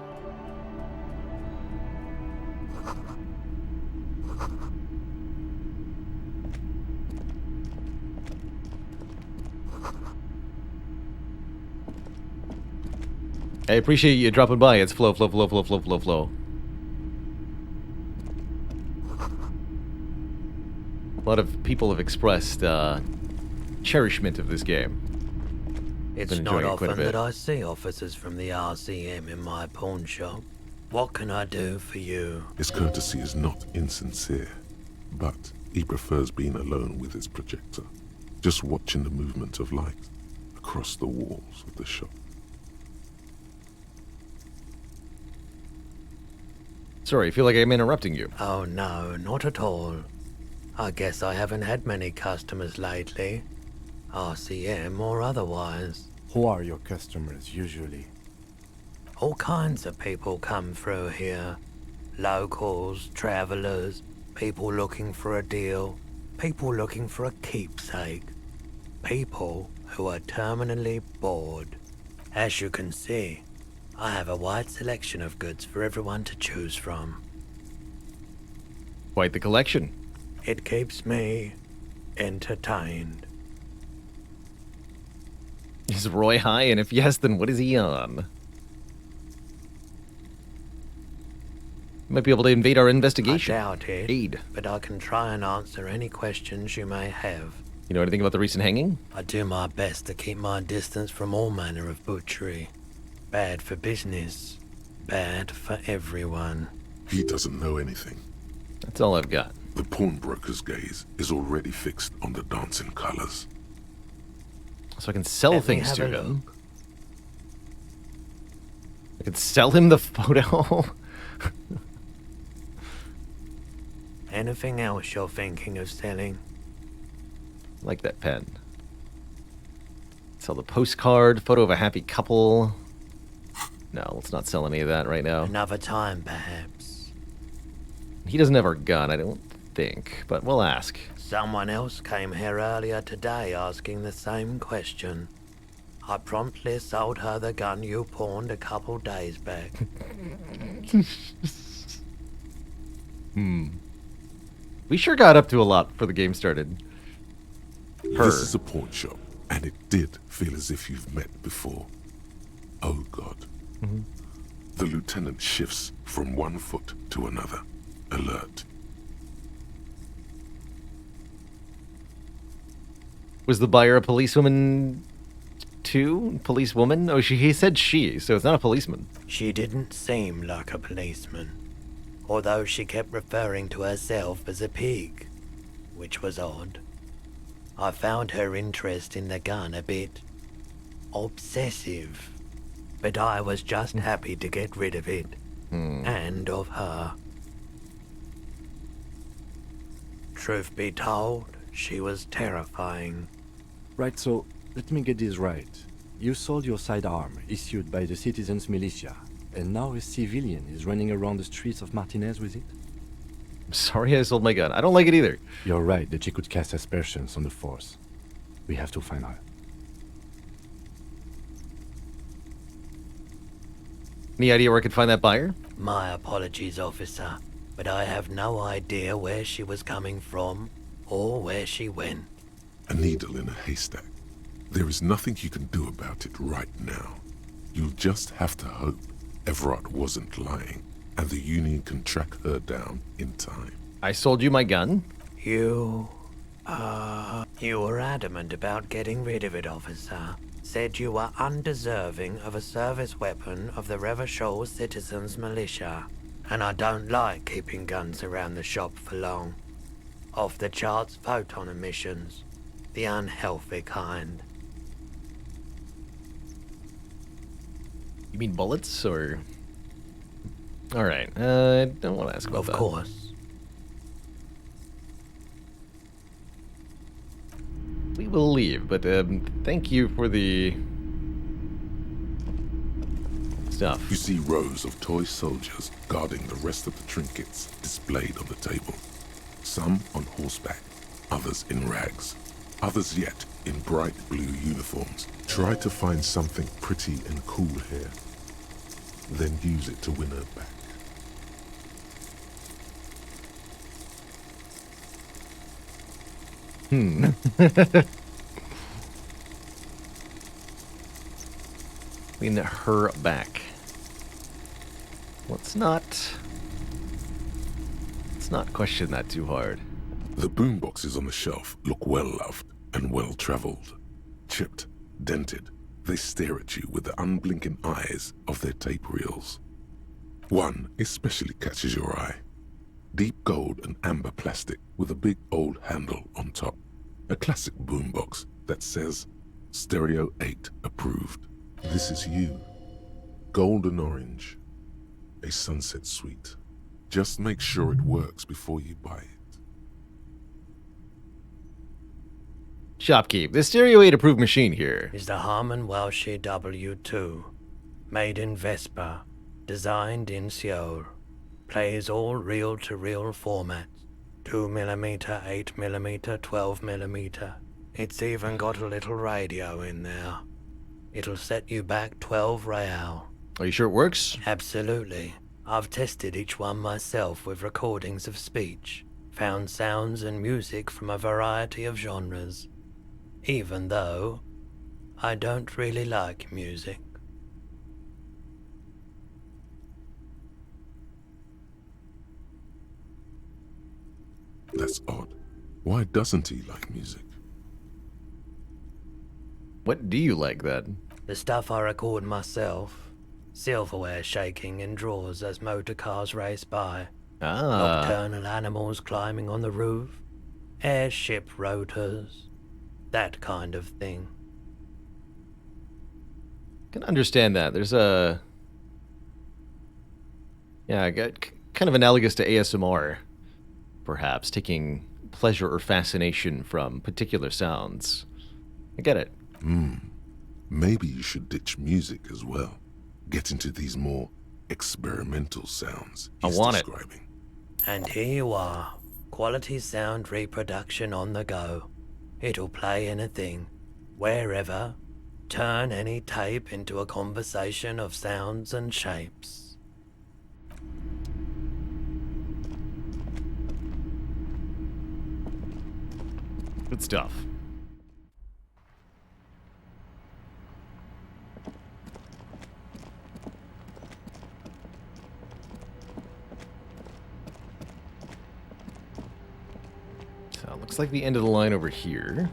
I appreciate you dropping by. It's Flo. A lot of people have expressed cherishment of this game. It's Been not enjoying it quite a often bit. that I see officers from the RCM in my pawn shop. What can I do for you? His courtesy is not insincere, but he prefers being alone with his projector, just watching the movement of light across the walls of the shop. Sorry, I feel like I'm interrupting you. Oh no, not at all. I guess I haven't had many customers lately. RCM or otherwise. Who are your customers usually? All kinds of people come through here. Locals, travelers, people looking for a deal, people looking for a keepsake, people who are terminally bored. As you can see, I have a wide selection of goods for everyone to choose from. Quite the collection. It keeps me entertained. Is Roy high? And if yes, then what is he on? Might be able to invade our I investigation. doubt it, Aid. but I can try and answer any questions you may have. You know anything about the recent hanging? I do my best to keep my distance from all manner of butchery. Bad for business, bad for everyone. He doesn't know anything. That's all I've got. The pawnbroker's gaze is already fixed on the dancing colors. So I can sell Let me things have to a him. look. I can sell him the photo. Anything else you're thinking of selling? Like that pen. Sell the postcard, photo of a happy couple. No, let's not sell any of that right now. Another time, perhaps. He doesn't have our gun, I don't think, but we'll ask. Someone else came here earlier today asking the same question. I promptly sold her the gun you pawned a couple days back. We sure got up to a lot before the game started. Her. This is a pawn shop, and it did feel as if you've met before. Oh God. The lieutenant shifts from one foot to another, alert. Was the buyer a policewoman too? Policewoman? Oh, he said she, so it's not a policeman. She didn't seem like a policeman, although she kept referring to herself as a pig, which was odd. I found her interest in the gun a bit obsessive, but I was just happy to get rid of it, and of her. Truth be told, she was terrifying. Right, so let me get this right. You sold your sidearm, issued by the citizens' militia, and now a civilian is running around the streets of Martinez with it? I'm sorry I sold my gun. I don't like it either. You're right that she could cast aspersions on the force. We have to find her. Any idea where I could find that buyer? My apologies, officer, but I have no idea where she was coming from or where she went. A needle in a haystack. There is nothing you can do about it right now. You'll just have to hope Everett wasn't lying, and the Union can track her down in time. I sold you my gun? You were adamant about getting rid of it, officer. Said you were undeserving of a service weapon of the Revachol Citizens Militia. And I don't like keeping guns around the shop for long. Off the charts photon emissions. The unhealthy kind. You mean bullets, or... Alright, I don't want to ask about that. Of course. We will leave, but thank you for the stuff. You see rows of toy soldiers guarding the rest of the trinkets displayed on the table. Some on horseback, others in rags, others yet in bright blue uniforms. Try to find something pretty and cool here, then use it to win her back. Win her back. Let's not question that too hard. The boomboxes on the shelf look well-loved and well-traveled. Chipped, dented, they stare at you with the unblinking eyes of their tape reels. One especially catches your eye. Deep gold and amber plastic with a big old handle on top. A classic boombox that says, Stereo 8 approved. This is you. Golden orange. A sunset suite. Just make sure it works before you buy it. Shopkeep. The Stereo 8 approved machine here. Is the Harman Welsh W2. Made in Vespa. Designed in Seoul. Plays all reel-to-reel formats. 2mm, 8mm, 12mm. It's even got a little radio in there. It'll set you back 12 real. Are you sure it works? Absolutely. I've tested each one myself with recordings of speech. Found sounds and music from a variety of genres. Even though I don't really like music. That's odd. Why doesn't he like music? What do you like then? The stuff I record myself. Silverware shaking in drawers as motor cars race by. Nocturnal animals climbing on the roof. Airship rotors. That kind of thing. I can understand that. There's a... Yeah, kind of analogous to ASMR, perhaps, taking pleasure or fascination from particular sounds. I get it. Maybe you should ditch music as well. Get into these more experimental sounds he's I want it. describing. And here you are. Quality sound reproduction on the go. It'll play anything, wherever. Turn any tape into a conversation of sounds and shapes. Good stuff. So, looks like the end of the line over here.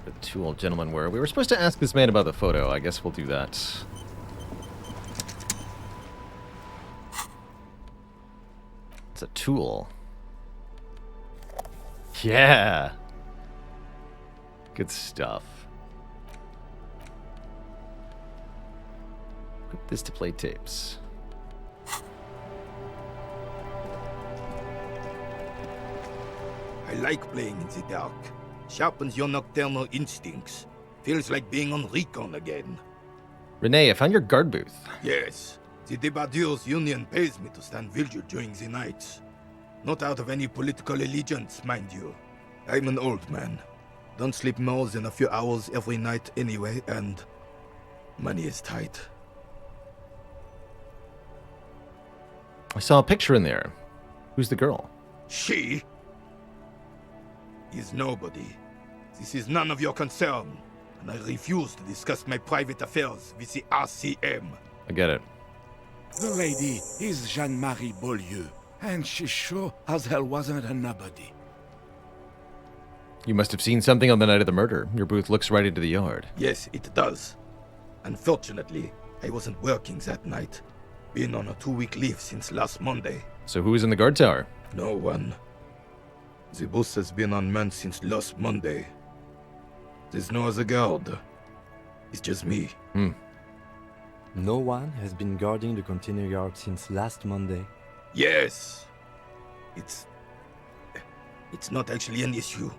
The two old gentlemen were. We were supposed to ask this man about the photo. I guess we'll do that. It's a tool. Yeah. Good stuff. Put this to play tapes. I like playing in the dark. Sharpens your nocturnal instincts. Feels like being on recon again. Renee, I found your guard booth. Yes, the Debardeurs Union pays me to stand vigil during the nights. Not out of any political allegiance, mind you. I'm an old man. Don't sleep more than a few hours every night anyway, and money is tight. I saw a picture in there. Who's the girl? She? is nobody. This is none of your concern, and I refuse to discuss my private affairs with the RCM. I get it. The lady is Jeanne-Marie Beaulieu, and she sure as hell wasn't a nobody. You must have seen something on the night of the murder. Your booth looks right into the yard. Yes, it does. Unfortunately, I wasn't working that night. Been on a 2-week leave since last Monday. So who is in the guard tower? No one. The booth has been unmanned since last Monday. There's no other guard. It's just me. No one has been guarding the container yard since last Monday. Yes. It's not actually an issue.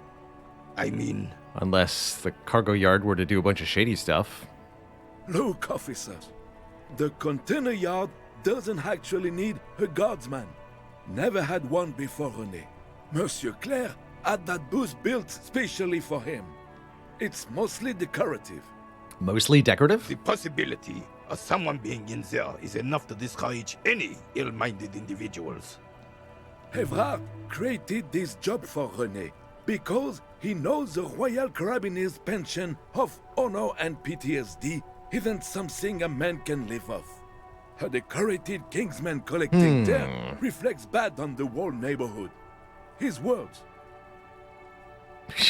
I mean... Unless the cargo yard were to do a bunch of shady stuff. Look, officer, the container yard doesn't actually need a guardsman. Never had one before, René. Monsieur Claire had that booth built specially for him. It's mostly decorative. Mostly decorative? The possibility of someone being in there is enough to discourage any ill-minded individuals. Evrard created this job for René because he knows the Royal Carabinier's pension of honor and PTSD isn't something a man can live off. A decorated Kingsman collecting dirt reflects bad on the whole neighborhood. His words.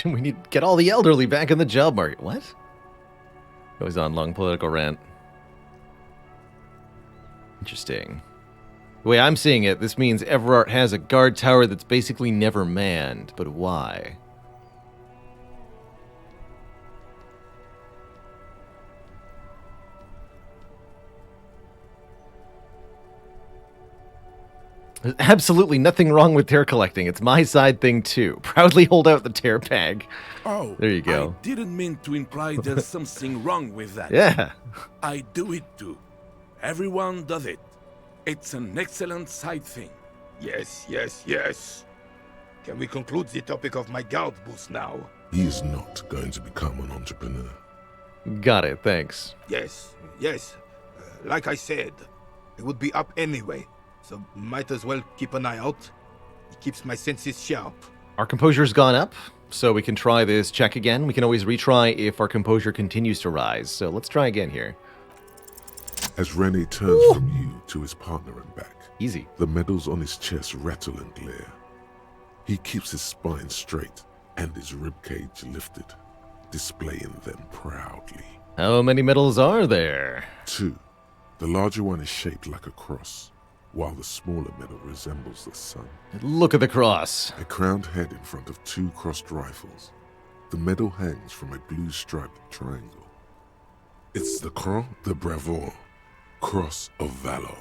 We need to get all the elderly back in the job market. What? Goes on long political rant. Interesting. The way I'm seeing it, this means Everard has a guard tower that's basically never manned. But why? There's absolutely nothing wrong with tear collecting. It's my side thing too. Proudly hold out the tear bag. Oh, there you go. I didn't mean to imply there's something wrong with that. Yeah. I do it too. Everyone does it. It's an excellent side thing. Yes, yes, yes. Can we conclude the topic of my guard booth now? He is not going to become an entrepreneur. Got it, thanks. Yes, yes. Like I said, it would be up anyway. So might as well keep an eye out. It keeps my senses sharp. Our composure's gone up, so we can try this check again. We can always retry if our composure continues to rise. So let's try again here. As René turns from you to his partner and back, Easy. the medals on his chest rattle and glare. He keeps his spine straight and his ribcage lifted, displaying them proudly. How many medals are there? 2. The larger one is shaped like a cross, while the smaller medal resembles the sun. Look at the cross. A crowned head in front of 2 crossed rifles. The medal hangs from a blue striped triangle. It's the Croix de Bravoure, Cross of Valor.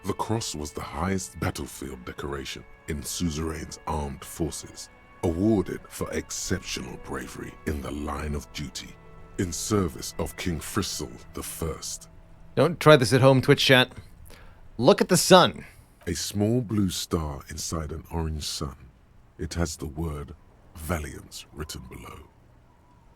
The cross was the highest battlefield decoration in Suzerain's armed forces, awarded for exceptional bravery in the line of duty, in service of King Frizzle I. Don't try this at home, Twitch chat. Look at the sun. A small blue star inside an orange sun. It has the word Valiance written below.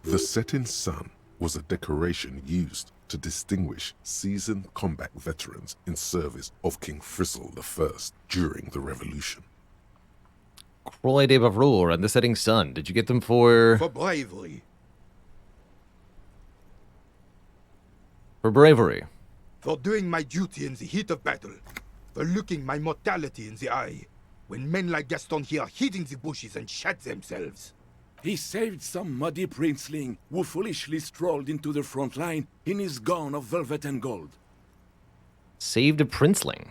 The setting sun was a decoration used to distinguish seasoned combat veterans in service of King Frizzle I during the Revolution. Croix de Bravoure and the setting sun. Did you get them for... For bravery. For bravery. For doing my duty in the heat of battle. For looking my mortality in the eye. When men like Gaston here hid in the bushes and shot themselves. He saved some muddy princeling who foolishly strolled into the front line in his gown of velvet and gold. Saved a princeling.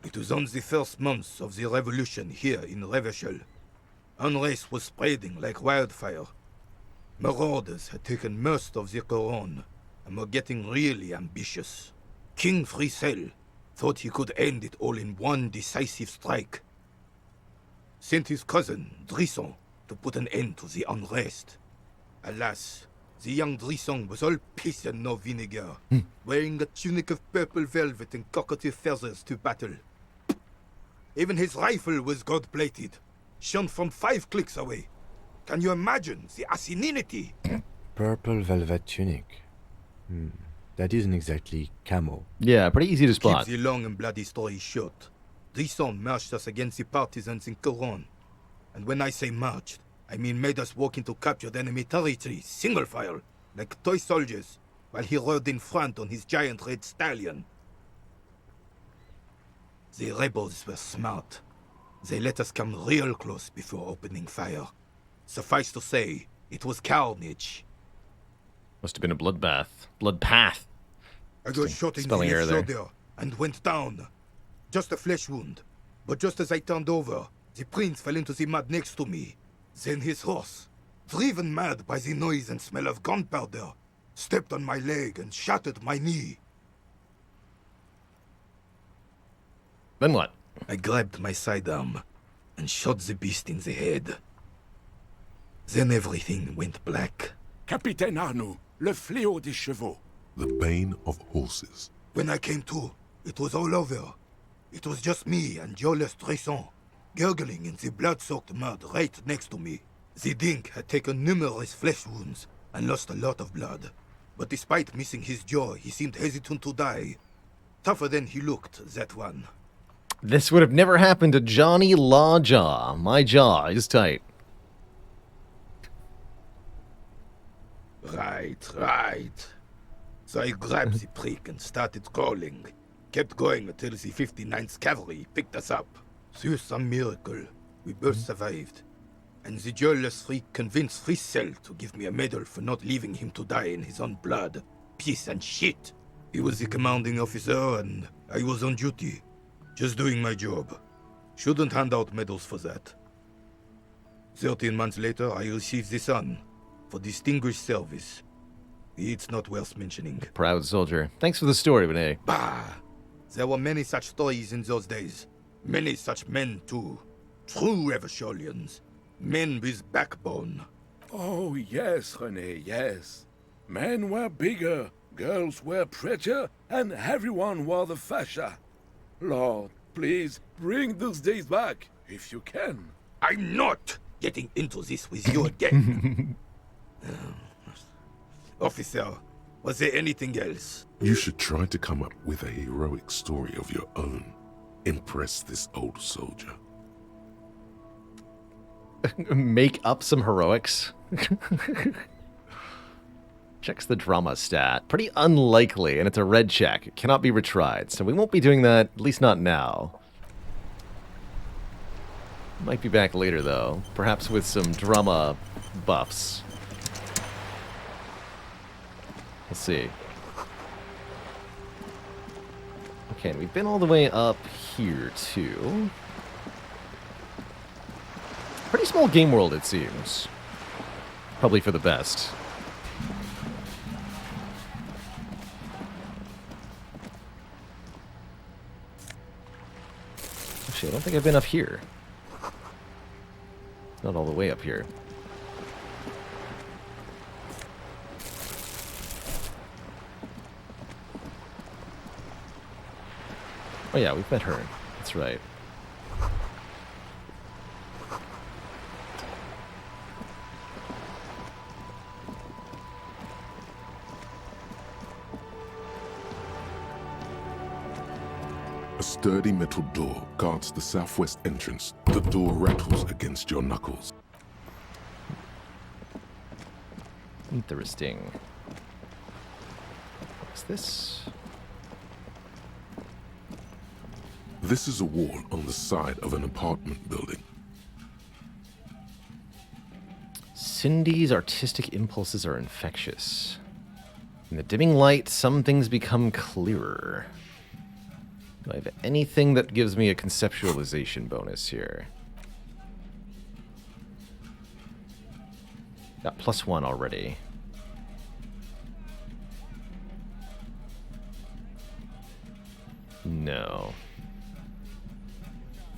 It was on the first months of the revolution here in Revachol. Unrest was spreading like wildfire. Marauders had taken most of the Couronne and were getting really ambitious. King Frizzle thought he could end it all in one decisive strike. Sent his cousin, Drisson, to put an end to the unrest. Alas, the young Drisson was all piss and no vinegar, wearing a tunic of purple velvet and cockatiel feathers to battle. Even his rifle was gold-plated, shone from 5 clicks away. Can you imagine the asininity? Purple velvet tunic. That isn't exactly camo. Yeah, pretty easy to spot. Keep the long and bloody story short. Drisson marched us against the partisans in Couronne. And when I say marched, I mean, made us walk into captured enemy territory, single file, like toy soldiers, while he rode in front on his giant red stallion. The rebels were smart. They let us come real close before opening fire. Suffice to say, it was carnage. Must have been a bloodbath. Bloodpath. I got shot in the Spelling error left there. shoulder and went down. Just a flesh wound. But just as I turned over, the prince fell into the mud next to me. Then his horse, driven mad by the noise and smell of gunpowder, stepped on my leg and shattered my knee. Then what? I grabbed my sidearm and shot the beast in the head. Then everything went black. Capitaine Arnoux, le fléau des chevaux. The bane of horses. When I came to, it was all over. It was just me and Joe Lestresson, gurgling in the blood-soaked mud right next to me. The dink had taken numerous flesh wounds and lost a lot of blood. But despite missing his jaw, he seemed hesitant to die. Tougher than he looked, that one. This would have never happened to Johnny Lawjaw. My jaw is tight. Right. So I grabbed the prick and started crawling. Kept going until the 59th Cavalry picked us up. Through some miracle, we both survived. And the jealous freak convinced Frissel to give me a medal for not leaving him to die in his own blood. Piece and shit. He was the commanding officer and I was on duty. Just doing my job. Shouldn't hand out medals for that. 13 months later, I received the Sun for distinguished service. It's not worth mentioning. Proud soldier. Thanks for the story, Renee. Bah! There were many such stories in those days. Many such men, too. True Eversholians. Men with backbone. Oh, yes, René, yes. Men were bigger, girls were prettier, and everyone wore the fascia. Lord, please, bring those days back, if you can. I'm not getting into this with you again. Officer, was there anything else? You should try to come up with a heroic story of your own. Impress this old soldier. Make up some heroics. Checks the drama stat. Pretty unlikely, and it's a red check. It cannot be retried, so we won't be doing that, at least not now. Might be back later, though. Perhaps with some drama buffs. Let's see. Okay, and we've been all the way up here, too. Pretty small game world, it seems. Probably for the best. Actually, I don't think I've been up here. It's not all the way up here. Oh yeah, we've met her. That's right. A sturdy metal door guards the southwest entrance. The door rattles against your knuckles. Interesting. What's this? This is a wall on the side of an apartment building. Cindy's artistic impulses are infectious. In the dimming light, some things become clearer. Do I have anything that gives me a conceptualization bonus here? Got +1 already. No.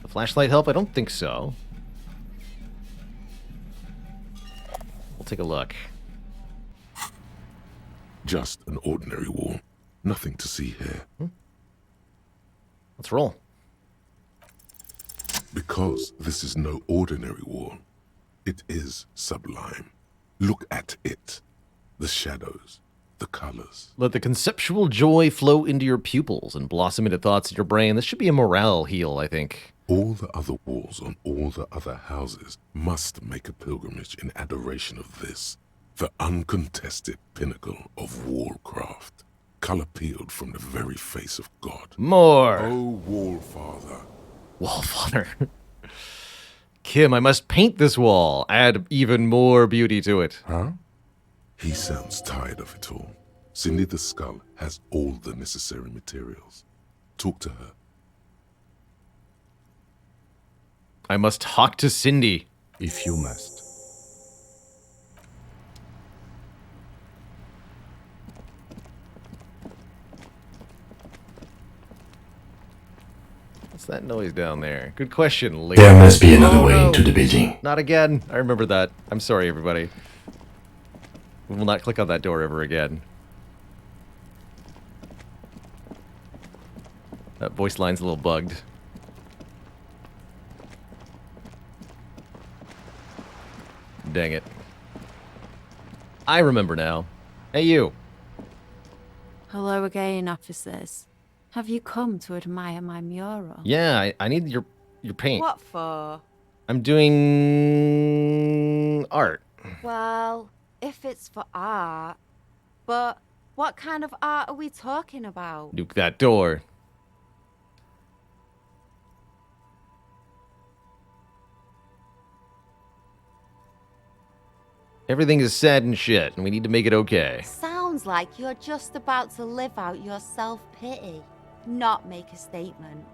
The flashlight help? I don't think so. We'll take a look. Just an ordinary wall. Nothing to see here. Let's roll. Because this is no ordinary wall. It is sublime. Look at it. The shadows, the colors. Let the conceptual joy flow into your pupils and blossom into thoughts in your brain. This should be a morale heal, I think. All the other walls on all the other houses must make a pilgrimage in adoration of this, the uncontested pinnacle of wallcraft, color peeled from the very face of God. More. Oh, Wallfather. Wallfather. Kim, I must paint this wall. Add even more beauty to it. Huh? He sounds tired of it all. Cindy the Skull has all the necessary materials. Talk to her. I must talk to Cindy. If you must. What's that noise down there? Good question, lady. There must be another Oh, way no. into the building. Not again. I remember that. I'm sorry, everybody. We will not click on that door ever again. That voice line's a little bugged. Dang it. I remember now. Hey, you. Hello again, officers. Have you come to admire my mural? Yeah, I need your paint. What for? I'm doing art. Well, if it's for art. But what kind of art are we talking about? Nuke that door. Everything is sad and shit, and we need to make it okay. Sounds like you're just about to live out your self-pity, not make a statement.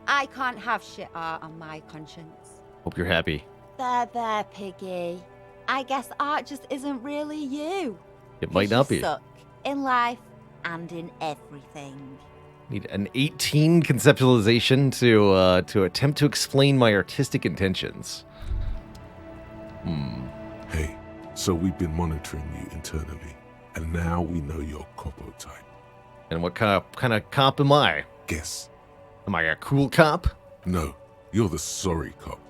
I can't have shit art on my conscience. Hope you're happy. There, Piggy. I guess art just isn't really you. It might not be. Suck in life and in everything. Need an 18 conceptualization to attempt to explain my artistic intentions. Hey, so we've been monitoring you internally, and now we know your Copo type. And what kind of cop am I? Guess. Am I a cool cop? No, you're the sorry cop.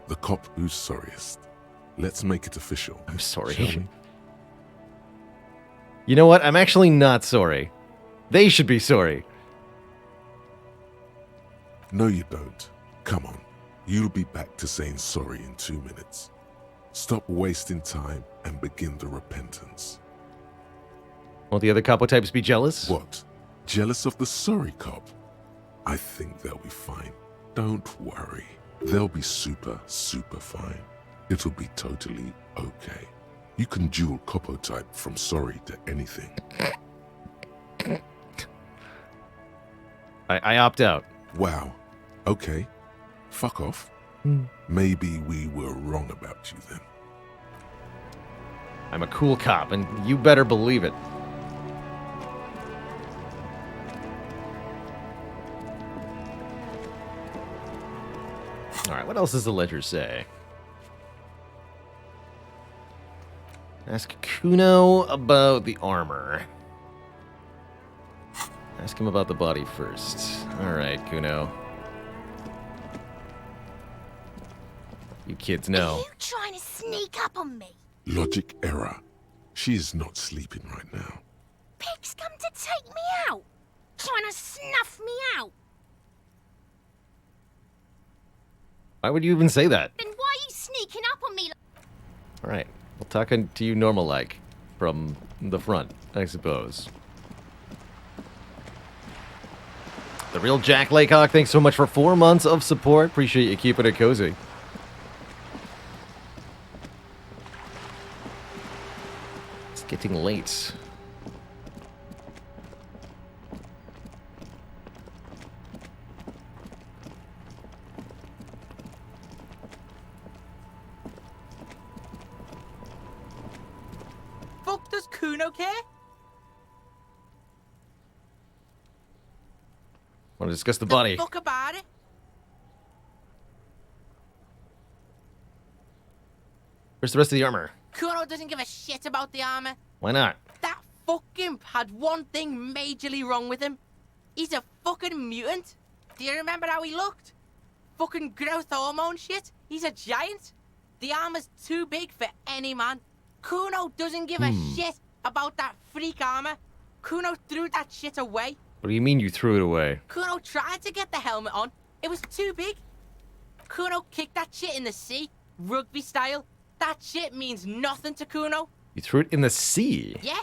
The cop who's sorriest. Let's make it official. I'm sorry. Shall we? You know what? I'm actually not sorry. They should be sorry. No, you don't. Come on. You'll be back to saying sorry in 2 minutes. Stop wasting time and begin the repentance. Won't the other capo types be jealous? What? Jealous of the sorry cop? I think they'll be fine. Don't worry. They'll be super fine. It'll be totally okay. You can dual Copo type from sorry to anything. I opt out. Wow. Okay. Fuck off. Maybe we were wrong about you then. I'm a cool cop, and you better believe it. Alright, what else does the ledger say? Ask Kuno about the armor. Ask him about the body first. Alright, Kuno. You kids know. Are you trying to sneak up on me? Logic error. She is not sleeping right now. Pig's come to take me out. Trying to snuff me out. Why would you even say that? Then why are you sneaking up on me? Alright, well, talking to you normal-like. From the front, I suppose. The real Jack Laycock, thanks so much for 4 months of support. Appreciate you keeping it cozy. It's getting late. Fuck does Kuno care? Want to discuss the body? Fuck about it. Where's the rest of the armor? Kuno doesn't give a shit about the armor. Why not? That fucking had one thing majorly wrong with him. He's a fucking mutant. Do you remember how he looked? Fucking growth hormone shit. He's a giant. The armor's too big for any man. Kuno doesn't give a shit about that freak armor. Kuno threw that shit away. What do you mean you threw it away? Kuno tried to get the helmet on. It was too big. Kuno kicked that shit in the sea, rugby style. That shit means nothing to Kuno. You threw it in the sea? Yeah,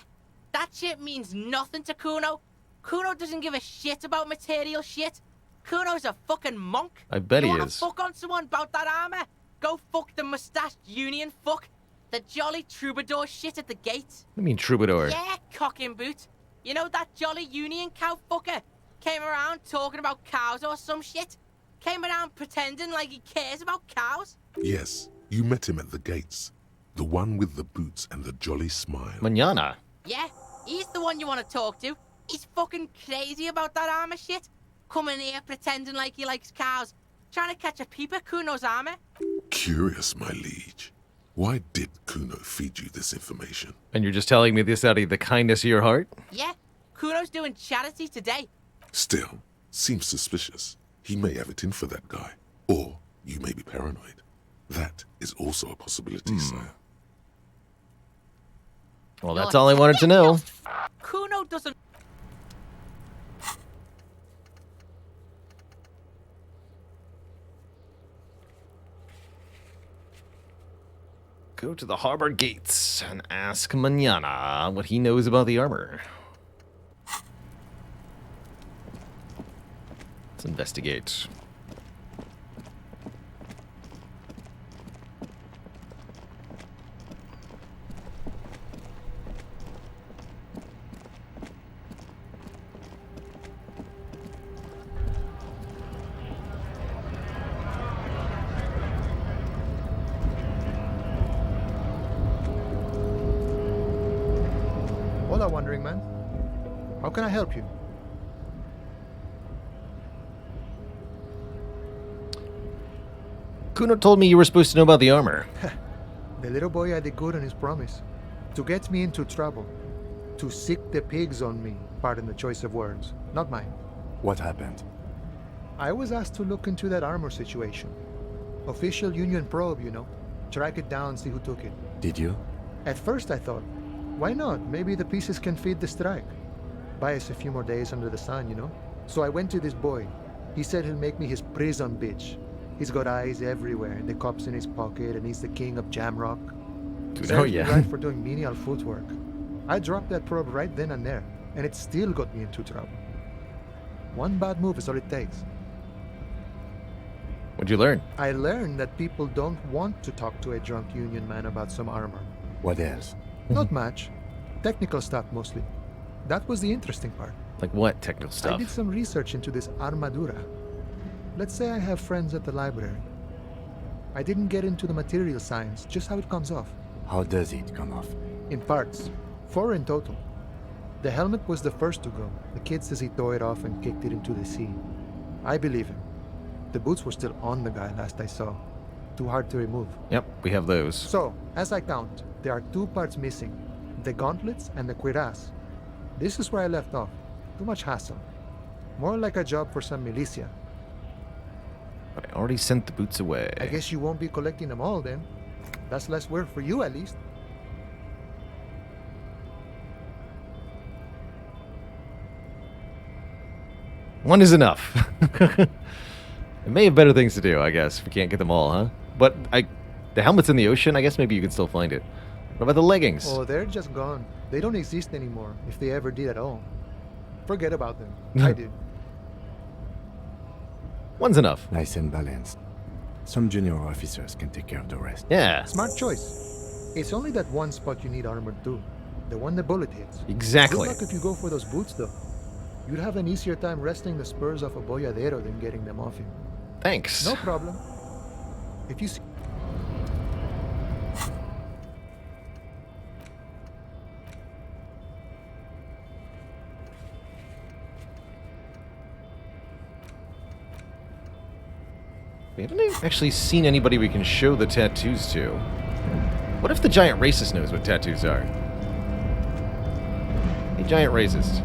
that shit means nothing to Kuno. Kuno doesn't give a shit about material shit. Kuno's a fucking monk. I bet he You wanna is. fuck on someone about that armor? Go fuck the mustached union fuck. The jolly troubadour shit at the gate. What do you mean troubadour? Yeah, cock in boot. You know that jolly union cow fucker? Came around talking about cows or some shit? Came around pretending like he cares about cows? Yes, you met him at the gates. The one with the boots and the jolly smile. Mañana. Yeah, he's the one you want to talk to. He's fucking crazy about that armor shit. Coming here pretending like he likes cows. Trying to catch a peep at Kuno's armor. Curious, my liege. Why did Kuno feed you this information? And you're just telling me this out of the kindness of your heart? Yeah, Kuno's doing charity today. Still, seems suspicious. He may have it in for that guy. Or you may be paranoid. That is also a possibility, sire. Well, that's all I wanted to know. Kuno doesn't... Go to the harbor gates and ask Mañana what he knows about the armor. Let's investigate. Hola, Wandering Man. How can I help you? Kuno told me you were supposed to know about the armor. The little boy had it good on his promise. To get me into trouble. To sick the pigs on me. Pardon the choice of words. Not mine. What happened? I was asked to look into that armor situation. Official Union probe, you know. Track it down, see who took it. Did you? At first I thought, why not? Maybe the pieces can feed the strike. Buy us a few more days under the sun, you know? So I went to this boy. He said he'll make me his prison bitch. He's got eyes everywhere, the cops in his pocket, and he's the king of Jamrock. Dude, oh yeah. Right for doing menial footwork. I dropped that probe right then and there, and it still got me into trouble. One bad move is all it takes. What'd you learn? I learned that people don't want to talk to a drunk Union man about some armor. What else? Not much. Technical stuff mostly. That was the interesting part. Like what technical I stuff? did some research into this armadura. Let's say I have friends at the library. I didn't get into the material science, just how it comes off. How does it come off? In parts. 4 in total. The helmet was the first to go. The kid says he tore it off and kicked it into the sea. I believe him. The boots were still on the guy last I saw. Too hard to remove. Yep, we have those. So, as I count, there are 2 parts missing. The gauntlets and the cuirass. This is where I left off. Too much hassle. More like a job for some militia. But I already sent the boots away. I guess you won't be collecting them all then. That's less work for you at least. One is enough. It may have better things to do, I guess, if we can't get them all, huh? But the helmet's in the ocean, I guess maybe you can still find it. What about the leggings? Oh, they're just gone. They don't exist anymore, if they ever did at all. Forget about them. I did. One's enough. Nice and balanced. Some junior officers can take care of the rest. Yeah. Smart choice. It's only that one spot you need armored too. The one the bullet hits. Exactly. Good luck if you go for those boots though. You'd have an easier time wresting the spurs off a boyadero than getting them off him. Thanks. No problem. If you see... We haven't actually seen anybody we can show the tattoos to. What if the giant racist knows what tattoos are? Hey, giant racist.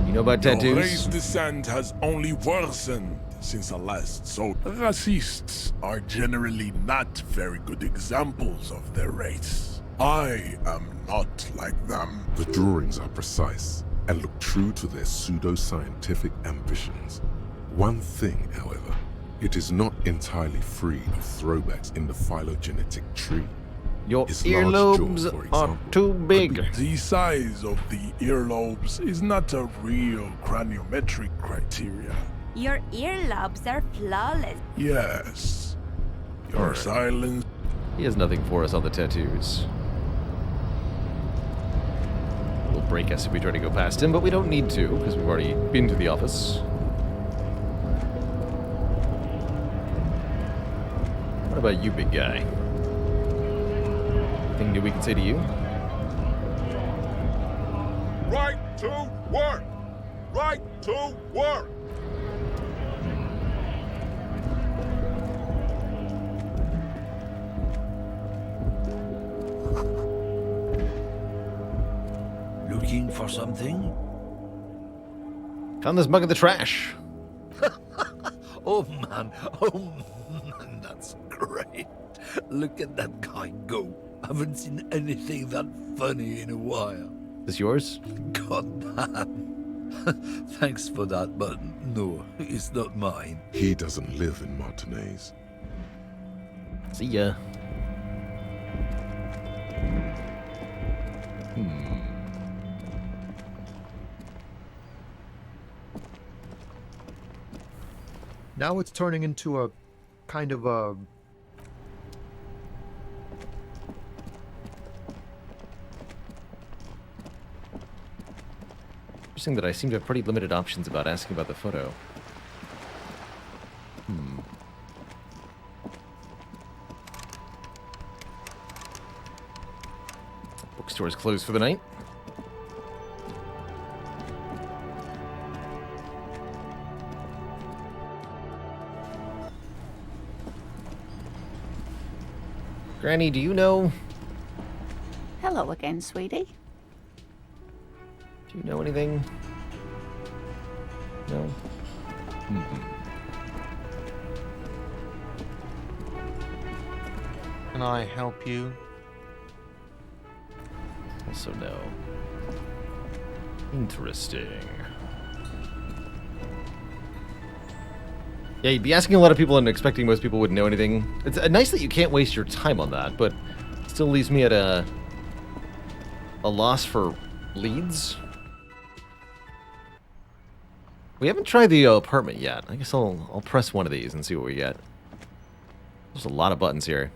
You know about Your tattoos? race descent has only worsened since the last so racists are generally not very good examples of their race. I am not like them. The drawings are precise. and look true to their pseudo-scientific ambitions. One thing, however, it is not entirely free of throwbacks in the phylogenetic tree. Your His large earlobes jaw, for are example, too big. The size of the earlobes is not a real craniometric criteria. Your earlobes are flawless. Yes. Your silence. He has nothing for us on the tattoos. He'll break us if we try to go past him, but we don't need to, because we've already been to the office. What about you, big guy? Anything new we can say to you? Right to work! Right to work! Looking for something? Found this mug in the trash. Oh man, that's great. Look at that guy go. Haven't seen anything that funny in a while. Is this yours? God damn. Thanks for that, but no, it's not mine. He doesn't live in Martinez. See ya. Now it's turning into a kind of a... Interesting that I seem to have pretty limited options about asking about the photo. Bookstore is closed for the night. Granny, do you know? Hello again, sweetie. Do you know anything? No? Can I help you? Also no. Interesting. Yeah, you'd be asking a lot of people and expecting most people wouldn't know anything. It's nice that you can't waste your time on that, but still leaves me at a loss for leads. We haven't tried the apartment yet. I guess I'll press one of these and see what we get. There's a lot of buttons here.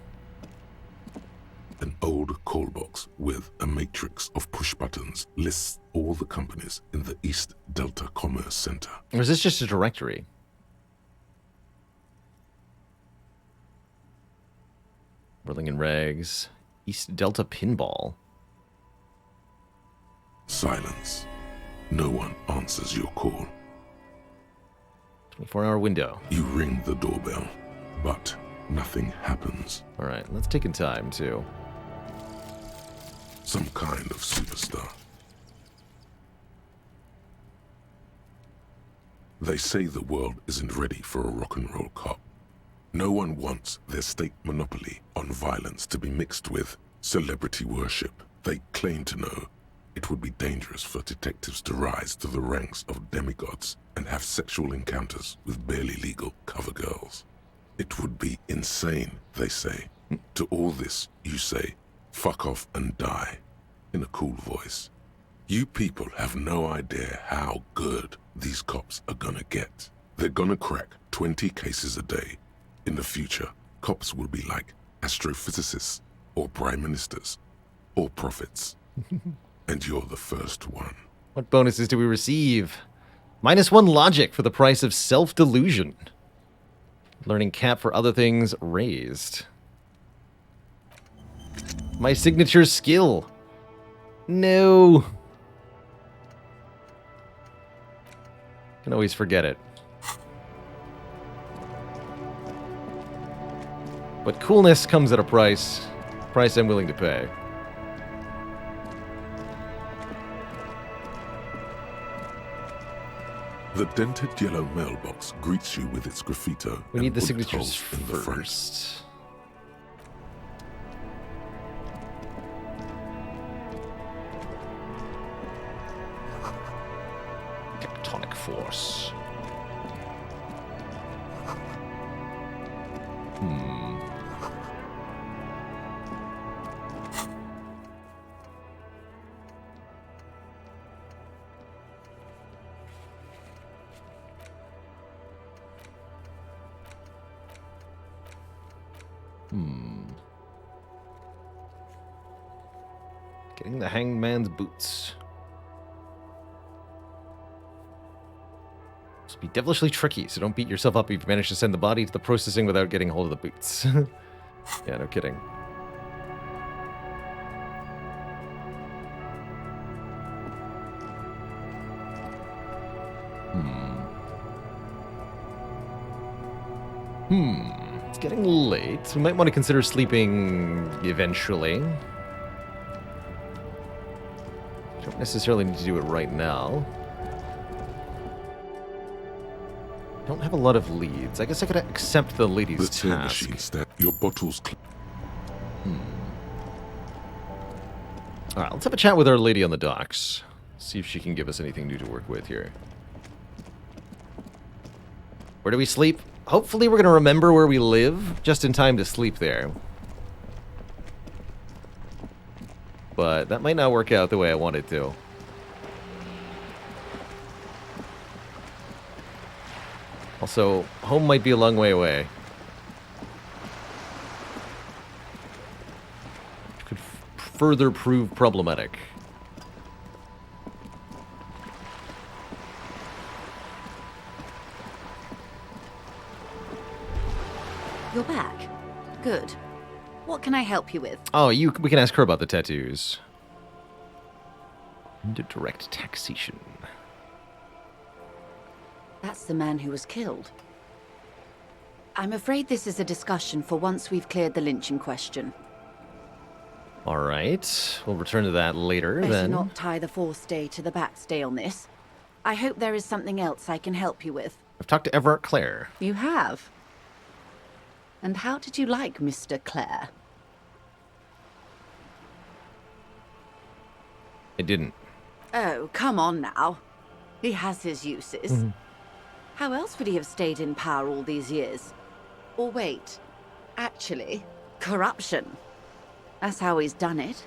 An old call box with a matrix of push buttons lists all the companies in the East Delta Commerce Center. Or is this just a directory? Burlington Regs. East Delta Pinball. Silence. No one answers your call. 24-hour window. You ring the doorbell, but nothing happens. Alright, let's take in time, too. Some kind of superstar. They say the world isn't ready for a rock and roll cop. No one wants their state monopoly on violence to be mixed with celebrity worship. They claim to know it would be dangerous for detectives to rise to the ranks of demigods and have sexual encounters with barely legal cover girls. It would be insane, they say. To all this, you say, fuck off and die, in a cool voice. You people have no idea how good these cops are gonna get. They're gonna crack 20 cases a day. In the future, cops will be like astrophysicists, or prime ministers, or prophets. And you're the first one. What bonuses do we receive? -1 logic for the price of self-delusion. Learning cap for other things raised. My signature skill. No. Can always forget it. But coolness comes at a price. Price I'm willing to pay. The dented yellow mailbox greets you with its graffito. We need the bullet signatures holes in the front. first. force. Getting the hangman's boots. This will be devilishly tricky, so don't beat yourself up if you've managed to send the body to the processing without getting hold of the boots. Yeah, no kidding. It's getting late. We might want to consider sleeping eventually. Don't necessarily need to do it right now. Don't have a lot of leads. I guess I could accept the lady's The tail task. machine stat. Your bottles. Alright, let's have a chat with our lady on the docks. See if she can give us anything new to work with here. Where do we sleep? Hopefully we're going to remember where we live just in time to sleep there. But that might not work out the way I want it to. Also, home might be a long way away. Which could further prove problematic. You're back. Good. What can I help you with? Oh, we can ask her about the tattoos. Indirect taxation. That's the man who was killed. I'm afraid this is a discussion for once we've cleared the lynching question. Alright, we'll return to that later Better then. not tie the forestay to the backstay on this. I hope there is something else I can help you with. I've talked to Everett Clare. You have? And how did you like Mr. Clare? I didn't. Oh, come on now. He has his uses. How else would he have stayed in power all these years? Or wait, actually, corruption. That's how he's done it.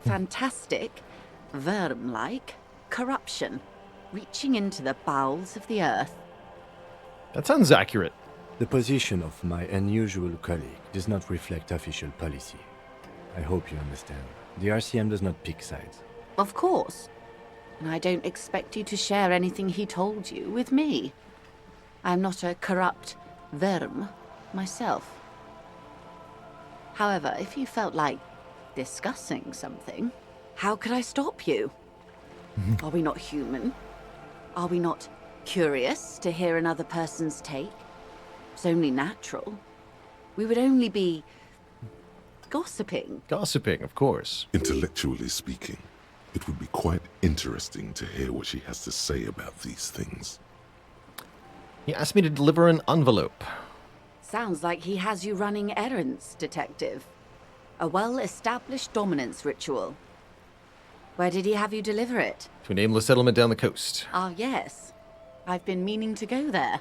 Fantastic, worm-like corruption, reaching into the bowels of the earth. That sounds accurate. The position of my unusual colleague does not reflect official policy. I hope you understand. The RCM does not pick sides. Of course. And I don't expect you to share anything he told you with me. I'm not a corrupt worm myself. However, if you felt like discussing something, how could I stop you? Are we not human? Are we not curious to hear another person's take? It's only natural. We would only be gossiping. Gossiping, of course. Intellectually speaking, it would be quite interesting to hear what she has to say about these things. He asked me to deliver an envelope. Sounds like he has you running errands, Detective. A well-established dominance ritual. Where did he have you deliver it? To a nameless settlement down the coast. Ah, yes. I've been meaning to go there.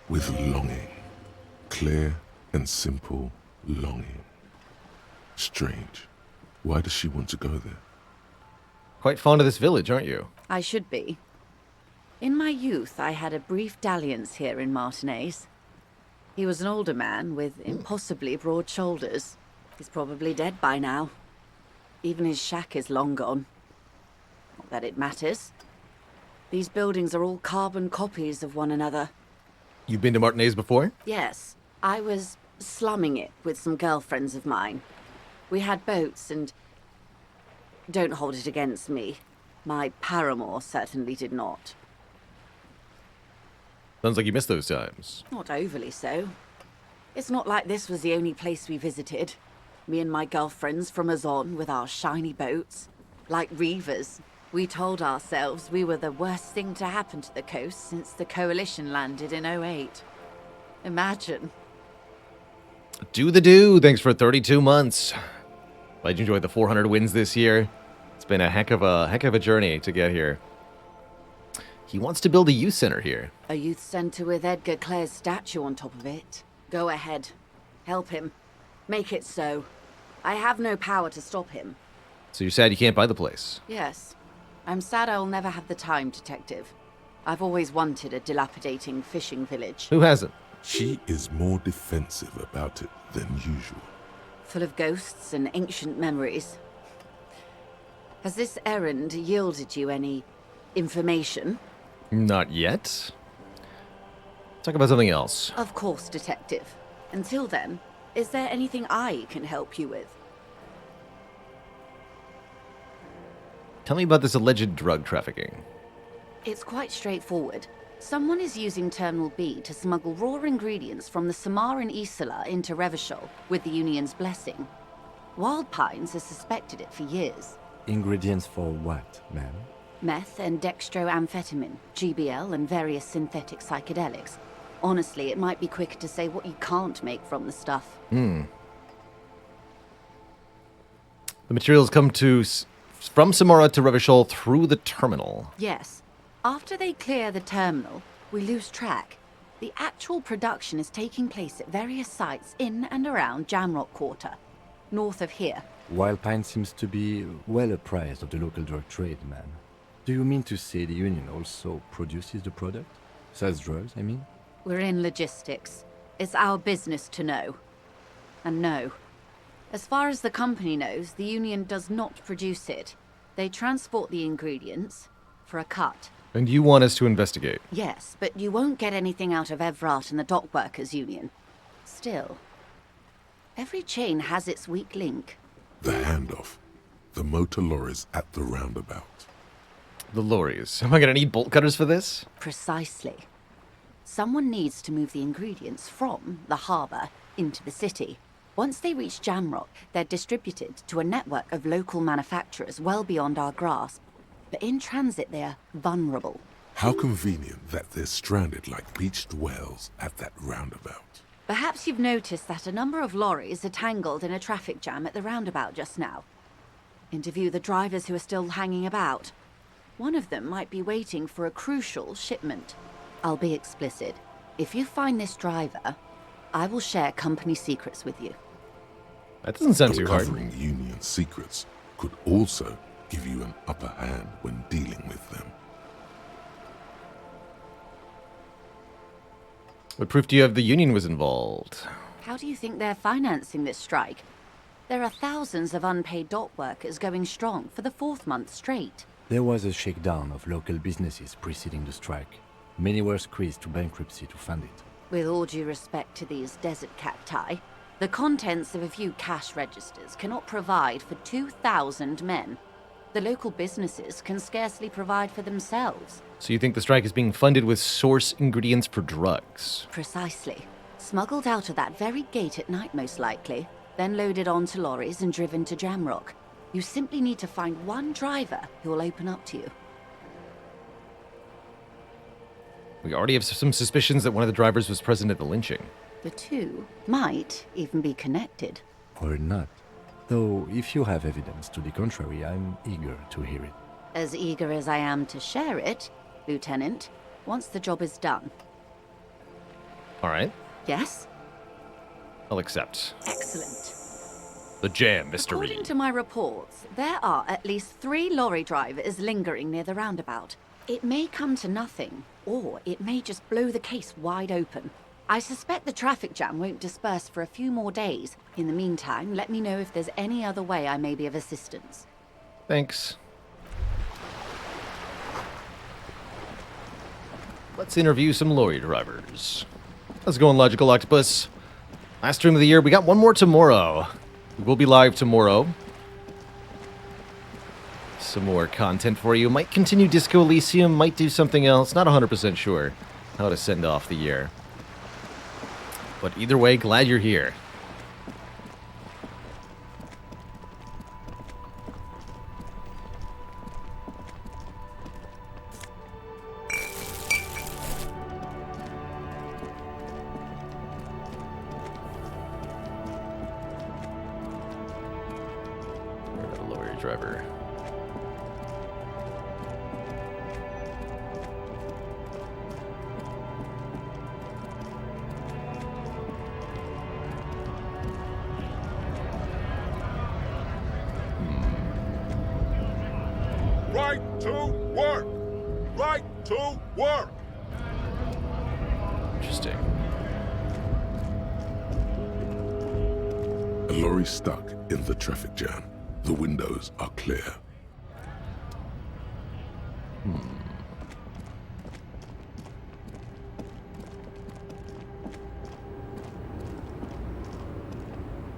With longing. Clear and simple longing. Strange. Why does she want to go there? Quite fond of this village, aren't you? I should be. In my youth, I had a brief dalliance here in Martinez. He was an older man with impossibly broad shoulders. He's probably dead by now. Even his shack is long gone. Not that it matters. These buildings are all carbon copies of one another. You've been to Martinez before? Yes, I was slumming it with some girlfriends of mine. We had boats and... Don't hold it against me. My paramour certainly did not. Sounds like you missed those times. Not overly so. It's not like this was the only place we visited. Me and my girlfriends from Azon with our shiny boats. Like reavers, we told ourselves we were the worst thing to happen to the coast since the Coalition landed in '08. Imagine. Do the do. Thanks for 32 months. Glad you enjoyed the 400 wins this year. It's been a heck of a journey to get here. He wants to build a youth center here. A youth centre with Edgar Clare's statue on top of it. Go ahead. Help him. Make it so. I have no power to stop him. So you're sad you can't buy the place? Yes. I'm sad I'll never have the time, Detective. I've always wanted a dilapidating fishing village. Who hasn't? She is more defensive about it than usual. Full of ghosts and ancient memories. Has this errand yielded you any information? Not yet. Talk about something else. Of course, Detective. Until then, is there anything I can help you with? Tell me about this alleged drug trafficking. It's quite straightforward. Someone is using Terminal B to smuggle raw ingredients from the Samar and Isola into Revachol with the Union's blessing. Wild Pines has suspected it for years. Ingredients for what, ma'am? Meth and dextroamphetamine, GBL, and various synthetic psychedelics. Honestly, it might be quicker to say what you can't make from the stuff. The materials come from Samara to Revachol through the terminal. Yes. After they clear the terminal, we lose track. The actual production is taking place at various sites in and around Jamrock Quarter, north of here. Wild Pine seems to be well apprised of the local drug trade, ma'am. Do you mean to say the Union also produces the product? Sells drugs, I mean? We're in logistics. It's our business to know. And no. As far as the company knows, the Union does not produce it. They transport the ingredients for a cut. And you want us to investigate? Yes, but you won't get anything out of Evrat and the Dock Workers Union. Still, every chain has its weak link. The handoff. The motor lorries at the roundabout. The lorries. Am I gonna need bolt cutters for this? Precisely. Someone needs to move the ingredients from the harbour into the city. Once they reach Jamrock, they're distributed to a network of local manufacturers well beyond our grasp. But in transit, they're vulnerable. How convenient that they're stranded like beached whales at that roundabout. Perhaps you've noticed that a number of lorries are tangled in a traffic jam at the roundabout just now. Interview the drivers who are still hanging about. One of them might be waiting for a crucial shipment. I'll be explicit. If you find this driver, I will share company secrets with you. That doesn't sound too hard. Uncovering Union secrets could also give you an upper hand when dealing with them. What proof do you have the Union was involved? How do you think they're financing this strike? There are thousands of unpaid dock workers going strong for the 4th month straight. There was a shakedown of local businesses preceding the strike. Many were squeezed to bankruptcy to fund it. With all due respect to these desert cacti, the contents of a few cash registers cannot provide for 2,000 men. The local businesses can scarcely provide for themselves. So you think the strike is being funded with source ingredients for drugs? Precisely. Smuggled out of that very gate at night, most likely, then loaded onto lorries and driven to Jamrock. You simply need to find one driver who will open up to you. We already have some suspicions that one of the drivers was present at the lynching. The two might even be connected. Or not. Though, if you have evidence to the contrary, I'm eager to hear it. As eager as I am to share it, Lieutenant, once the job is done. All right. Yes? I'll accept. Excellent. The jam, Mr. According Reed. to my reports, there are at least 3 lorry drivers lingering near the roundabout. It may come to nothing, or it may just blow the case wide open. I suspect the traffic jam won't disperse for a few more days. In the meantime, let me know if there's any other way I may be of assistance. Thanks. Let's interview some lorry drivers. Let's go on Logical Octopus. Last stream of the year, we got one more tomorrow. We will be live tomorrow. Some more content for you. Might continue Disco Elysium, might do something else. Not 100% sure how to send off the year. But either way, glad you're here. We're not a lorry driver. to work! Right to work! Interesting. A lorry stuck in the traffic jam. The windows are clear.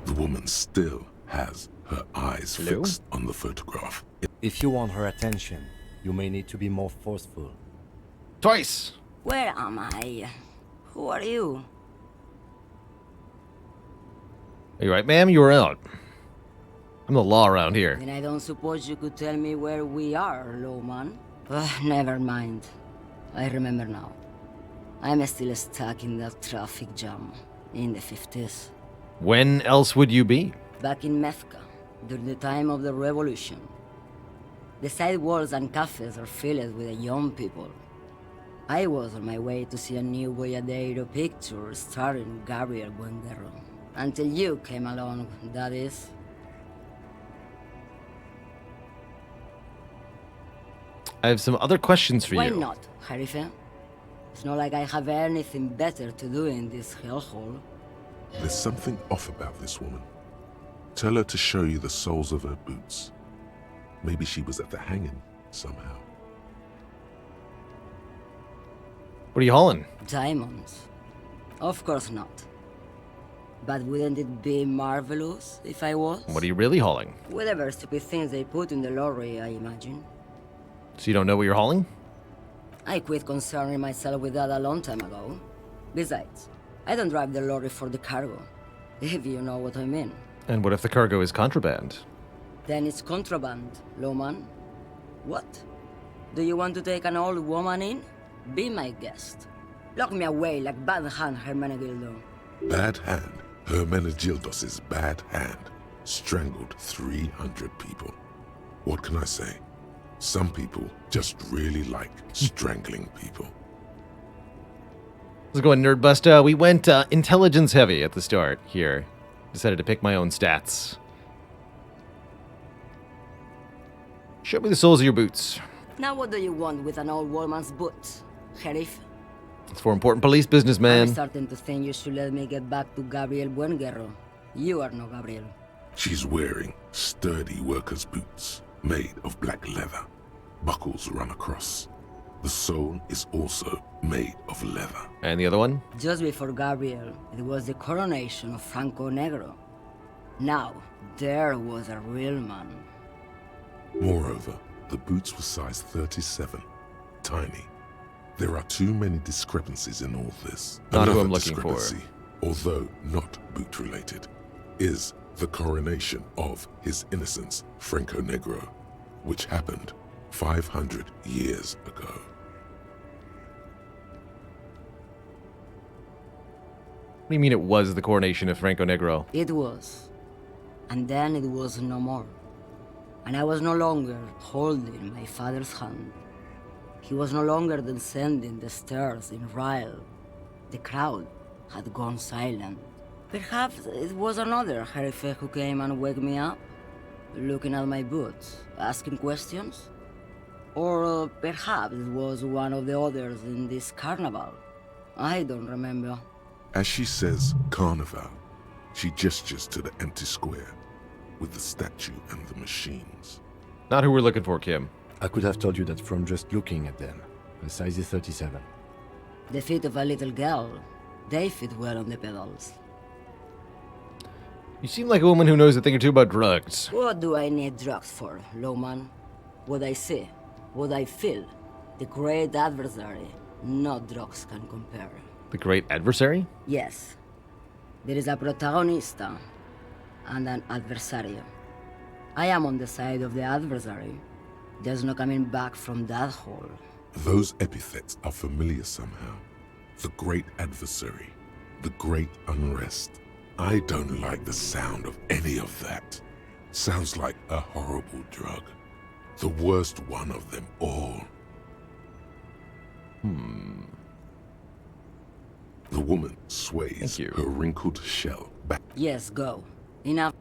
The woman still has her eyes fixed on the photograph. If you want her attention, you may need to be more forceful. Twice! Where am I? Who are you? Are you right, ma'am? You were out. I'm the law around here. Then I don't suppose you could tell me where we are, Lowman. Never mind. I remember now. I'm still stuck in that traffic jam in the 50s. When else would you be? Back in Mecca, during the time of the revolution. The sidewalks and cafes are filled with young people. I was on my way to see a new Boyadero picture starring Gabriel Buenguerro. Until you came along, that is. I have some other questions for Why you. not, Harife? It's not like I have anything better to do in this hellhole. There's something off about this woman. Tell her to show you the soles of her boots. Maybe she was at the hanging somehow. What are you hauling? Diamonds? Of course not. But wouldn't it be marvelous if I was? What are you really hauling? Whatever stupid things they put in the lorry, I imagine. So you don't know what you're hauling? I quit concerning myself with that a long time ago. Besides, I don't drive the lorry for the cargo, if you know what I mean. And what if the cargo is contraband? Then it's contraband, Lowman. What? Do you want to take an old woman in? Be my guest. Lock me away like Bad Hand Hermenegildo. Bad Hand, Hermenegildos' bad hand, strangled 300 people. What can I say? Some people just really like strangling people. Let's go ahead, Nerd Bust. We went intelligence heavy at the start here. Decided to pick my own stats. Show me the soles of your boots. Now what do you want with an old woman's boots, Sheriff? It's for important police business, man. I'm starting to think you should let me get back to Gabriel Buenguerro. You are no Gabriel. She's wearing sturdy worker's boots made of black leather. Buckles run across. The sole is also made of leather. And the other one? Just before Gabriel, it was the coronation of Franco Negro. Now, there was a real man. Moreover, the boots were size 37. Tiny. There are too many discrepancies in all this. Not who Another I'm looking for. discrepancy, although not boot-related, is the coronation of His Innocence, Franco Negro, which happened 500 years ago. What do you mean it was the coronation of Franco Negro? It was. And then it was no more. And I was no longer holding my father's hand. He was no longer descending the stairs in Ryle. The crowd had gone silent. Perhaps it was another Herife who came and woke me up, looking at my boots, asking questions. Or perhaps it was one of the others in this carnival. I don't remember. As she says carnival, she gestures to the empty square with the statue and the machines. Not who we're looking for, Kim. I could have told you that from just looking at them. The size is 37. The feet of a little girl, they fit well on the pedals. You seem like a woman who knows a thing or two about drugs. What do I need drugs for, Lowman? What I see, what I feel, the great adversary, no drugs can compare. The great adversary? Yes. There is a protagonista and an adversario. I am on the side of the adversary. There's no coming back from that hole. Those epithets are familiar somehow. The great adversary, the great unrest. I don't like the sound of any of that. Sounds like a horrible drug. The worst one of them all. The woman sways her wrinkled shell back. Yes, go. Enough.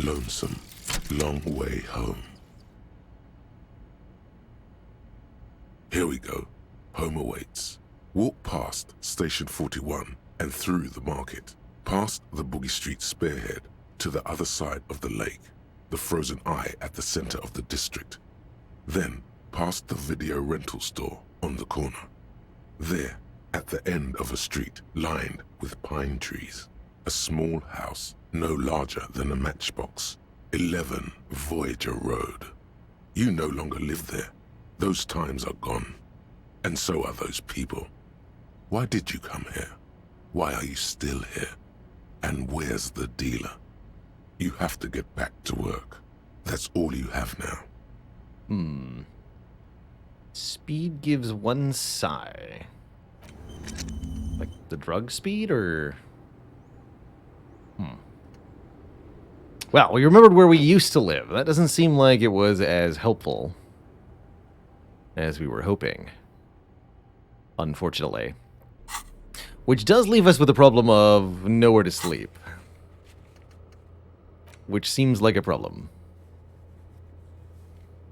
lonesome, long way home. Here we go. Home awaits. Walk past Station 41 and through the market, past the Boogie Street spearhead to the other side of the lake, the frozen eye at the center of the district. Then past the video rental store on the corner. There, at the end of a street lined with pine trees, a small house no larger than a matchbox, 11 Voyager Road. You no longer live there. Those times are gone. And so are those people. Why did you come here? Why are you still here? And where's the dealer? You have to get back to work. That's all you have now. Speed gives one sigh. Like the drug speed, or... Well, we remembered where we used to live. That doesn't seem like it was as helpful as we were hoping. Unfortunately. Which does leave us with the problem of nowhere to sleep. Which seems like a problem.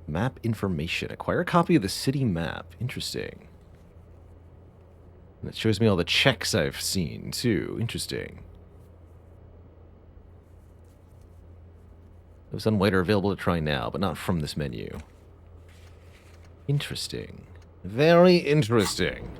Map information. Acquire a copy of the city map. Interesting. And it shows me all the checks I've seen, too. Interesting. Those on white are available to try now, but not from this menu. Interesting. Very interesting.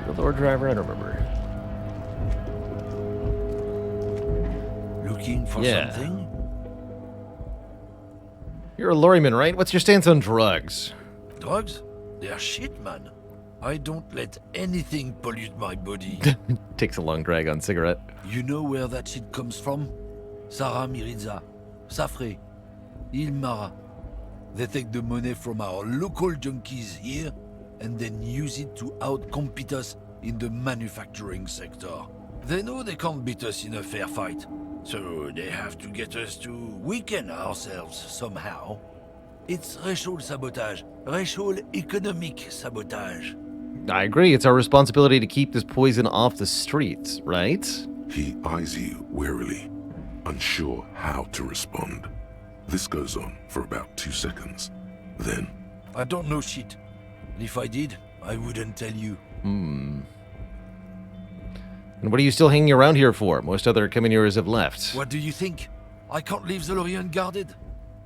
The Lord driver, I don't remember. Looking for something? You're a lorryman, right? What's your stance on drugs? Drugs? They're shit, man. I don't let anything pollute my body. Takes a long drag on cigarette. You know where that shit comes from? Sarah Miriza, Safre, Ilmara. They take the money from our local junkies here and then use it to outcompete us in the manufacturing sector. They know they can't beat us in a fair fight, so they have to get us to weaken ourselves somehow. It's racial sabotage, racial economic sabotage. I agree. It's our responsibility to keep this poison off the streets, right? He eyes you warily, unsure how to respond. This goes on for about 2 seconds. Then... I don't know shit. And if I did, I wouldn't tell you. And what are you still hanging around here for? Most other Camineurs have left. What do you think? I can't leave the lorry unguarded.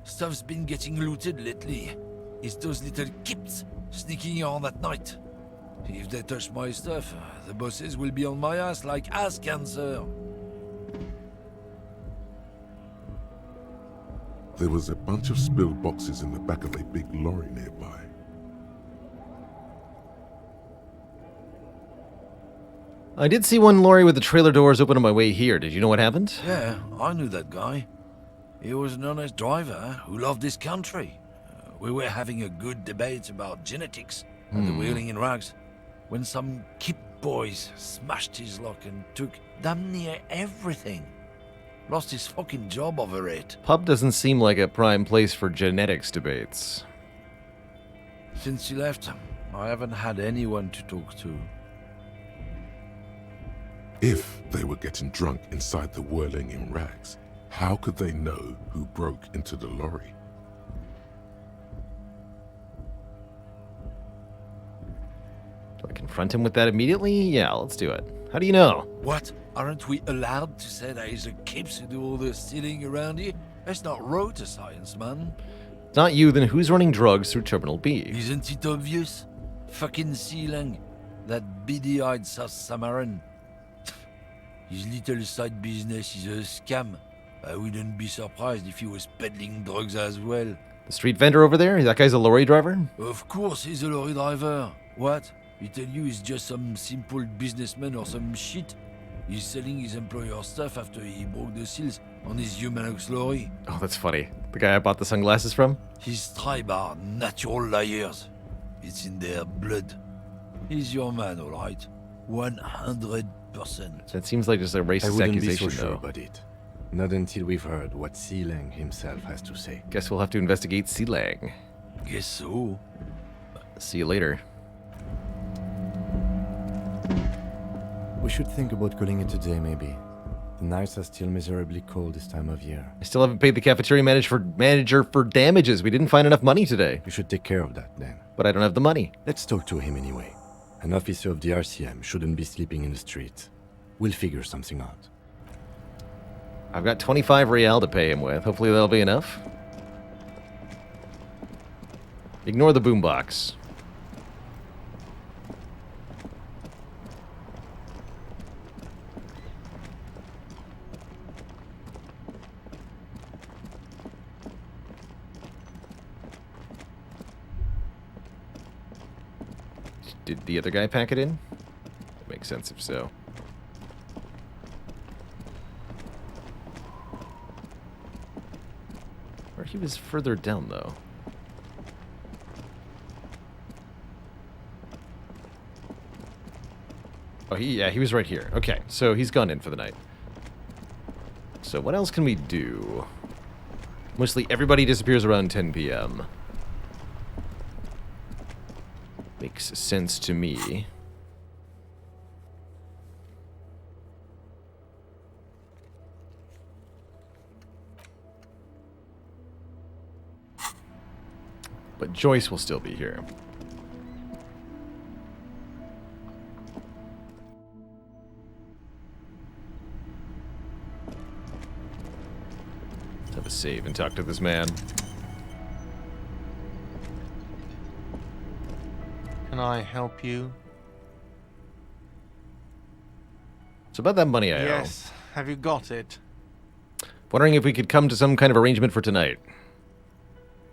Stuff's been getting looted lately. It's those little kips sneaking on at night. If they touch my stuff, the bosses will be on my ass like ass cancer. There was a bunch of spilled boxes in the back of a big lorry nearby. I did see one lorry with the trailer doors open on my way here. Did you know what happened? Yeah, I knew that guy. He was an honest driver who loved this country. We were having a good debate about genetics and the wheeling in rags when some kip boys smashed his lock and took damn near everything. Lost his fucking job over it. Pub doesn't seem like a prime place for genetics debates. Since he left, I haven't had anyone to talk to. If they were getting drunk inside the whirling in rags, how could they know who broke into the lorry? Do I confront him with that immediately? Yeah, let's do it. How do you know? What? Aren't we allowed to say that he's a kips who do all the stealing around here? That's not road to science, man. It's not you, then who's running drugs through Terminal B? Isn't it obvious? Fucking Sealang, that beady-eyed South Samaran. His little side business is a scam. I wouldn't be surprised if he was peddling drugs as well. The street vendor over there? That guy's a lorry driver? Of course he's a lorry driver. What? He tell you he's just some simple businessman or some shit? He's selling his employer stuff after he broke the seals on his Humanox lorry. Oh, that's funny. The guy I bought the sunglasses from? His tribe are natural liars. It's in their blood. He's your man, all right. 100%. That seems like just a racist I wouldn't accusation, be so sure though. about it. Not until we've heard what Sealang himself has to say. Guess we'll have to investigate Sealang. Guess so. See you later. We should think about calling it a day, maybe. The nights are still miserably cold this time of year. I still haven't paid the cafeteria manager for damages. We didn't find enough money today. You should take care of that, then. But I don't have the money. Let's talk to him anyway. An officer of the RCM shouldn't be sleeping in the streets. We'll figure something out. I've got 25 real to pay him with. Hopefully that'll be enough. Ignore the boombox. Did the other guy pack it in? Makes sense if so. Or he was further down, though. Oh, he was right here. Okay, so he's gone in for the night. So what else can we do? Mostly everybody disappears around 10 p.m. Makes sense to me. But Joyce will still be here. Let's have a save and talk to this man. Can I help you? So about that money I owe. Yes. Have you got it? Wondering if we could come to some kind of arrangement for tonight.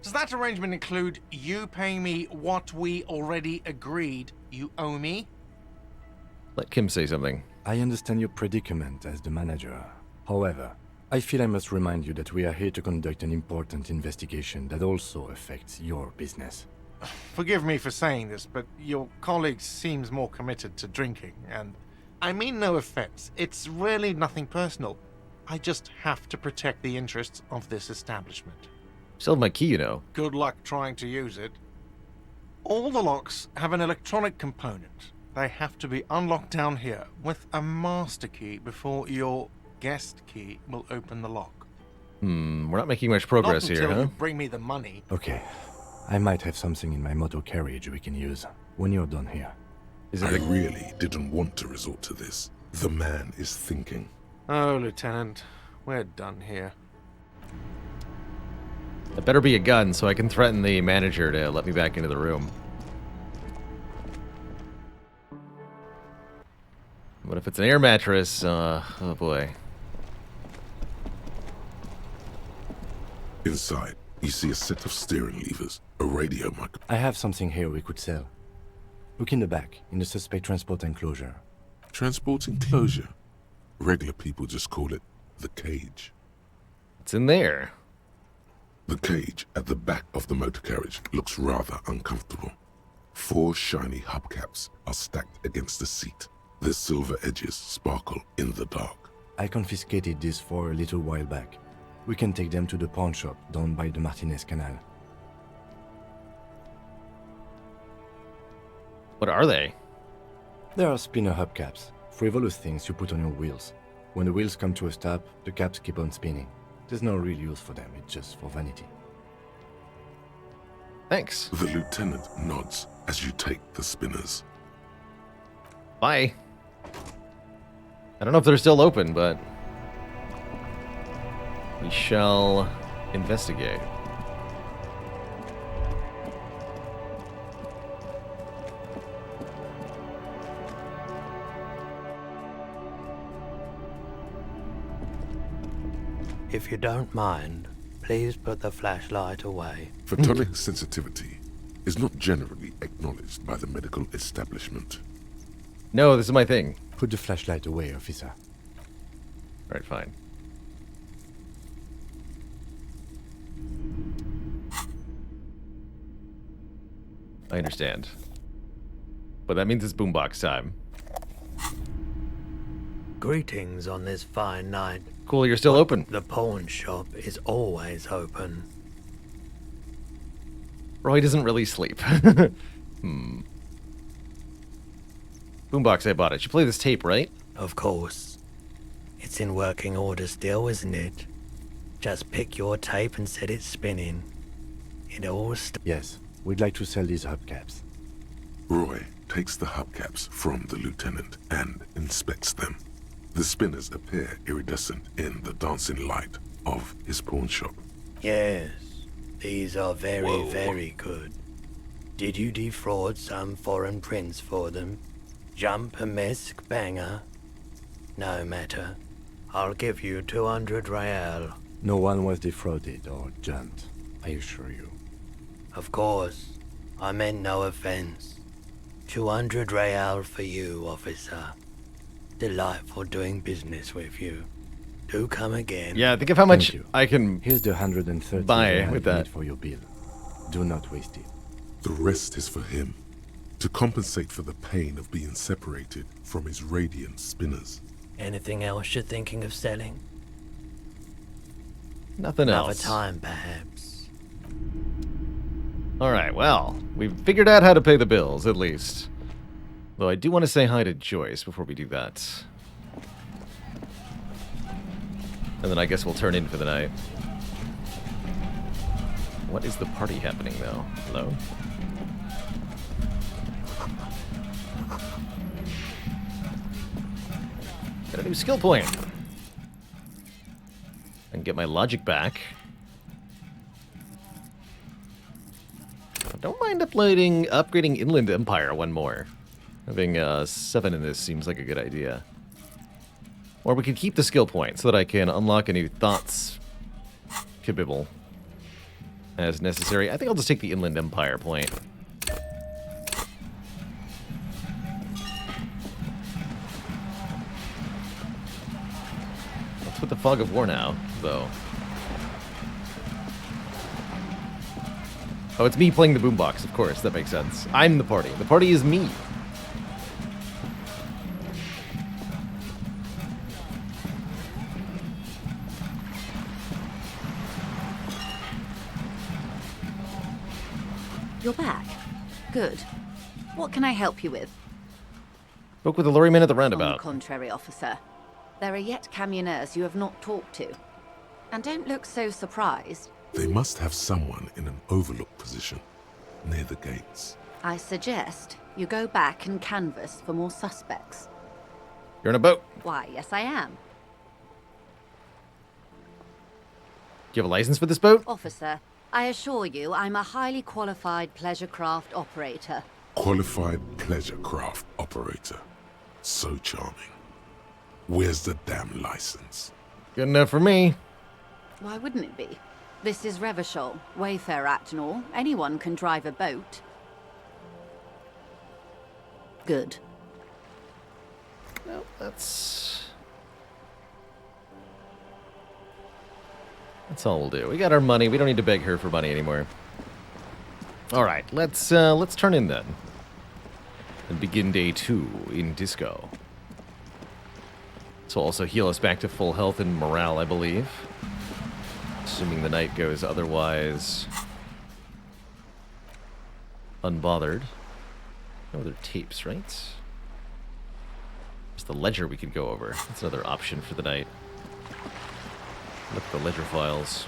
Does that arrangement include you paying me what we already agreed you owe me? Let Kim say something. I understand your predicament as the manager. However, I feel I must remind you that we are here to conduct an important investigation that also affects your business. Forgive me for saying this, but your colleague seems more committed to drinking, and I mean no offense. It's really nothing personal. I just have to protect the interests of this establishment. Still have my key, you know. Good luck trying to use it. All the locks have an electronic component. They have to be unlocked down here with a master key before your guest key will open the lock. We're not making much progress Not here, until huh? you bring me the money. Okay. I might have something in my motor carriage we can use when you're done here. I really didn't want to resort to this. The man is thinking. Oh, Lieutenant, we're done here. It better be a gun so I can threaten the manager to let me back into the room. What if it's an air mattress? Oh boy. Inside, you see a set of steering levers, a radio mic. I have something here we could sell. Look in the back, in the suspect transport enclosure. Transport enclosure? Regular people just call it the cage. It's in there. The cage at the back of the motor carriage looks rather uncomfortable. 4 shiny hubcaps are stacked against the seat. Their silver edges sparkle in the dark. I confiscated these 4 a little while back. We can take them to the pawn shop down by the Martinez Canal. What are they? They are spinner hubcaps, frivolous things you put on your wheels. When the wheels come to a stop, the caps keep on spinning. There's no real use for them, it's just for vanity. Thanks. The lieutenant nods as you take the spinners. Bye. I don't know if they're still open, but we shall investigate. If you don't mind, please put the flashlight away. Photonic sensitivity is not generally acknowledged by the medical establishment. No, this is my thing. Put the flashlight away, officer. Alright, fine. I understand. But that means it's boombox time. Greetings on this fine night. Cool, you're still open. The pawn shop is always open. Roy doesn't really sleep. Boombox, I bought it. You play this tape, right? Of course. It's in working order still, isn't it? Just pick your tape and set it spinning. It all Yes, we'd like to sell these hubcaps. Roy takes the hubcaps from the lieutenant and inspects them. The spinners appear iridescent in the dancing light of his pawn shop. Yes, these are very good. Did you defraud some foreign prince for them? Jump-a-mesk banger? No matter. I'll give you 200 real. No one was defrauded or jumped, I assure you. Of course. I meant no offense. 200 real for you, officer. Delightful doing business with you. Do come again. Yeah, think of how much I can Here's the 130 buy with that. for your bill. Do not waste it. The rest is for him, to compensate for the pain of being separated from his radiant spinners. Anything else you're thinking of selling? Nothing Another else. time, perhaps. Alright, well, we've figured out how to pay the bills, at least. Though I do want to say hi to Joyce before we do that. And then I guess we'll turn in for the night. What is the party happening, though? Hello? Got a new skill point. And get my logic back. I don't mind upgrading Inland Empire one more. Having 7 in this seems like a good idea. Or we could keep the skill point so that I can unlock a new thoughts kibibble as necessary. I think I'll just take the Inland Empire point. Let's put the Fog of War now, though. Oh, it's me playing the boombox, of course. That makes sense. I'm the party. The party is me. You're back. Good. What can I help you with? Spoke with the lorryman at the On roundabout. the contrary, officer. There are yet camionneurs you have not talked to. And don't look so surprised. They must have someone in an overlook position near the gates. I suggest you go back and canvass for more suspects. You're in a boat. Why, yes I am. Do you have a license for this boat? Officer, I assure you I'm a highly qualified pleasure craft operator. Qualified pleasure craft operator. So charming. Where's the damn license? Good enough for me. Why wouldn't it be? This is Revachol, Wayfair Act and all. Anyone can drive a boat. Good. No, that's all we'll do. We got our money. We don't need to beg her for money anymore. All right, let's turn in then and begin day 2 in Disco. This will also heal us back to full health and morale, I believe. Assuming the night goes otherwise unbothered. No other tapes, right? There's the ledger we could go over. That's another option for the night. Look at the ledger files.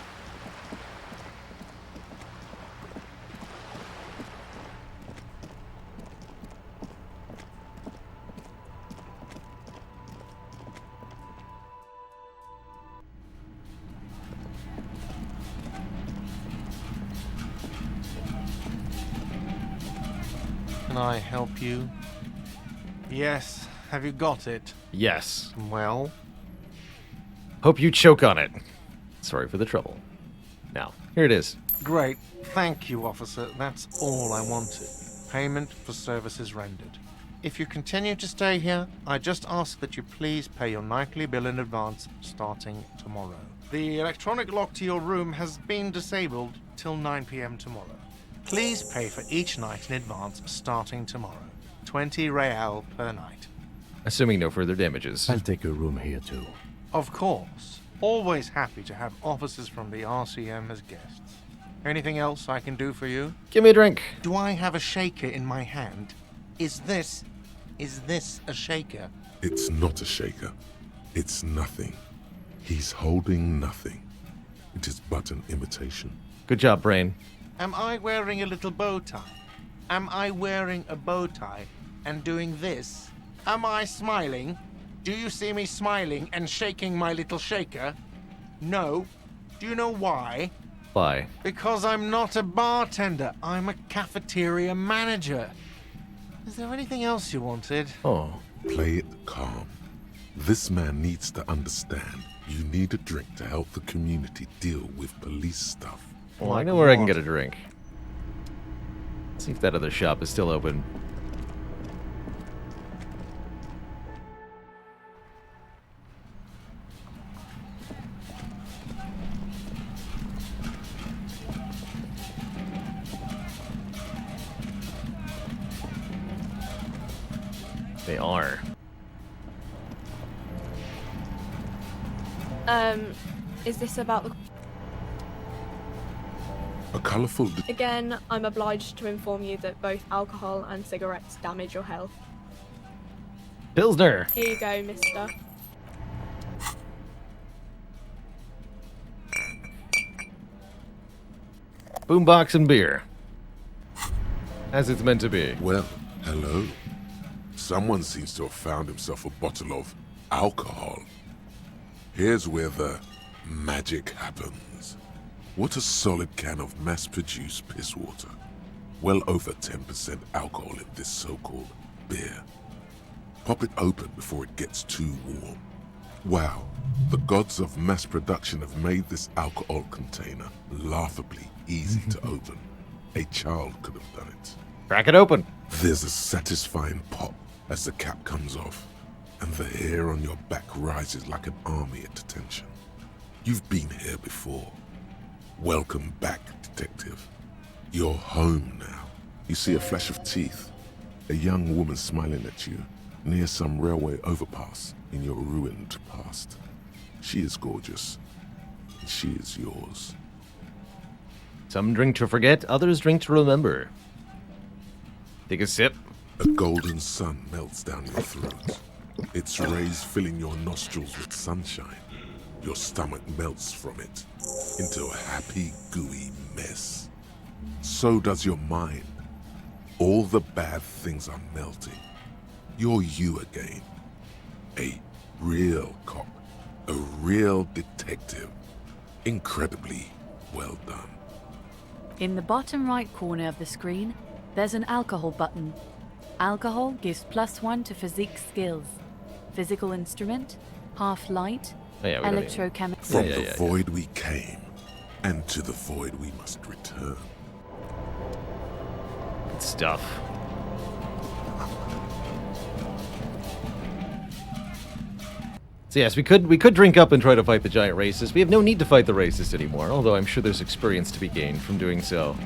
Can I help you? Yes. Have you got it? Yes. Well? Hope you choke on it. Sorry for the trouble. Now, here it is. Great. Thank you, officer. That's all I wanted. Payment for services rendered. If you continue to stay here, I just ask that you please pay your nightly bill in advance starting tomorrow. The electronic lock to your room has been disabled till 9 p.m. tomorrow. Please pay for each night in advance starting tomorrow. 20 real per night. Assuming no further damages. I'll take a room here too. Of course. Always happy to have officers from the RCM as guests. Anything else I can do for you? Give me a drink. Do I have a shaker in my hand? Is this a shaker? It's not a shaker. It's nothing. He's holding nothing. It is but an imitation. Good job, Brain. Am I wearing a little bow tie? Am I wearing a bow tie and doing this? Am I smiling? Do you see me smiling and shaking my little shaker? No. Do you know why? Why? Because I'm not a bartender. I'm a cafeteria manager. Is there anything else you wanted? Oh. Play it calm. This man needs to understand you need a drink to help the community deal with police stuff. Well, I know where I can get a drink. Let's see if that other shop is still open. They are. Is this about the... A colourful... Again, I'm obliged to inform you that both alcohol and cigarettes damage your health. Pilsner! Here you go, mister. Boombox and beer. As it's meant to be. Well, hello. Someone seems to have found himself a bottle of alcohol. Here's where the magic happens. What a solid can of mass-produced piss water. Well over 10% alcohol in this so-called beer. Pop it open before it gets too warm. Wow, the gods of mass production have made this alcohol container laughably easy to open. A child could have done it. Crack it open. There's a satisfying pop as the cap comes off, and the hair on your back rises like an army at attention. You've been here before. Welcome back, detective. You're home now. You see a flash of teeth, a young woman smiling at you near some railway overpass in your ruined past. She is gorgeous, and she is yours. Some drink to forget, others drink to remember. Take a sip. A golden sun melts down your throat. Its rays filling your nostrils with sunshine. Your stomach melts from it into a happy, gooey mess. So does your mind. All the bad things are melting. You're you again. A real cop. A real detective. Incredibly well done. In the bottom right corner of the screen, there's an alcohol button. Alcohol gives +1 to physique skills. Physical instrument, half light, electrochemical. From the void we came, and to the void we must return. Good stuff. So yes, we could drink up and try to fight the giant racist. We have no need to fight the racist anymore, although I'm sure there's experience to be gained from doing so.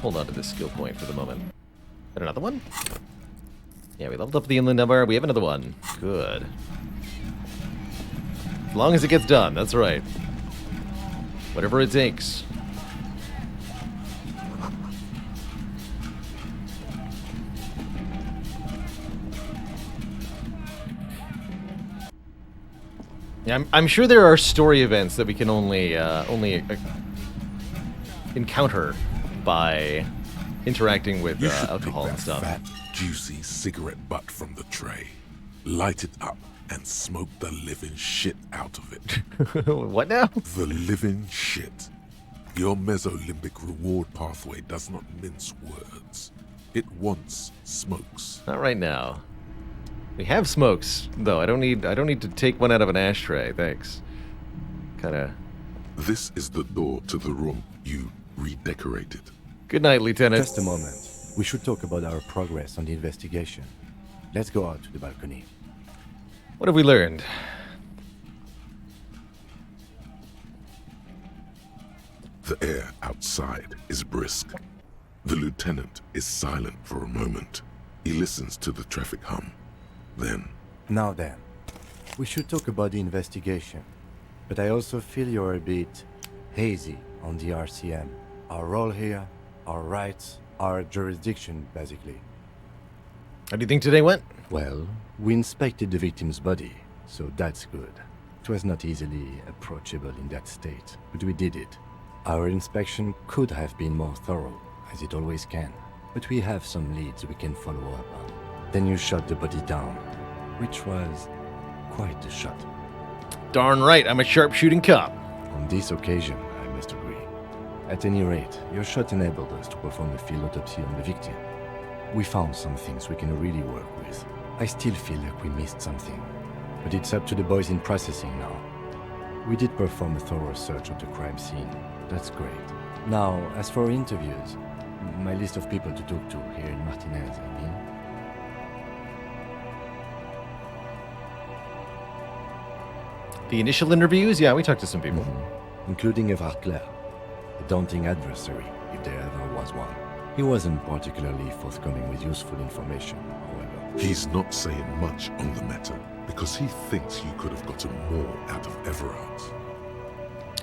Hold on to this skill point for the moment. Got another one? Yeah, we leveled up the inland number. We have another one. Good. As long as it gets done, that's right. Whatever it takes. Yeah, I'm sure there are story events that we can only encounter by interacting with You should alcohol pick and that stuff. fat, juicy cigarette butt from the tray, light it up, and smoke the living shit out of it. What now? The living shit. Your Mesolimbic reward pathway does not mince words. It wants smokes. Not right now. We have smokes, though. I don't need to take one out of an ashtray. Thanks. Kinda. This is the door to the room you redecorated. Good night, Lieutenant. Just a moment. We should talk about our progress on the investigation. Let's go out to the balcony. What have we learned? The air outside is brisk. The lieutenant is silent for a moment. He listens to the traffic hum. Then... Now then, we should talk about the investigation. But I also feel you're a bit hazy on the RCM. Our role here, our rights, our jurisdiction, basically. How do you think today went? Well, we inspected the victim's body, so that's good. It was not easily approachable in that state, but we did it. Our inspection could have been more thorough, as it always can, but we have some leads we can follow up on. Then you shot the body down, which was quite the shot. Darn right, I'm a sharpshooting cop. On this occasion, I must agree. At any rate, your shot enabled us to perform a field autopsy on the victim. We found some things we can really work with. I still feel like we missed something, but it's up to the boys in processing now. We did perform a thorough search of the crime scene. That's great. Now, as for interviews, my list of people to talk to here in Martinez, I mean. The initial interviews? Yeah, we talked to some people. Including Evrard Claire, a daunting adversary, if there ever was one. He wasn't particularly forthcoming with useful information, however. He's not saying much on the matter, because he thinks you could have gotten more out of Everard.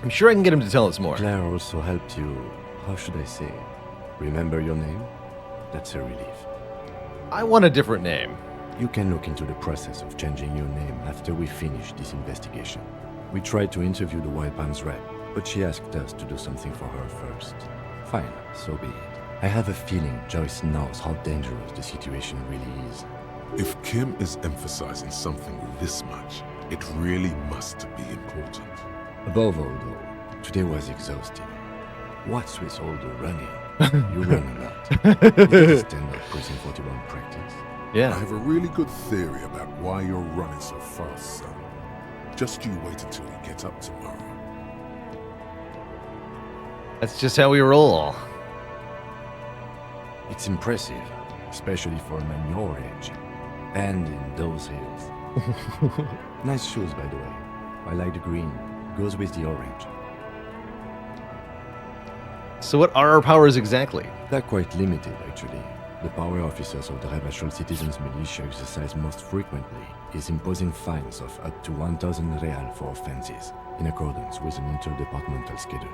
I'm sure I can get him to tell us more. Claire also helped you, how should I say, remember your name? That's a relief. I want a different name. You can look into the process of changing your name after we finish this investigation. We tried to interview the White Band's rep, but she asked us to do something for her first. Fine, so be it. I have a feeling Joyce knows how dangerous the situation really is. If Kim is emphasizing something this much, it really must be important. Above all, though, today was exhausting. What's with all the running? You run a lot. You did a stand-up prison 41 practice. Yeah. I have a really good theory about why you're running so fast, son. Just you wait until you get up tomorrow. That's just how we roll. It's impressive, especially for a man your age. And in those hills. Nice shoes, by the way. I like the green. Goes with the orange. So what are our powers exactly? They're quite limited, actually. The power officers of the Revachol Citizens Militia exercise most frequently is imposing fines of up to 1,000 real for offenses, in accordance with an interdepartmental schedule.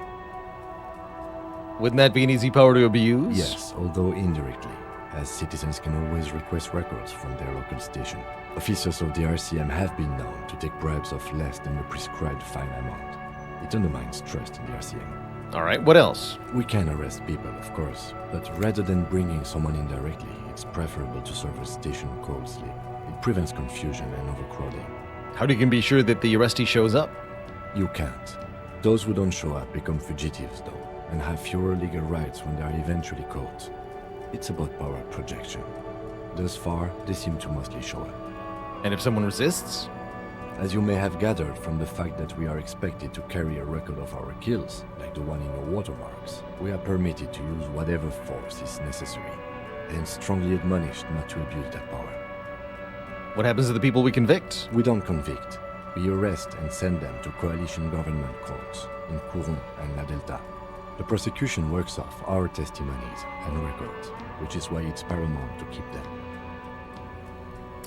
Wouldn't that be an easy power to abuse? Yes, although indirectly, as citizens can always request records from their local station. Officers of the RCM have been known to take bribes of less than the prescribed fine amount. It undermines trust in the RCM. Alright, what else? We can arrest people, of course, but rather than bringing someone in directly, it's preferable to serve a station cold sleep. It prevents confusion and overcrowding. How do you can be sure that the arrestee shows up? You can't. Those who don't show up become fugitives, though, and have fewer legal rights when they are eventually caught. It's about power projection. Thus far, they seem to mostly show up. And if someone resists? As you may have gathered from the fact that we are expected to carry a record of our kills, like the one in your watermarks, we are permitted to use whatever force is necessary, and strongly admonished not to abuse that power. What happens to the people we convict? We don't convict. We arrest and send them to coalition government courts in Courron and La Delta. The prosecution works off our testimonies and records, which is why it's paramount to keep them.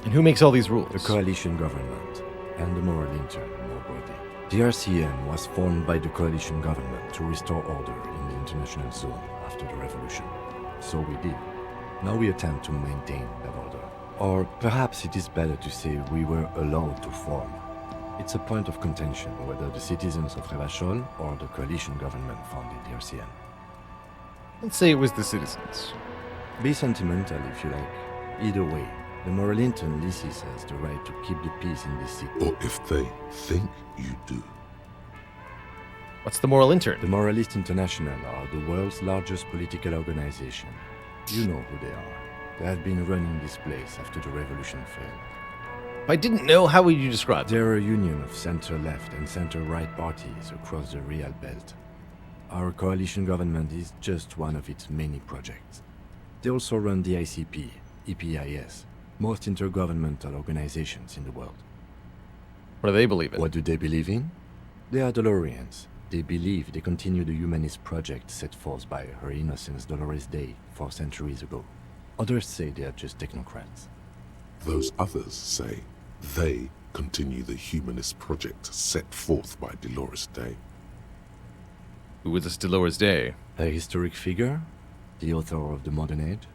And who makes all these rules? The coalition government, and the moral intern, more broadly. The RCM was formed by the coalition government to restore order in the international zone after the revolution. So we did. Now we attempt to maintain that order. Or perhaps it is better to say we were allowed to form. It's a point of contention whether the citizens of Revachol or the coalition government founded the RCM. Let's say it was the citizens. Be sentimental if you like. Either way, the moral intern leases us the right to keep the peace in this city. Or if they think you do. What's the moral intern? The Moralist International are the world's largest political organization. You know who they are. They have been running this place after the revolution failed. If I didn't know, how would you describe them? They're a union of center-left and center-right parties across the Real Belt. Our coalition government is just one of its many projects. They also run the ICP, EPIS, most intergovernmental organizations in the world. What do they believe in? What do they believe in? They are DeLoreans, They believe they continue the humanist project set forth by Her Innocence Dolores Day 4 centuries ago. Others say they are just technocrats. Those others say they continue the humanist project set forth by Dolores Day. Who was this Dolores Day? A historic figure? The author of the modern age?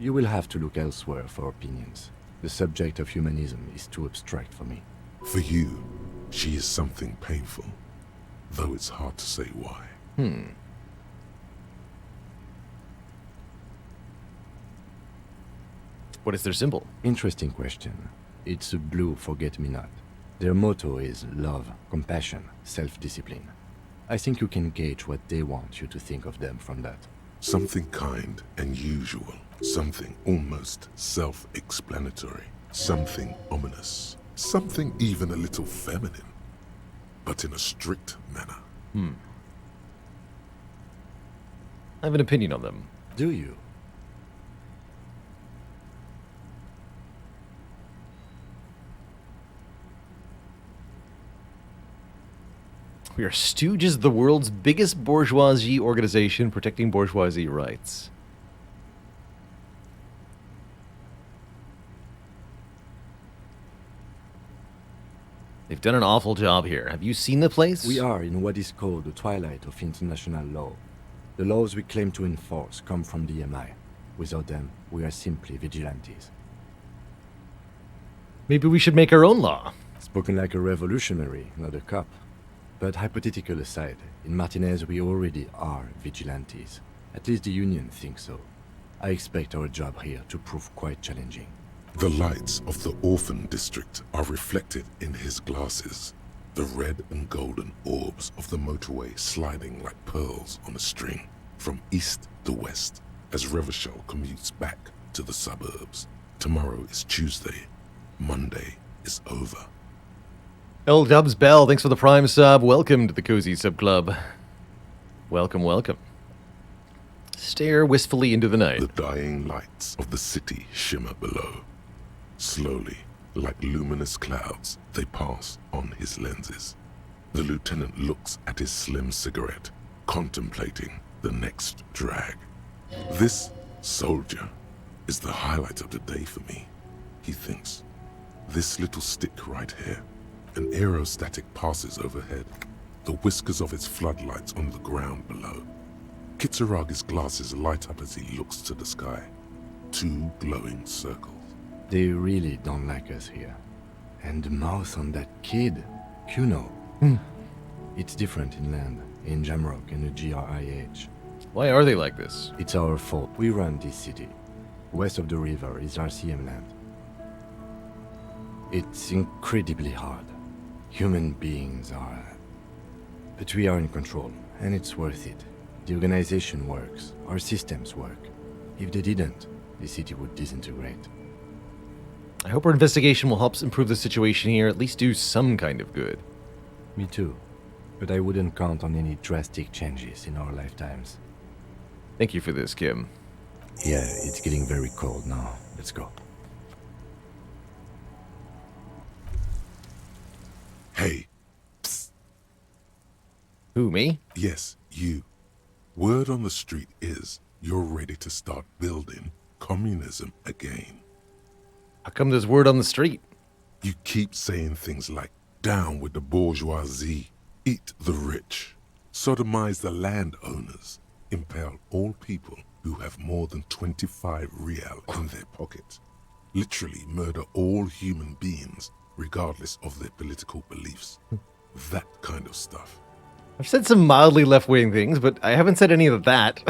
You will have to look elsewhere for opinions. The subject of humanism is too abstract for me. For you, she is something painful, though it's hard to say why. What is their symbol? Interesting question. It's a blue forget-me-not. Their motto is love, compassion, self-discipline. I think you can gauge what they want you to think of them from that. Something kind and usual. Something almost self-explanatory. Something ominous. Something even a little feminine. But in a strict manner. I have an opinion on them. Do you? We are Stooges, the world's biggest bourgeoisie organization protecting bourgeoisie rights. They've done an awful job here. Have you seen the place? We are in what is called the twilight of international law. The laws we claim to enforce come from the MI. Without them, we are simply vigilantes. Maybe we should make our own law. Spoken like a revolutionary, not a cop. But hypothetical aside, in Martinez we already are vigilantes. At least the Union thinks so. I expect our job here to prove quite challenging. The lights of the orphan district are reflected in his glasses. The red and golden orbs of the motorway sliding like pearls on a string from east to west as Revachol commutes back to the suburbs. Tomorrow is Tuesday. Monday is over. L Dubs Bell, thanks for the Prime sub. Welcome to the Cozy Sub Club. Welcome, welcome. Stare wistfully into the night. The dying lights of the city shimmer below. Slowly, like luminous clouds, they pass on his lenses. The lieutenant looks at his slim cigarette, contemplating the next drag. This soldier is the highlight of the day for me, he thinks. This little stick right here. An aerostatic passes overhead, the whiskers of its floodlights on the ground below. Kitsuragi's glasses light up as he looks to the sky. 2 glowing circles. They really don't like us here. And the mouth on that kid, Kuno. It's different inland, in Jamrock and the GRIH. Why are they like this? It's our fault. We run this city. West of the river is RCM land. It's incredibly hard. Human beings are... But we are in control, and it's worth it. The organization works. Our systems work. If they didn't, the city would disintegrate. I hope our investigation will help improve the situation here, at least do some kind of good. Me too. But I wouldn't count on any drastic changes in our lifetimes. Thank you for this, Kim. Yeah, it's getting very cold now. Let's go. Hey. Psst. Who, me? Yes, you. Word on the street is you're ready to start building communism again. How come there's word on the street? You keep saying things like, down with the bourgeoisie, eat the rich, sodomize the landowners, impale all people who have more than 25 real in their pockets, literally murder all human beings regardless of their political beliefs. That kind of stuff. I've said some mildly left-wing things, but I haven't said any of that.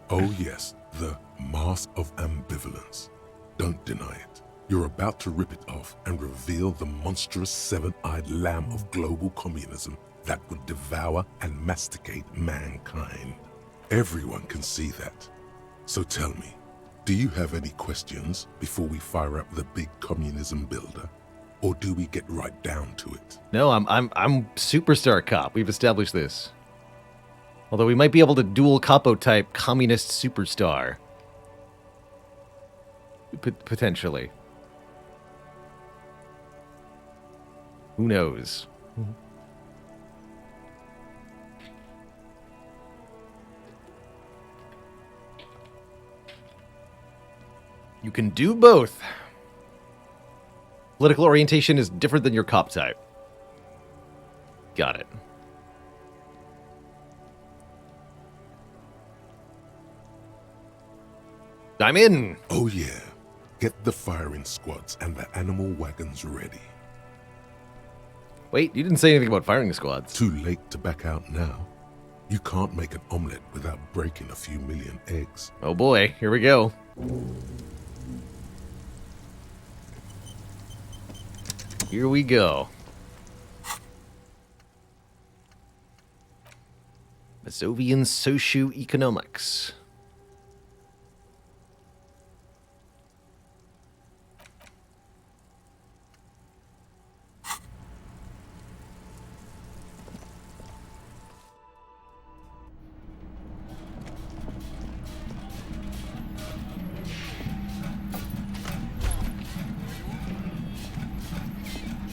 Oh yes, the mask of ambivalence. Don't deny it. You're about to rip it off and reveal the monstrous seven-eyed lamb of global communism that would devour and masticate mankind. Everyone can see that. So tell me, do you have any questions before we fire up the big communism builder? Or do we get right down to it? No, I'm superstar cop. We've established this. Although we might be able to dual capo type communist superstar. Potentially. Who knows? You can do both. Political orientation is different than your cop type. Got it. I'm in. Oh yeah. Get the firing squads and the animal wagons ready. Wait, you didn't say anything about firing squads. Too late to back out now. You can't make an omelet without breaking a few million eggs. Oh boy, here we go. Here we go. Mazovian socioeconomics.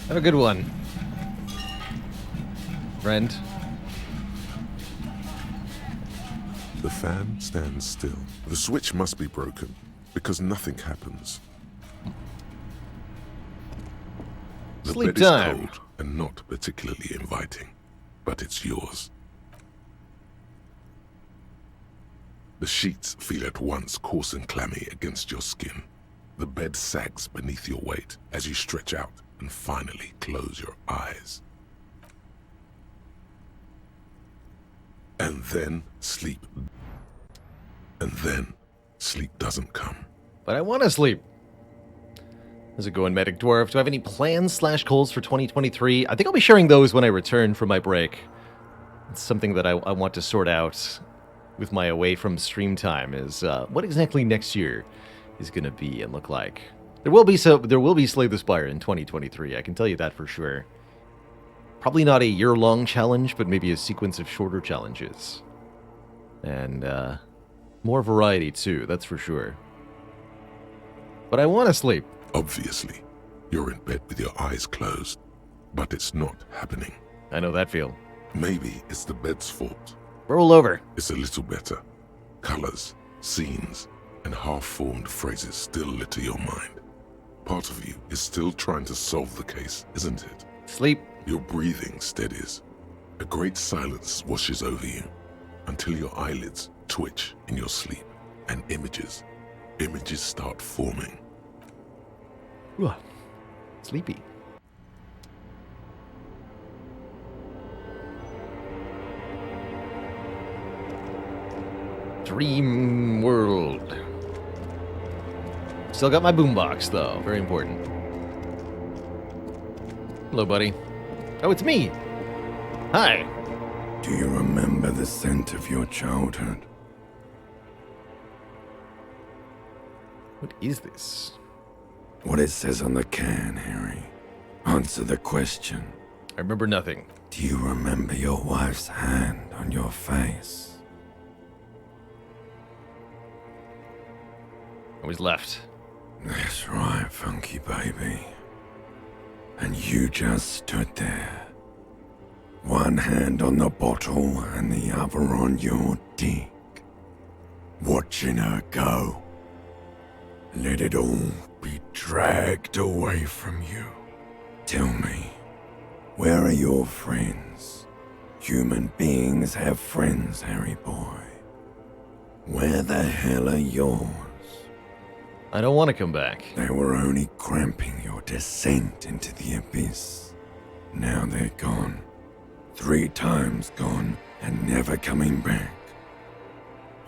Have a good one, friend. The fan stands still. The switch must be broken, because nothing happens. The Sleep bed time. is cold and not particularly inviting, but it's yours. The sheets feel at once coarse and clammy against your skin. The bed sags beneath your weight as you stretch out and finally close your eyes. And then sleep. And then sleep doesn't come. But I want to sleep. How's it going, Medic Dwarf? Do I have any plans / goals for 2023? I think I'll be sharing those when I return from my break. It's something that I want to sort out with my away from stream time is what exactly next year is going to be and look like. There will be Slay the Spire in 2023. I can tell you that for sure. Probably not a year-long challenge, but maybe a sequence of shorter challenges. And more variety too, that's for sure. But I want to sleep. Obviously, you're in bed with your eyes closed, but it's not happening. I know that feel. Maybe it's the bed's fault. Roll over. It's a little better. Colors, scenes, and half-formed phrases still litter your mind. Part of you is still trying to solve the case, isn't it? Sleep. Your breathing steadies. A great silence washes over you until your eyelids twitch in your sleep and images start forming. Ooh, sleepy. Dream world. Still got my boombox, though. Very important. Hello, buddy. Oh, it's me. Hi. Do you remember the scent of your childhood? What is this? What it says on the can, Harry. Answer the question. I remember nothing. Do you remember your wife's hand on your face? I was left. That's right, funky baby. And you just stood there. One hand on the bottle and the other on your dick. Watching her go. Let it all be dragged away from you. Tell me, where are your friends? Human beings have friends, Harry boy. Where the hell are yours? I don't want to come back. They were only cramping your descent into the abyss. Now they're gone. 3 times gone and never coming back.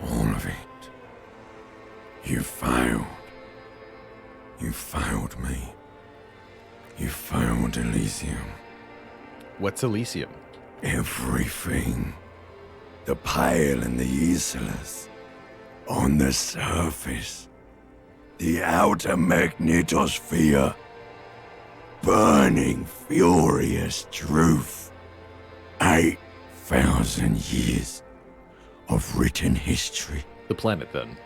All of it. You failed. You failed me. You failed Elysium. What's Elysium? Everything. The Pale and the Isolus. On the surface. The outer magnetosphere. Burning, furious truth. 8,000 years of written history. The planet, then.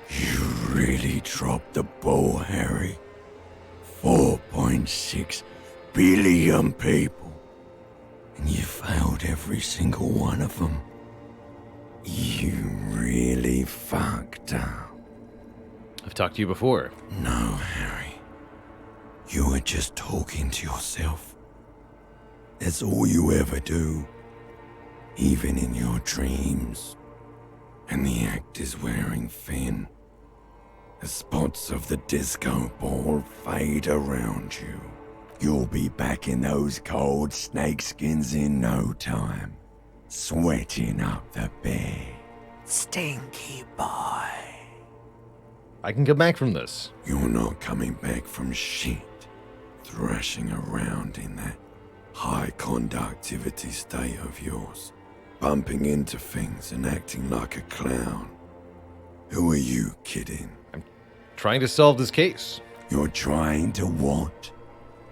You really dropped the ball, Harry. 4.6 billion people. And you failed every single one of them. You really fucked up. I've talked to you before. No, Harry. You were just talking to yourself. That's all you ever do, even in your dreams. And the act is wearing thin. The spots of the disco ball fade around you. You'll be back in those cold snakeskins in no time, sweating up the bed. Stinky boy. I can come back from this. You're not coming back from shit. Thrashing around in that high conductivity state of yours. Bumping into things and acting like a clown. Who are you kidding? I'm trying to solve this case. You're trying to what?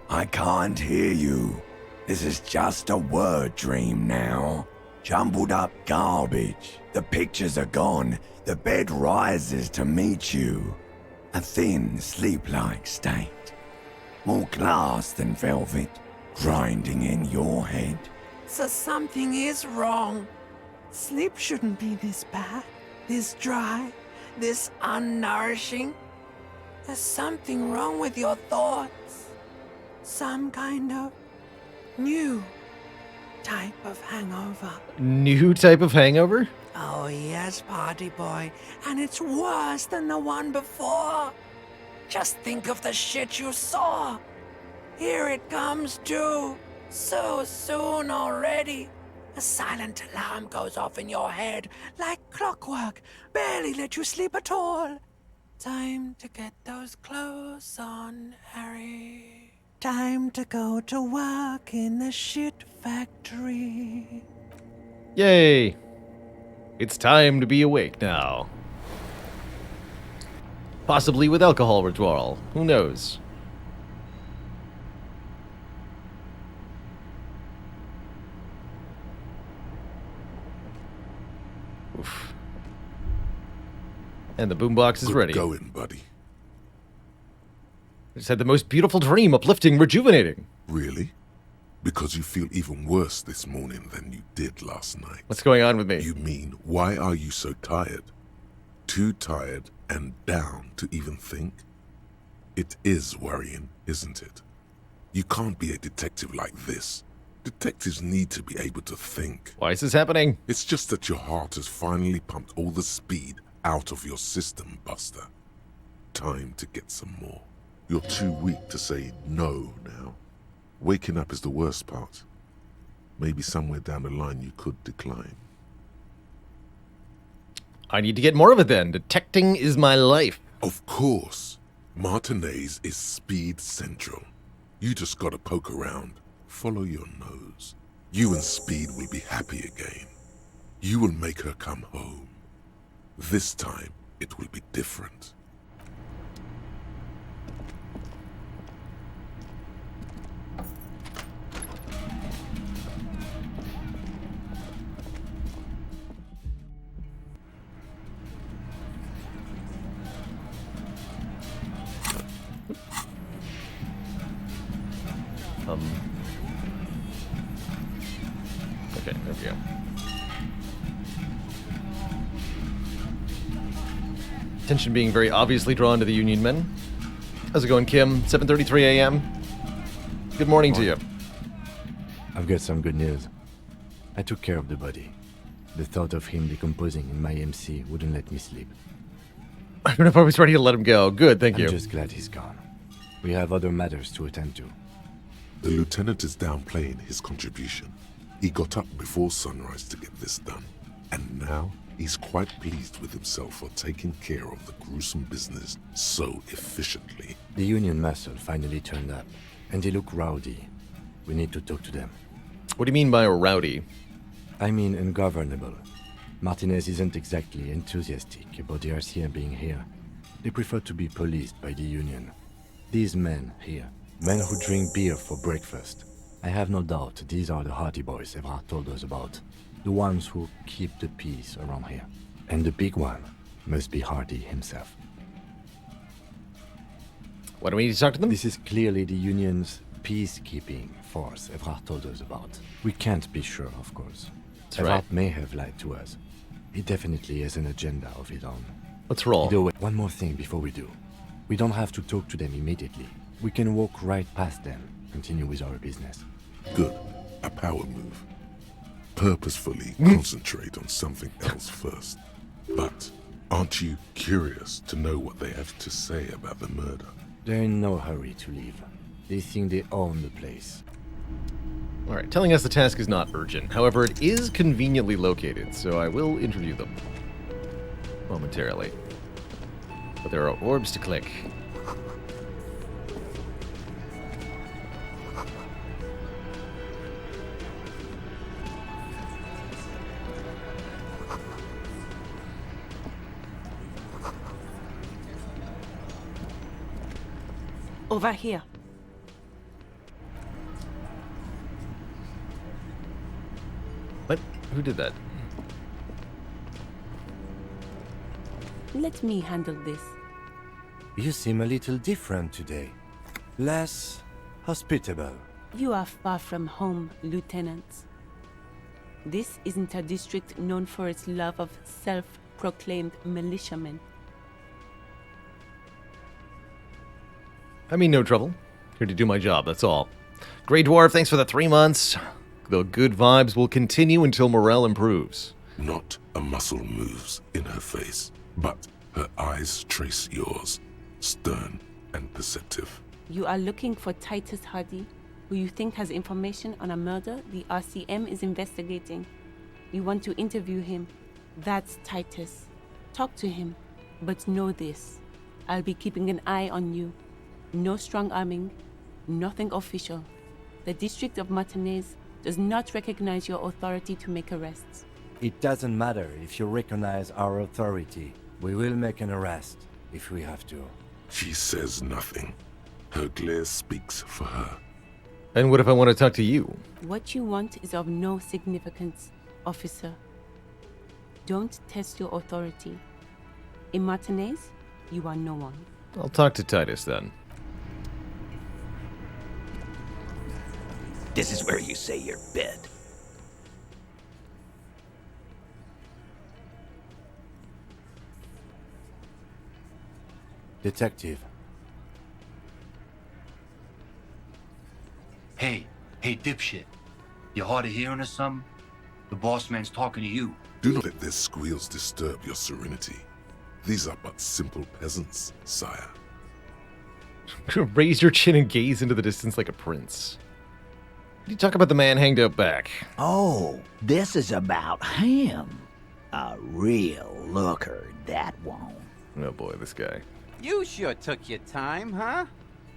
I can't hear you. This is just a word dream now. Jumbled up garbage. The pictures are gone. The bed rises to meet you. A thin, sleep-like state. More glass than velvet, grinding in your head. So something is wrong. Sleep shouldn't be this bad, this dry, this unnourishing. There's something wrong with your thoughts. Some kind of new type of hangover. New type of hangover? Oh yes, party boy, and it's worse than the one before. Just think of the shit you saw. Here it comes too. So soon already. A silent alarm goes off in your head like clockwork. Barely let you sleep at all. Time to get those clothes on, Harry. Time to go to work in the shit factory. Yay! It's time to be awake now. Possibly with alcohol withdrawal. Who knows? Oof. And the boombox is ready. Good going, buddy. I just had the most beautiful dream, uplifting, rejuvenating. Really? Because you feel even worse this morning than you did last night. What's going on with me? You mean, why are you so tired? Too tired and down to even think? It is worrying, isn't it? You can't be a detective like this. Detectives need to be able to think. Why is this happening? It's just that your heart has finally pumped all the speed out of your system, Buster. Time to get some more. You're too weak to say no now. Waking up is the worst part. Maybe somewhere down the line you could decline. I need to get more of it then. Detecting is my life. Of course. Martinez is speed central. You just gotta poke around. Follow your nose. You and Speed will be happy again. You will make her come home. This time, it will be different. Okay, there we go. Attention being very obviously drawn to the Union men. How's it going, Kim? 7:33 a.m. Good morning to you. I've got some good news. I took care of the body. The thought of him decomposing in my MC wouldn't let me sleep. I don't know if I was ready to let him go. Good, thank you. I'm just glad he's gone. We have other matters to attend to. The lieutenant is downplaying his contribution. He got up before sunrise to get this done, and now he's quite pleased with himself for taking care of the gruesome business so efficiently. The Union muscle finally turned up, and they look rowdy. We need to talk to them. What do you mean by rowdy? I mean ungovernable. Martinez isn't exactly enthusiastic about the RCM being here. They prefer to be policed by the Union. These men here, men who drink beer for breakfast. I have no doubt these are the hearty boys Evrard told us about. The ones who keep the peace around here. And the big one must be Hardy himself. Why do we need to talk to them? This is clearly the Union's peacekeeping force Evrard told us about. We can't be sure, of course. That's Evrard right. may have lied to us. He definitely has an agenda of his own. Let's roll. Either way, one more thing before we do. We don't have to talk to them immediately. We can walk right past them, continue with our business. Good. A power move. Purposefully concentrate on something else first. But aren't you curious to know what they have to say about the murder? They're in no hurry to leave. They think they own the place. Alright, telling us the task is not urgent. However, it is conveniently located, so I will interview them momentarily. But there are orbs to click. Over here. What? Who did that? Let me handle this. You seem a little different today. Less hospitable. You are far from home, Lieutenant. This isn't a district known for its love of self-proclaimed militiamen. I mean, no trouble. Here to do my job, that's all. Grey Dwarf, thanks for the 3 months. The good vibes will continue until morale improves. Not a muscle moves in her face, but her eyes trace yours, stern and perceptive. You are looking for Titus Hardy, who you think has information on a murder the RCM is investigating. You want to interview him. That's Titus. Talk to him, but know this. I'll be keeping an eye on you. No strong arming, nothing official. The District of Martinez does not recognize your authority to make arrests. It doesn't matter if you recognize our authority. We will make an arrest if we have to. She says nothing. Her glare speaks for her. And what if I want to talk to you? What you want is of no significance, officer. Don't test your authority. In Martinez, you are no one. I'll talk to Titus then. This is where you say your bid. Detective. Hey, dipshit. You hard of hearing or something? The boss man's talking to you. Do not let their squeals disturb your serenity. These are but simple peasants, sire. Raise your chin and gaze into the distance like a prince. You talk about the man hanged out back. Oh, this is about him. A real looker, that won't. Oh boy, this guy. You sure took your time, huh?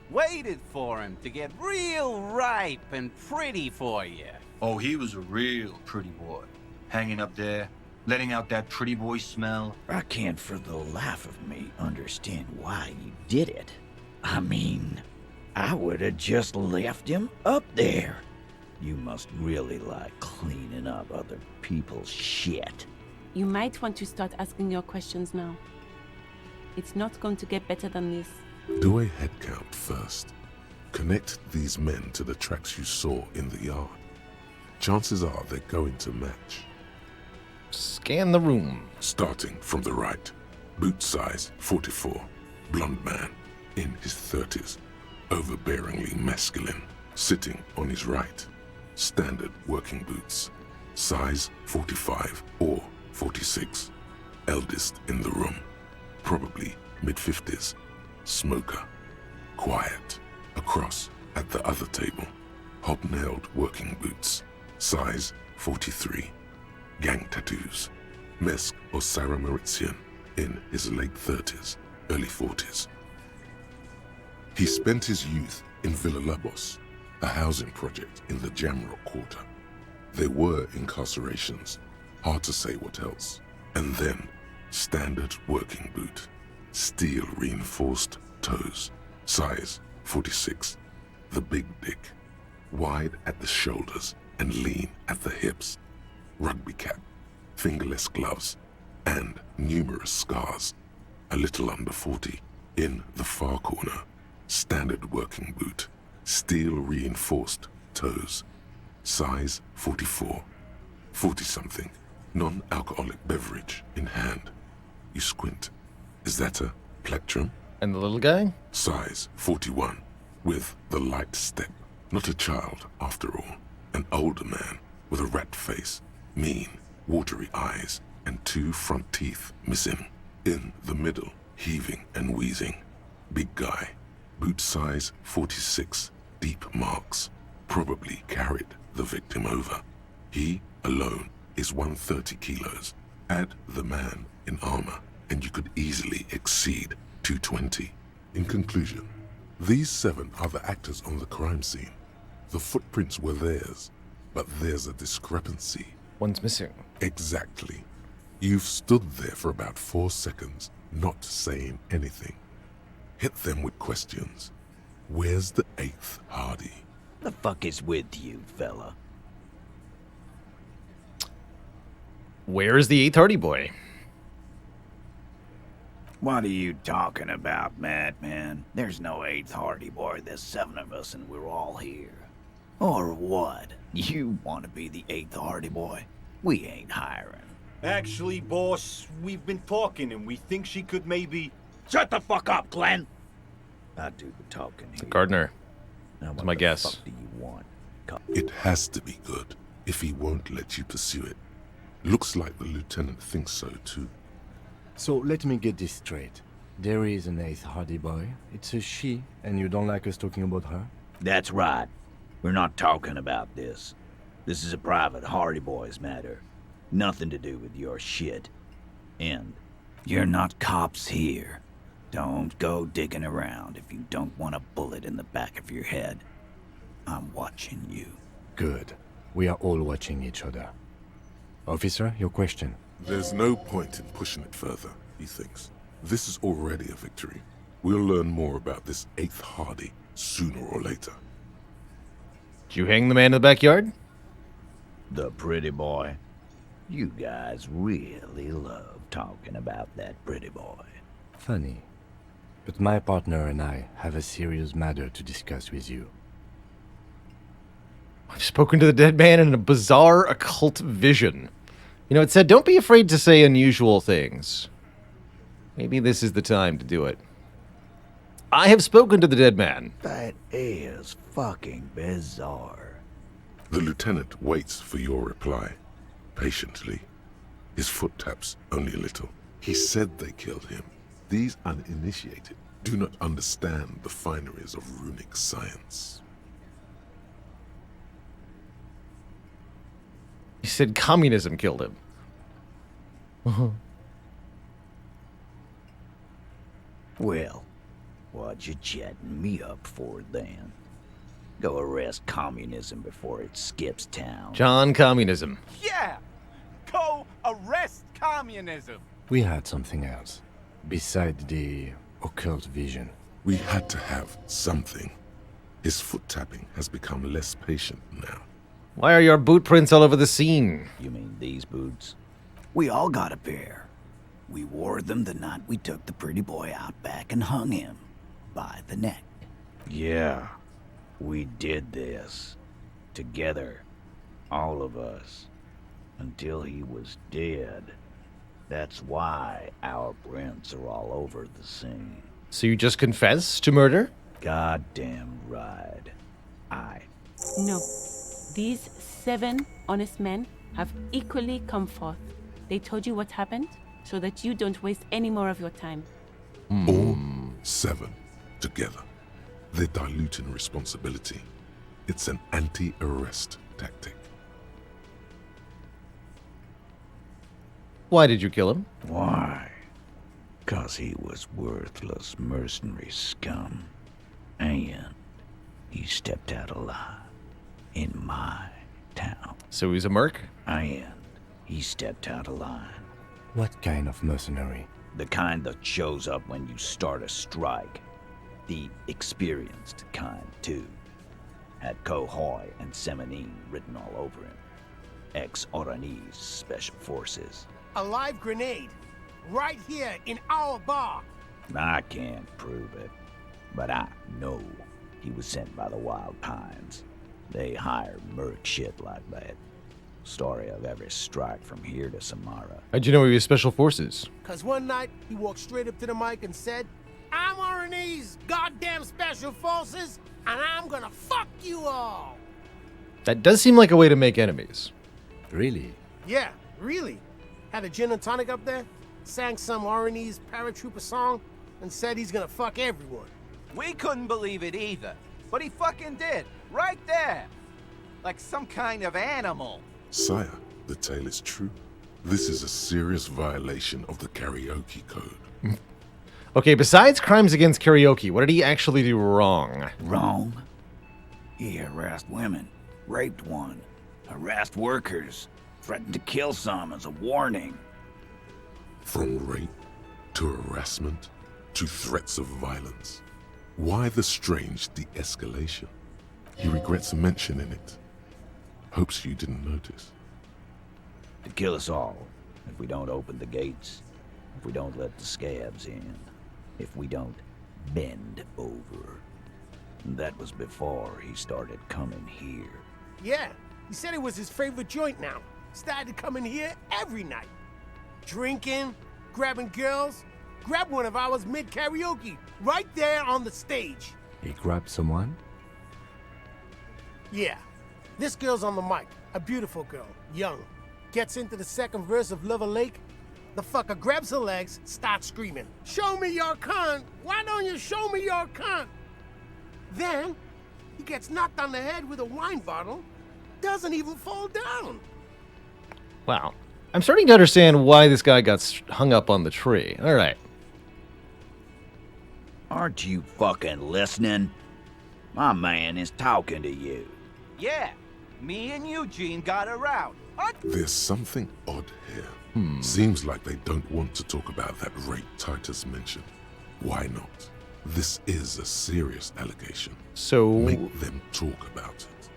Waited for him to get real ripe and pretty for you. Oh, he was a real pretty boy. Hanging up there, letting out that pretty boy smell. I can't for the life of me understand why you did it. I mean, I would have just left him up there. You must really like cleaning up other people's shit. You might want to start asking your questions now. It's not going to get better than this. Do a head count first. Connect these men to the tracks you saw in the yard. Chances are they're going to match. Scan the room. Starting from the right. Boot size 44. Blonde man. In his 30s. Overbearingly masculine. Sitting on his right. Standard working boots. Size 45 or 46. Eldest in the room. Probably mid-50s. Smoker. Quiet. Across at the other table. Hobnailed working boots. Size 43. Gang tattoos. Mesk or Sarah Mauritian. In his late 30s, early 40s. He spent his youth in Villa Labos, a housing project in the Jamrock Quarter. There were incarcerations, hard to say what else. And then, standard working boot, steel reinforced toes, size 46, the big dick, wide at the shoulders and lean at the hips, rugby cap, fingerless gloves, and numerous scars, a little under 40. In the far corner, standard working boot, steel reinforced toes, size 44, 40-something, non-alcoholic beverage in hand. You squint, Is that a plectrum? And the little guy? Size 41, with the light step. Not a child, after all. An older man with a rat face, mean, watery eyes, and 2 front teeth missing. In the middle, heaving and wheezing. Big guy. Boot size 46, deep marks. Probably carried the victim over. He, alone, is 130 kilos. Add the man in armor, and you could easily exceed 220. In conclusion, these 7 are the actors on the crime scene. The footprints were theirs, but there's a discrepancy. One's missing. Exactly. You've stood there for about 4 seconds, not saying anything. Hit them with questions. Where's the 8th Hardy? The fuck is with you, fella? Where is the 8th Hardy boy? What are you talking about, madman? There's no 8th Hardy boy. There's 7 of us and we're all here. Or what? You want to be the 8th Hardy boy? We ain't hiring. Actually, boss, we've been talking and we think she could maybe... Shut the fuck up, Glenn! I do the talking here. The gardener. Now, That's my guess. What the fuck do you want? It has to be good, if he won't let you pursue it. Looks like the lieutenant thinks so, too. So let me get this straight. There is an 8th Hardy boy. It's a she, and you don't like us talking about her? That's right. We're not talking about this. This is a private Hardy Boys matter. Nothing to do with your shit. And you're not cops here. Don't go digging around if you don't want a bullet in the back of your head. I'm watching you. Good. We are all watching each other. Officer, your question. There's no point in pushing it further, he thinks. This is already a victory. We'll learn more about this 8th Hardy sooner or later. Did you hang the man in the backyard? The pretty boy. You guys really love talking about that pretty boy. Funny. But my partner and I have a serious matter to discuss with you. I've spoken to the dead man in a bizarre occult vision. You know, it said, don't be afraid to say unusual things. Maybe this is the time to do it. I have spoken to the dead man. That is fucking bizarre. The lieutenant waits for your reply, patiently. His foot taps only a little. He said they killed him. These uninitiated do not understand the fineries of runic science. He said communism killed him. Well, what you chatting me up for then? Go arrest communism before it skips town. John Communism. Yeah! Go arrest communism! We had something else. Besides the occult vision. We had to have something. His foot tapping has become less patient now. Why are your boot prints all over the scene? You mean these boots? We all got a pair. We wore them the night we took the pretty boy out back and hung him by the neck. Yeah, we did this. Together. All of us. Until he was dead. That's why our prints are all over the scene. So you just confessed to murder? Goddamn right. No. These 7 honest men have equally come forth. They told you what happened so that you don't waste any more of your time. All 7 together. They're diluting responsibility. It's an anti-arrest tactic. Why did you kill him? Why? 'Cause he was worthless mercenary scum. And he stepped out alive in my town. So he's a merc? And he stepped out of line. What kind of mercenary? The kind that shows up when you start a strike. The experienced kind, too. Had Kohoy and Semenine written all over him. Ex-Oranese Special Forces. A live grenade, right here in our bar. I can't prove it, but I know he was sent by the Wild Pines. They hire merc shit like that. story of every strike from here to Samara. How'd you know he was Special Forces? Cause one night, he walked straight up to the mic and said, I'm R&E's goddamn Special Forces, and I'm gonna fuck you all! That does seem like a way to make enemies. Really? Yeah, really. Had a gin and tonic up there, sang some R&E's paratrooper song, and said he's gonna fuck everyone. We couldn't believe it either, but he fucking did, right there. Like some kind of animal. Sire, the tale is true. This is a serious violation of the karaoke code. Okay, besides crimes against karaoke, what did he actually do wrong? Wrong? He harassed women, raped one, harassed workers, threatened to kill some as a warning. From rape to harassment to threats of violence. Why the strange de-escalation? He regrets mentioning it. Hopes you didn't notice. To kill us all, if we don't open the gates, if we don't let the scabs in, if we don't bend over. That was before he started coming here. Yeah, he said it was his favorite joint now. Started coming here every night. Drinking, grabbing girls. Grabbed one of ours mid-karaoke, right there on the stage. He grabbed someone? Yeah. This girl's on the mic. A beautiful girl, young. Gets into the second verse of Lover Lake. The fucker grabs her legs, starts screaming, "Show me your cunt! Why don't you show me your cunt?" Then, he gets knocked on the head with a wine bottle. Doesn't even fall down. Wow. I'm starting to understand why this guy got hung up on the tree. All right. Aren't you fucking listening? My man is talking to you. Yeah, me and Eugene got around. There's something odd here. Seems like they don't want to talk about that rape Titus mentioned. Why not? This is a serious allegation. So... make them talk about it.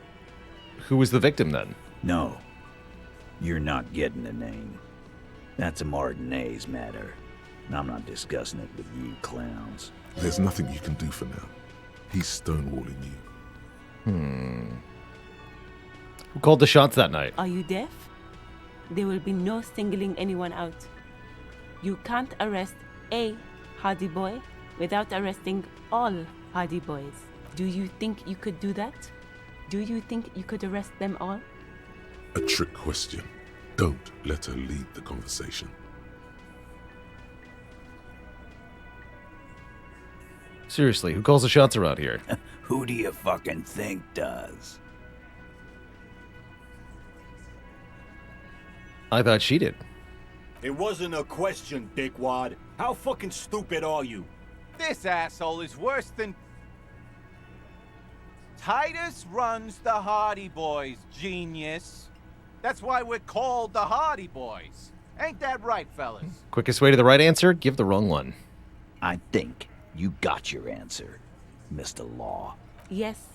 Who was the victim then? No. You're not getting the name. That's a Martinez matter. And I'm not discussing it with you clowns. There's nothing you can do for now. He's stonewalling you. Who called the shots that night? Are you deaf? There will be no singling anyone out. You can't arrest a Hardy Boy without arresting all Hardy Boys. Do you think you could do that? Do you think you could arrest them all? A trick question. Don't let her lead the conversation. Seriously, who calls the shots around here? Who do you fucking think does? I thought she did. It wasn't a question, dickwad. How fucking stupid are you? This asshole is worse than... Titus runs the Hardy Boys, genius. That's why we're called the Hardy Boys. Ain't that right, fellas? Quickest way to the right answer? Give the wrong one. I think you got your answer, Mr. Law. Yes,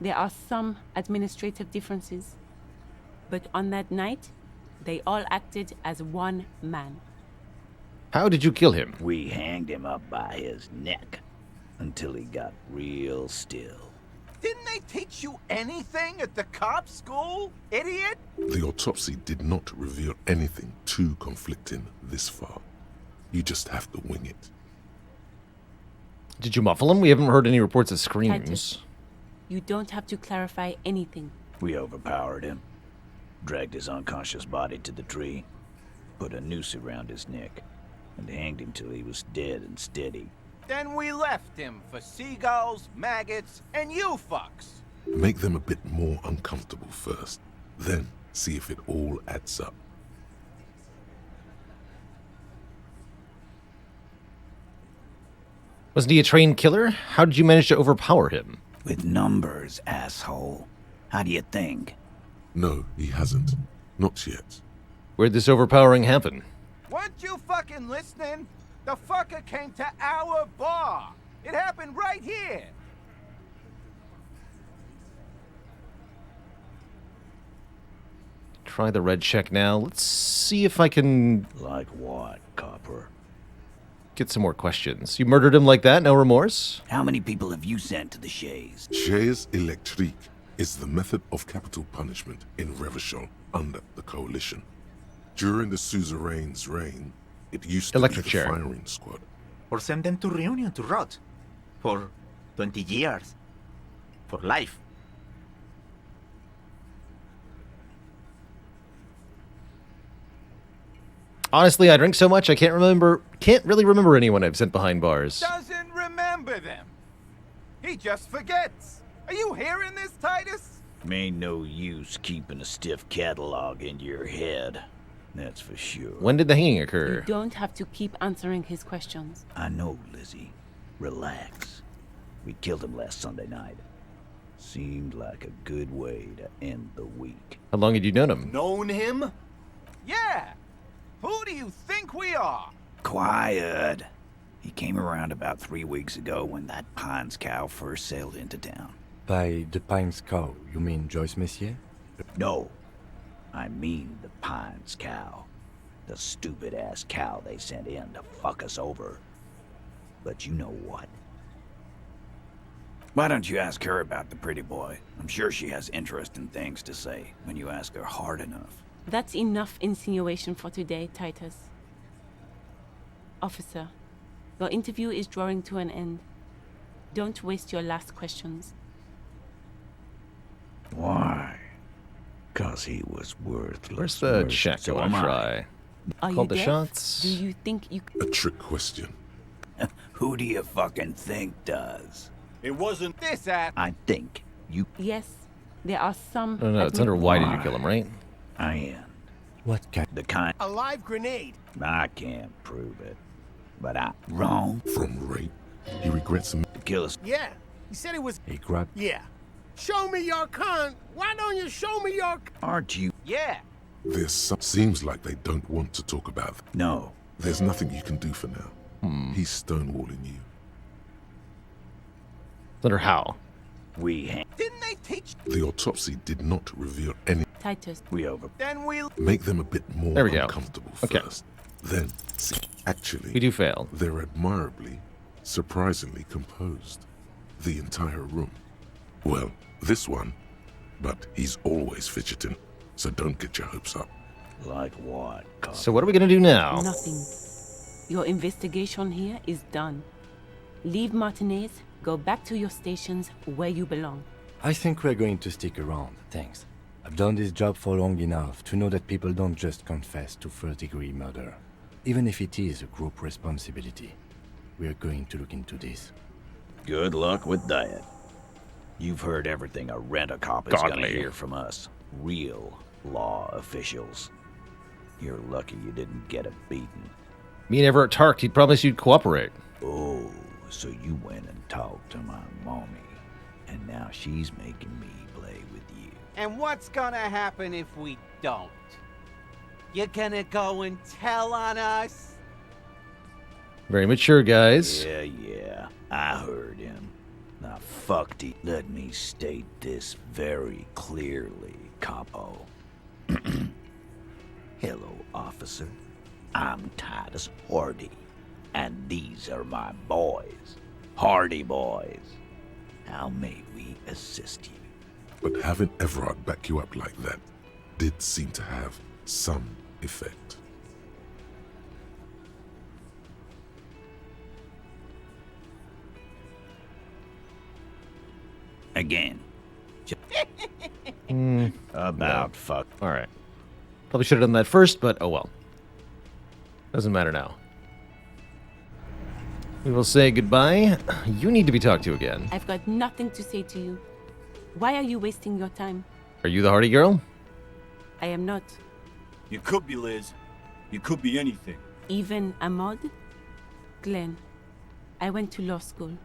there are some administrative differences. But on that night, they all acted as one man. How did you kill him? We hanged him up by his neck until he got real still. Didn't they teach you anything at the cop school, idiot? The autopsy did not reveal anything too conflicting this far. You just have to wing it. Did you muffle him? We haven't heard any reports of screams. Titus, you don't have to clarify anything. We overpowered him, dragged his unconscious body to the tree, put a noose around his neck, and hanged him till he was dead and steady. Then we left him for seagulls, maggots, and you fucks. Make them a bit more uncomfortable first, then see if it all adds up. Wasn't he a trained killer? How did you manage to overpower him? With numbers, asshole. How do you think? No, he hasn't. Not yet. Where'd this overpowering happen? Weren't you fucking listening? The fucker came to our bar. It happened right here. Try the red check now. Let's see if I can... Like what, copper? Get some more questions. You murdered him like that? No remorse? How many people have you sent to the Shays? Shays Electrique. is the method of capital punishment in Revachol under the Coalition. During the suzerain's reign, it used to Electric be the chair. firing squad. Or send them to Reunion to rot. For 20 years. For life. Honestly, I drink so much I can't really remember anyone I've sent behind bars. Doesn't remember them. He just forgets. Are you hearing this, Titus? Ain't no use keeping a stiff catalog in your head. That's for sure. When did the hanging occur? You don't have to keep answering his questions. I know, Lizzie. Relax. We killed him last Sunday night. Seemed like a good way to end the week. How long had you known him? Known him? Yeah. Who do you think we are? Quiet. He came around about 3 weeks ago when that Pines cow first sailed into town. By the Pines cow, you mean Joyce Messier? No. I mean the Pines cow. The stupid-ass cow they sent in to fuck us over. But you know what? Why don't you ask her about the pretty boy? I'm sure she has interesting things to say when you ask her hard enough. That's enough insinuation for today, Titus. Officer, your interview is drawing to an end. Don't waste your last questions. Why? 'Cause he was worthless. Where's the check So I am want to I. try? Are Called you the deaf? shots. Do you think you A trick question. Who do you fucking think does? It wasn't this at. I think you... Yes, there are some... No, it's under why did you kill him, right? I am. What kind? The kind... A live grenade. I can't prove it. But I'm wrong. From rape, he regrets him. To kill us. Yeah. He said it was. He grabbed... Yeah. Show me your con. Why don't you show me your... Aren't you? Yeah. Seems like they don't want to talk about it. No. There's nothing you can do for now. He's stonewalling you. Under how? We Didn't they teach? The autopsy did not reveal any. Titus. We over. Then we'll... Make them a bit more There we go. uncomfortable Okay. first. Then, see, actually, We do fail. they're admirably, surprisingly composed. The entire room. Well, this one. But he's always fidgeting, so don't get your hopes up. Like what? So what are we going to do now? Nothing. Your investigation here is done. Leave Martinez, go back to your stations where you belong. I think we're going to stick around, thanks. I've done this job for long enough to know that people don't just confess to first-degree murder. Even if it is a group responsibility. We're going to look into this. Good luck with that. You've heard everything a rent-a-cop is gonna Godly. hear from us. Real law officials. You're lucky you didn't get a beating. Me and Everett talked. He promised you'd cooperate. Oh, so you went and talked to my mommy, and now she's making me play with you. And what's gonna happen if we don't? You're gonna go and tell on us? Very mature, guys. Yeah, I heard him. Now fucked it. Let me state this very clearly, capo. Hello, officer. I'm Titus Hardy, and these are my boys. Hardy boys. How may we assist you? But having Everard back you up like that did seem to have some effect. Again. About fuck. All right. Probably should have done that first, but oh well. Doesn't matter now. We will say goodbye. You need to be talked to again. I've got nothing to say to you. Why are you wasting your time? Are you the Hardy girl? I am not. You could be, Liz. You could be anything. Even a mod? Glenn, I went to law school.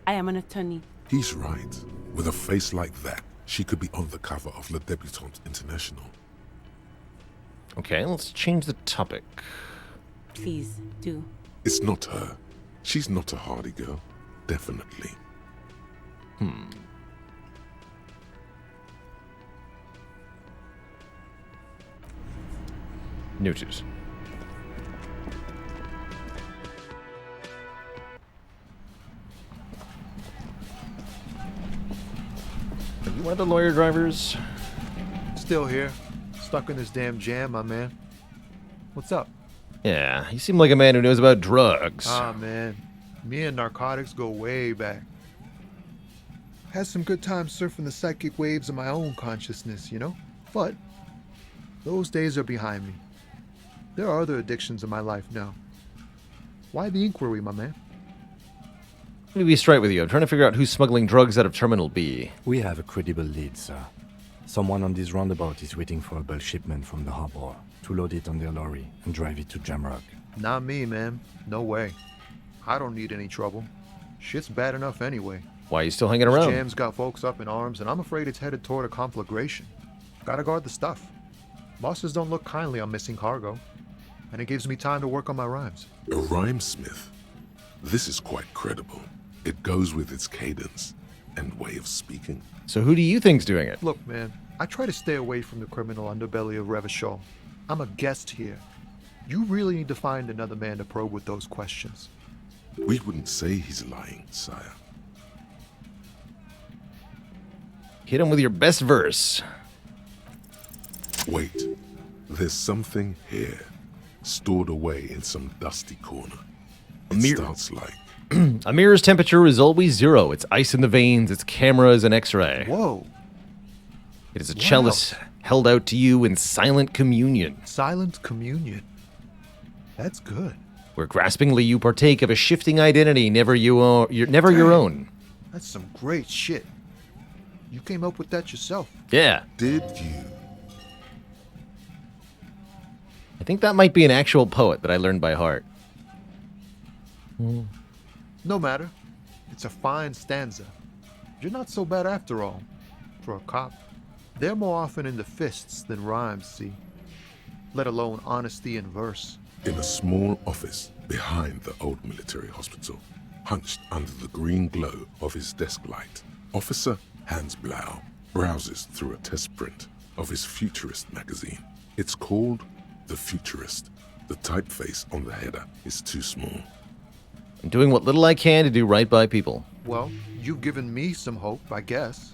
I am an attorney. He's right. With a face like that, she could be on the cover of Le Debutante International. Okay, let's change the topic. Please, do. It's not her. She's not a Hardy girl. Definitely. Noted. You one of the lawyer drivers? Still here. Stuck in this damn jam, my man. What's up? Yeah, you seem like a man who knows about drugs. Ah, man. Me and narcotics go way back. Had some good times surfing the psychic waves of my own consciousness, you know? But those days are behind me. There are other addictions in my life now. Why the inquiry, my man? Let me be straight with you. I'm trying to figure out who's smuggling drugs out of Terminal B. We have a credible lead, sir. Someone on this roundabout is waiting for a bulk shipment from the harbor to load it on their lorry and drive it to Jamrock. Not me, man. No way. I don't need any trouble. Shit's bad enough anyway. Why are you still hanging This around? jam's got folks up in arms, and I'm afraid it's headed toward a conflagration. Gotta guard the stuff. Bosses don't look kindly on missing cargo, and it gives me time to work on my rhymes. A rhymesmith? This is quite credible. It goes with its cadence and way of speaking. So who do you think's doing it? Look, man, I try to stay away from the criminal underbelly of Revachol. I'm a guest here. You really need to find another man to probe with those questions. We wouldn't say he's lying, sire. Hit him with your best verse. Wait, there's something here, stored away in some dusty corner. It starts like... A mirror's temperature is always 0. It's ice in the veins, its camera is an X-ray. Whoa. It is a chalice held out to you in silent communion. Silent communion. That's good. Where graspingly you partake of a shifting identity never your own. That's some great shit. You came up with that yourself. Yeah. Did you? I think that might be an actual poet that I learned by heart. No matter. It's a fine stanza. You're not so bad after all. For a cop. They're more often in the fists than rhymes, see? Let alone honesty in verse. In a small office behind the old military hospital, hunched under the green glow of his desk light, Officer Hans Blau browses through a test print of his Futurist magazine. It's called The Futurist. The typeface on the header is too small. I'm doing what little I can to do right by people. Well, you've given me some hope, I guess.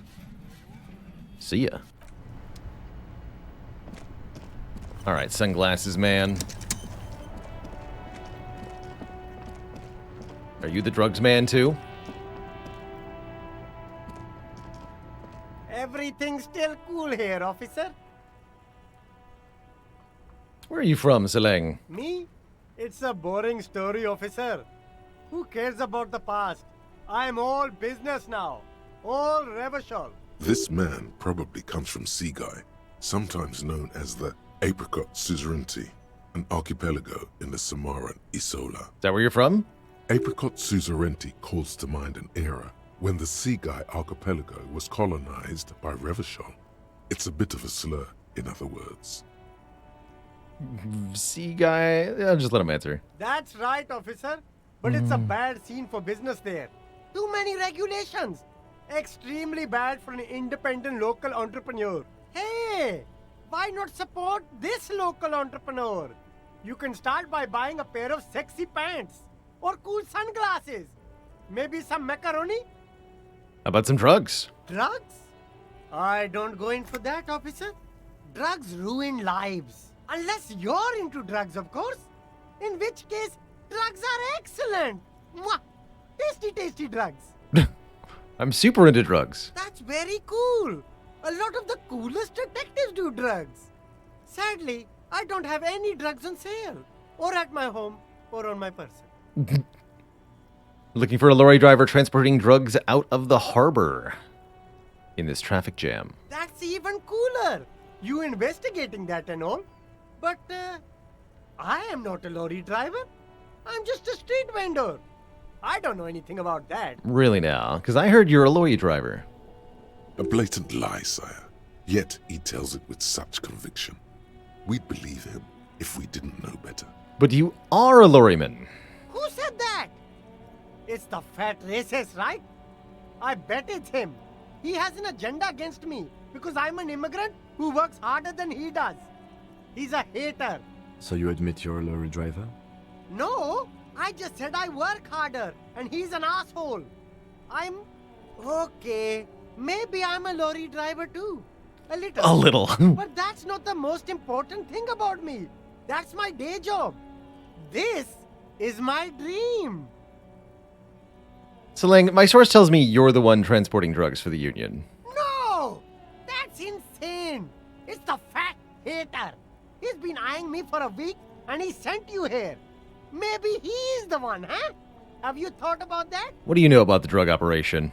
See ya. Alright, sunglasses man. Are you the drugs man too? Everything's still cool here, officer. Where are you from, Seleng? Me? It's a boring story, officer. Who cares about the past? I'm all business now. All Revachol. This man probably comes from Seaguy, sometimes known as the Apricot Suzerainty, an archipelago in the Samaran Isola. Is that where you're from? Apricot Suzerainty calls to mind an era when the Seaguy archipelago was colonized by Revachol. It's a bit of a slur, in other words. Seaguy? Yeah, just let him answer. That's right, officer. But it's a bad scene for business there. Too many regulations. Extremely bad for an independent local entrepreneur. Hey, why not support this local entrepreneur? You can start by buying a pair of sexy pants or cool sunglasses. Maybe some macaroni? How about some drugs? Drugs? I don't go in for that, officer. Drugs ruin lives. Unless you're into drugs, of course. In which case, drugs are excellent. Mwah! Tasty, tasty drugs. I'm super into drugs. That's very cool. A lot of the coolest detectives do drugs. Sadly, I don't have any drugs on sale. Or at my home, or on my person. Looking for a lorry driver transporting drugs out of the harbor in this traffic jam. That's even cooler. You investigating that and all. But, I am not a lorry driver. I'm just a street vendor. I don't know anything about that. Really now? Because I heard you're a lorry driver. A blatant lie, sire. Yet he tells it with such conviction. We'd believe him if we didn't know better. But you are a lorryman. Who said that? It's the fat racist, right? I bet it's him. He has an agenda against me because I'm an immigrant who works harder than he does. He's a hater. So you admit you're a lorry driver? No, I just said I work harder and he's an asshole. I'm... Okay, Maybe I'm a lorry driver too. A little. A little. But that's not the most important thing about me. That's my day job. This is my dream. Seleng, my source tells me you're the one transporting drugs for the Union. No! That's insane. It's the fat hater. He's been eyeing me for a week and he sent you here. Maybe he's the one, huh? Have you thought about that? What do you know about the drug operation?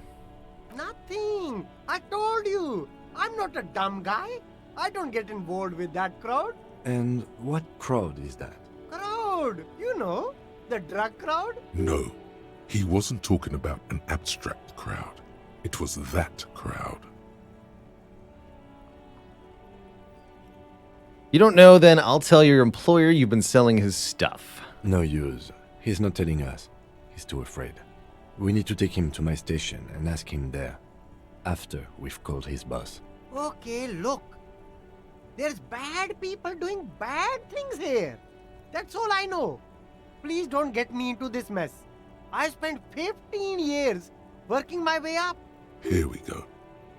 Nothing. I told you. I'm not a dumb guy. I don't get involved with that crowd. And what crowd is that? Crowd? You know, the drug crowd? No, he wasn't talking about an abstract crowd. It was that crowd. You don't know, then I'll tell your employer you've been selling his stuff. No use. He's not telling us. He's too afraid. We need to take him to my station and ask him there. After we've called his boss. Okay, look. There's bad people doing bad things here. That's all I know. Please don't get me into this mess. I spent 15 years working my way up. Here we go.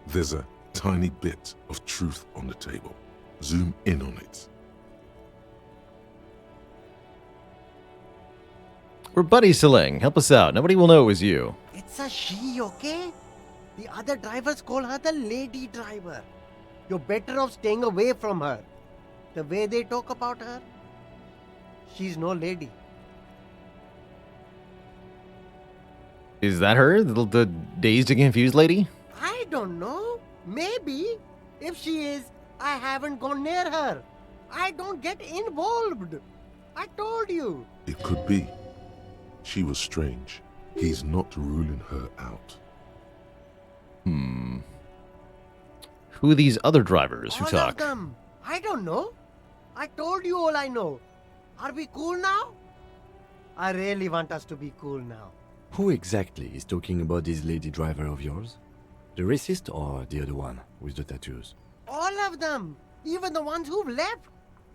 There's a tiny bit of truth on the table. Zoom in on it. We're buddies, Seleng. Help us out. Nobody will know it was you. It's a she, okay? The other drivers call her the lady driver. You're better off staying away from her. The way they talk about her, she's no lady. Is that her? The dazed and confused lady? I don't know. Maybe. If she is, I haven't gone near her. I don't get involved. I told you. It could be. She was strange. He's not ruling her out. Who are these other drivers who All talk? of them. I don't know. I told you all I know. Are we cool now? I really want us to be cool now. Who exactly is talking about this lady driver of yours? The racist or the other one with the tattoos? All of them. Even the ones who've left.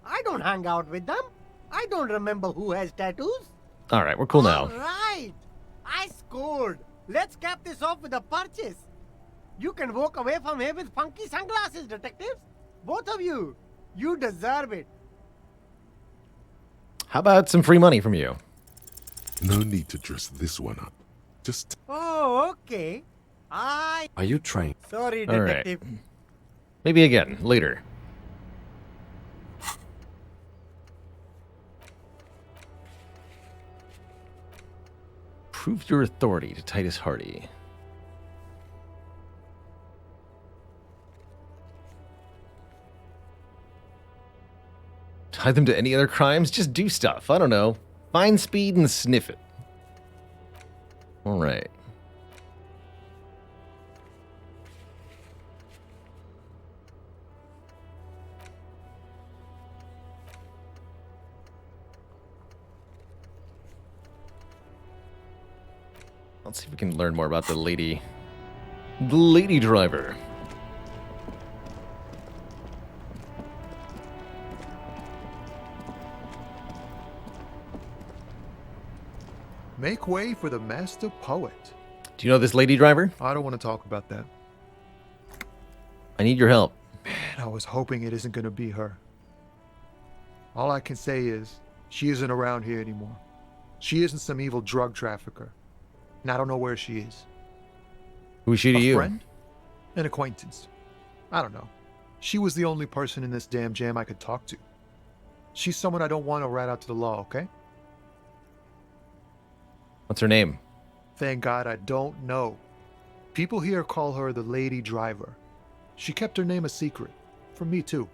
I don't hang out with them. I don't remember who has tattoos. All right, we're cool now. All right. I scored. Let's cap this off with a purchase. You can walk away from here with funky sunglasses, detectives. Both of you. You deserve it. How about some free money from you? No need to dress this one up. Just... Oh, okay. Are you trying? Sorry, All right. detective. Maybe again, later. Prove your authority to Titus Hardy. Tie them to any other crimes? Just do stuff. I don't know. Find speed and sniff it. All right. Let's see if we can learn more about the lady driver. Make way for the master poet. Do you know this lady driver? I don't want to talk about that. I need your help. Man, I was hoping it isn't going to be her. All I can say is, she isn't around here anymore. She isn't some evil drug trafficker. And I don't know where she is. Who is she to you? A friend? An acquaintance. I don't know. She was the only person in this damn jam I could talk to. She's someone I don't want to rat out to the law, okay? What's her name? Thank God I don't know. People here call her the lady driver. She kept her name a secret. From me too.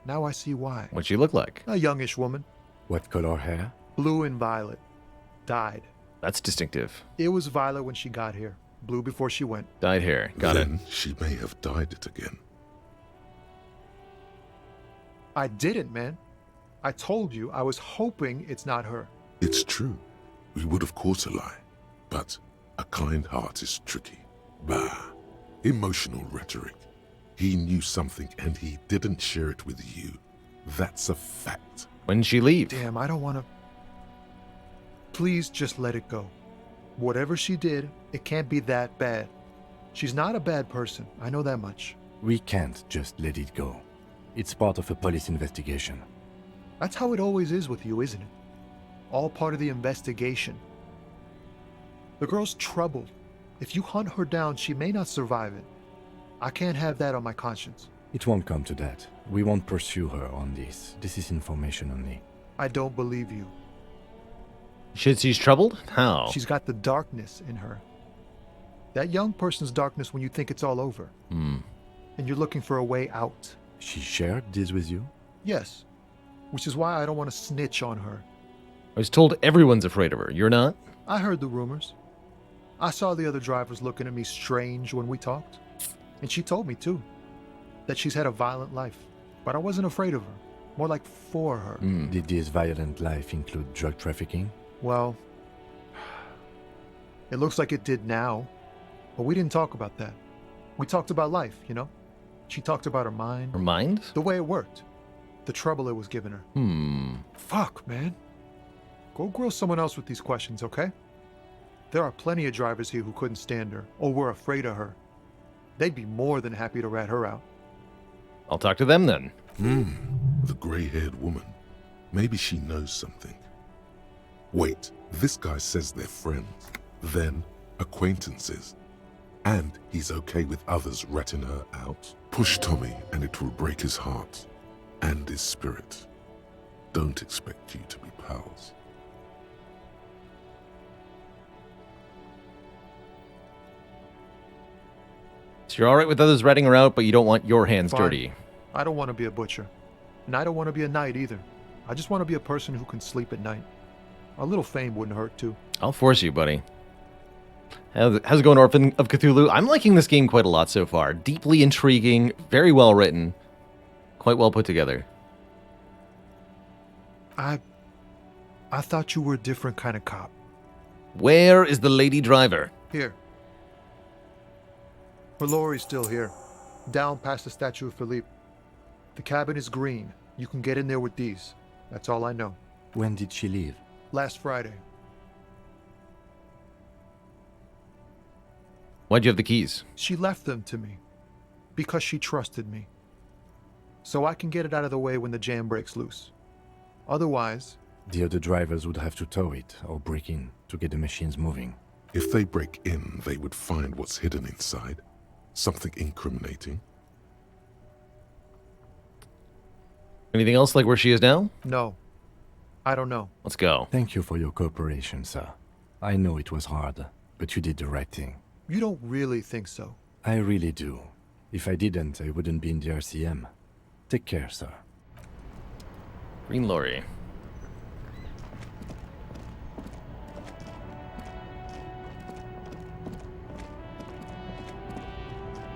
Now I see why. What'd she look like? A youngish woman. What color hair? Blue and violet. Dyed. That's distinctive. It was violet when she got here. Blue before she went. Dyed hair. Got then it. She may have dyed it again. I didn't, man. I told you I was hoping it's not her. It's true. We would have caught a lie. But a kind heart is tricky. Bah. Emotional rhetoric. He knew something and he didn't share it with you. That's a fact. When did she leave? Damn, I don't want to... Please just let it go. Whatever she did, it can't be that bad. She's not a bad person, I know that much. We can't just let it go. It's part of a police investigation. That's how it always is with you, isn't it? All part of the investigation. The girl's troubled. If you hunt her down, she may not survive it. I can't have that on my conscience. It won't come to that. We won't pursue her on this. This is information only. I don't believe you. She's troubled? How? She's got the darkness in her. That young person's darkness when you think it's all over. And you're looking for a way out. She shared this with you? Yes. Which is why I don't want to snitch on her. I was told everyone's afraid of her. You're not? I heard the rumors. I saw the other drivers looking at me strange when we talked. And she told me, too, that she's had a violent life. But I wasn't afraid of her. More like for her. Did this violent life include drug trafficking? Well, it looks like it did now. But we didn't talk about that. We talked about life, you know? She talked about her mind. Her mind? The way it worked. The trouble it was giving her. Fuck, man. Go grill someone else with these questions, okay? There are plenty of drivers here who couldn't stand her, or were afraid of her. They'd be more than happy to rat her out. I'll talk to them then. The gray-haired woman. Maybe she knows something. Wait, this guy says they're friends, then acquaintances. And he's okay with others ratting her out. Push Tommy and it will break his heart and his spirit. Don't expect you to be pals. So you're alright with others ratting her out, but you don't want your hands Fine. dirty. I don't want to be a butcher. And I don't want to be a knight either. I just want to be a person who can sleep at night. A little fame wouldn't hurt too. I'll force you, buddy. How's it going, Orphan of Cthulhu? I'm liking this game quite a lot so far. Deeply intriguing, very well written, quite well put together. I thought you were a different kind of cop. Where is the lady driver? Here. Her lorry's still here. Down past the statue of Philippe. The cabin is green. You can get in there with these. That's all I know. When did she leave? Last Friday. Why'd you have the keys? She left them to me. Because she trusted me. So I can get it out of the way when the jam breaks loose. Otherwise... The other drivers would have to tow it or break in to get the machines moving. If they break in, they would find what's hidden inside. Something incriminating. Anything else, like where she is now? No. I don't know. Let's go. Thank you for your cooperation, sir. I know it was hard, but you did the right thing. You don't really think so? I really do. If I didn't, I wouldn't be in the RCM. Take care, sir. Green lorry.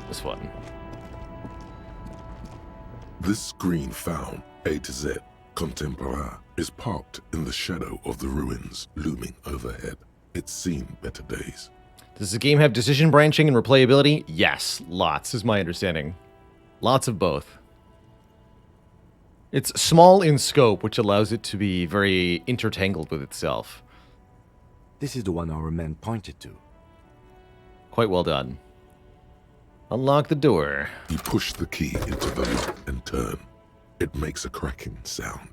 This one. This green found, A to Z, Contemporain, is parked in the shadow of the ruins looming overhead. It's seen better days. Does the game have decision branching and replayability? Yes, lots is my understanding. Lots of both. It's small in scope, which allows it to be very intertangled with itself. This is the one our man pointed to. Quite well done. Unlock the door. You push the key into the lock and turn. It makes a cracking sound.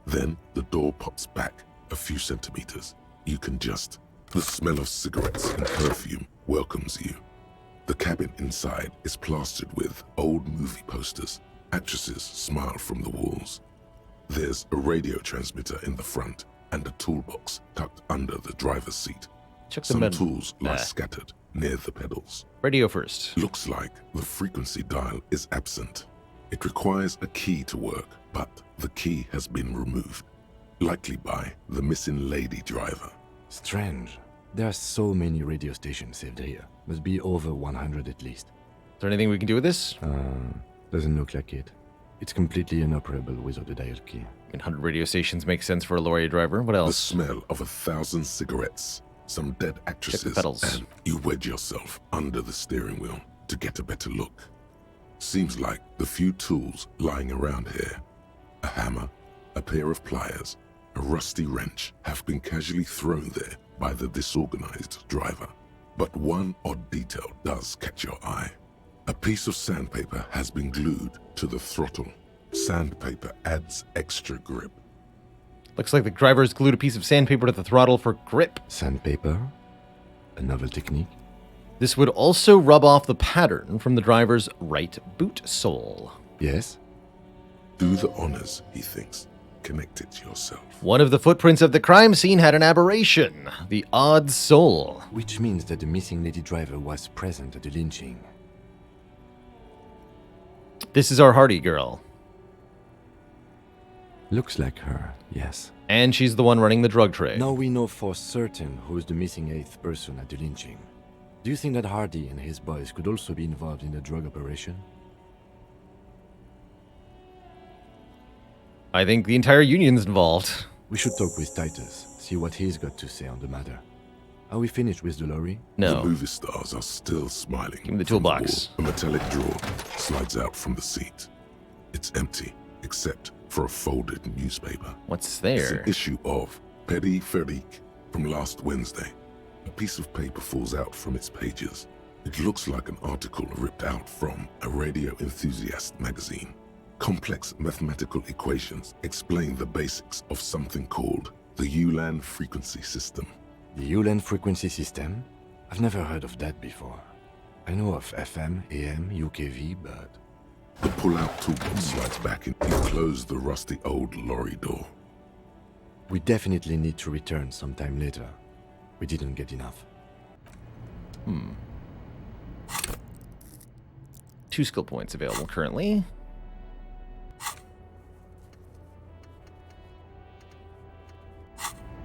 Then the door pops back a few centimeters. You can just... The smell of cigarettes and perfume welcomes you. The cabin inside is plastered with old movie posters. Actresses smile from the walls. There's a radio transmitter in the front and a toolbox tucked under the driver's seat. Some tools lie scattered near the pedals. Radio first. Looks like the frequency dial is absent. It requires a key to work, but the key has been removed. Likely by the missing lady driver. Strange. There are so many radio stations saved here. Must be over 100 at least. Is there anything we can do with this? Doesn't look like it. It's completely inoperable without the dial key. 100 radio stations make sense for a lorry driver. What else? The smell of 1,000 cigarettes, some dead actresses, and you wedge yourself under the steering wheel to get a better look. Seems like the few tools lying around here, a hammer, a pair of pliers, a rusty wrench, have been casually thrown there by the disorganized driver. But one odd detail does catch your eye. A piece of sandpaper has been glued to the throttle. Sandpaper adds extra grip. Looks like the driver's glued a piece of sandpaper to the throttle for grip. Sandpaper? A novel technique? This would also rub off the pattern from the driver's right boot sole. Yes? Do the honors, he thinks. Connect it yourself. One of the footprints of the crime scene had an aberration, the odd sole. Which means that the missing lady driver was present at the lynching. This is our Hardy girl. Looks like her, yes. And she's the one running the drug trade. Now we know for certain who's the missing 8th person at the lynching. Do you think that Hardy and his boys could also be involved in the drug operation? I think the entire union's involved. We should talk with Titus, see what he's got to say on the matter. Are we finished with the lorry? No. The movie stars are still smiling. Give me the toolbox. A metallic drawer slides out from the seat. It's empty, except for a folded newspaper. What's there? It's an issue of Petit Ferique from last Wednesday. A piece of paper falls out from its pages. It looks like an article ripped out from a radio enthusiast magazine. Complex mathematical equations explain the basics of something called the Ulan frequency system. The Ulan frequency system? I've never heard of that before. I know of FM, AM, UKV, but... The pull-out toolbox slides back and you close the rusty old lorry door. We definitely need to return sometime later. We didn't get enough. 2 skill points available currently.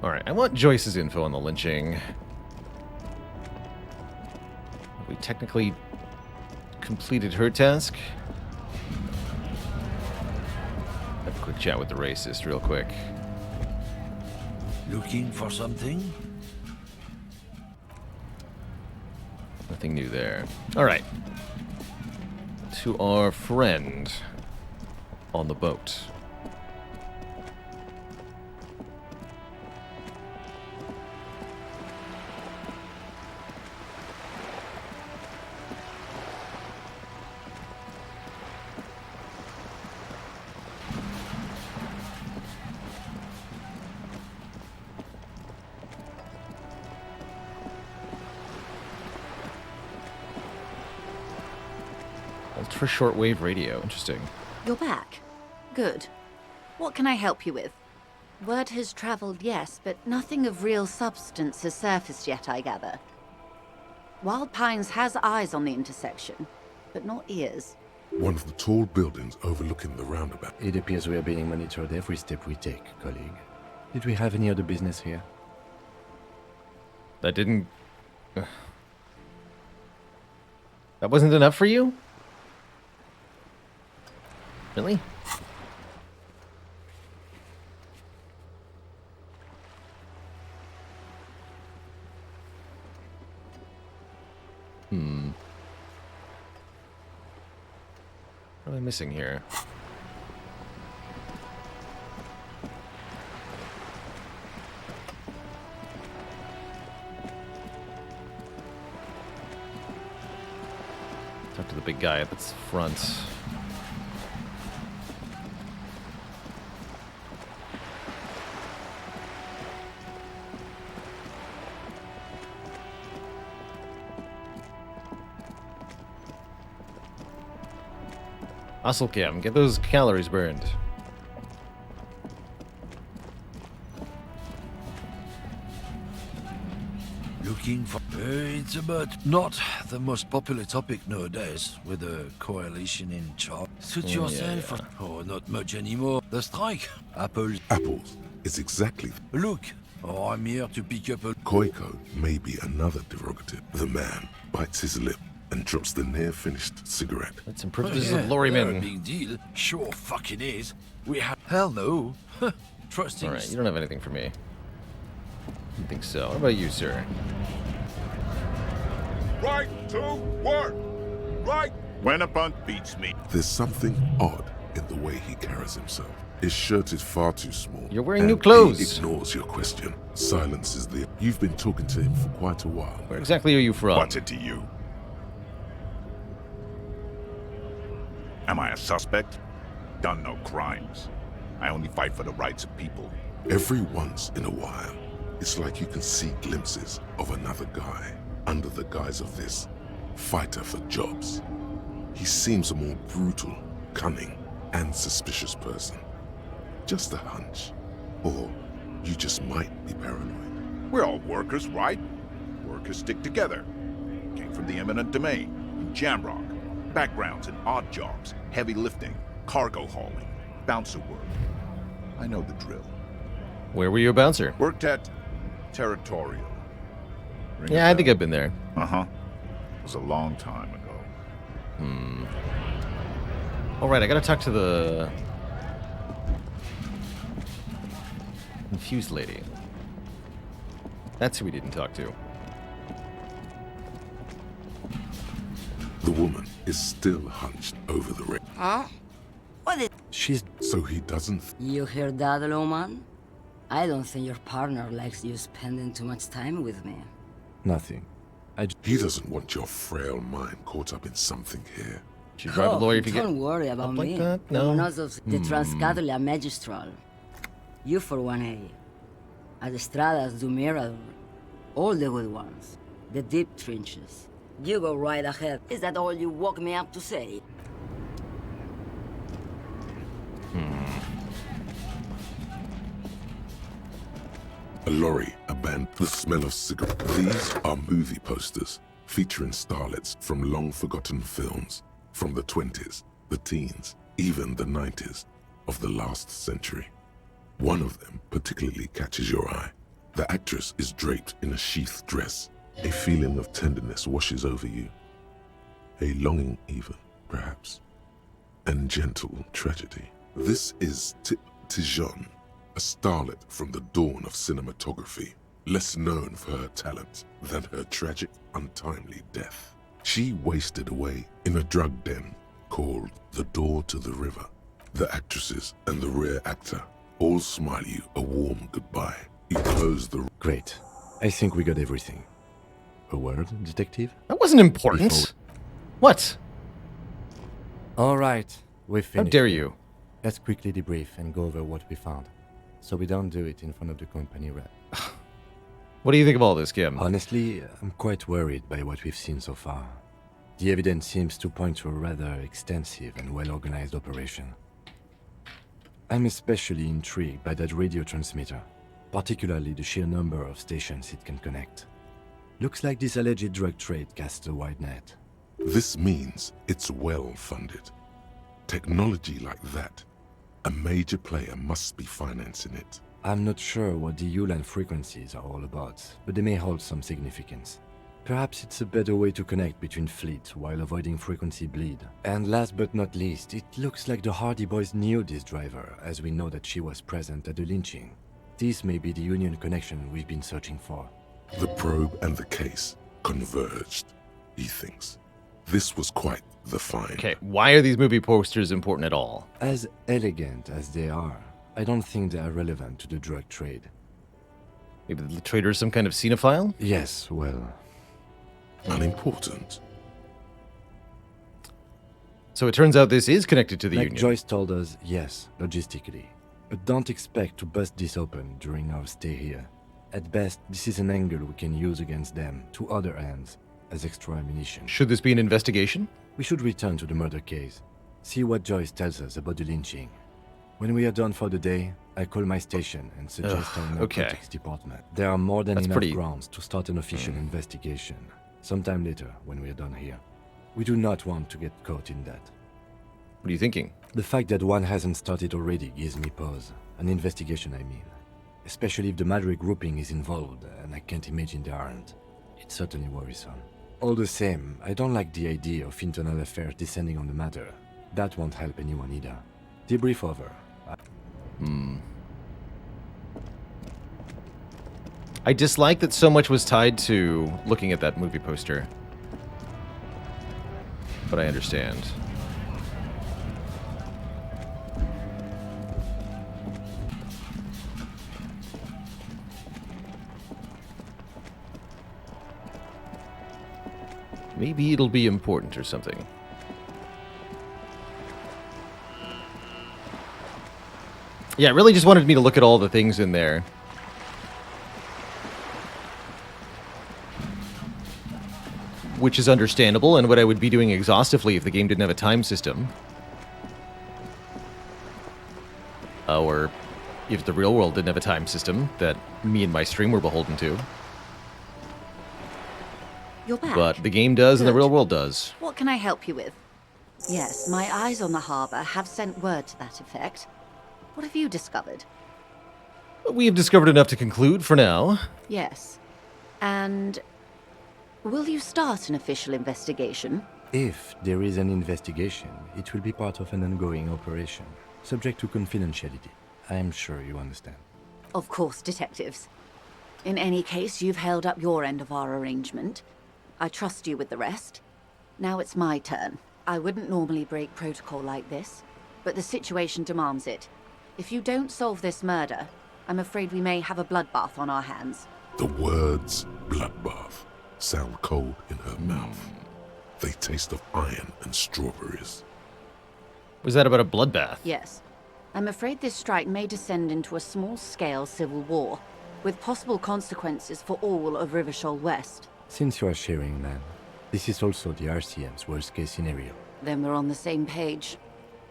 Alright, I want Joyce's info on the lynching. Have we technically completed her task? Have a quick chat with the racist real quick. Looking for something? Nothing new there. Alright. To our friend on the boat. Ultra shortwave radio. Interesting. You're back. Good. What can I help you with? Word has traveled, yes, but nothing of real substance has surfaced yet, I gather. Wild Pines has eyes on the intersection, but not ears. One of the tall buildings overlooking the roundabout. It appears we are being monitored every step we take, colleague. Did we have any other business here? That didn't... That wasn't enough for you? Really? What am I missing here? Talk to the big guy that's front. Muscle cam, get those calories burned. Looking for... it's about not the most popular topic nowadays, with the coalition in charge. Suit yourself. Oh, not much anymore. The strike. Apples. Apples is exactly... Look, I'm here to pick up a... Koiko may be another derogative. The man bites his lip and drops the near-finished cigarette. That's some privileges of lorrymen. Big deal. Sure fucking is. We have... Hell no. Trusting... Alright, you don't have anything for me. I don't think so. What about you, sir? Right to work! Right when a bunt beats me. There's something odd in the way he carries himself. His shirt is far too small. You're wearing new and clothes. He ignores your question. Silence is the... You've been talking to him for quite a while. Where exactly are you from? What's it to you? Am I a suspect? Done no crimes. I only fight for the rights of people. Every once in a while, it's like you can see glimpses of another guy under the guise of this fighter for jobs. He seems a more brutal, cunning, and suspicious person. Just a hunch. Or you just might be paranoid. We're all workers, right? Workers stick together. Came from the eminent domain, in Jamrock. Backgrounds in odd jobs, heavy lifting, cargo hauling, bouncer work. I know the drill. Where were you a bouncer? Worked at Territorial. Yeah, I think I've been there. Uh-huh. It was a long time ago. All right, I gotta talk to the confused lady. That's who we didn't talk to. The woman is still hunched over the ring. Huh? What is... She's... So he doesn't... You hear that, Loman? I don't think your partner likes you spending too much time with me. Nothing. He doesn't want your frail mind caught up in something here. Should you grab a lawyer if you get Don't worry about up like me. that? I'm No. not of the Transcatolia Magistral. You for 1A. At Estradas do Mirador. All the good ones. The deep trenches. You go right ahead. Is that all you woke me up to say? A lorry abandoned, the smell of cigarettes. These are movie posters featuring starlets from long-forgotten films from the 20s, the teens, even the 90s of the last century. One of them particularly catches your eye. The actress is draped in a sheathed dress. A feeling of tenderness washes over you. A longing even, perhaps. And gentle tragedy. This is Tijon, a starlet from the dawn of cinematography, less known for her talent than her tragic, untimely death. She wasted away in a drug den called The Door to the River. The actresses and the rear actor all smile you a warm goodbye. You close the... Great. I think we got everything. A word, detective? That wasn't important. What? All right, we've finished. How dare you? Let's quickly debrief and go over what we found, so we don't do it in front of the company rep. What do you think of all this, Kim? Honestly, I'm quite worried by what we've seen so far. The evidence seems to point to a rather extensive and well-organized operation. I'm especially intrigued by that radio transmitter, particularly the sheer number of stations it can connect. Looks like this alleged drug trade casts a wide net. This means it's well-funded. Technology like that, a major player must be financing it. I'm not sure what the Ulan frequencies are all about, but they may hold some significance. Perhaps it's a better way to connect between fleets while avoiding frequency bleed. And last but not least, it looks like the Hardy Boys knew this driver, as we know that she was present at the lynching. This may be the Union connection we've been searching for. The probe and the case converged, he thinks. This was quite the find. Okay, why are these movie posters important at all? As elegant as they are, I don't think they are relevant to the drug trade. Maybe the trader is some kind of cinephile? Yes, well... Unimportant. So it turns out this is connected to the Like Union. Joyce told us, yes, logistically. But don't expect to bust this open during our stay here. At best, this is an angle we can use against them, to other ends, as extra ammunition. Should this be an investigation? We should return to the murder case. See what Joyce tells us about the lynching. When we are done for the day, I call my station and suggest our narcotics department. There are more than enough grounds to start an official investigation. Sometime later, when we are done here. We do not want to get caught in that. What are you thinking? The fact that one hasn't started already gives me pause. An investigation, I mean. Especially if the Madrid grouping is involved, and I can't imagine they aren't. It's certainly worrisome. All the same, I don't like the idea of internal affairs descending on the matter. That won't help anyone either. Debrief over. I dislike that so much was tied to looking at that movie poster. But I understand. Maybe it'll be important or something. Yeah, it really just wanted me to look at all the things in there. Which is understandable, and what I would be doing exhaustively if the game didn't have a time system. Or if the real world didn't have a time system that me and my stream were beholden to. You're back. But the game does, and the Good. real world does. What can I help you with? Yes, my eyes on the harbour have sent word to that effect. What have you discovered? We have discovered enough to conclude for now. Yes. And will you start an official investigation? If there is an investigation, it will be part of an ongoing operation, subject to confidentiality. I am sure you understand. Of course, detectives. In any case, you've held up your end of our arrangement. I trust you with the rest. Now it's my turn. I wouldn't normally break protocol like this, but the situation demands it. If you don't solve this murder, I'm afraid we may have a bloodbath on our hands. The words bloodbath sound cold in her mouth. They taste of iron and strawberries. Was that about a bloodbath? Yes. I'm afraid this strike may descend into a small-scale civil war, with possible consequences for all of Rivershoal West. Since you are sharing, man, this is also the RCM's worst-case scenario. Then we're on the same page,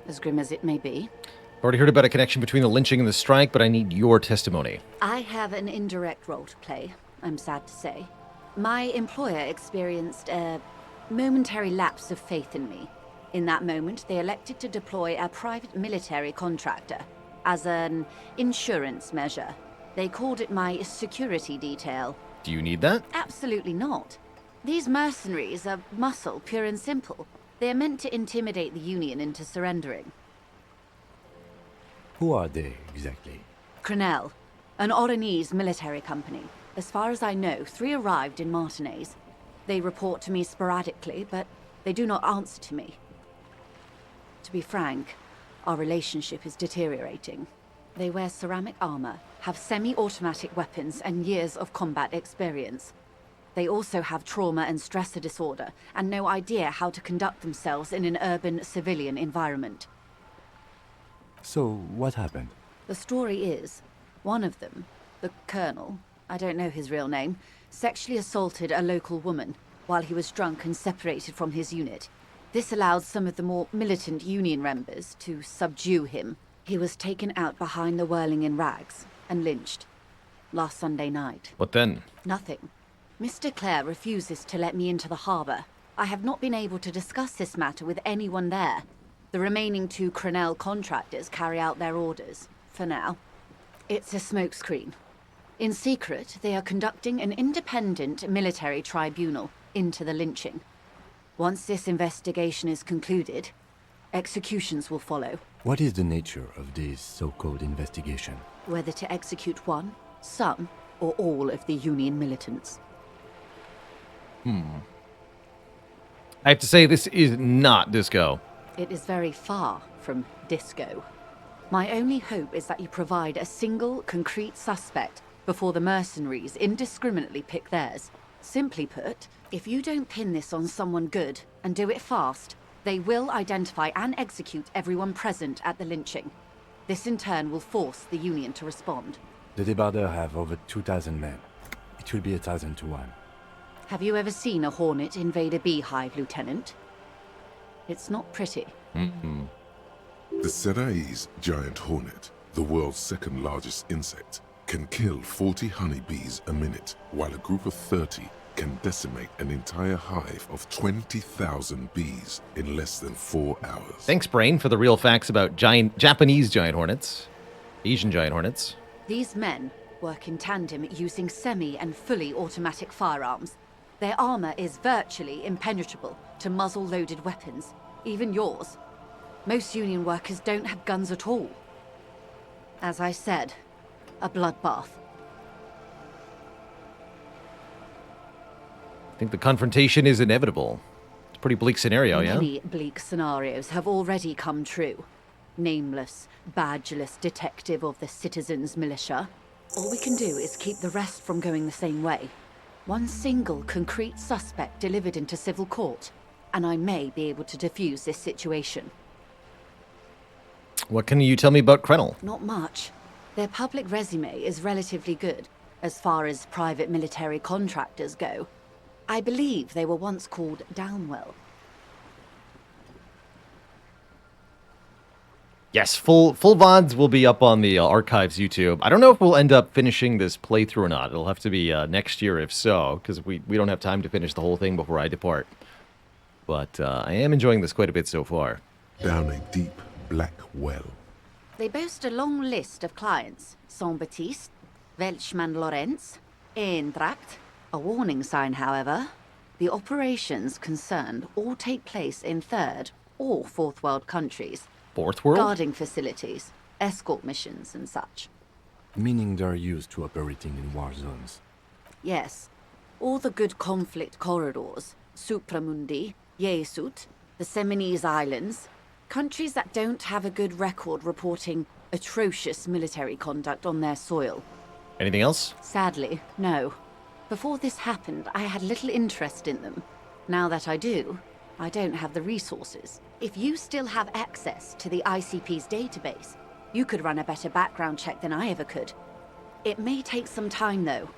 as grim as it may be. I've already heard about a connection between the lynching and the strike, but I need your testimony. I have an indirect role to play, I'm sad to say. My employer experienced a momentary lapse of faith in me. In that moment, they elected to deploy a private military contractor as an insurance measure. They called it my security detail. Do you need that? Absolutely not. These mercenaries are muscle, pure and simple. They are meant to intimidate the Union into surrendering. Who are they, exactly? Crenell, an Oranese military company. As far as I know, 3 arrived in Martinez. They report to me sporadically, but they do not answer to me. To be frank, our relationship is deteriorating. They wear ceramic armor, have semi-automatic weapons, and years of combat experience. They also have trauma and stressor disorder, and no idea how to conduct themselves in an urban civilian environment. So, what happened? The story is, one of them, the Colonel, I don't know his real name, sexually assaulted a local woman while he was drunk and separated from his unit. This allowed some of the more militant Union members to subdue him. He was taken out behind the whirling in rags and lynched last Sunday night. What then? Nothing. Mr. Clare refuses to let me into the harbour. I have not been able to discuss this matter with anyone there. The remaining 2 Crenell contractors carry out their orders, for now. It's a smokescreen. In secret, they are conducting an independent military tribunal into the lynching. Once this investigation is concluded, executions will follow. What is the nature of this so-called investigation? Whether to execute one, some, or all of the Union militants. I have to say, this is not disco. It is very far from disco. My only hope is that you provide a single, concrete suspect before the mercenaries indiscriminately pick theirs. Simply put, if you don't pin this on someone good, and do it fast, they will identify and execute everyone present at the lynching. This in turn will force the Union to respond. The Debardeurs have over 2,000 men. It will be 1,000 to 1. Have you ever seen a hornet invade a beehive, Lieutenant? It's not pretty. The Seraï's giant hornet, the world's 2nd largest insect, can kill 40 honeybees a minute, while a group of 30 can decimate an entire hive of 20,000 bees in less than 4 hours. Thanks, Brain, for the real facts about Japanese giant hornets. Asian giant hornets. These men work in tandem using semi- and fully automatic firearms. Their armor is virtually impenetrable to muzzle-loaded weapons, even yours. Most Union workers don't have guns at all. As I said, a bloodbath. I think the confrontation is inevitable. It's a pretty bleak scenario, yeah? Many bleak scenarios have already come true. Nameless, badgeless detective of the citizens' militia. All we can do is keep the rest from going the same way. One single concrete suspect delivered into civil court, and I may be able to defuse this situation. What can you tell me about Krenel? Not much. Their public resume is relatively good, as far as private military contractors go. I believe they were once called Downwell. Yes, full VODs will be up on the Archives YouTube. I don't know if we'll end up finishing this playthrough or not. It'll have to be next year if so, because we don't have time to finish the whole thing before I depart. But I am enjoying this quite a bit so far. Down a deep black well. They boast a long list of clients. Saint-Baptiste, Welchman Lorenz, Eintracht. A warning sign, however. The operations concerned all take place in third or fourth world countries. Fourth world? Guarding facilities, escort missions and such. Meaning they're used to operating in war zones. Yes. All the good conflict corridors, Supramundi, Yesut, the Seminese Islands, countries that don't have a good record reporting atrocious military conduct on their soil. Anything else? Sadly, no. Before this happened, I had little interest in them. Now that I do, I don't have the resources. If you still have access to the ICP's database, you could run a better background check than I ever could. It may take some time, though.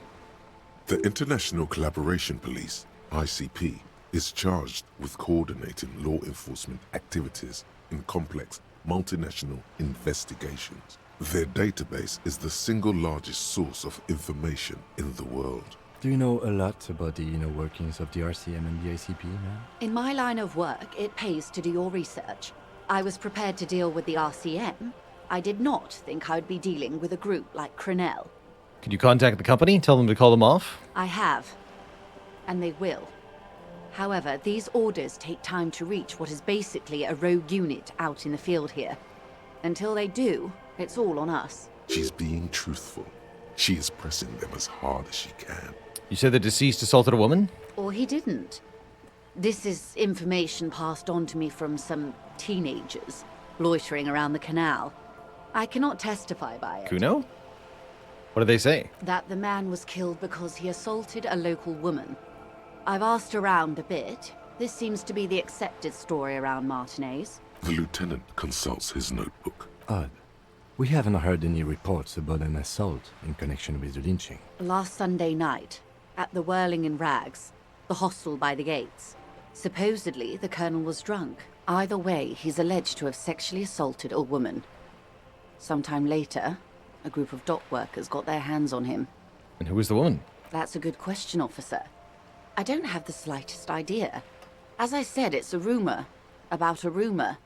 The International Collaboration Police, ICP, is charged with coordinating law enforcement activities in complex multinational investigations. Their database is the single largest source of information in the world. Do you know a lot about the inner workings of the RCM and the ICP, man? In my line of work, it pays to do your research. I was prepared to deal with the RCM. I did not think I'd be dealing with a group like Krenel. Could you contact the company, tell them to call them off? I have. And they will. However, these orders take time to reach what is basically a rogue unit out in the field here. Until they do, it's all on us. She's being truthful. She is pressing them as hard as she can. You said the deceased assaulted a woman? Or he didn't. This is information passed on to me from some teenagers loitering around the canal. I cannot testify by it. Kuno? What did they say? That the man was killed because he assaulted a local woman. I've asked around a bit. This seems to be the accepted story around Martinez. The lieutenant consults his notebook. Odd. We haven't heard any reports about an assault in connection with the lynching. Last Sunday night, at the Whirling in Rags, the hostel by the gates. Supposedly, the colonel was drunk. Either way, he's alleged to have sexually assaulted a woman. Sometime later, a group of dock workers got their hands on him. And who was the woman? That's a good question, officer. I don't have the slightest idea. As I said, it's a rumor. About a rumor.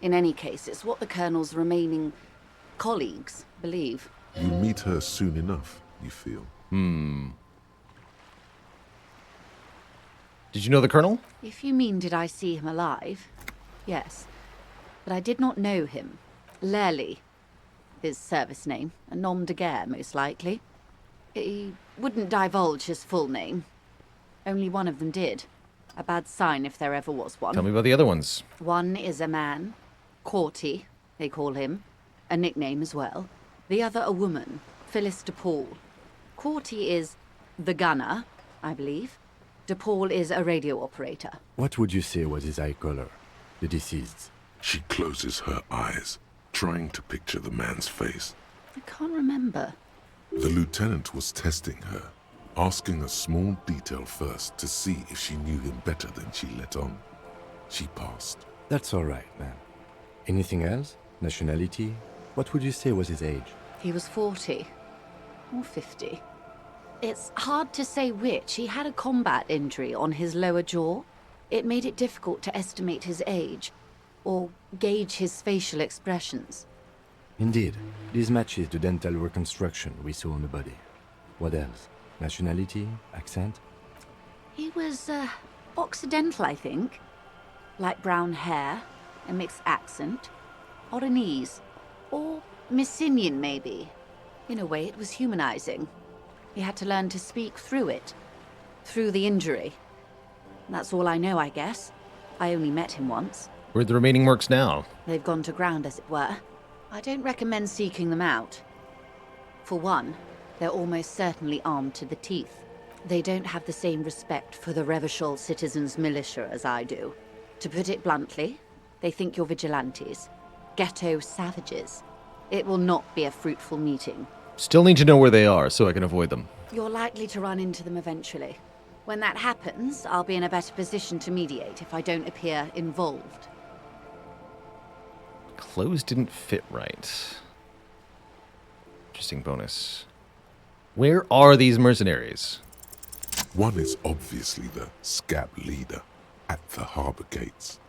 In any case, it's what the colonel's remaining colleagues believe. You meet her soon enough, you feel. Did you know the colonel? If you mean did I see him alive, yes. But I did not know him. Lely, his service name, a nom de guerre, most likely. He wouldn't divulge his full name. Only one of them did. A bad sign if there ever was one. Tell me about the other ones. One is a man. Corty, they call him. A nickname as well. The other a woman. Phyllis DePaul. Corty is the gunner, I believe. DePaul is a radio operator. What would you say was his eye color, the deceased's? She closes her eyes, trying to picture the man's face. I can't remember. The lieutenant was testing her, asking a small detail first to see if she knew him better than she let on. She passed. That's all right, ma'am. Anything else? Nationality? What would you say was his age? He was 40. Or 50. It's hard to say which. He had a combat injury on his lower jaw. It made it difficult to estimate his age, or gauge his facial expressions. Indeed. This matches the dental reconstruction we saw on the body. What else? Nationality? Accent? He was, Occidental, I think. Light brown hair, a mixed accent, Oranese, or Messinian, maybe. In a way, it was humanizing. He had to learn to speak through it. Through the injury. That's all I know, I guess. I only met him once. Where are the remaining mercs now? They've gone to ground, as it were. I don't recommend seeking them out. For one, they're almost certainly armed to the teeth. They don't have the same respect for the Revachol citizens' militia as I do. To put it bluntly, they think you're vigilantes. Ghetto savages. It will not be a fruitful meeting. Still need to know where they are so I can avoid them. You're likely to run into them eventually. When that happens, I'll be in a better position to mediate if I don't appear involved. Clothes didn't fit right. Interesting bonus. Where are these mercenaries? One is obviously the scab leader at the harbor gates.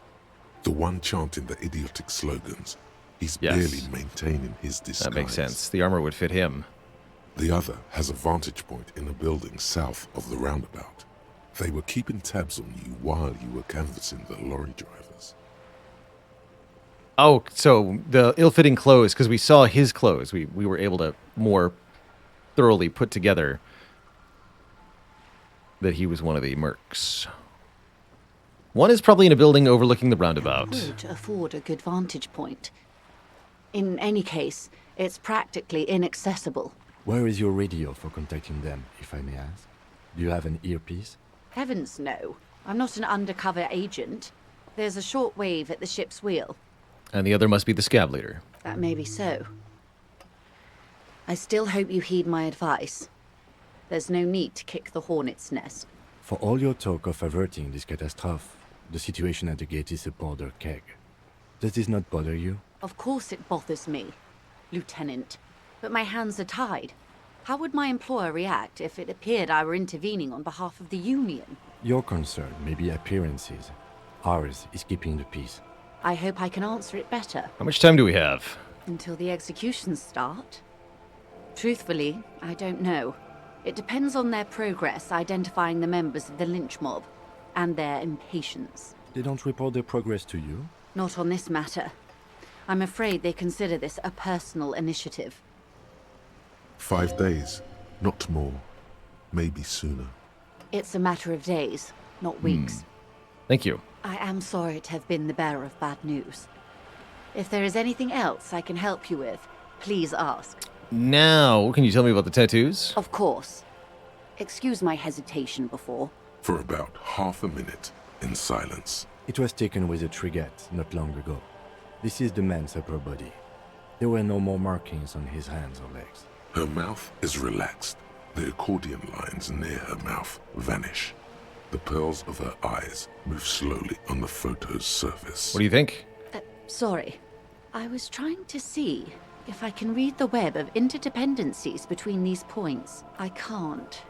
The one chanting the idiotic slogans. He's barely maintaining his disguise. That makes sense. The armor would fit him. The other has a vantage point in a building south of the roundabout. They were keeping tabs on you while you were canvassing the lorry drivers. Oh, so the ill-fitting clothes, because we saw his clothes. We were able to more thoroughly put together that he was one of the mercs. One is probably in a building overlooking the roundabout. Could afford a good vantage point. In any case, it's practically inaccessible. Where is your radio for contacting them, if I may ask? Do you have an earpiece? Heavens no. I'm not an undercover agent. There's a short wave at the ship's wheel. And the other must be the scab leader. That may be so. I still hope you heed my advice. There's no need to kick the hornet's nest. For all your talk of averting this catastrophe, the situation at the gate is a powder keg. Does this not bother you? Of course it bothers me, Lieutenant. But my hands are tied. How would my employer react if it appeared I were intervening on behalf of the Union? Your concern may be appearances. Ours is keeping the peace. I hope I can answer it better. How much time do we have? Until the executions start? Truthfully, I don't know. It depends on their progress identifying the members of the lynch mob, and their impatience. They don't report their progress to you? Not on this matter. I'm afraid they consider this a personal initiative. 5 days, not more. Maybe sooner. It's a matter of days, not weeks. Thank you. I am sorry to have been the bearer of bad news. If there is anything else I can help you with, please ask. Now, can you tell me about the tattoos? Of course. Excuse my hesitation before. For about half a minute, in silence. It was taken with a trigette not long ago. This is the man's upper body. There were no more markings on his hands or legs. Her mouth is relaxed. The accordion lines near her mouth vanish. The pearls of her eyes move slowly on the photo's surface. What do you think? Sorry. I was trying to see if I can read the web of interdependencies between these points. I can't.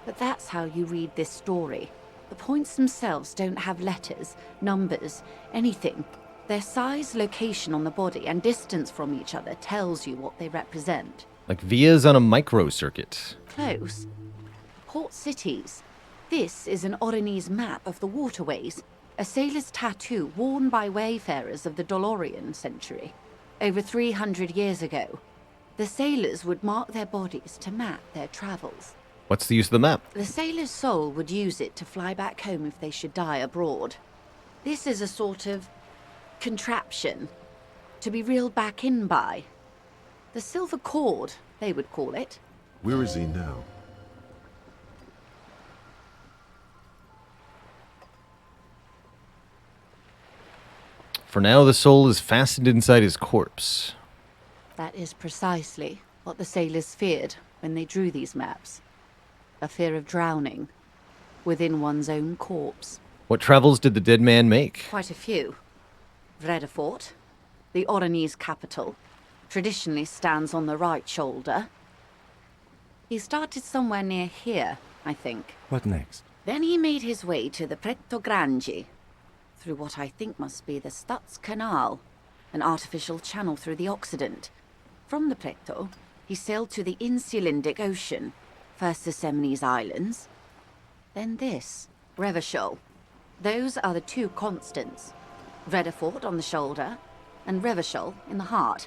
But that's how you read this story. The points themselves don't have letters, numbers, anything. Their size, location on the body, and distance from each other tells you what they represent. Like vias on a microcircuit. Close. Port cities. This is an Oronese map of the waterways, a sailor's tattoo worn by wayfarers of the Dolorian century. Over 300 years ago, the sailors would mark their bodies to map their travels. What's the use of the map? The sailor's soul would use it to fly back home if they should die abroad. This is a sort of contraption to be reeled back in by. The silver cord, they would call it. Where is he now? For now, the soul is fastened inside his corpse. That is precisely what the sailors feared when they drew these maps. A fear of drowning within one's own corpse. What travels did the dead man make? Quite a few. Vredefort, the Oronese capital, traditionally stands on the right shoulder. He started somewhere near here, I think. What next? Then he made his way to the Preto Grande, through what I think must be the Stutz Canal, an artificial channel through the Occident. From the Preto, he sailed to the Insulindic Ocean, first the Semnes Islands, then this, Revachol. Those are the two constants, Vredefort on the shoulder, and Revachol in the heart.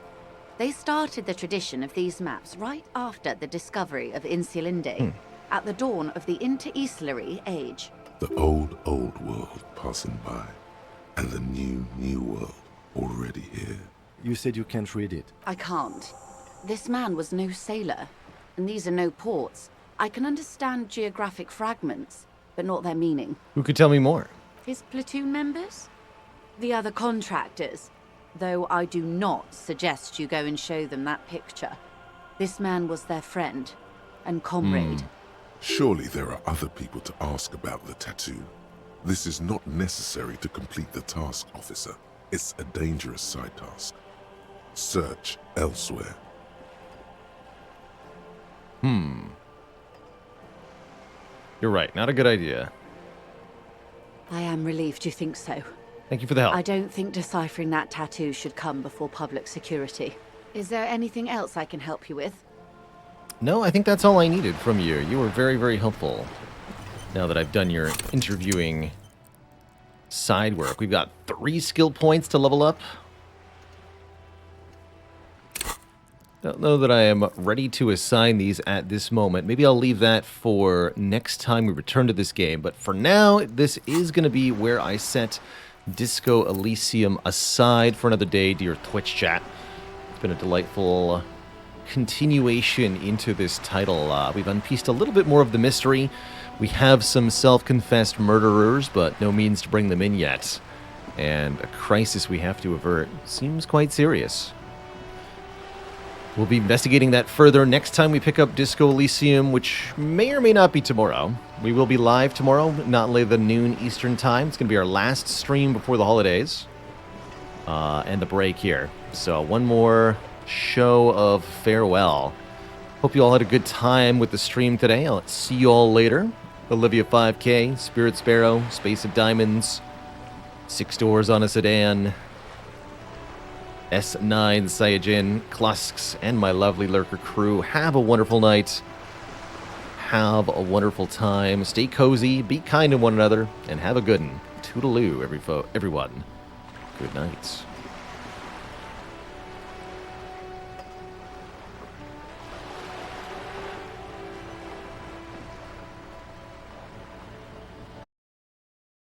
They started the tradition of these maps right after the discovery of Insulinde, at the dawn of the Interinsulary Age. The old world passing by, and the new world already here. You said you can't read it. I can't. This man was no sailor, and these are no ports. I can understand geographic fragments, but not their meaning. Who could tell me more? His platoon members? The other contractors. Though I do not suggest you go and show them that picture. This man was their friend and comrade. Surely there are other people to ask about the tattoo. This is not necessary to complete the task, officer. It's a dangerous side task. Search elsewhere. You're right. Not a good idea. I am relieved you think so. Thank you for the help. I don't think deciphering that tattoo should come before public security. Is there anything else I can help you with? No, I think that's all I needed from you. You were very, very helpful. Now that I've done your interviewing side work, we've got 3 skill points to level up. Don't know that I am ready to assign these at this moment. Maybe I'll leave that for next time we return to this game. But for now, this is going to be where I set Disco Elysium aside for another day, dear Twitch chat. It's been a delightful continuation into this title. We've unpieced a little bit more of the mystery. We have some self-confessed murderers, but no means to bring them in yet. And a crisis we have to avert. Seems quite serious. We'll be investigating that further next time we pick up Disco Elysium, which may or may not be tomorrow. We will be live tomorrow, not later than noon Eastern Time. It's going to be our last stream before the holidays. And the break here. So one more show of farewell. Hope you all had a good time with the stream today. I'll see you all later. Olivia 5K, Spirit Sparrow, Space of Diamonds, 6 Doors on a Sedan, S9 Saiyajin, Clusks, and my lovely Lurker crew. Have a wonderful night. Have a wonderful time. Stay cozy, be kind to one another, and have a good one. Toodaloo, everyone. Good night.